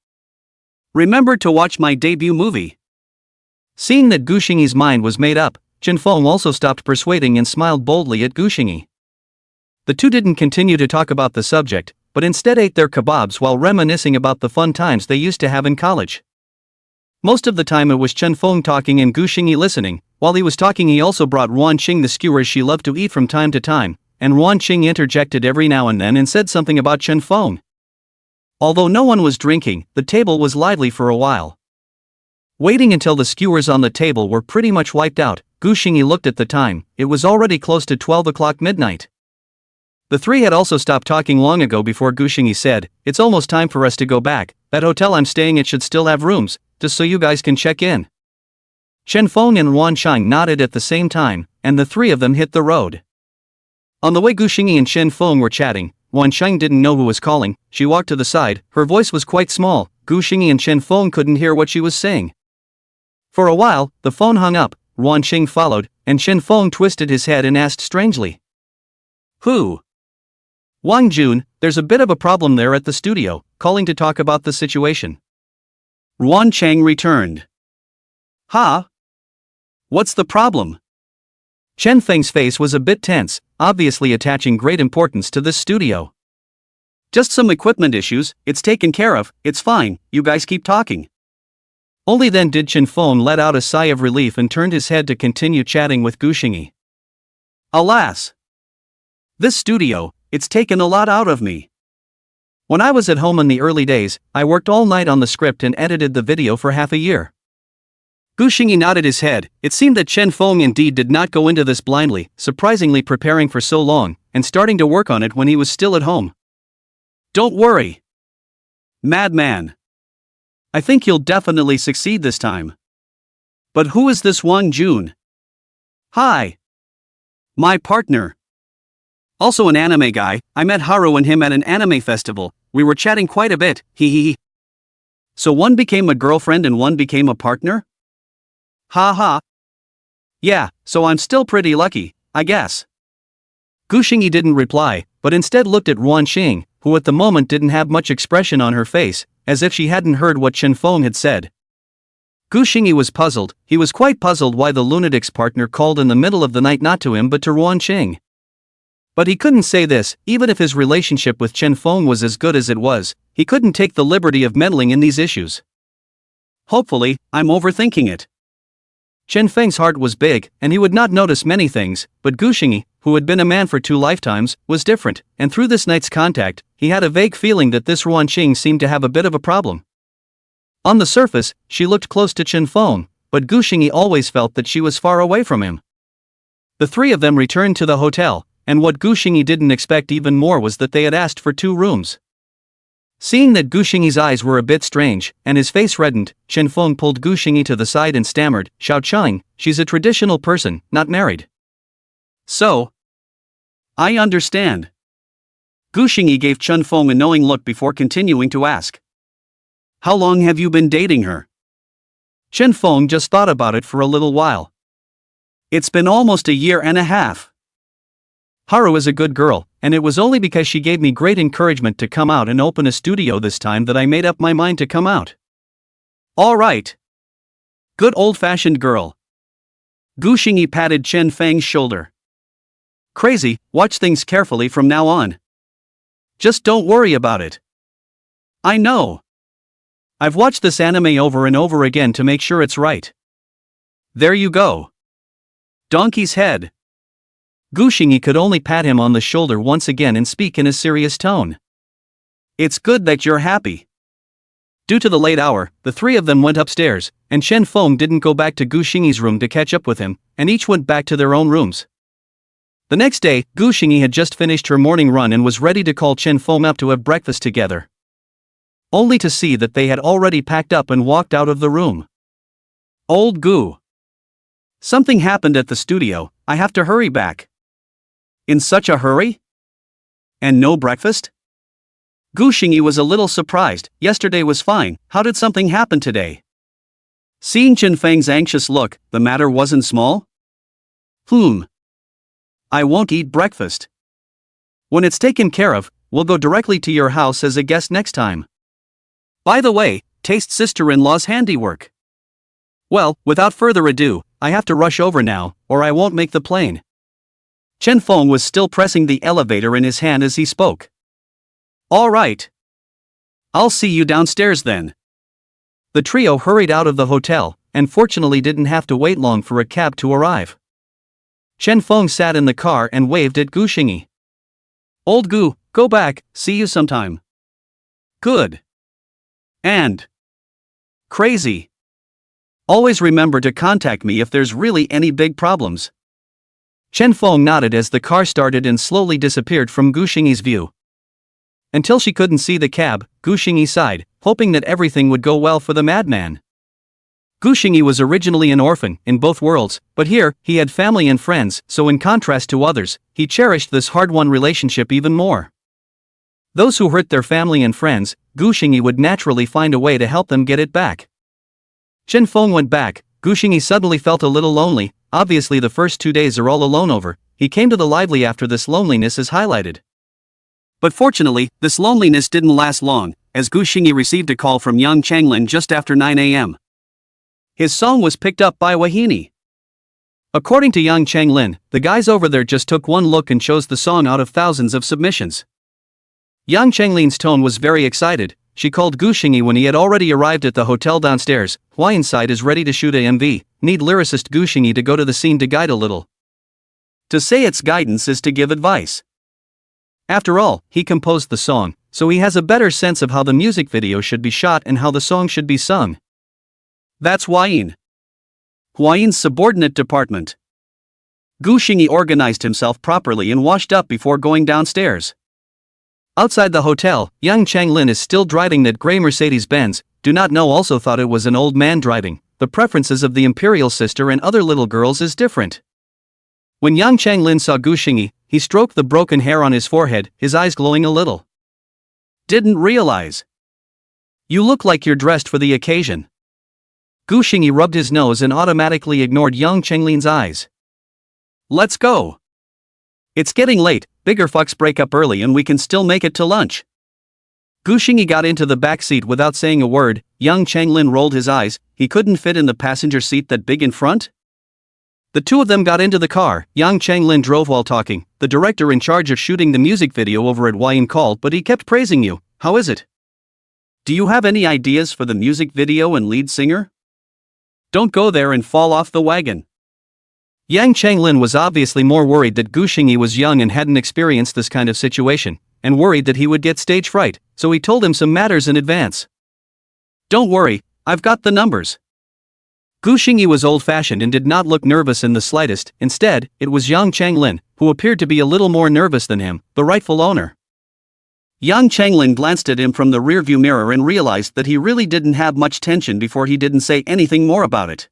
Remember to watch my debut movie. Seeing that Gu Xingyi's mind was made up, Chen Feng also stopped persuading and smiled boldly at Gu Xingyi. The two didn't continue to talk about the subject, but instead ate their kebabs while reminiscing about the fun times they used to have in college. Most of the time it was Chen Feng talking and Gu Xingyi listening. While he was talking, he also brought Ruan Qing the skewers she loved to eat from time to time, and Ruan Qing interjected every now and then and said something about Chen Feng. Although no one was drinking, the table was lively for a while. Waiting until the skewers on the table were pretty much wiped out, Gu Xingyi looked at the time. It was already close to 12 o'clock midnight. The three had also stopped talking long ago before Gu Xingyi said, "It's almost time for us to go back. That hotel I'm staying at should still have rooms, just so you guys can check in." Chen Feng and Ruan Qing nodded at the same time, and the three of them hit the road. On the way, Gu Xingyi and Chen Feng were chatting. Ruan Qing didn't know who was calling. She walked to the side. Her voice was quite small. Gu Xingyi and Chen Feng couldn't hear what she was saying. For a while, the phone hung up. Ruan Qing followed, and Chen Feng twisted his head and asked strangely, "Who?" "Wang Jun, there's a bit of a problem there at the studio, calling to talk about the situation." Ruan Qing returned. "Huh? What's the problem?" Chen Feng's face was a bit tense, obviously attaching great importance to this studio. "Just some equipment issues, it's taken care of, it's fine, you guys keep talking." Only then did Chen Feng let out a sigh of relief and turned his head to continue chatting with Gu Xingyi. "Alas! This studio, it's taken a lot out of me. When I was at home in the early days, I worked all night on the script and edited the video for half a year." Gu Xingyi nodded his head. It seemed that Chen Feng indeed did not go into this blindly, surprisingly preparing for so long, and starting to work on it when he was still at home. "Don't worry, madman. I think you'll definitely succeed this time. But who is this Wang Jun?" "Hi. My partner. Also an anime guy. I met Haru and him at an anime festival. We were chatting quite a bit, hee. So one became a girlfriend and one became a partner? Ha ha. Yeah, so I'm still pretty lucky, I guess." Gu Xingyi didn't reply, but instead looked at Ruan Qing, who at the moment didn't have much expression on her face, as if she hadn't heard what Chen Feng had said. Gu Xingyi was puzzled. He was quite puzzled why the lunatic's partner called in the middle of the night not to him but to Ruan Qing. But he couldn't say this. Even if his relationship with Chen Feng was as good as it was, he couldn't take the liberty of meddling in these issues. Hopefully, I'm overthinking it. Chen Feng's heart was big, and he would not notice many things, but Gu Xingyi, who had been a man for 2 lifetimes, was different, and through this night's contact, he had a vague feeling that this Ruan Qing seemed to have a bit of a problem. On the surface, she looked close to Chen Feng, but Gu Xingyi always felt that she was far away from him. The three of them returned to the hotel, and what Gu Xingyi didn't expect even more was that they had asked for 2 rooms. Seeing that Gu Xingyi's eyes were a bit strange, and his face reddened, Chen Feng pulled Gu Xingyi to the side and stammered, "Xiao Chang, she's a traditional person, not married." "So? I understand." Gu Xingyi gave Chen Feng a knowing look before continuing to ask, "How long have you been dating her?" Chen Feng just thought about it for a little while. "It's been almost a year and a half. Haru is a good girl, and it was only because she gave me great encouragement to come out and open a studio this time that I made up my mind to come out." All right. Good old-fashioned girl. Gu Xingyi patted Chen Feng's shoulder. Crazy, watch things carefully from now on. Just don't worry about it. I know. I've watched this anime over and over again to make sure it's right. There you go. Donkey's head. Gu Xingyi could only pat him on the shoulder once again and speak in a serious tone. It's good that you're happy. Due to the late hour, the three of them went upstairs, and Chen Feng didn't go back to Gu Xingyi's room to catch up with him, and each went back to their own rooms. The next day, Gu Xingyi had just finished her morning run and was ready to call Chen Feng up to have breakfast together. Only to see that they had already packed up and walked out of the room. Old Gu. Something happened at the studio, I have to hurry back. In such a hurry? And no breakfast? Gu Xingyi was a little surprised. Yesterday was fine, how did something happen today? Seeing Chen Feng's anxious look, the matter wasn't small? I won't eat breakfast. When it's taken care of, we'll go directly to your house as a guest next time. By the way, taste sister-in-law's handiwork. Well, without further ado, I have to rush over now, or I won't make the plane. Chen Feng was still pressing the elevator in his hand as he spoke. All right. I'll see you downstairs then. The trio hurried out of the hotel, and fortunately didn't have to wait long for a cab to arrive. Chen Feng sat in the car and waved at Gu Xingyi. Old Gu, go back, see you sometime. Good. And crazy. Always remember to contact me if there's really any big problems. Chen Feng nodded as the car started and slowly disappeared from Gu Xingyi's view. Until she couldn't see the cab, Gu Xingyi sighed, hoping that everything would go well for the madman. Gu Xingyi was originally an orphan, in both worlds, but here, he had family and friends, so in contrast to others, he cherished this hard-won relationship even more. Those who hurt their family and friends, Gu Xingyi would naturally find a way to help them get it back. Chen Feng went back. Gu Xingyi suddenly felt a little lonely. Obviously the first 2 days are all alone over. He came to the lively after this loneliness is highlighted. But fortunately, this loneliness didn't last long, as Gu Xingyi received a call from Yang Changlin just after 9 a.m. His song was picked up by Wahini. According to Yang Changlin, the guys over there just took one look and chose the song out of thousands of submissions. Yang Changlin's tone was very excited. She called Gu Xingyi when he had already arrived at the hotel downstairs. Huayin side is ready to shoot a MV, need lyricist Gu Xingyi to go to the scene to guide a little. To say it's guidance is to give advice. After all, he composed the song, so he has a better sense of how the music video should be shot and how the song should be sung. That's Huayin. Huayin's subordinate department. Gu Xingyi organized himself properly and washed up before going downstairs. Outside the hotel, young Changlin is still driving that gray Mercedes-Benz. Do not know also thought it was an old man driving. The preferences of the imperial sister and other little girls is different. When Yang Changlin saw Gu Xingyi, he stroked the broken hair on his forehead, his eyes glowing a little. Didn't realize. You look like you're dressed for the occasion. Gu Xingyi rubbed his nose and automatically ignored Yang Changlin's eyes. Let's go. It's getting late, bigger fucks break up early and we can still make it to lunch. Gu Xingyi got into the back seat without saying a word. Yang Changlin rolled his eyes. He couldn't fit in the passenger seat that big in front? The two of them got into the car. Yang Changlin drove while talking. The director in charge of shooting the music video over at Huayin called, but he kept praising you. How is it? Do you have any ideas for the music video and lead singer? Don't go there and fall off the wagon. Yang Changlin was obviously more worried that Gu Xingyi was young and hadn't experienced this kind of situation, and worried that he would get stage fright, so he told him some matters in advance. Don't worry, I've got the numbers. Gu Xingyi was old-fashioned and did not look nervous in the slightest. Instead, it was Yang Changlin, who appeared to be a little more nervous than him, the rightful owner. Yang Changlin glanced at him from the rearview mirror and realized that he really didn't have much tension before he didn't say anything more about it.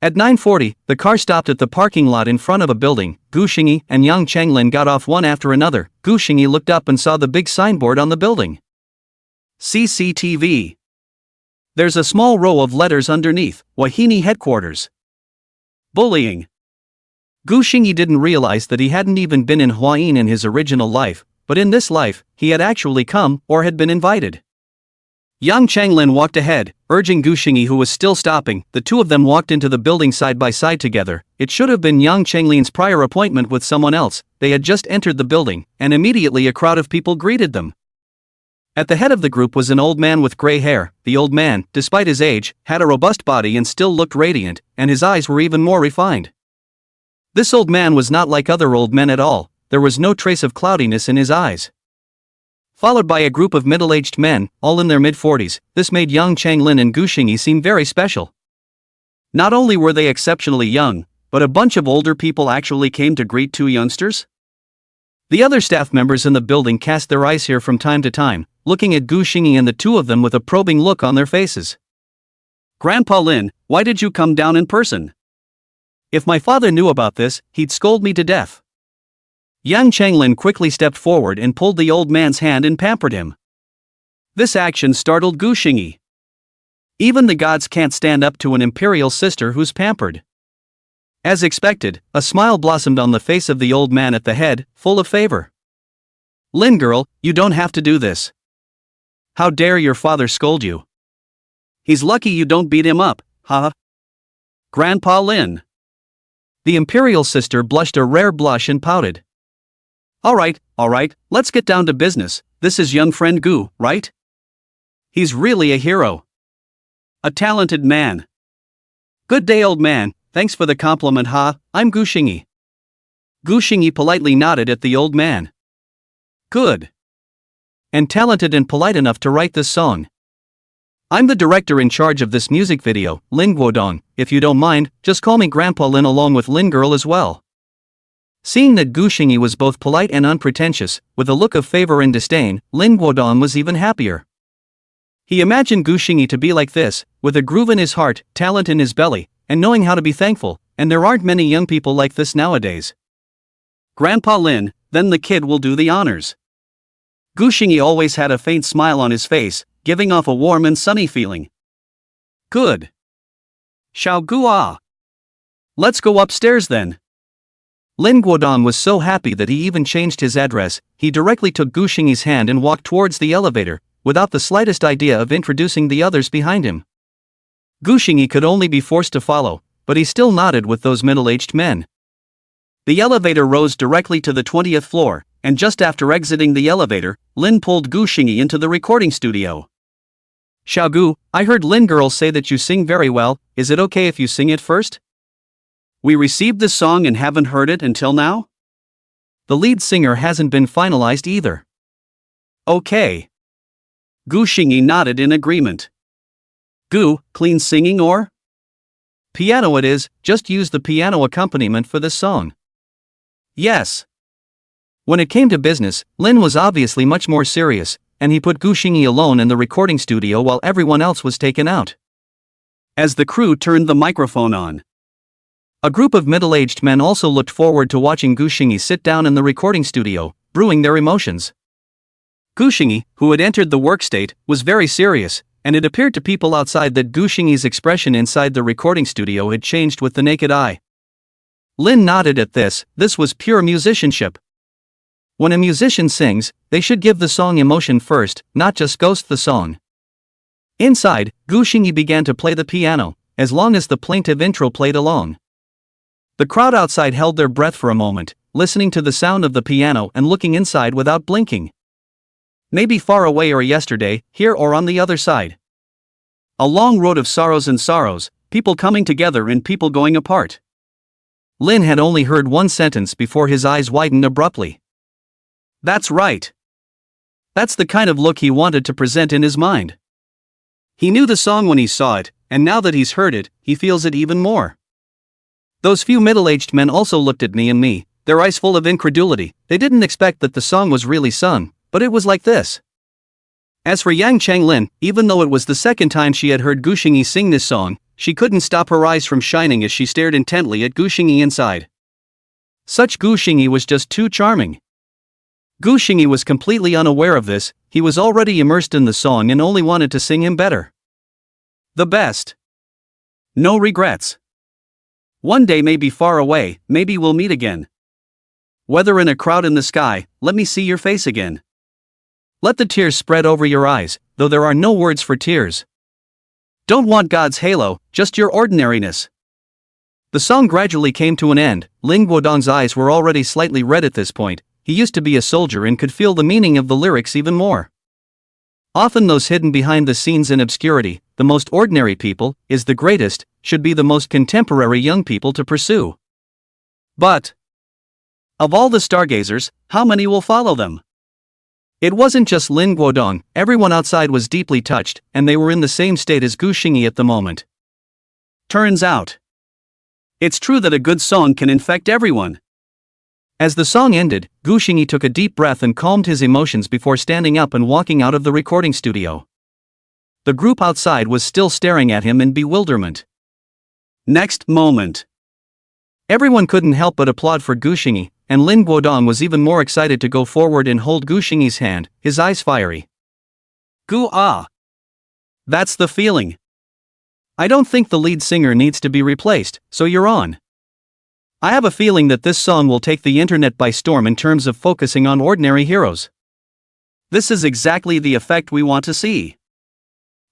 At 9:40, the car stopped at the parking lot in front of a building. Gu Xingyi and Yang Changlin got off one after another. Gu Xingyi looked up and saw the big signboard on the building. CCTV. There's a small row of letters underneath, Wahini Headquarters. Bullying. Gu Xingyi didn't realize that he hadn't even been in Huayin in his original life, but in this life, he had actually come, or had been invited. Yang Changlin walked ahead, urging Gu Xingyi, who was still stopping. The two of them walked into the building side by side together. It should have been Yang Changlin's prior appointment with someone else. They had just entered the building, and immediately a crowd of people greeted them. At the head of the group was an old man with gray hair. The old man, despite his age, had a robust body and still looked radiant, and his eyes were even more refined. This old man was not like other old men at all. There was no trace of cloudiness in his eyes. Followed by a group of middle-aged men, all in their mid-40s, this made Yang Changlin and Gu Xingyi seem very special. Not only were they exceptionally young, but a bunch of older people actually came to greet two youngsters. The other staff members in the building cast their eyes here from time to time, looking at Gu Xingyi and the two of them with a probing look on their faces. "Grandpa Lin, why did you come down in person? If my father knew about this, he'd scold me to death." Yang Changlin quickly stepped forward and pulled the old man's hand and pampered him. This action startled Gu Xingyi. Even the gods can't stand up to an imperial sister who's pampered. As expected, a smile blossomed on the face of the old man at the head, full of favor. "Lin girl, you don't have to do this. How dare your father scold you? He's lucky you don't beat him up, huh? Grandpa Lin." The imperial sister blushed a rare blush and pouted. All right, let's get down to business. This is young friend Gu, right? He's really a hero. A talented man. Good day, old man, thanks for the compliment, ha, I'm Gu Xingyi. Gu Xingyi politely nodded at the old man. Good. And talented and polite enough to write this song. I'm the director in charge of this music video, Lin Guodong. If you don't mind, just call me Grandpa Lin along with Lin girl as well. Seeing that Gu Xingyi was both polite and unpretentious, with a look of favor and disdain, Lin Guodong was even happier. He imagined Gu Xingyi to be like this, with a groove in his heart, talent in his belly, and knowing how to be thankful, and there aren't many young people like this nowadays. Grandpa Lin, then the kid will do the honors. Gu Xingyi always had a faint smile on his face, giving off a warm and sunny feeling. Good. Xiao Gu ah. Let's go upstairs then. Lin Guodong was so happy that he even changed his address. He directly took Gu Xingyi's hand and walked towards the elevator, without the slightest idea of introducing the others behind him. Gu Xingyi could only be forced to follow, but he still nodded with those middle-aged men. The elevator rose directly to the 20th floor, and just after exiting the elevator, Lin pulled Gu Xingyi into the recording studio. Xiao Gu, I heard Lin girl say that you sing very well. Is it okay if you sing it first? We received this song and haven't heard it until now? The lead singer hasn't been finalized either. Okay. Gu Xingyi nodded in agreement. Gu, clean singing or? Piano it is, just use the piano accompaniment for this song. Yes. When it came to business, Lin was obviously much more serious, and he put Gu Xingyi alone in the recording studio while everyone else was taken out. As the crew turned the microphone on, a group of middle-aged men also looked forward to watching Gu Xingyi sit down in the recording studio, brewing their emotions. Gu Xingyi, who had entered the work state, was very serious, and it appeared to people outside that Gu Xingyi's expression inside the recording studio had changed with the naked eye. Lin nodded at this. This was pure musicianship. When a musician sings, they should give the song emotion first, not just ghost the song. Inside, Gu Xingyi began to play the piano, as long as the plaintive intro played along. The crowd outside held their breath for a moment, listening to the sound of the piano and looking inside without blinking. Maybe far away or yesterday, here or on the other side. A long road of sorrows and sorrows, people coming together and people going apart. Lin had only heard one sentence before his eyes widened abruptly. That's right. That's the kind of look he wanted to present in his mind. He knew the song when he saw it, and now that he's heard it, he feels it even more. Those few middle-aged men also looked at me, their eyes full of incredulity. They didn't expect that the song was really sung, but it was like this. As for Yang Changlin, even though it was the second time she had heard Gu Xingyi sing this song, she couldn't stop her eyes from shining as she stared intently at Gu Xingyi inside. Such Gu Xingyi was just too charming. Gu Xingyi was completely unaware of this. He was already immersed in the song and only wanted to sing him better. The best. No regrets. One day may be far away, maybe we'll meet again. Whether in a crowd in the sky, let me see your face again. Let the tears spread over your eyes, though there are no words for tears. Don't want God's halo, just your ordinariness. The song gradually came to an end. Lin Guodong's eyes were already slightly red at this point. He used to be a soldier and could feel the meaning of the lyrics even more. Often those hidden behind the scenes in obscurity, the most ordinary people, is the greatest, should be the most contemporary young people to pursue. But of all the stargazers, how many will follow them? It wasn't just Lin Guodong, everyone outside was deeply touched, and they were in the same state as Gu Xingyi at the moment. Turns out, it's true that a good song can infect everyone. As the song ended, Gu Xingyi took a deep breath and calmed his emotions before standing up and walking out of the recording studio. The group outside was still staring at him in bewilderment. Next moment, everyone couldn't help but applaud for Gu Xingyi, and Lin Guodong was even more excited to go forward and hold Gu Xingyi's hand, his eyes fiery. That's the feeling. I don't think the lead singer needs to be replaced, so you're on. I have a feeling that this song will take the internet by storm in terms of focusing on ordinary heroes. This is exactly the effect we want to see.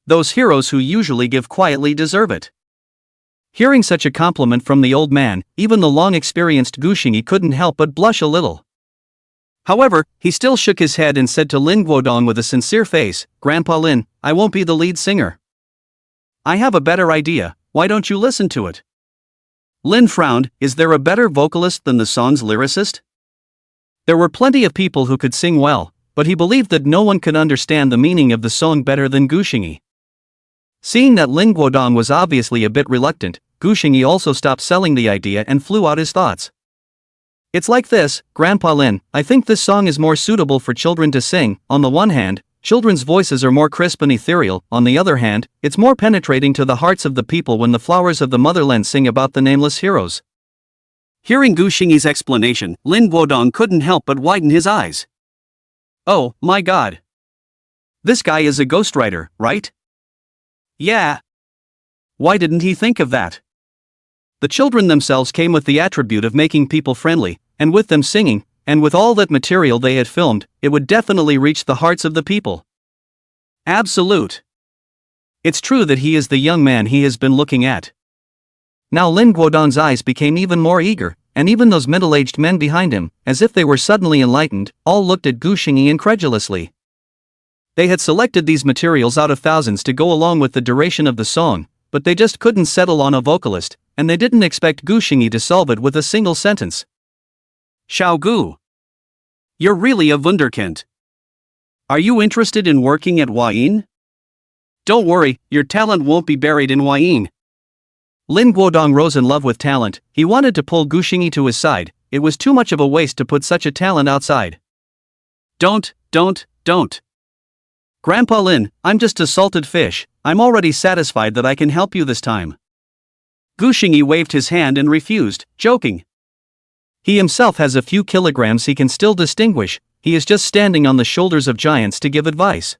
Those heroes who usually give quietly deserve it. Hearing such a compliment from the old man, even the long-experienced Gu Xingyi couldn't help but blush a little. However, he still shook his head and said to Lin Guodong with a sincere face, "Grandpa Lin, I won't be the lead singer. I have a better idea, why don't you listen to it?" Lin frowned. Is there a better vocalist than the song's lyricist? There were plenty of people who could sing well, but he believed that no one could understand the meaning of the song better than Gu Xingyi. Seeing that Lin Guodong was obviously a bit reluctant, Gu Xingyi also stopped selling the idea and flew out his thoughts. It's like this, Grandpa Lin, I think this song is more suitable for children to sing. On the one hand, children's voices are more crisp and ethereal, on the other hand, it's more penetrating to the hearts of the people when the flowers of the motherland sing about the nameless heroes. Hearing Gu Xingyi's explanation, Lin Guodong couldn't help but widen his eyes. Oh, my God. This guy is a ghostwriter, right? Yeah. Why didn't he think of that? The children themselves came with the attribute of making people friendly, and with them singing, and with all that material they had filmed, it would definitely reach the hearts of the people. Absolute. It's true that he is the young man he has been looking at. Now Lin Guodong's eyes became even more eager, and even those middle-aged men behind him, as if they were suddenly enlightened, all looked at Gu Xingyi incredulously. They had selected these materials out of thousands to go along with the duration of the song, but they just couldn't settle on a vocalist, and they didn't expect Gu Xingyi to solve it with a single sentence. Xiao Gu. You're really a wunderkind. Are you interested in working at Huayin? Don't worry, your talent won't be buried in Huayin. Lin Guodong rose in love with talent. He wanted to pull Gu Xingyi to his side. It was too much of a waste to put such a talent outside. Don't. Grandpa Lin, I'm just a salted fish. I'm already satisfied that I can help you this time. Gu Xingyi waved his hand and refused, joking. He himself has a few kilograms he can still distinguish, he is just standing on the shoulders of giants to give advice.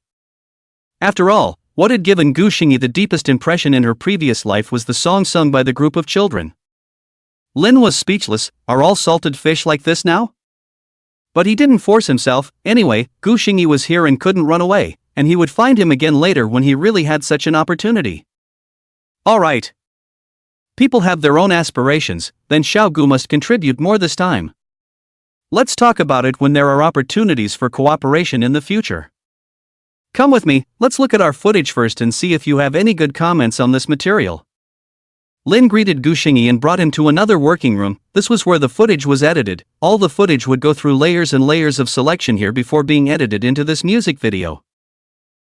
After all, what had given Gu Xingyi the deepest impression in her previous life was the song sung by the group of children. Lin was speechless. Are all salted fish like this now? But he didn't force himself. Anyway, Gu Xingyi was here and couldn't run away, and he would find him again later when he really had such an opportunity. Alright. People have their own aspirations, then Xiao Gu must contribute more this time. Let's talk about it when there are opportunities for cooperation in the future. Come with me, let's look at our footage first and see if you have any good comments on this material. Lin greeted Gu Xingyi and brought him to another working room. This was where the footage was edited. All the footage would go through layers and layers of selection here before being edited into this music video.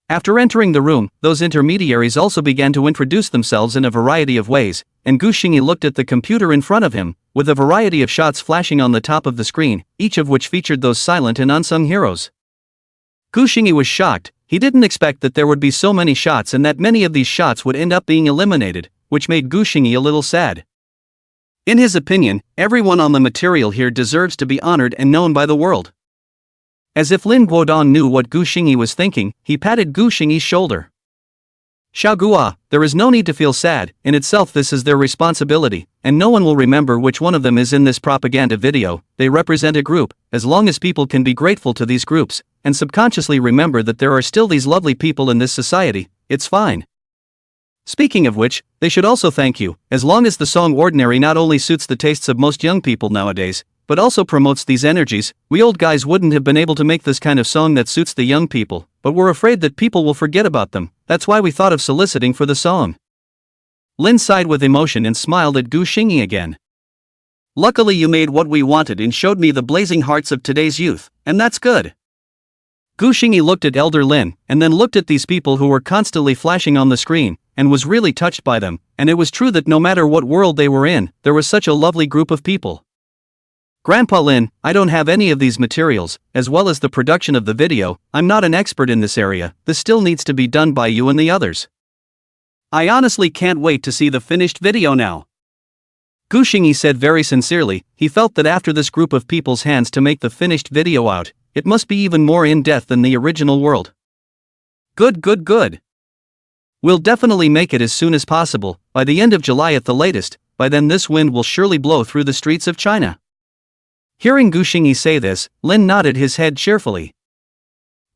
After entering the room, those intermediaries also began to introduce themselves in a variety of ways, and Gu Xingyi looked at the computer in front of him, with a variety of shots flashing on the top of the screen, each of which featured those silent and unsung heroes. Gu Xingyi was shocked. He didn't expect that there would be so many shots and that many of these shots would end up being eliminated, which made Gu Xingyi a little sad. In his opinion, everyone on the material here deserves to be honored and known by the world. As if Lin Guodong knew what Gu Xingyi was thinking, he patted Gu Xingyi's shoulder. Xiaogua, there is no need to feel sad, in itself this is their responsibility, and no one will remember which one of them is in this propaganda video, they represent a group, as long as people can be grateful to these groups, and subconsciously remember that there are still these lovely people in this society, it's fine. Speaking of which, they should also thank you, as long as the song Ordinary not only suits the tastes of most young people nowadays, but also promotes these energies. We old guys wouldn't have been able to make this kind of song that suits the young people, but we're afraid that people will forget about them, that's why we thought of soliciting for the song. Lin sighed with emotion and smiled at Gu Xingyi again. Luckily you made what we wanted and showed me the blazing hearts of today's youth, and that's good. Gu Xingyi looked at Elder Lin, and then looked at these people who were constantly flashing on the screen, and was really touched by them, and it was true that no matter what world they were in, there was such a lovely group of people. Grandpa Lin, I don't have any of these materials, as well as the production of the video, I'm not an expert in this area, this still needs to be done by you and the others. I honestly can't wait to see the finished video now. Gu Xingyi said very sincerely, he felt that after this group of people's hands to make the finished video out, it must be even more in-depth than the original world. Good. We'll definitely make it as soon as possible, by the end of July at the latest, by then this wind will surely blow through the streets of China. Hearing Gu Xingyi say this, Lin nodded his head cheerfully.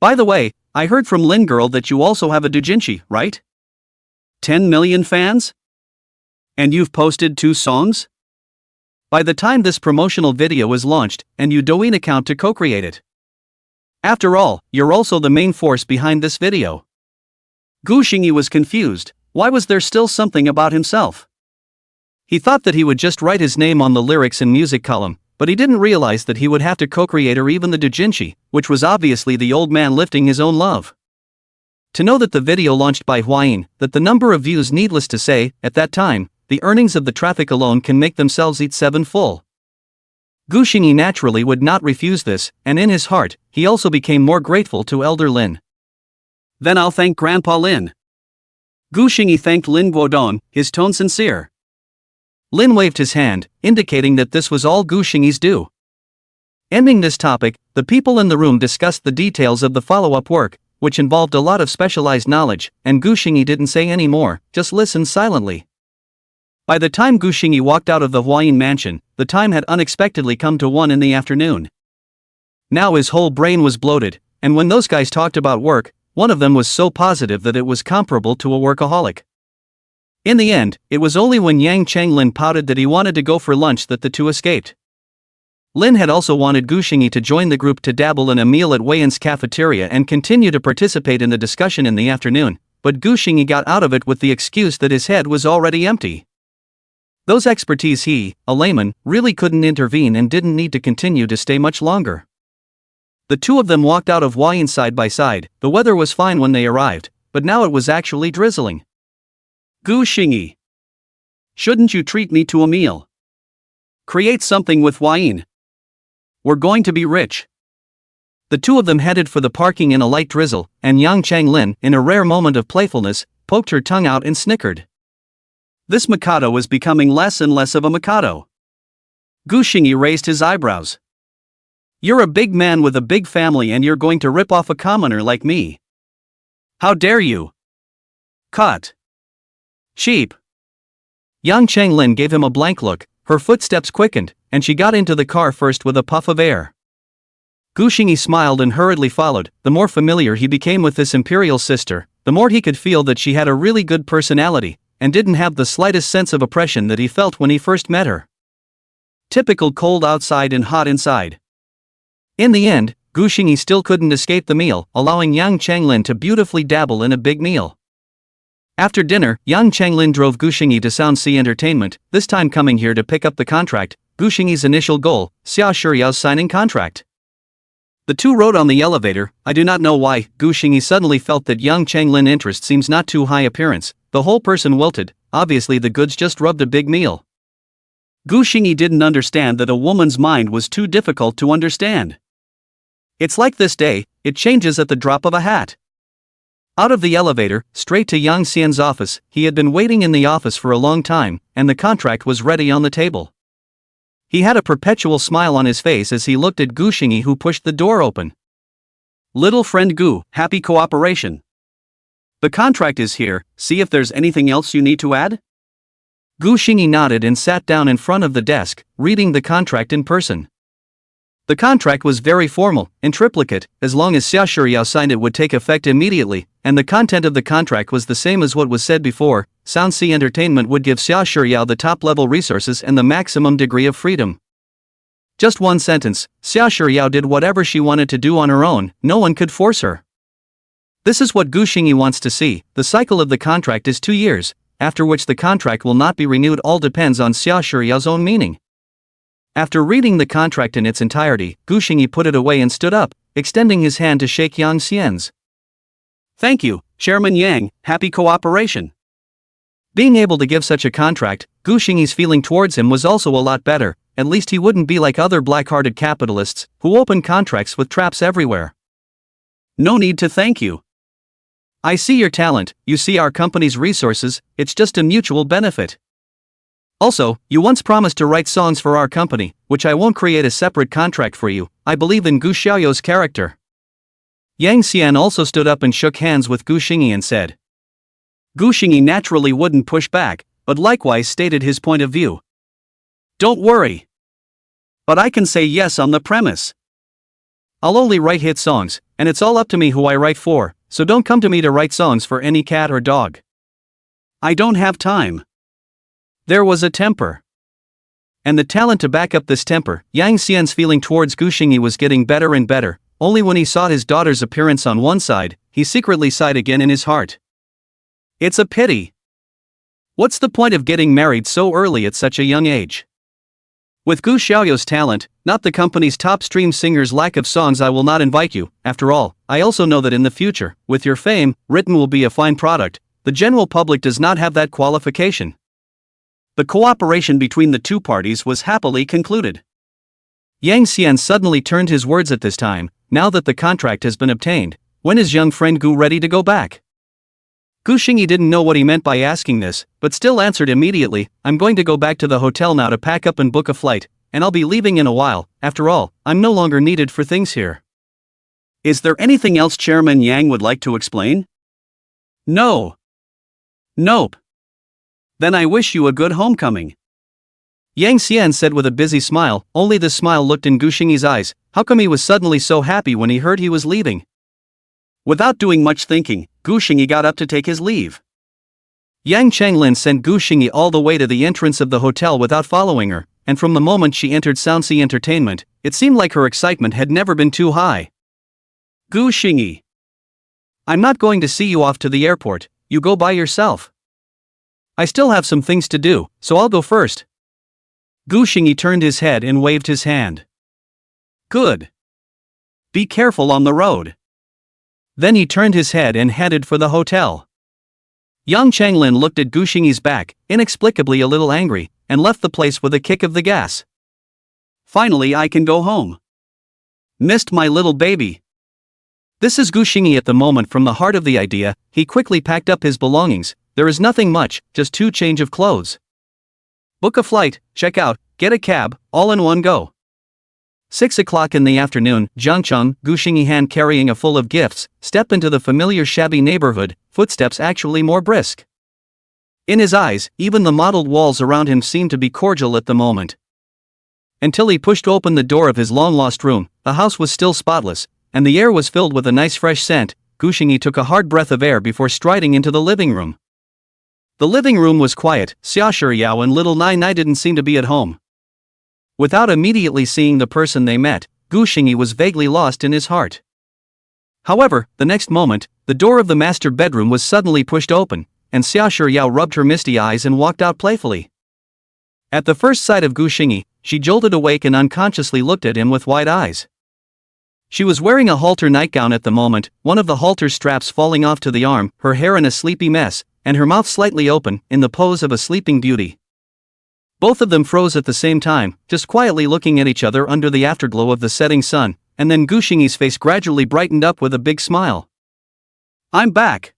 By the way, I heard from Lin girl that you also have a doujinshi, right? 10 million fans? And you've posted 2 songs? By the time this promotional video is launched, and you Douyin account to co-create it. After all, you're also the main force behind this video. Gu Xingyi was confused, why was there still something about himself? He thought that he would just write his name on the lyrics and music column, but he didn't realize that he would have to co-create or even the doujinshi, which was obviously the old man lifting his own love. To know that the video launched by Huayin, that the number of views needless to say, at that time, the earnings of the traffic alone can make themselves eat 7 full. Gu Xingyi naturally would not refuse this, and in his heart, he also became more grateful to Elder Lin. Then I'll thank Grandpa Lin. Gu Xingyi thanked Lin Guodong, his tone sincere. Lin waved his hand, indicating that this was all Gu Xingyi's due. Ending this topic, the people in the room discussed the details of the follow-up work, which involved a lot of specialized knowledge, and Gu Xingyi didn't say any more, just listened silently. By the time Gu Xingyi walked out of the Huayin mansion, the time had unexpectedly come to 1 in the afternoon. Now his whole brain was bloated, and when those guys talked about work, one of them was so positive that it was comparable to a workaholic. In the end, it was only when Yang Changlin pouted that he wanted to go for lunch that the two escaped. Lin had also wanted Gu Xingyi to join the group to dabble in a meal at Weiyin's cafeteria and continue to participate in the discussion in the afternoon, but Gu Xingyi got out of it with the excuse that his head was already empty. Those expertise he, a layman, really couldn't intervene and didn't need to continue to stay much longer. The two of them walked out of Huayin side by side. The weather was fine when they arrived, but now it was actually drizzling. Gu Xingyi, shouldn't you treat me to a meal? Create something with Huayin. We're going to be rich. The two of them headed for the parking in a light drizzle, and Yang Changlin, in a rare moment of playfulness, poked her tongue out and snickered. This Mikado is becoming less and less of a Mikado. Gu Xingyi raised his eyebrows. You're a big man with a big family and you're going to rip off a commoner like me. How dare you? Caught. Cheap. Yang Changlin gave him a blank look, her footsteps quickened, and she got into the car first with a puff of air. Gu Xingyi smiled and hurriedly followed. The more familiar he became with this imperial sister, the more he could feel that she had a really good personality, and didn't have the slightest sense of oppression that he felt when he first met her. Typical cold outside and hot inside. In the end, Gu Xingyi still couldn't escape the meal, allowing Yang Changlin to beautifully dabble in a big meal. After dinner, Yang Changlin drove Gu Xingyi to Soundsea Entertainment, this time coming here to pick up the contract, Gu Xingyi's initial goal, Xia Shiyao's signing contract. The two rode on the elevator. I do not know why, Gu Xingyi suddenly felt that Yang Changlin interest seems not too high appearance, the whole person wilted, obviously the goods just rubbed a big meal. Gu Xingyi didn't understand that a woman's mind was too difficult to understand. It's like this day, it changes at the drop of a hat. Out of the elevator, straight to Yang Xian's office. He had been waiting in the office for a long time, and the contract was ready on the table. He had a perpetual smile on his face as he looked at Gu Xingyi, who pushed the door open. Little friend Gu, happy cooperation. The contract is here, see if there's anything else you need to add? Gu Xingyi nodded and sat down in front of the desk, reading the contract in person. The contract was very formal, in triplicate, as long as Xia Shiyao signed it would take effect immediately, and the content of the contract was the same as what was said before. Sound Sea Entertainment would give Xia Shiyao the top-level resources and the maximum degree of freedom. Just one sentence, Xia Shiyao did whatever she wanted to do on her own, no one could force her. This is what Gu Xingyi wants to see. The cycle of the contract is 2 years, after which the contract will not be renewed. All depends on Xia Shiyao's own meaning. After reading the contract in its entirety, Gu Xingyi put it away and stood up, extending his hand to shake Yang Xian's. Thank you, Chairman Yang, happy cooperation. Being able to give such a contract, Gu Xingyi's feeling towards him was also a lot better. At least he wouldn't be like other black-hearted capitalists, who open contracts with traps everywhere. No need to thank you. I see your talent, you see our company's resources, it's just a mutual benefit. Also, you once promised to write songs for our company, which I won't create a separate contract for you. I believe in Gu Xiaoyao's character. Yang Xian also stood up and shook hands with Gu Xingyi and said. Gu Xingyi naturally wouldn't push back, but likewise stated his point of view. Don't worry. But I can say yes on the premise. I'll only write hit songs, and it's all up to me who I write for, so don't come to me to write songs for any cat or dog. I don't have time. There was a temper. And the talent to back up this temper. Yang Xian's feeling towards Gu Xingyi was getting better and better. Only when he saw his daughter's appearance on one side, he secretly sighed again in his heart. It's a pity. What's the point of getting married so early at such a young age? With Gu Xiaoyao's talent, not the company's top stream singer's lack of songs, I will not invite you. After all, I also know that in the future, with your fame, written will be a fine product. The general public does not have that qualification. The cooperation between the two parties was happily concluded. Yang Xian suddenly turned his words at this time. Now that the contract has been obtained, when is young friend Gu ready to go back? Gu Xingyi didn't know what he meant by asking this, but still answered immediately, I'm going to go back to the hotel now to pack up and book a flight, and I'll be leaving in a while. After all, I'm no longer needed for things here. Is there anything else Chairman Yang would like to explain? No. Nope. Then I wish you a good homecoming. Yang Xian said with a busy smile. Only this smile looked in Gu Xingyi's eyes. How come he was suddenly so happy when he heard he was leaving? Without doing much thinking, Gu Xingyi got up to take his leave. Yang Changlin sent Gu Xingyi all the way to the entrance of the hotel without following her, and from the moment she entered Soundsea Entertainment, it seemed like her excitement had never been too high. Gu Xingyi. I'm not going to see you off to the airport, you go by yourself. I still have some things to do, so I'll go first. Gu Xingyi turned his head and waved his hand. Good. Be careful on the road. Then he turned his head and headed for the hotel. Yang Changlin looked at Gu Xingyi's back, inexplicably a little angry, and left the place with a kick of the gas. Finally I can go home. Missed my little baby. This is Gu Xingyi at the moment. From the heart of the idea, he quickly packed up his belongings. There is nothing much, just 2 change of clothes. Book a flight, check out, get a cab, all in one go. 6 o'clock in the afternoon, Jiang Cheng, Gu Xingyi hand carrying a full of gifts, stepped into the familiar shabby neighborhood, footsteps actually more brisk. In his eyes, even the mottled walls around him seemed to be cordial at the moment. Until he pushed open the door of his long-lost room, the house was still spotless, and the air was filled with a nice fresh scent. Gu Xingyi took a hard breath of air before striding into the living room. The living room was quiet. Xia Shiyao and little Nai Nai didn't seem to be at home. Without immediately seeing the person they met, Gu Xingyi was vaguely lost in his heart. However, the next moment, the door of the master bedroom was suddenly pushed open, and Xia Shiyao rubbed her misty eyes and walked out playfully. At the first sight of Gu Xingyi, she jolted awake and unconsciously looked at him with wide eyes. She was wearing a halter nightgown at the moment, one of the halter straps falling off to the arm, her hair in a sleepy mess, and her mouth slightly open, in the pose of a sleeping beauty. Both of them froze at the same time, just quietly looking at each other under the afterglow of the setting sun, and then Gu Xingyi's face gradually brightened up with a big smile. I'm back.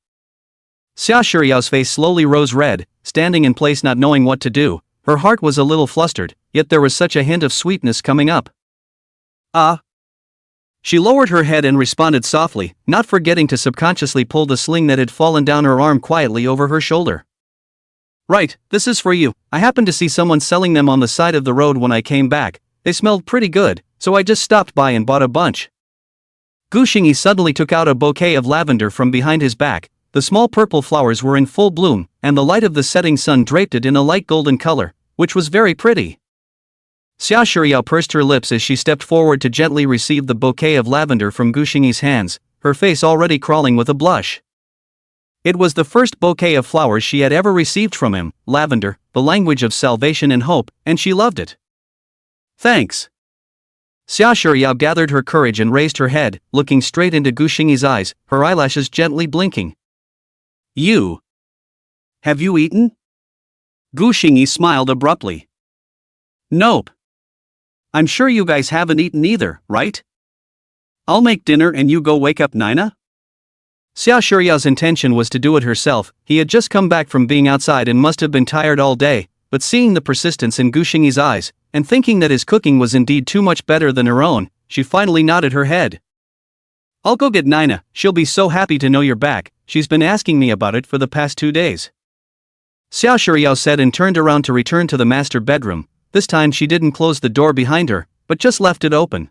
Xia Shiyao's face slowly rose red, standing in place not knowing what to do. Her heart was a little flustered, yet there was such a hint of sweetness coming up. She lowered her head and responded softly, not forgetting to subconsciously pull the sling that had fallen down her arm quietly over her shoulder. Right, this is for you. I happened to see someone selling them on the side of the road when I came back. They smelled pretty good, so I just stopped by and bought a bunch. Gu Xingyi suddenly took out a bouquet of lavender from behind his back. The small purple flowers were in full bloom, and the light of the setting sun draped it in a light golden color, which was very pretty. Xia Shiyao pursed her lips as she stepped forward to gently receive the bouquet of lavender from Gu Xingyi's hands, her face already crawling with a blush. It was the first bouquet of flowers she had ever received from him, lavender, the language of salvation and hope, and she loved it. Thanks. Xia Shiyao gathered her courage and raised her head, looking straight into Gu Xingyi's eyes, her eyelashes gently blinking. You. Have you eaten? Gu Xingyi smiled abruptly. Nope. I'm sure you guys haven't eaten either, right? I'll make dinner and you go wake up Nina? Xia Shiyao's intention was to do it herself. He had just come back from being outside and must have been tired all day, but seeing the persistence in Gu Xingyi's eyes, and thinking that his cooking was indeed too much better than her own, she finally nodded her head. I'll go get Nina, she'll be so happy to know you're back, she's been asking me about it for the past 2 days. Xia Shiyao said and turned around to return to the master bedroom. This time she didn't close the door behind her, but just left it open.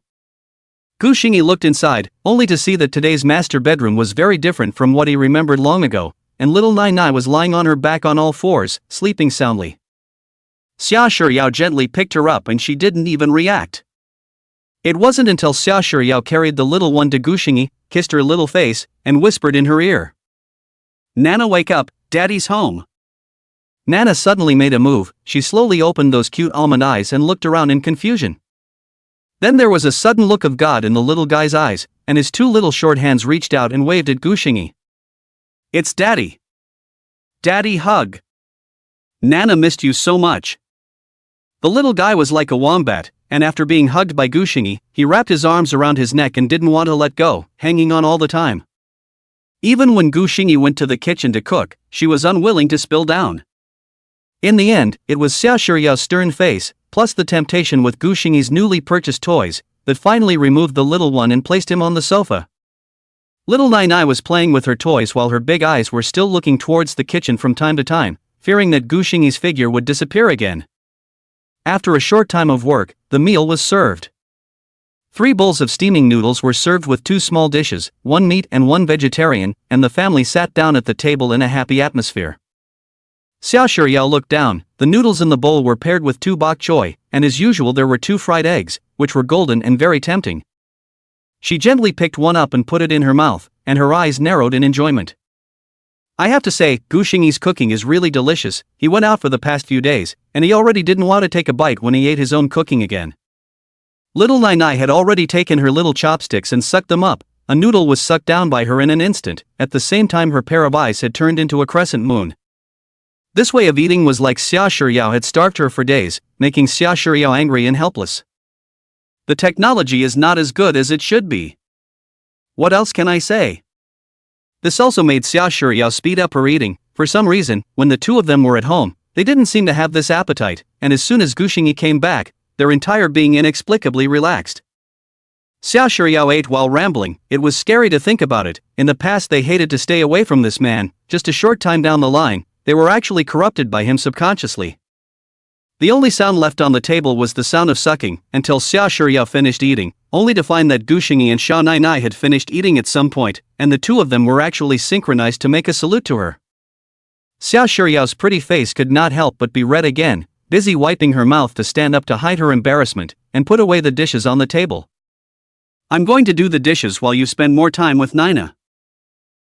Gu Xingyi looked inside, only to see that today's master bedroom was very different from what he remembered long ago, and little Nai Nai was lying on her back on all fours, sleeping soundly. Xia Shiyao gently picked her up and she didn't even react. It wasn't until Xia Shiyao carried the little one to Gu Xingyi, kissed her little face, and whispered in her ear. Nana, wake up, Daddy's home. Nana suddenly made a move. She slowly opened those cute almond eyes and looked around in confusion. Then there was a sudden look of God in the little guy's eyes, and his 2 little short hands reached out and waved at Gu Xingyi. It's Daddy. Daddy, hug. Nana missed you so much. The little guy was like a wombat, and after being hugged by Gu Xingyi, he wrapped his arms around his neck and didn't want to let go, hanging on all the time. Even when Gu Xingyi went to the kitchen to cook, she was unwilling to spill down. In the end, it was Xia Shiyao's stern face, plus the temptation with Gu Xingyi's newly purchased toys, that finally removed the little one and placed him on the sofa. Little Nai Nai was playing with her toys while her big eyes were still looking towards the kitchen from time to time, fearing that Gu Xingyi's figure would disappear again. After a short time of work, the meal was served. 3 bowls of steaming noodles were served with 2 small dishes, 1 meat and 1 vegetarian, and the family sat down at the table in a happy atmosphere. Xia Shiyao looked down. The noodles in the bowl were paired with 2 bok choy, and as usual there were 2 fried eggs, which were golden and very tempting. She gently picked one up and put it in her mouth, and her eyes narrowed in enjoyment. I have to say, Gu Xingyi's cooking is really delicious. He went out for the past few days, and he already didn't want to take a bite when he ate his own cooking again. Little Nai Nai had already taken her little chopsticks and sucked them up. A noodle was sucked down by her in an instant. At the same time her pair of eyes had turned into a crescent moon. This way of eating was like Xia Shiyao had starved her for days, making Xia Shiyao angry and helpless. The technology is not as good as it should be. What else can I say? This also made Xia Shiyao speed up her eating. For some reason, when the 2 of them were at home, they didn't seem to have this appetite, and as soon as Gu Xingyi came back, their entire being inexplicably relaxed. Xia Shiyao ate while rambling. It was scary to think about it. In the past they hated to stay away from this man. Just a short time down the line, they were actually corrupted by him subconsciously. The only sound left on the table was the sound of sucking, until Xia Shiyao finished eating, only to find that Gu Xingyi and Xia Nai Nai had finished eating at some point, and the 2 of them were actually synchronized to make a salute to her. Xia Shiyao's pretty face could not help but be red again, busy wiping her mouth to stand up to hide her embarrassment, and put away the dishes on the table. I'm going to do the dishes while you spend more time with Nina.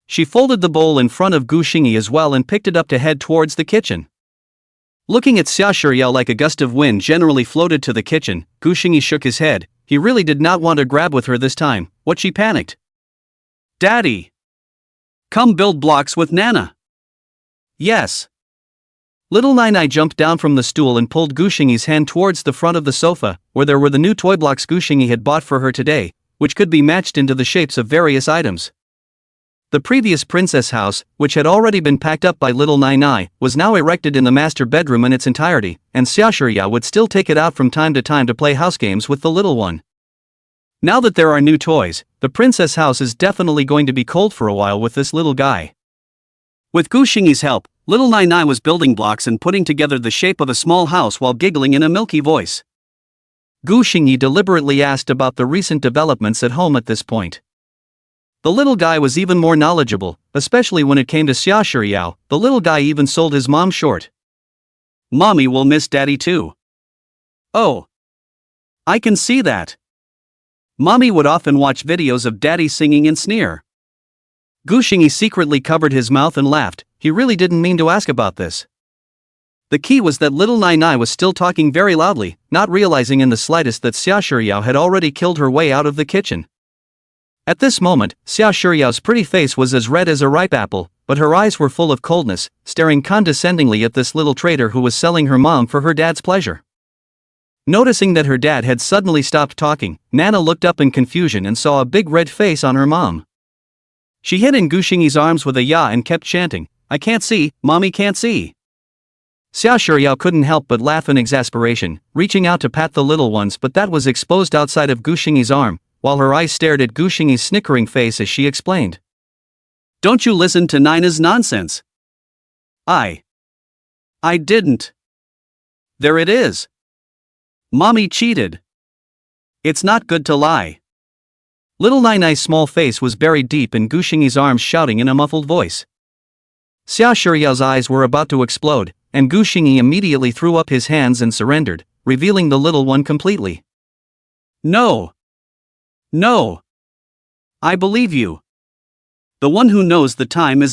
She folded the bowl in front of Gu Xingyi as well and picked it up to head towards the kitchen. Looking at Xia Shiyao like a gust of wind generally floated to the kitchen, Gu Xingyi shook his head. He really did not want to grab with her this time. What, she panicked. Daddy! Come build blocks with Nana. Yes. Little Nai Nai jumped down from the stool and pulled Gu Xingyi's hand towards the front of the sofa, where there were the new toy blocks Gu Xingyi had bought for her today, which could be matched into the shapes of various items. The previous princess house, which had already been packed up by little Nai Nai, was now erected in the master bedroom in its entirety, and Xia Shiyao would still take it out from time to time to play house games with the little one. Now that there are new toys, the princess house is definitely going to be cold for a while with this little guy. With Gu Xingyi's help, little Nai Nai was building blocks and putting together the shape of a small house while giggling in a milky voice. Gu Xingyi deliberately asked about the recent developments at home at this point. The little guy was even more knowledgeable, especially when it came to Xia Shiyao. The little guy even sold his mom short. Mommy will miss daddy too. Oh. I can see that. Mommy would often watch videos of daddy singing and sneer. Gu Xingyi secretly covered his mouth and laughed. He really didn't mean to ask about this. The key was that little Nai Nai was still talking very loudly, not realizing in the slightest that Xia Shiyao had already killed her way out of the kitchen. At this moment, Xia Shiyao's pretty face was as red as a ripe apple, but her eyes were full of coldness, staring condescendingly at this little traitor who was selling her mom for her dad's pleasure. Noticing that her dad had suddenly stopped talking, Nana looked up in confusion and saw a big red face on her mom. She hid in Gu Xingyi's arms with a ya and kept chanting, "I can't see, mommy can't see." Xia Shiyao couldn't help but laugh in exasperation, reaching out to pat the little ones, but that was exposed outside of Gu Xingyi's arm, while her eyes stared at Gu Xingyi's snickering face as she explained. "Don't you listen to Nina's nonsense." I didn't. There it is. Mommy cheated. It's not good to lie. Little Nai Nai's small face was buried deep in Gu Xingyi's arms, shouting in a muffled voice. Xia Shiyao's eyes were about to explode, and Gu Xingyi immediately threw up his hands and surrendered, revealing the little one completely. No. No. I believe you. The one who knows the time is